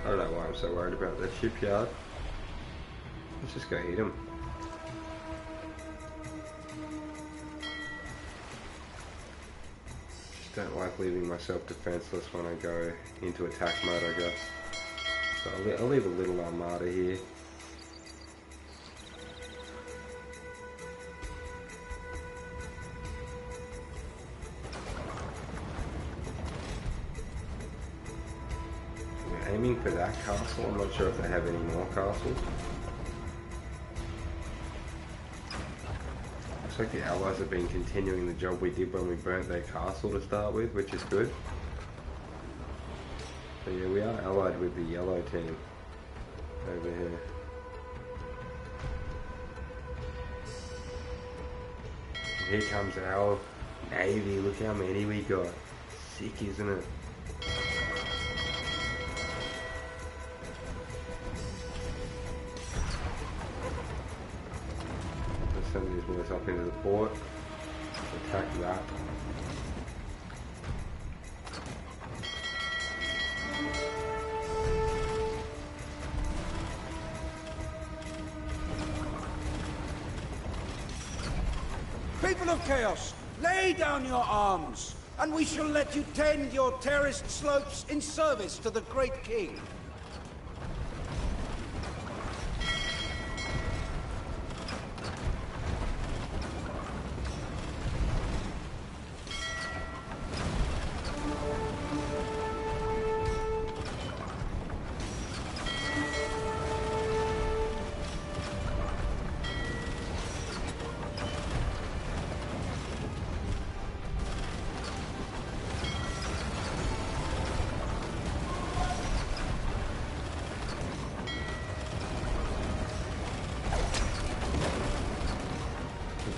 I don't know why I'm so worried about that shipyard. Let's just go hit them. Just don't like leaving myself defenseless when I go into attack mode, I guess. So I'll leave a little armada here. Aiming for that castle. I'm not sure if they have any more castles. Looks like the allies have been continuing the job we did when we burnt their castle to start with, which is good. So yeah, we are allied with the yellow team over here. And here comes our navy. Look how many we got. Sick, isn't it? Send these boys up into the port, attack that. People of Chaos, lay down your arms, and we shall let you tend your terraced slopes in service to the great king.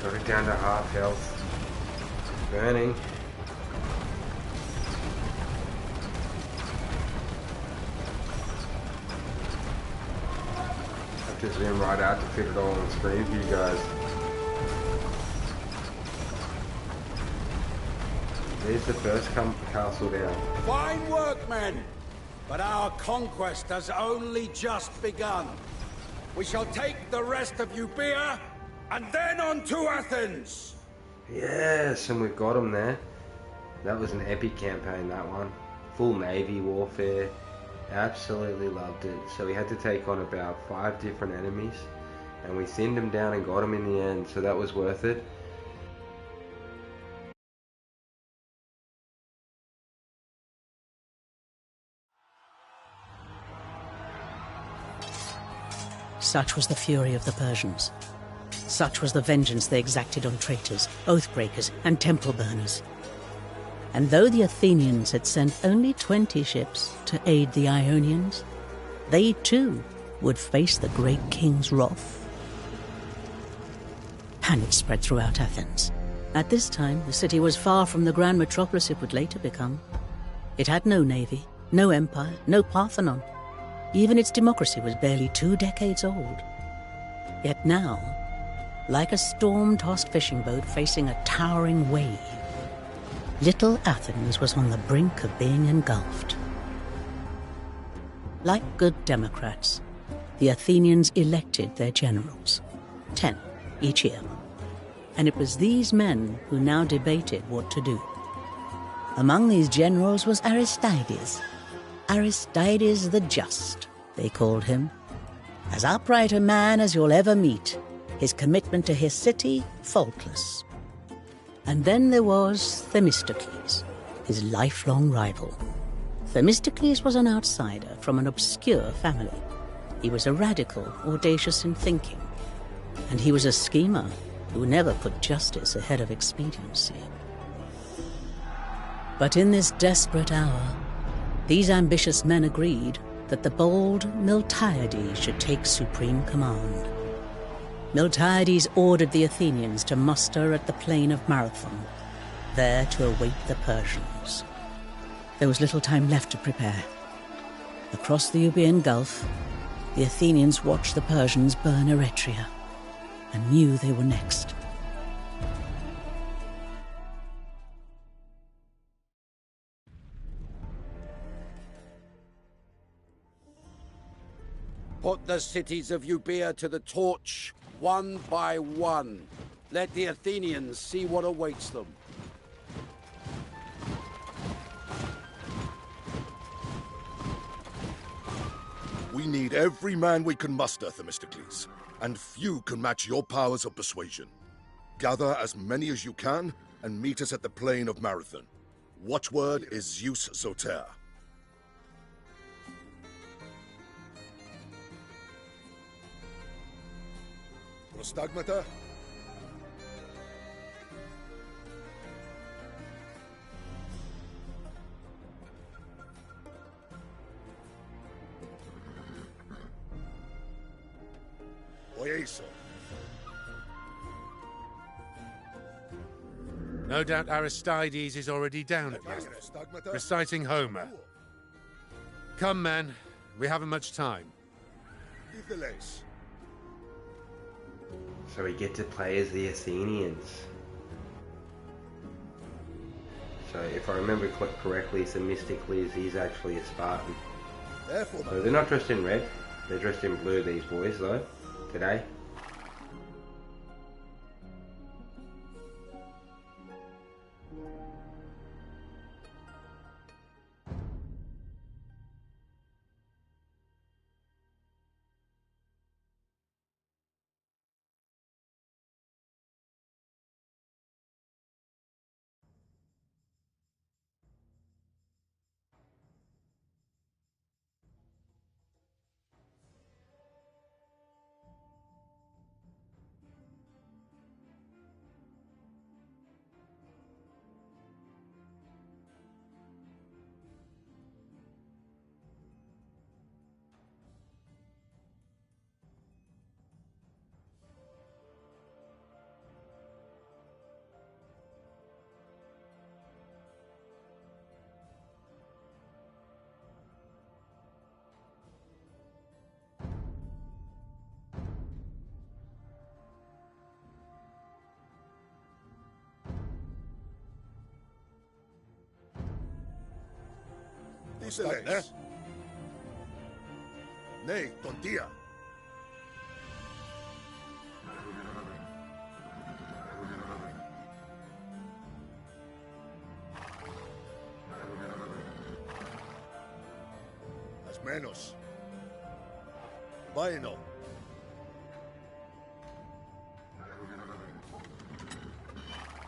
Got it down to half health. Burning. Have to zoom right out to fit it all on the screen for you guys. There's the first castle down. Fine work, men! But our conquest has only just begun. We shall take the rest of Euboea, and then on to Athens! Yes, and we've got them there. That was an epic campaign, that one. Full navy warfare. Absolutely loved it. So we had to take on about 5 different enemies, and we thinned them down and got them in the end, so that was worth it. Such was the fury of the Persians. Such was the vengeance they exacted on traitors, oath-breakers, and temple burners. And though the Athenians had sent only 20 ships to aid the Ionians, they too would face the great king's wrath. Panic spread throughout Athens. At this time, the city was far from the grand metropolis it would later become. It had no navy, no empire, no Parthenon. Even its democracy was barely 2 decades old. Yet now, like a storm-tossed fishing boat facing a towering wave, little Athens was on the brink of being engulfed. Like good Democrats, the Athenians elected their generals, 10 each year. And it was these men who now debated what to do. Among these generals was Aristides. Aristides the Just, they called him. As upright a man as you'll ever meet, his commitment to his city faultless. And then there was Themistocles, his lifelong rival. Themistocles was an outsider from an obscure family. He was a radical, audacious in thinking, and he was a schemer who never put justice ahead of expediency. But in this desperate hour, these ambitious men agreed that the bold Miltiades should take supreme command. Miltiades ordered the Athenians to muster at the plain of Marathon, there to await the Persians. There was little time left to prepare. Across the Euboean Gulf, the Athenians watched the Persians burn Eretria, and knew they were next. Put the cities of Euboea to the torch, one by one. Let the Athenians see what awaits them. We need every man we can muster, Themistocles, and few can match your powers of persuasion. Gather as many as you can, and meet us at the plain of Marathon. Watchword is Zeus Zoter. Prostagmata? Oieso. No doubt Aristides is already down at the reciting Homer. Come, man. We haven't much time. So we get to play as the Athenians. So if I remember correctly, Themistocles is actually a Spartan. So they're not dressed in red. They're dressed in blue, these boys, though, today. Diceles. Ne, tontia. As menos. Vaino.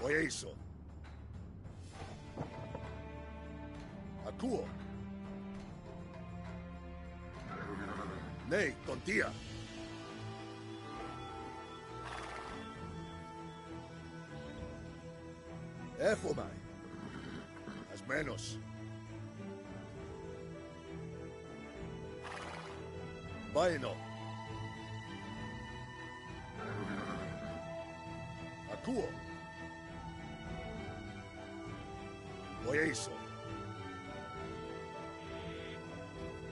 Oieso. Akuo. Ne, tontia. Έφωμαι. Ασμένος. Πάινο. Ακούω. Βοηθήσω.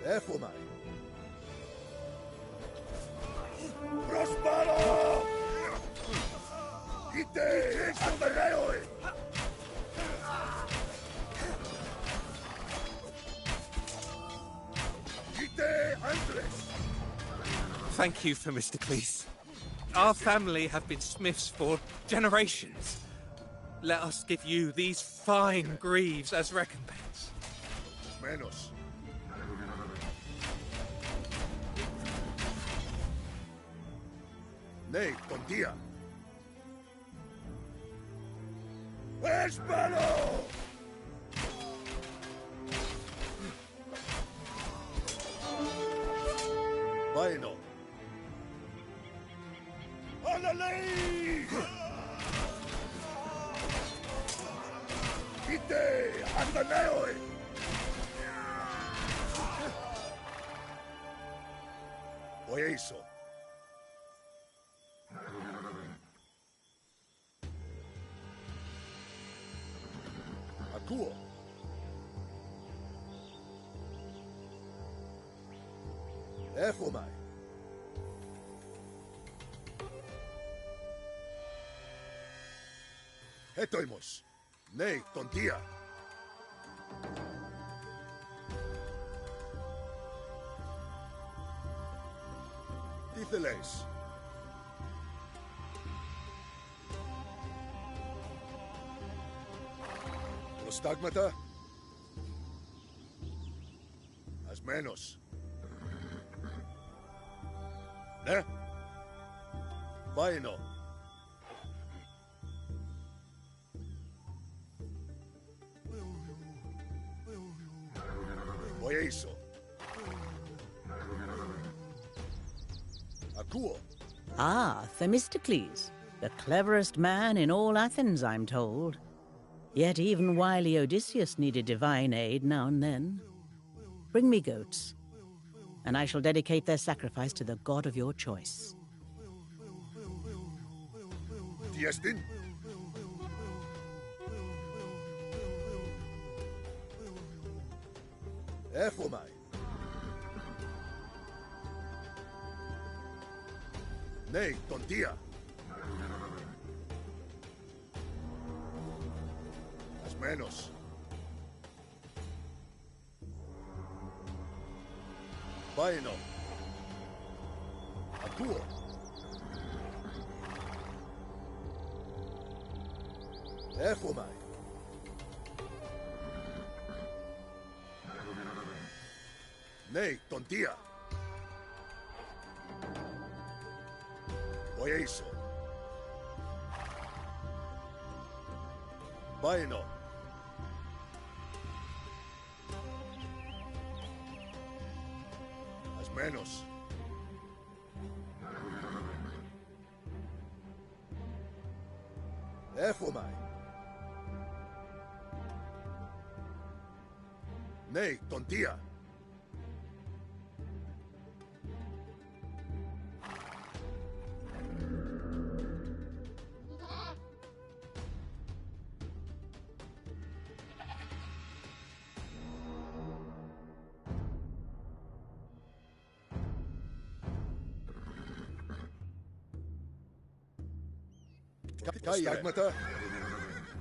Έφωμαι. Προσπάρω! Είτε αντανέωε! Είτε άντρες! Thank you, Themistocles. Our family have been smiths for generations. Let us give you these fine greaves as recompense. Menos. Ναι, κοντία. Έσπαλο! Πάινο. Αλλαλέι! Είτε αντανέωε! Βοηθήσω. Ακούω. Έφωμαι. Έτοιμος. Ναι, κοντία. Τι θέλεις? Προστάγματα. Ασμένος. Ναι. Πάινο. Βοηθήσω. Ακούω. Ah, Themistocles, the cleverest man in all Athens, I'm told. Yet even wily Odysseus needed divine aid now and then. Bring me goats, and I shall dedicate their sacrifice to the god of your choice. Τι έστειν? Έφωμαι. Ναι, κοντία. Ασμένος. Πάινο. Ακούω. Έφωμαι. Ναι, κοντία. Βοηθήσω. Πάινο. Ασμένος. Έφωμαι. Ναι, κοντία. Καίγματα.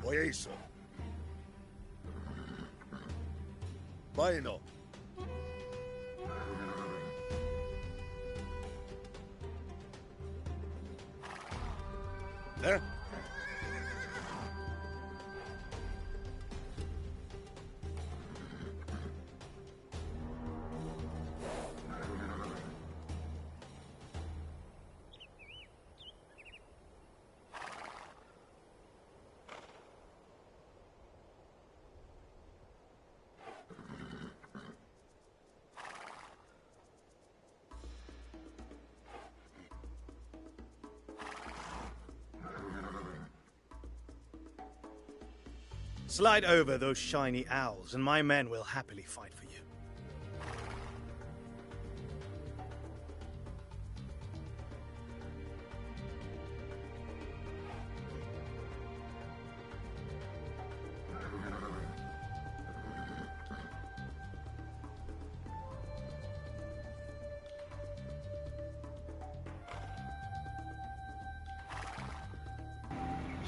Βοηθήσω. Πάινο. Ναι. Slide over those shiny owls, and my men will happily fight for you.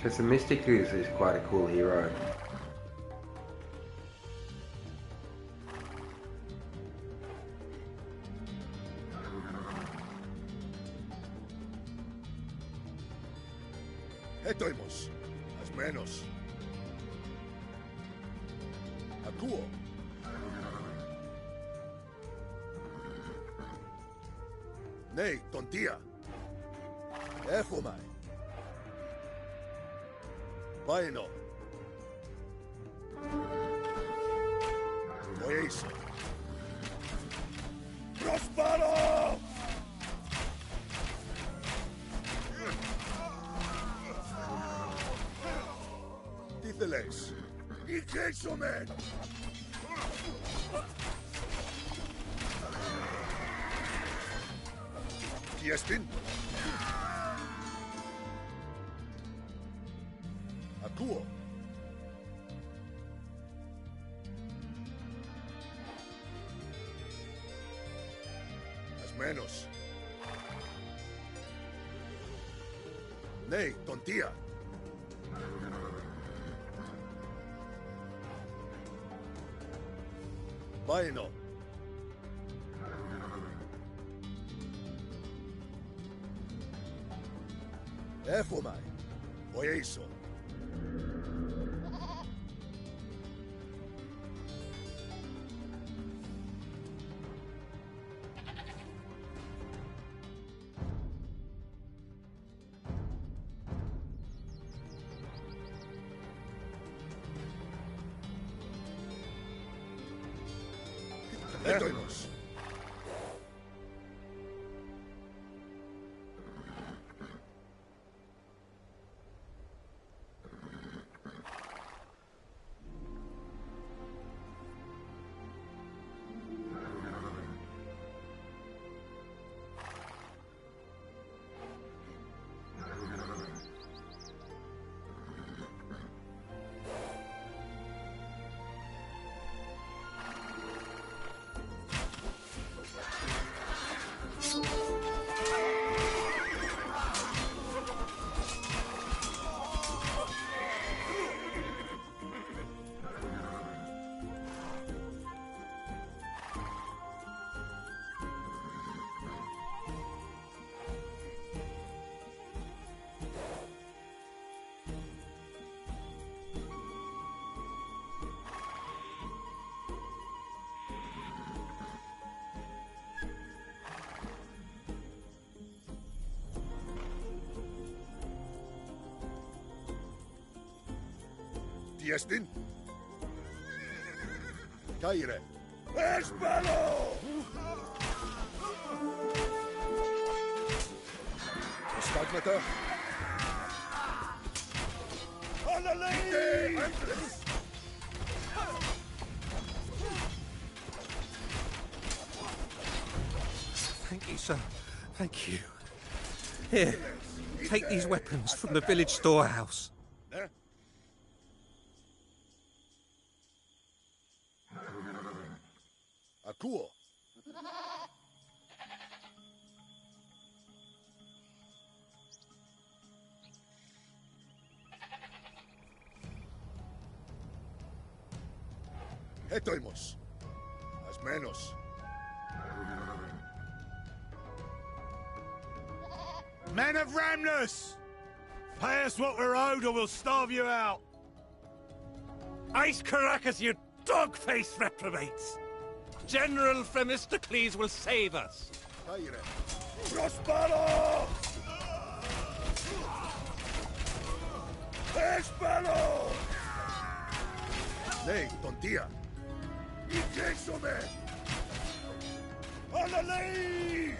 So Themistocles is quite a cool hero. Etoimos, as menos. Akuo. Nei, tontia. Efomai. Vaino. Oeiso. Prospero! Tíceles. Y quesomen. Tiestin. Akuo. As menos. Nei, tontia. Vaino. Efomai. Oeiso. Etoimos. Tiestin. Caire. Espalo! Stagnata. Thank you, sir. Thank you. Here, take these weapons from the village storehouse. Akuo. Etoimos. As menos. Men of Ramnus! Pay us what we're owed or we'll starve you out! Ice Caracas, you dog-faced reprobates! General Themistocles will save us! Caire. Prospero! Espalo! Nei, tontia. Y quesome! A la ley!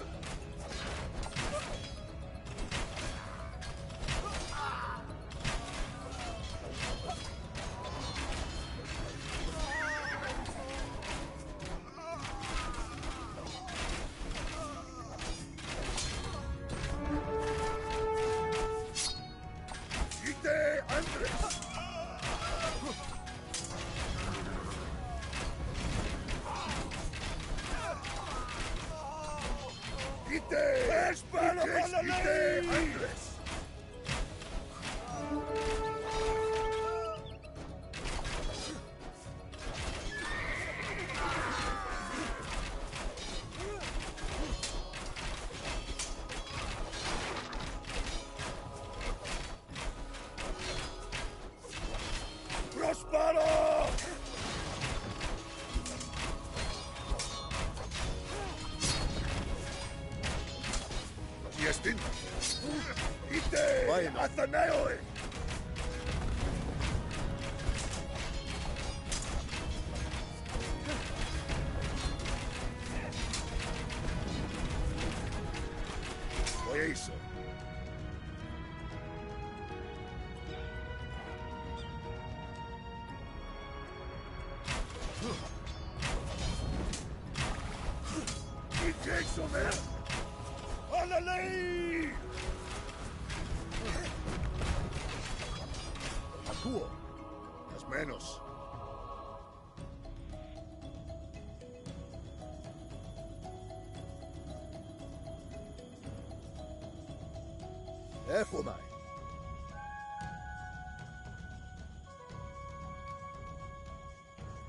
Έρχομαι.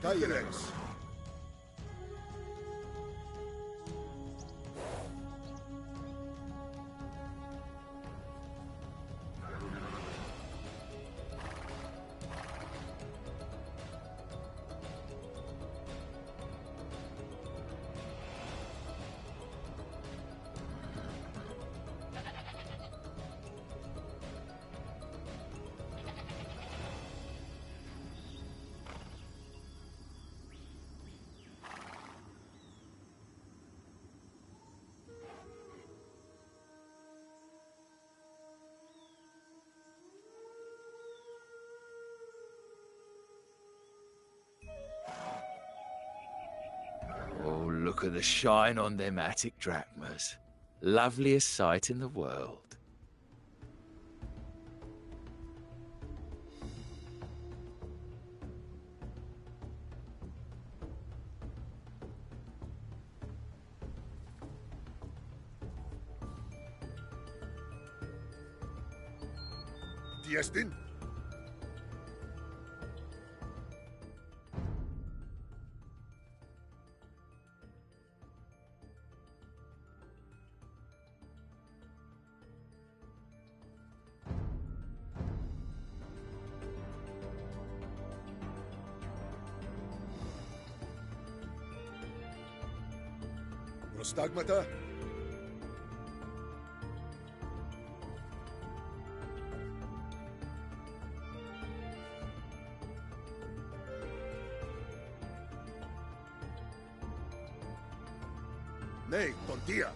Τάιλεξ. Oh, look at the shine on them attic drachmas. Loveliest sight in the world. Diestin? Προστάγματα. Ναι, τον Τία.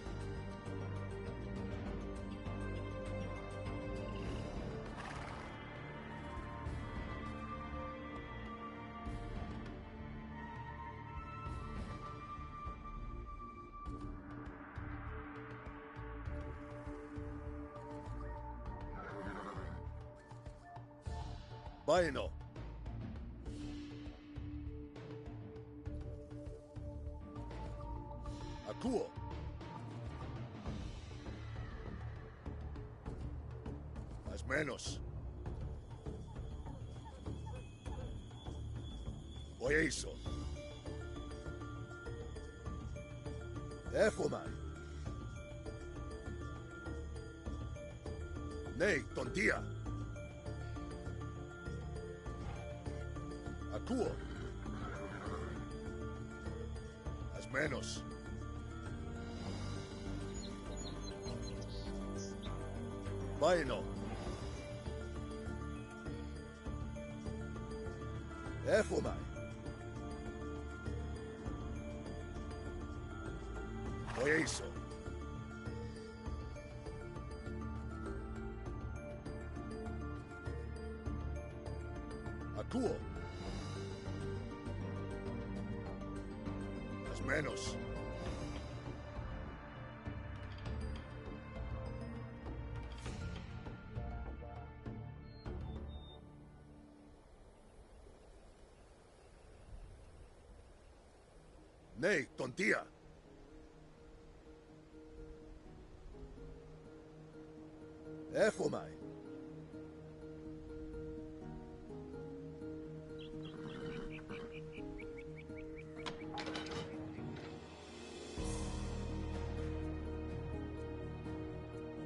Μπάινο. Ακούω. Ασμένος. Βοηθήσω. Έρχομαι. Ναι, τον Τία. Ακούω. Ασμένος. Μπάινο. Έρχομαι. Βοηθήσω. Ακούω. Ασμένος. Ναι, τον Τία. Έχω mij.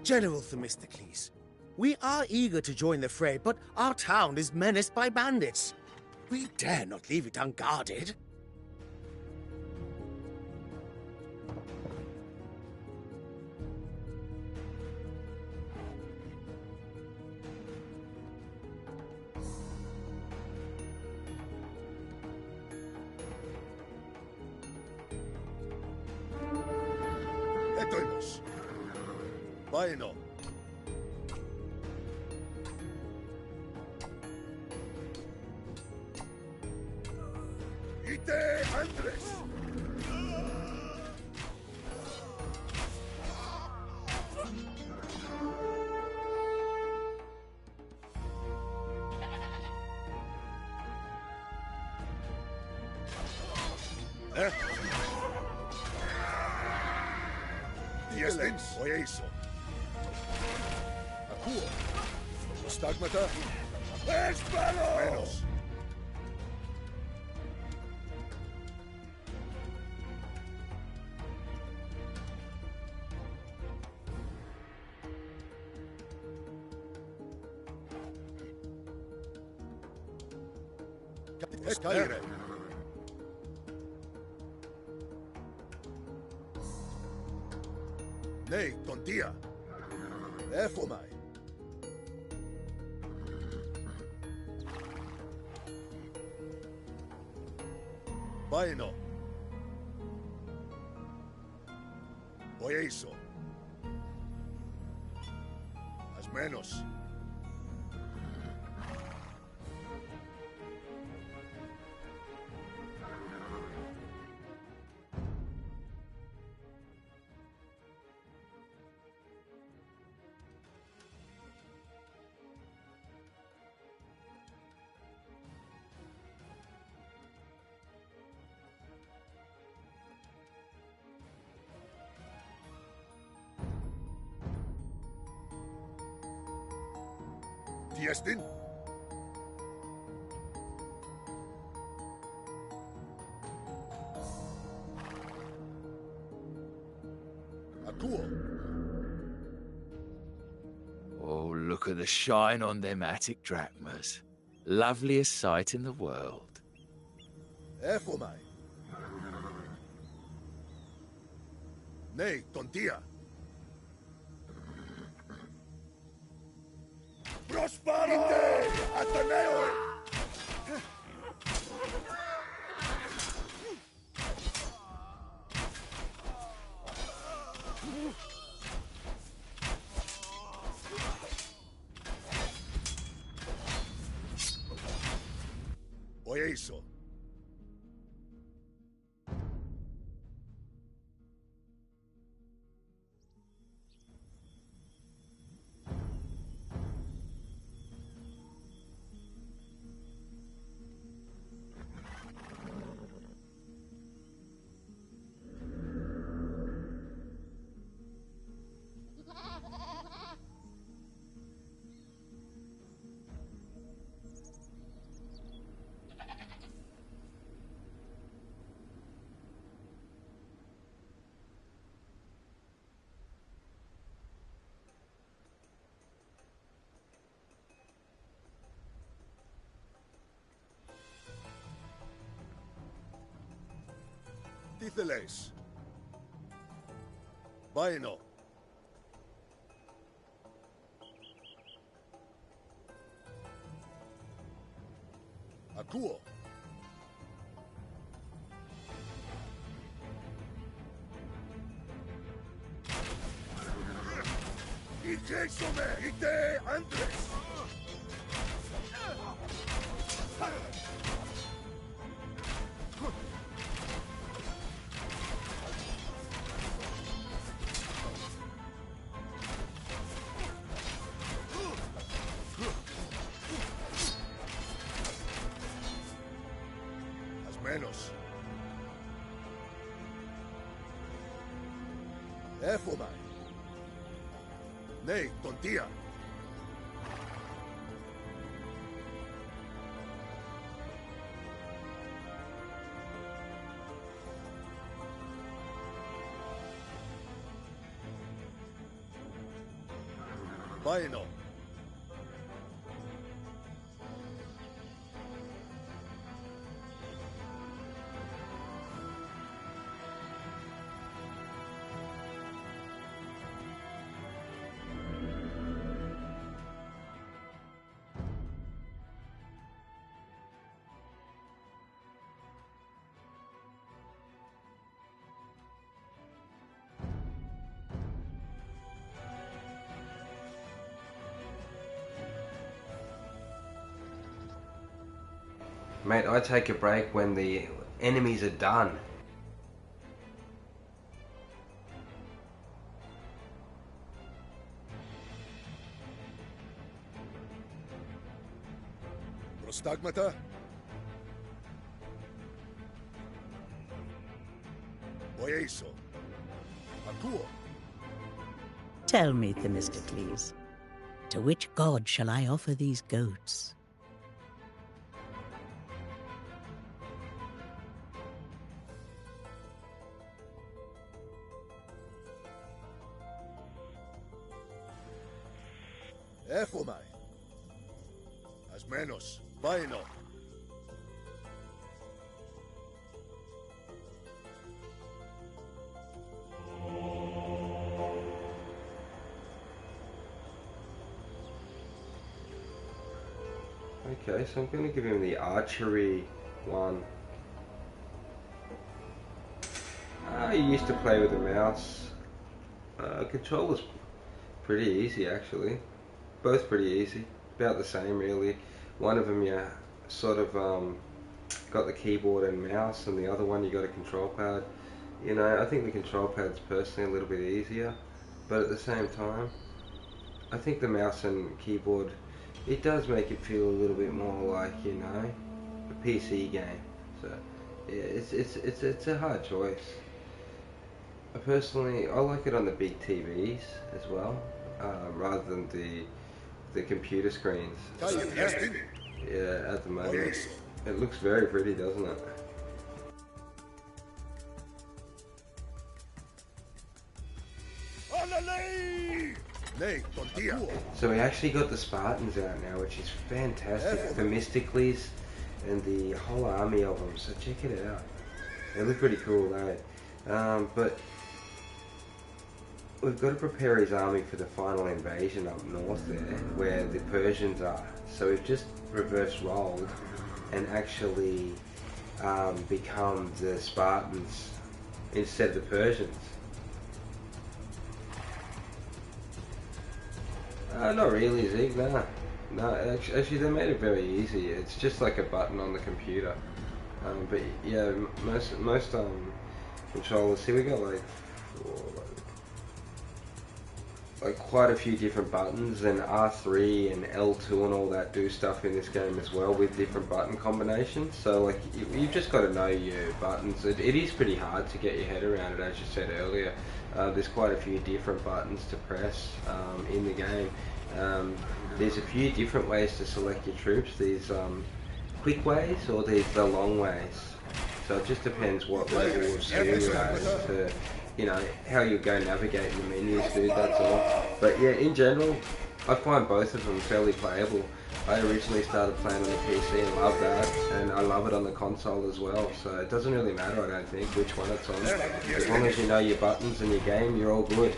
General Themistocles, we are eager to join the fray, but our town is menaced by bandits. We dare not leave it unguarded. Εδώ είμαστε. Πάει ενώ. Είτε άντρες. Τι έστειν, ο Έισο. Ακούω. Στάγματα. Έσπαλο! Μένος. Escaire. Ναι, τον Τία. Εύχομαι. Πάει ενώ. Ο Έισο. Ασμένος. Τι έστειν. Ακούω. Oh, look at the shine on them Attic drachmas. Loveliest sight in the world. Εύχομαι. Ναι, τον Τία. Προσπάρω! Ατενέω! Ο Έισο. Τι θέλεις. Πάει ενώ. Ακούω. Ικέξομαι, είτε άντρες. Ασμένος. Εύχομαι. Ναι, τον Τία. Final. Mate, I take a break when the enemies are done. Prostagmata? Oieso. Akuo. Tell me, Themistocles, to which god shall I offer these goats? Echomai. As menos. Vaino. Okay, so I'm going to give him the archery one. I used to play with a mouse. Control was pretty easy actually. Both pretty easy. About the same really. One of them you sort of got the keyboard and mouse, and the other one you got a control pad. You know, I think the control pad's personally a little bit easier, but at the same time, I think the mouse and keyboard, it does make it feel a little bit more like, you know, a PC game. So yeah, it's a hard choice. Personally, I like it on the big TVs as well, rather than the computer screens. Yeah, at the moment. It looks very pretty, doesn't it? So we actually got the Spartans out now, which is fantastic. Themistocles and the whole army of them, so check it out. They look pretty cool, eh? But we've got to prepare his army for the final invasion up north there, where the Persians are. So we've just reverse rolled and actually become the Spartans instead of the Persians. Not really, Zeke, no. No, actually they made it very easy. It's just like a button on the computer. But yeah, most controllers, see we got like quite a few different buttons, and R3 and L2 and all that do stuff in this game as well with different button combinations. So like you've just got to know your buttons. It is pretty hard to get your head around it, as you said earlier. There's quite a few different buttons to press in the game. There's a few different ways to select your troops. These quick ways or the long ways. So it just depends what level of skill you're at to, you know, how you go navigating the menus, dude, that's all. But yeah, in general, I find both of them fairly playable. I originally started playing on the PC and love that, and I love it on the console as well, so it doesn't really matter, I don't think, which one it's on. As long as you know your buttons and your game, you're all good.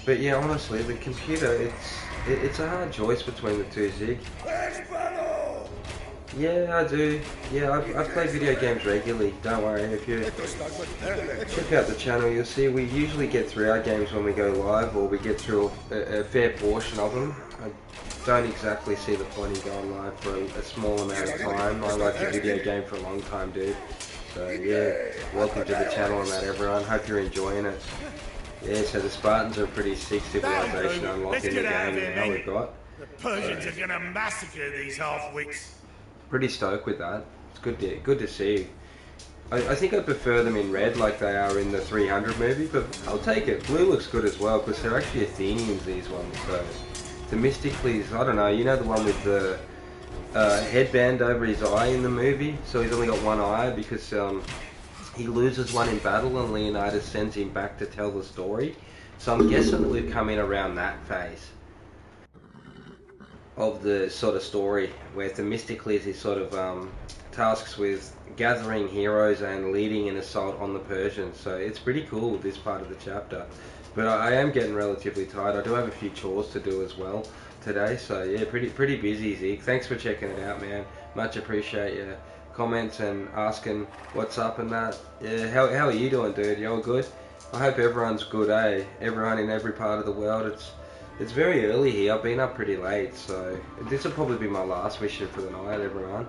But yeah, honestly, the computer, it's a hard choice between the two, Zig. Yeah, I do. Yeah, I play video games regularly. Don't worry. If you check out the channel, you'll see we usually get through our games when we go live, or we get through a fair portion of them. I don't exactly see the point in going live for a small amount of time. I like the video game for a long time, dude. So yeah, welcome to the channel and that, everyone. Hope you're enjoying it. Yeah, so the Spartans are a pretty sick civilization unlocked in the game now we've got. The Persians are gonna massacre these half-wits. Pretty stoked with that. It's good to see. I think I prefer them in red like they are in the 300 movie, but I'll take it. Blue looks good as well because they're actually Athenians, these ones. So Themistocles, I don't know, you know the one with the headband over his eye in the movie? So he's only got one eye because he loses one in battle and Leonidas sends him back to tell the story. So I'm guessing that we've come in around that phase of the sort of story where Themistocles is sort of tasks with gathering heroes and leading an assault on the Persians. So it's pretty cool, this part of the chapter. But I am getting relatively tired. I do have a few chores to do as well today. So yeah, pretty busy, Zeke. Thanks for checking it out, man. Much appreciate your comments and asking what's up and that. Yeah, how are you doing, dude? You all good? I hope everyone's good, eh? Everyone in every part of the world. It's very early here. I've been up pretty late, so this will probably be my last mission for the night, everyone.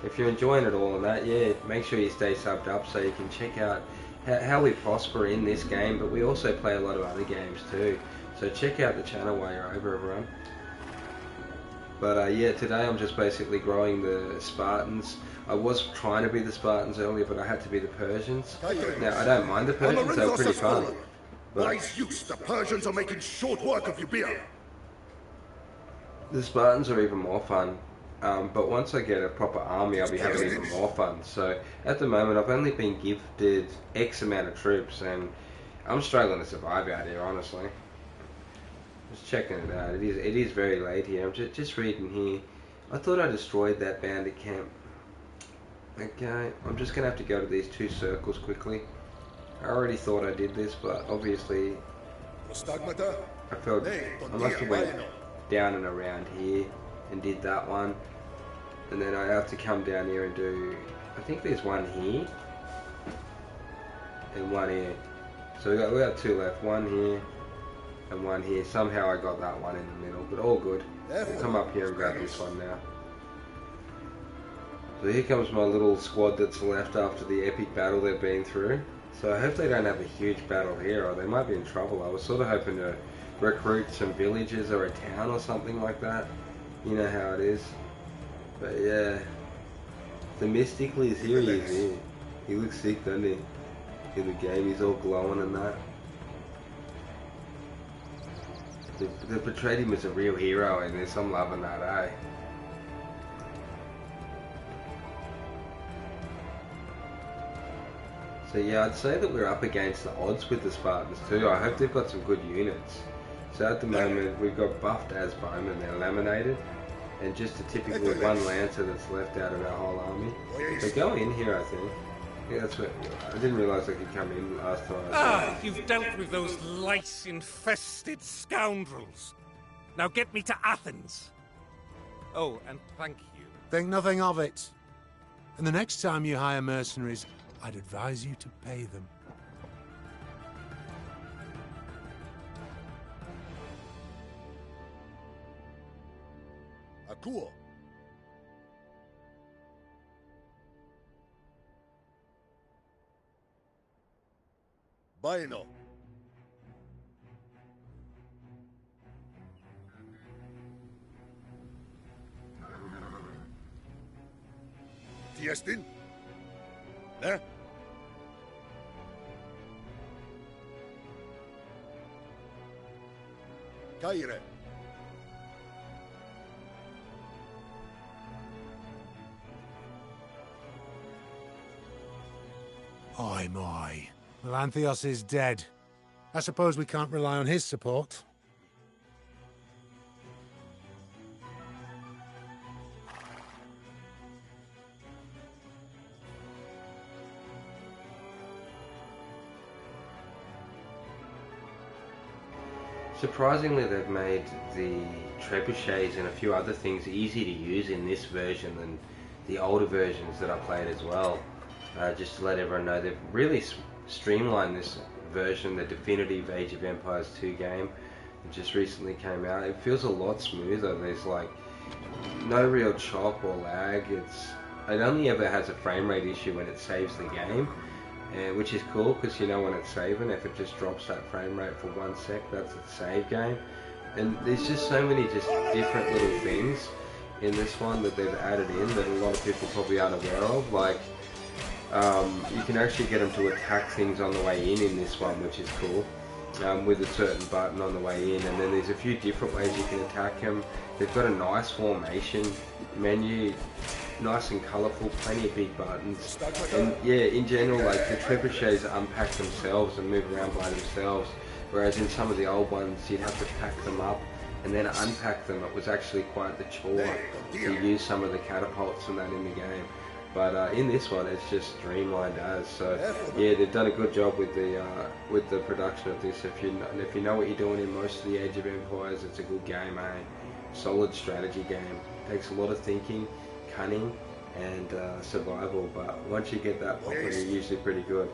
If you're enjoying it all and that, yeah, make sure you stay subbed up so you can check out how we prosper in this game, but we also play a lot of other games too. So check out the channel while you're over, everyone. But yeah, today I'm just basically growing the Spartans. I was trying to be the Spartans earlier, but I had to be the Persians. Now, I don't mind the Persians, they're pretty fun. Wise use, the Persians are making short work of Euboea. The Spartans are even more fun. But once I get a proper army, I'll be having even more fun. So at the moment, I've only been gifted X amount of troops, and I'm struggling to survive out here, honestly. Just checking it out. It is very late here. I'm just reading here. I thought I destroyed that bandit camp. Okay, I'm just gonna have to go to these two circles quickly. I already thought I did this, but obviously I felt I must have went down and around here and did that one. And then I have to come down here and do, I think there's one here and one here. So we got two left, one here and one here. Somehow I got that one in the middle, but all good. I'll come up here and grab this one now. So here comes my little squad that's left after the epic battle they've been through. So I hope they don't have a huge battle here, or they might be in trouble. I was sort of hoping to recruit some villages or a town or something like that. You know how it is. But yeah, Themistocles here, he is here. He looks sick, doesn't he? In the game, he's all glowing and that. They portrayed him as a real hero in this. I'm loving that, eh? So yeah, I'd say that we're up against the odds with the Spartans too. I hope they've got some good units. So at the moment, we've got buffed as bowmen, they're laminated. And just a typical one lancer that's left out of our whole army. So go in here, I think. Yeah, that's what I didn't realise I could come in last time. Ah, you've dealt with those lice-infested scoundrels. Now get me to Athens. Oh, and thank you. Think nothing of it. And the next time you hire mercenaries, I'd advise you to pay them. Akuo. Baino. Tiestin? There? Caire. Oi, my. Well, Anthios is dead. I suppose we can't rely on his support. Surprisingly, they've made the trebuchets and a few other things easy to use in this version than the older versions that I played as well. Just to let everyone know, they've really streamlined this version, the definitive Age of Empires 2 game. It just recently came out. It feels a lot smoother. There's like no real chop or lag. It only ever has a frame rate issue when it saves the game, which is cool because you know when it's saving, if it just drops that frame rate for 1 sec, that's its save game. And there's just so many just different little things in this one that they've added in that a lot of people probably aren't aware of. Like You can actually get them to attack things on the way in this one, which is cool. With a certain button on the way in, and then there's a few different ways you can attack them. They've got a nice formation menu, nice and colourful, plenty of big buttons, and yeah, in general, like the trebuchets unpack themselves and move around by themselves, whereas in some of the old ones you'd have to pack them up and then unpack them. It was actually quite the chore to use some of the catapults and that in the game. But in this one, it's just streamlined as. So yeah, they've done a good job with the production of this. If you know what you're doing in most of the Age of Empires, it's a good game, eh? Solid strategy game. Takes a lot of thinking, cunning, and survival. But once you get that popping, you're usually pretty good.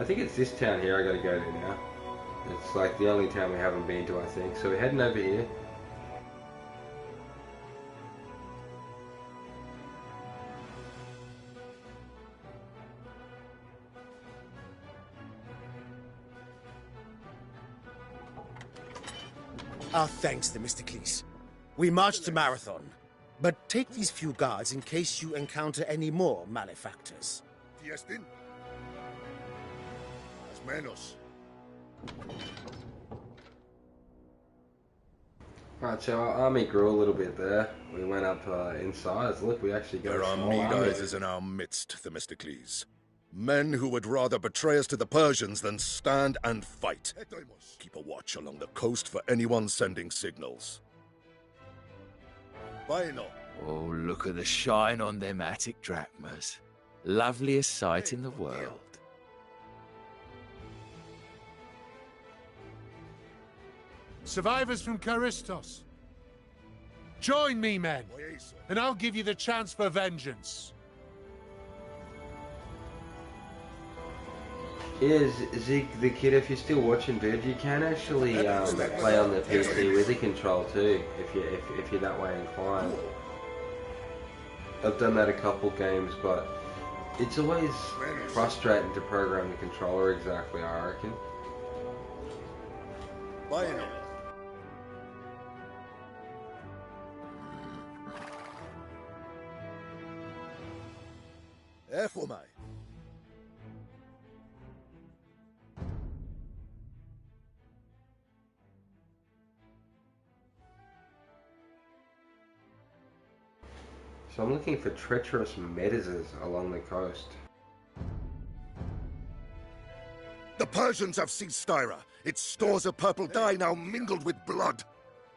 I think it's this town here I got to go to now. It's like the only town we haven't been to, I think. So we're heading over here. Our thanks, Themistocles. We march to Marathon, but take these few guards in case you encounter any more malefactors. Fiestin? As menos. Right, so our army grew a little bit there. We went up in size. Look, we actually got There a are small army. Medises in our midst, Themistocles. Men who would rather betray us to the Persians than stand and fight. Keep a watch along the coast for anyone sending signals. Final. Oh, look at the shine on them Attic drachmas. Loveliest sight in the world. Survivors from Charistos. Join me, men, and I'll give you the chance for vengeance. Yeah, Zig the Kid, if you're still watching, dude, you can actually play on the PC with the control too, if you're that way inclined. I've done that a couple games, but it's always frustrating to program the controller exactly, I reckon. Final. Efomai. So I'm looking for treacherous Medises along the coast. The Persians have seized Styra. Its stores of purple dye now mingled with blood.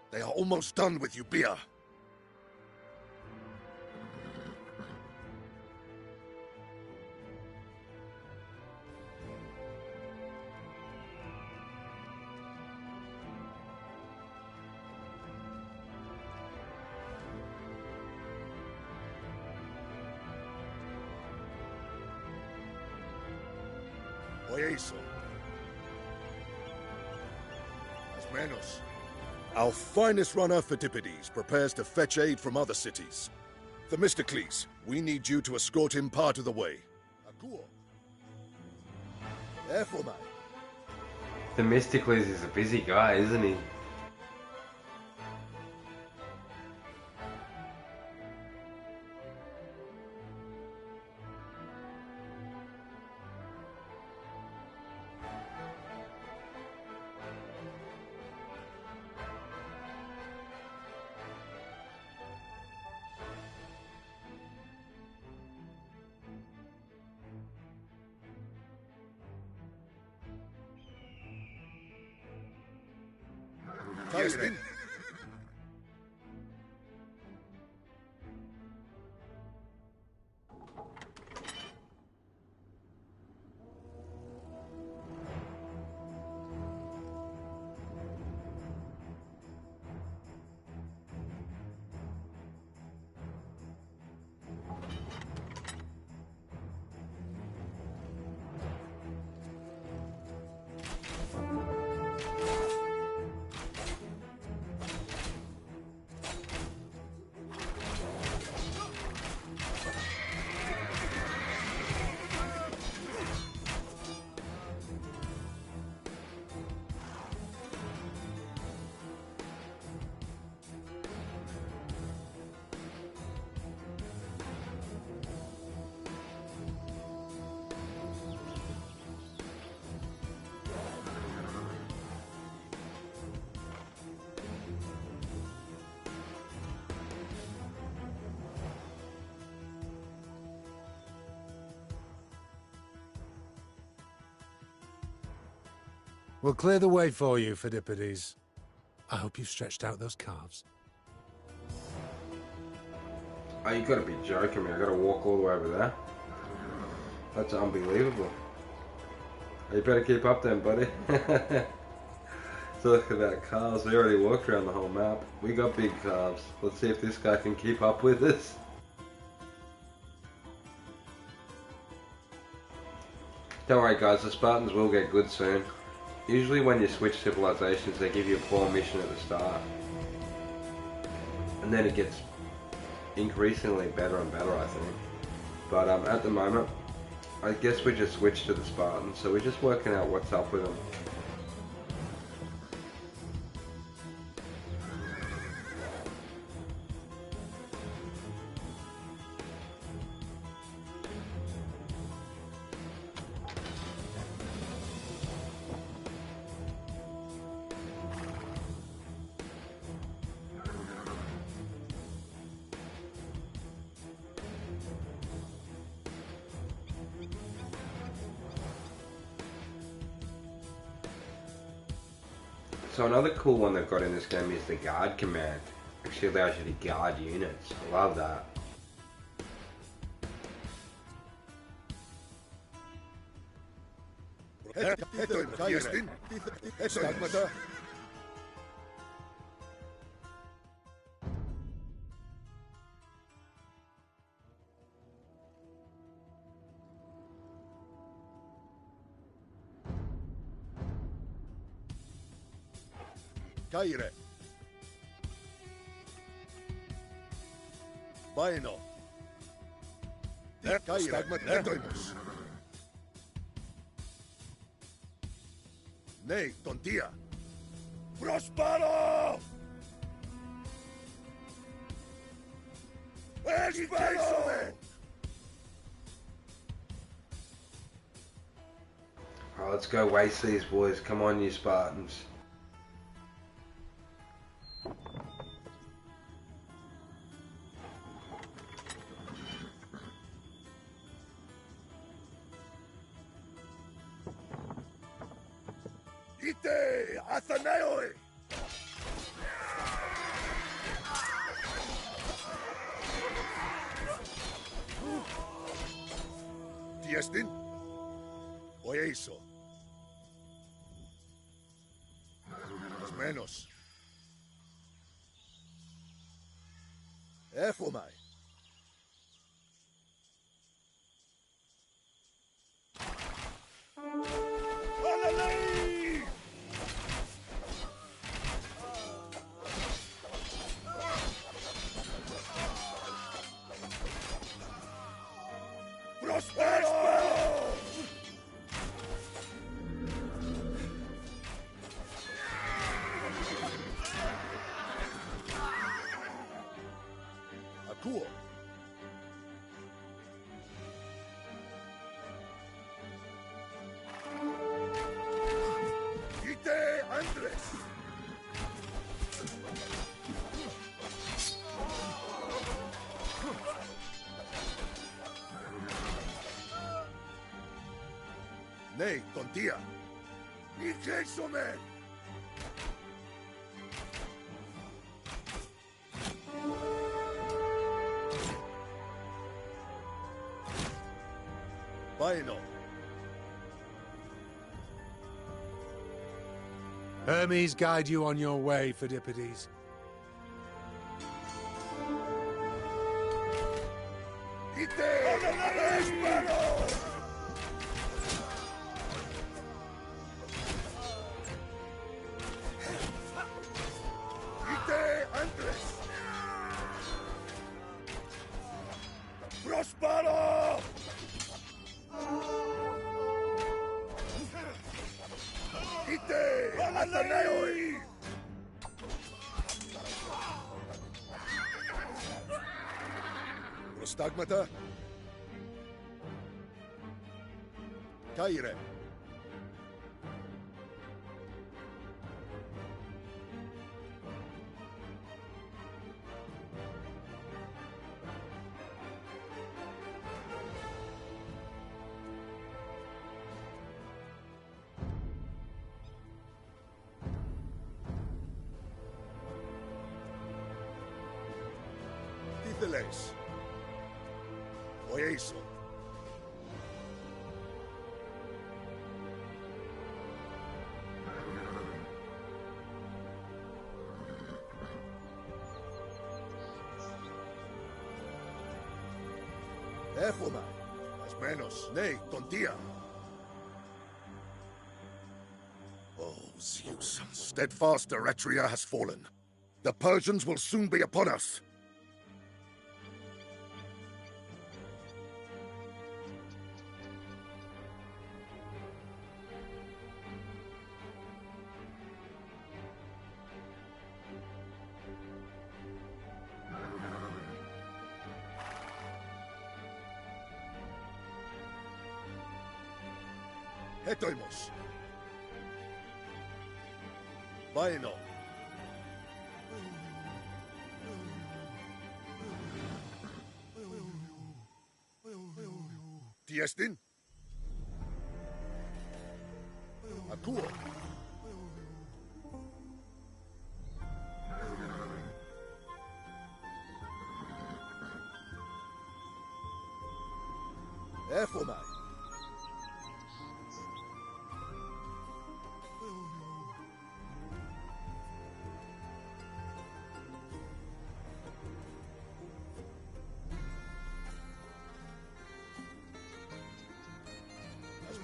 They are almost done with Euboea. Eso. As menos. Our finest runner, Phidippides, prepares to fetch aid from other cities. Themistocles, we need you to escort him part of the way. Akuo. Efomai. Themistocles is a busy guy, isn't he? Fiestin. We'll clear the way for you, Phidippides. I hope you've stretched out those calves. Oh, you gotta be joking me. I gotta walk all the way over there. That's unbelievable. You better keep up then, buddy. Talk about calves. We already walked around the whole map. We got big calves. Let's see if this guy can keep up with us. Don't worry guys, the Spartans will get good soon. Usually when you switch civilizations they give you a poor mission at the start. And then it gets increasingly better and better, I think. But at the moment, I guess we just switched to the Spartans, so we're just working out what's up with them. So another cool one they've got in this game is the guard command. Actually allows you to guard units. I love that. Caire. Vaino. Caire. Netoimus. Nei, tontia. Prospero! Espero! Alright, let's go waste these boys. Come on, you Spartans. Ite! Athenaoi! Tiestin? Oieiso. Los menos. Echomai. Cool. Ite Andres. Nei, tontia. Ni queso man. Vaino. Hermes guide you on your way, Phidippides. Ite! Espero! Ite Andres! Prospero! Ite! Athenaoi! Prostagmata? Caire. Ditheles. Oieso. Efoma. As menos. Ne, tontia. Oh, Zeus. Steadfast Eretria has fallen. The Persians will soon be upon us. Hetoimos. Vaino. Tiestin. Akuo. Efomai.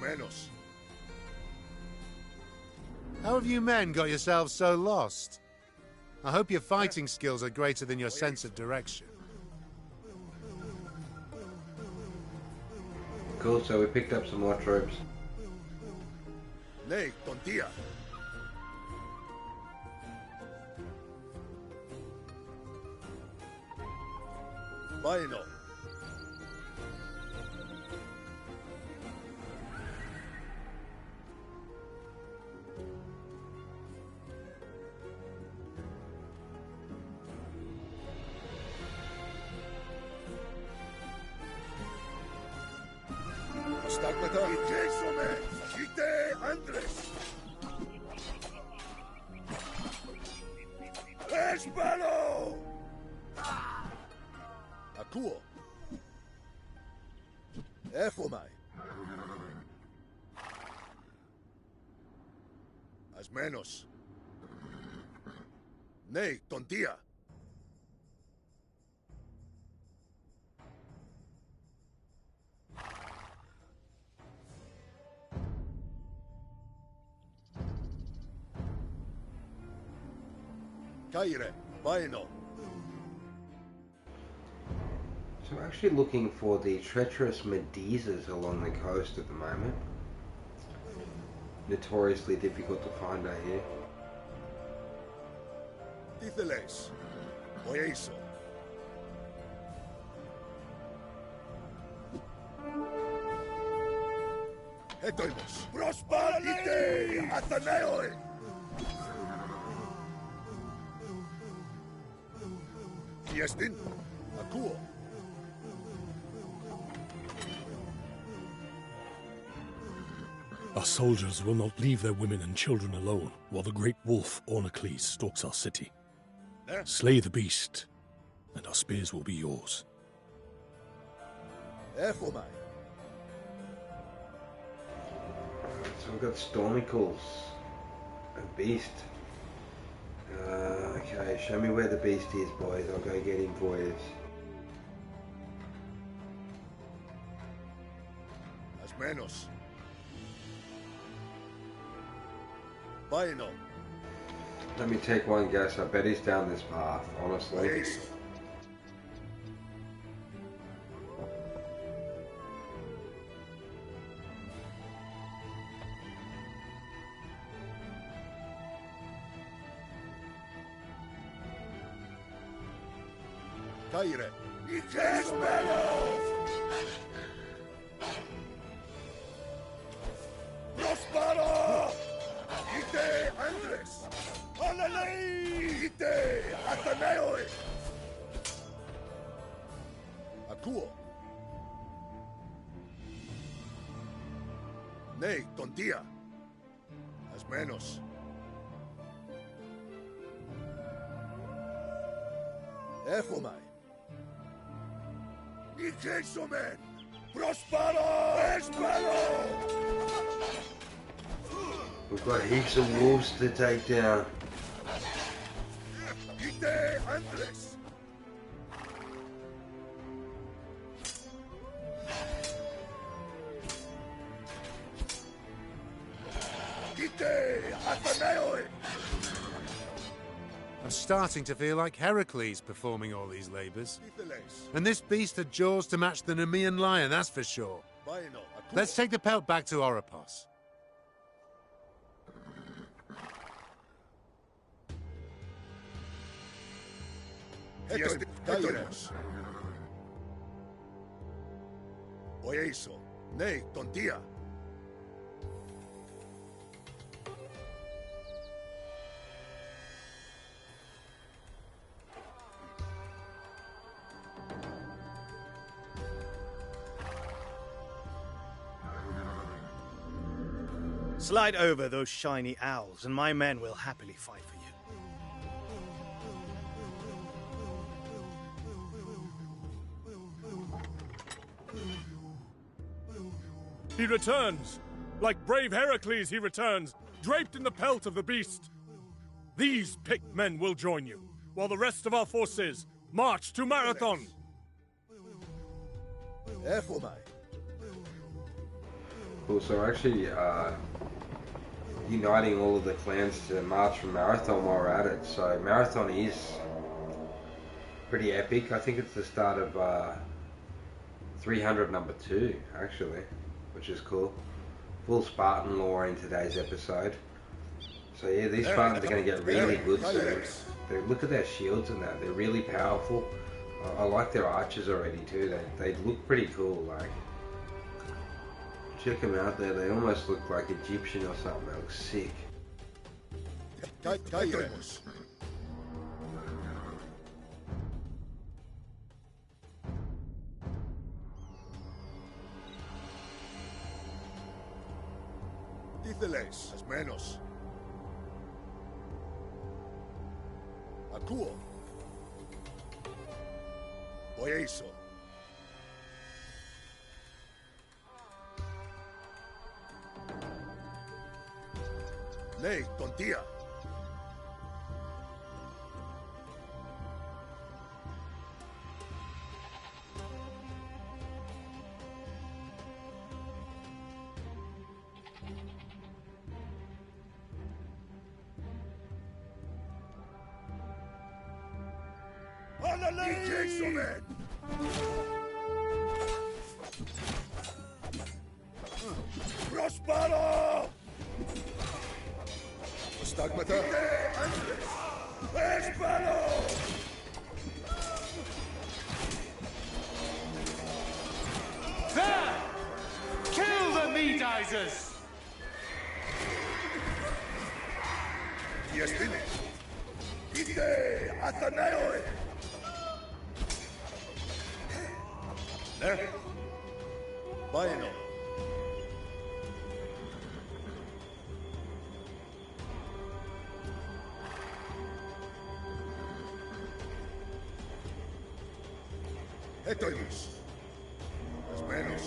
Menos. How have you men got yourselves so lost? I hope your fighting skills are greater than your sense of direction. Cool, so we picked up some more troops. Ne, tontia. Vaino. Stagmata. Jesome. Ite Andres. Espalo. Akuo. Efomai. As menos. Ne, tontia. Caire, Vaino. So we're actually looking for the treacherous Medusas along the coast at the moment. Notoriously difficult to find out here. Ditheles. Oieso. Hetoimos. Prosperite! Athenaeoi! Tiestin. Akuo. Our soldiers will not leave their women and children alone while the great wolf Ornacles stalks our city. Slay the beast, and our spears will be yours. Efomai. So we've got Chronicles, a beast. Okay, show me where the beast is, boys. I'll go get him for you. As menos. Vaino. Let me take one guess. I bet he's down this path, honestly. Oieso. Caire. Prospero! Ite Andres! Alelei! Ite Athenaeoi! Akuo. Ne, tontia. As menos. Efomai. Igeso, men! Prospero! Espero! We've got heaps of wolves to take down. Ite Andres! Ite Athenaoi! I'm starting to feel like Heracles performing all these labors. And this beast had jaws to match the Nemean lion, that's for sure. Let's take the pelt back to Oropos. Oyeso, nei, tontia. Slide over those shiny owls, and my men will happily fight for you. He returns! Like brave Heracles, he returns, draped in the pelt of the beast. These picked men will join you, while the rest of our forces march to Marathon. Cool, so we're actually uniting all of the clans to march from Marathon while we're at it. So Marathon is pretty epic. I think it's the start of 300 number 2, actually, which is cool. Full Spartan lore in today's episode. So yeah, these Spartans are going to get really good soon. Look at their shields and that. They're really powerful. I like their archers already too. They look pretty cool. Like, check them out there. They almost look like Egyptian or something. They look sick. Díceles, es menos. Acuo. Oyeso. Ley, tontia. Prospero! Stagmata? Espero! There! Kill the meat-eaters! Yestine! Ite Athenaoi! There! Baino! Etoimus. Es menos.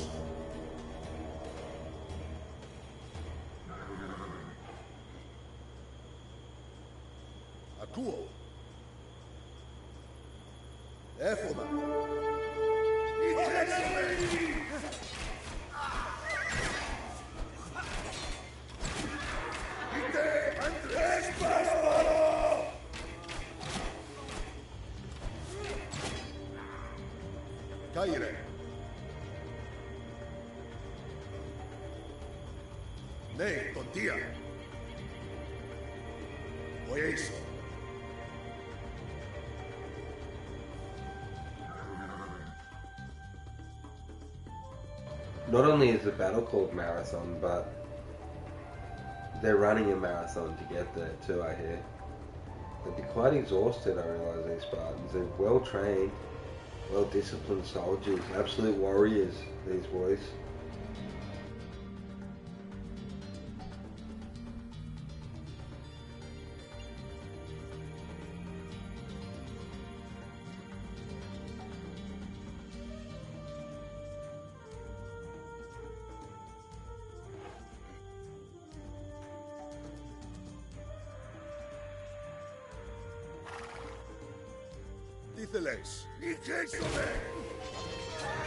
Acuo. Éfoma. Caire. Nei, tontia. Oyeso. Not only is the battle called Marathon, but they're running a marathon to get there too, I hear. They'd be quite exhausted, I realise, these Spartans. They're well trained, well disciplined soldiers, absolute warriors, these boys.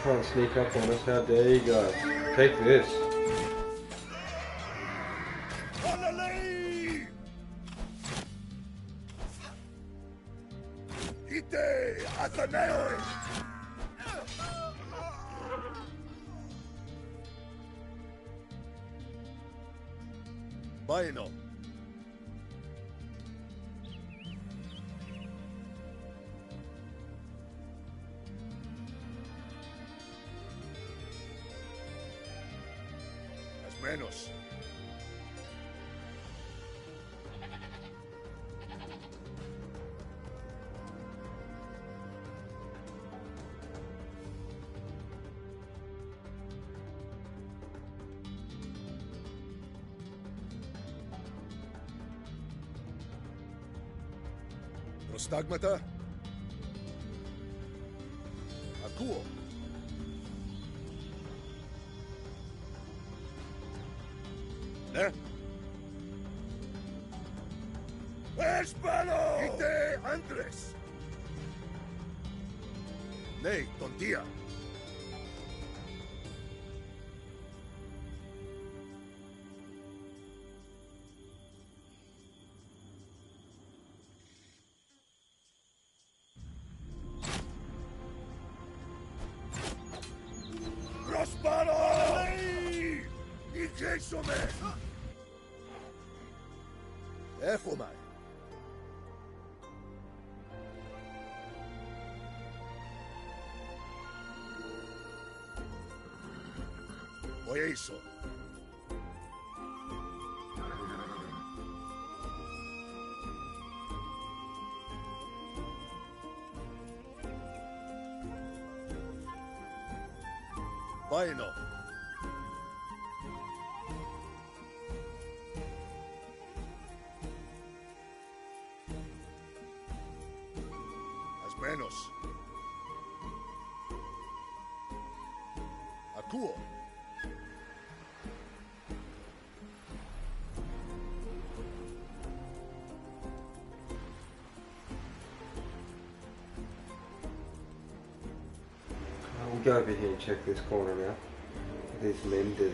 Trying to sneak up on us, how dare you guys? Take this. Bueno. Menos. Prostagmata? Akuo. Ne? ¡Espero! ¡Ite Andres! Nei, tontia. Prospero! Igesome! Efomai. Oye eso. Bueno. Menos. Akuo. We'll go over here and check this corner now. These menders.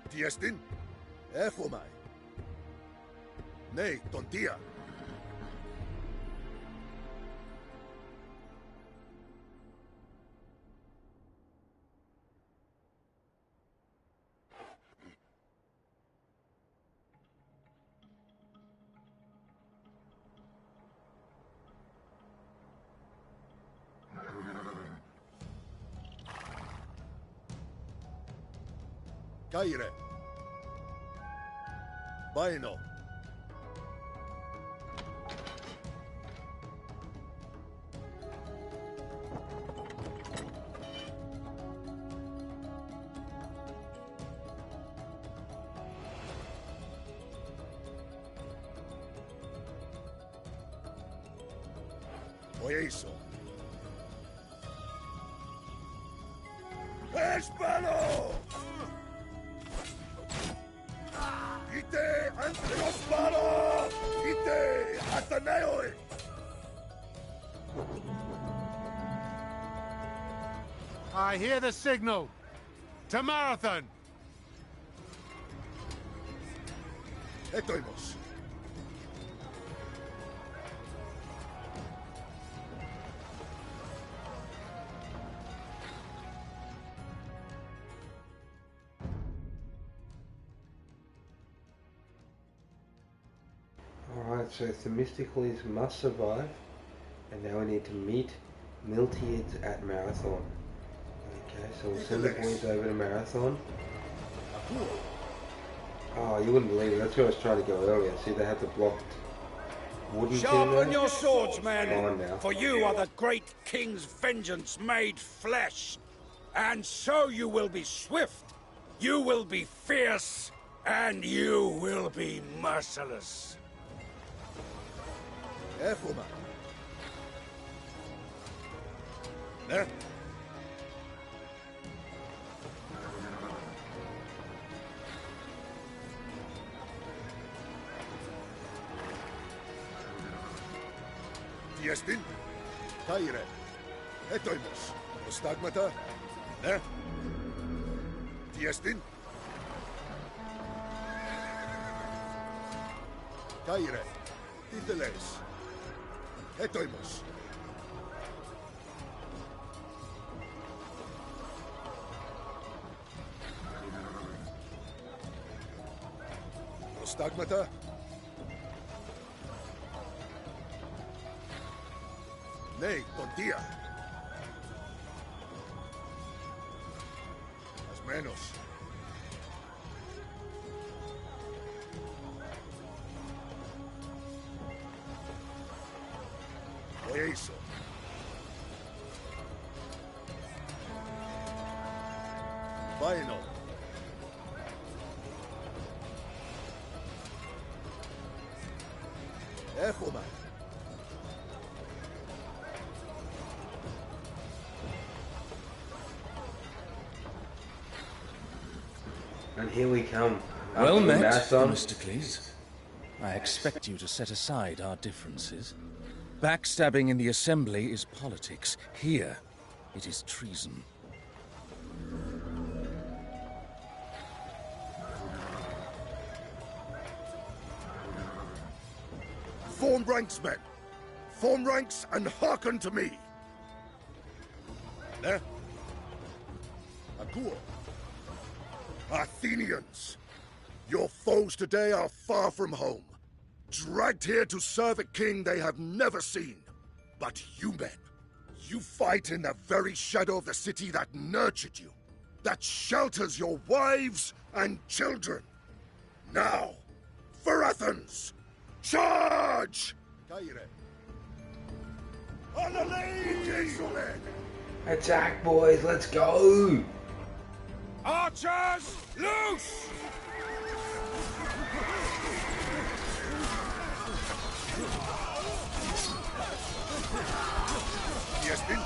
Tiestin? Efomai. Nei, tontia. Caire. Bueno. Oye eso. ¡Espero! ¡Ite ante los palos! ¡Ite Ateneo! I hear the signal. To Marathon. Etoimos. Alright, so Themistocles must survive, and now we need to meet Miltiades at Marathon. Okay, so we'll send the boys over to Marathon. Oh, you wouldn't believe it, that's where I was trying to go earlier. See, they had the blocked wooden Sharpen your swords, men, now. for you are the great king's vengeance made flesh. And so you will be swift, you will be fierce, and you will be merciless. Efoma. Ne? Tiestin? Kaire. Etoimos. Ostagmata? Ne? Tiestin? Kaire. Titeles. Etoimos. Ostagmata? Nei, bon dia. As menos. Eso. Bueno. Echoma. And here we come. Well met, marathon. Themistocles. I expect you to set aside our differences. Backstabbing in the Assembly is politics. Here, it is treason. Form ranks, men. Form ranks and hearken to me. Ne? Akuo. Athenians. Your foes today are far from home. Dragged here to serve a king they have never seen. But you men, you fight in the very shadow of the city that nurtured you, that shelters your wives and children. Now, for Athens, charge! Attack, boys, let's go! Archers, loose! Tiestin?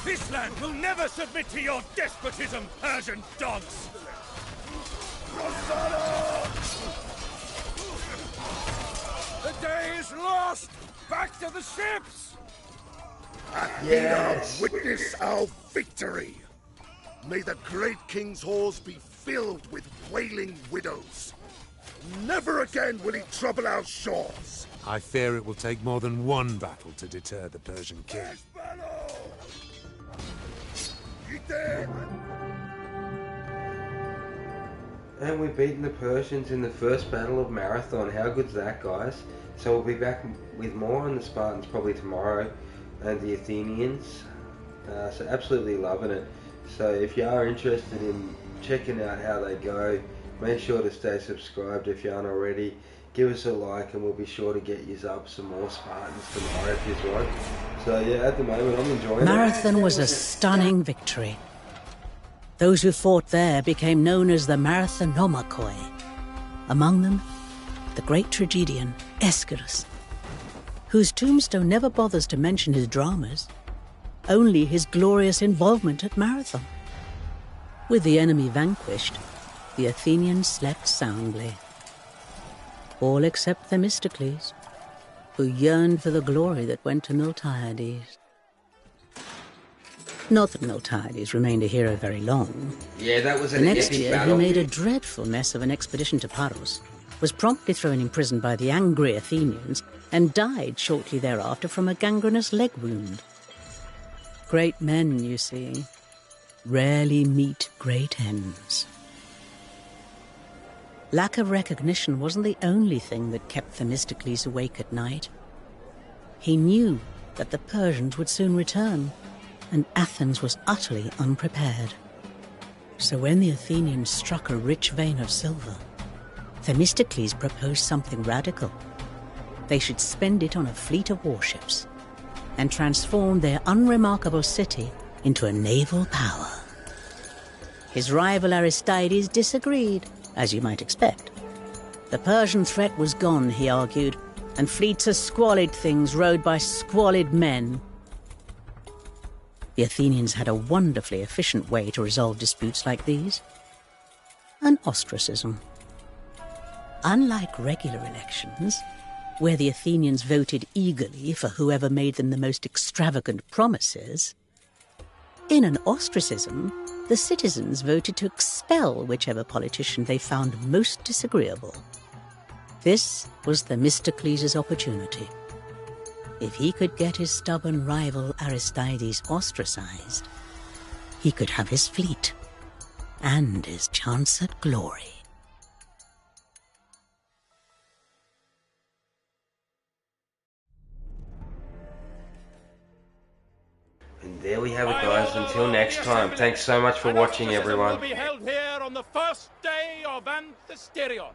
This land will never submit to your despotism, Persian dogs! The day is lost! Back to the ships! Athena, witness our victory! May the great king's halls be filled with wailing widows. Never again will he trouble our shores. I fear it will take more than one battle to deter the Persian king. And we've beaten the Persians in the first battle of Marathon. How good's that, guys? So we'll be back with more on the Spartans probably tomorrow, and the Athenians. So absolutely loving it. So if you are interested in checking out how they go, make sure to stay subscribed if you aren't already. Give us a like and we'll be sure to get you up some more Spartans tomorrow if you want. So yeah, at the moment I'm enjoying it. Marathon was a stunning victory. Those who fought there became known as the Marathonomachoi. Among them, the great tragedian Aeschylus, whose tombstone never bothers to mention his dramas, only his glorious involvement at Marathon. With the enemy vanquished, the Athenians slept soundly. All except Themistocles, who yearned for the glory that went to Miltiades. Not that Miltiades remained a hero very long. Yeah, that was an The next epic year, battle. he made a dreadful mess of an expedition to Paros, was promptly thrown in prison by the angry Athenians, and died shortly thereafter from a gangrenous leg wound. Great men, you see, rarely meet great ends. Lack of recognition wasn't the only thing that kept Themistocles awake at night. He knew that the Persians would soon return, and Athens was utterly unprepared. So when the Athenians struck a rich vein of silver, Themistocles proposed something radical. They should spend it on a fleet of warships and transform their unremarkable city into a naval power. His rival Aristides disagreed, as you might expect. The Persian threat was gone, he argued, and fleets of squalid things rowed by squalid men. The Athenians had a wonderfully efficient way to resolve disputes like these. An ostracism. Unlike regular elections, where the Athenians voted eagerly for whoever made them the most extravagant promises, in an ostracism, the citizens voted to expel whichever politician they found most disagreeable. This was Themistocles' opportunity. If he could get his stubborn rival Aristides ostracized, he could have his fleet and his chance at glory. And there we have it, guys. Until next time. Thanks so much for watching, everyone. Will be held here on the first day of Anthesterion.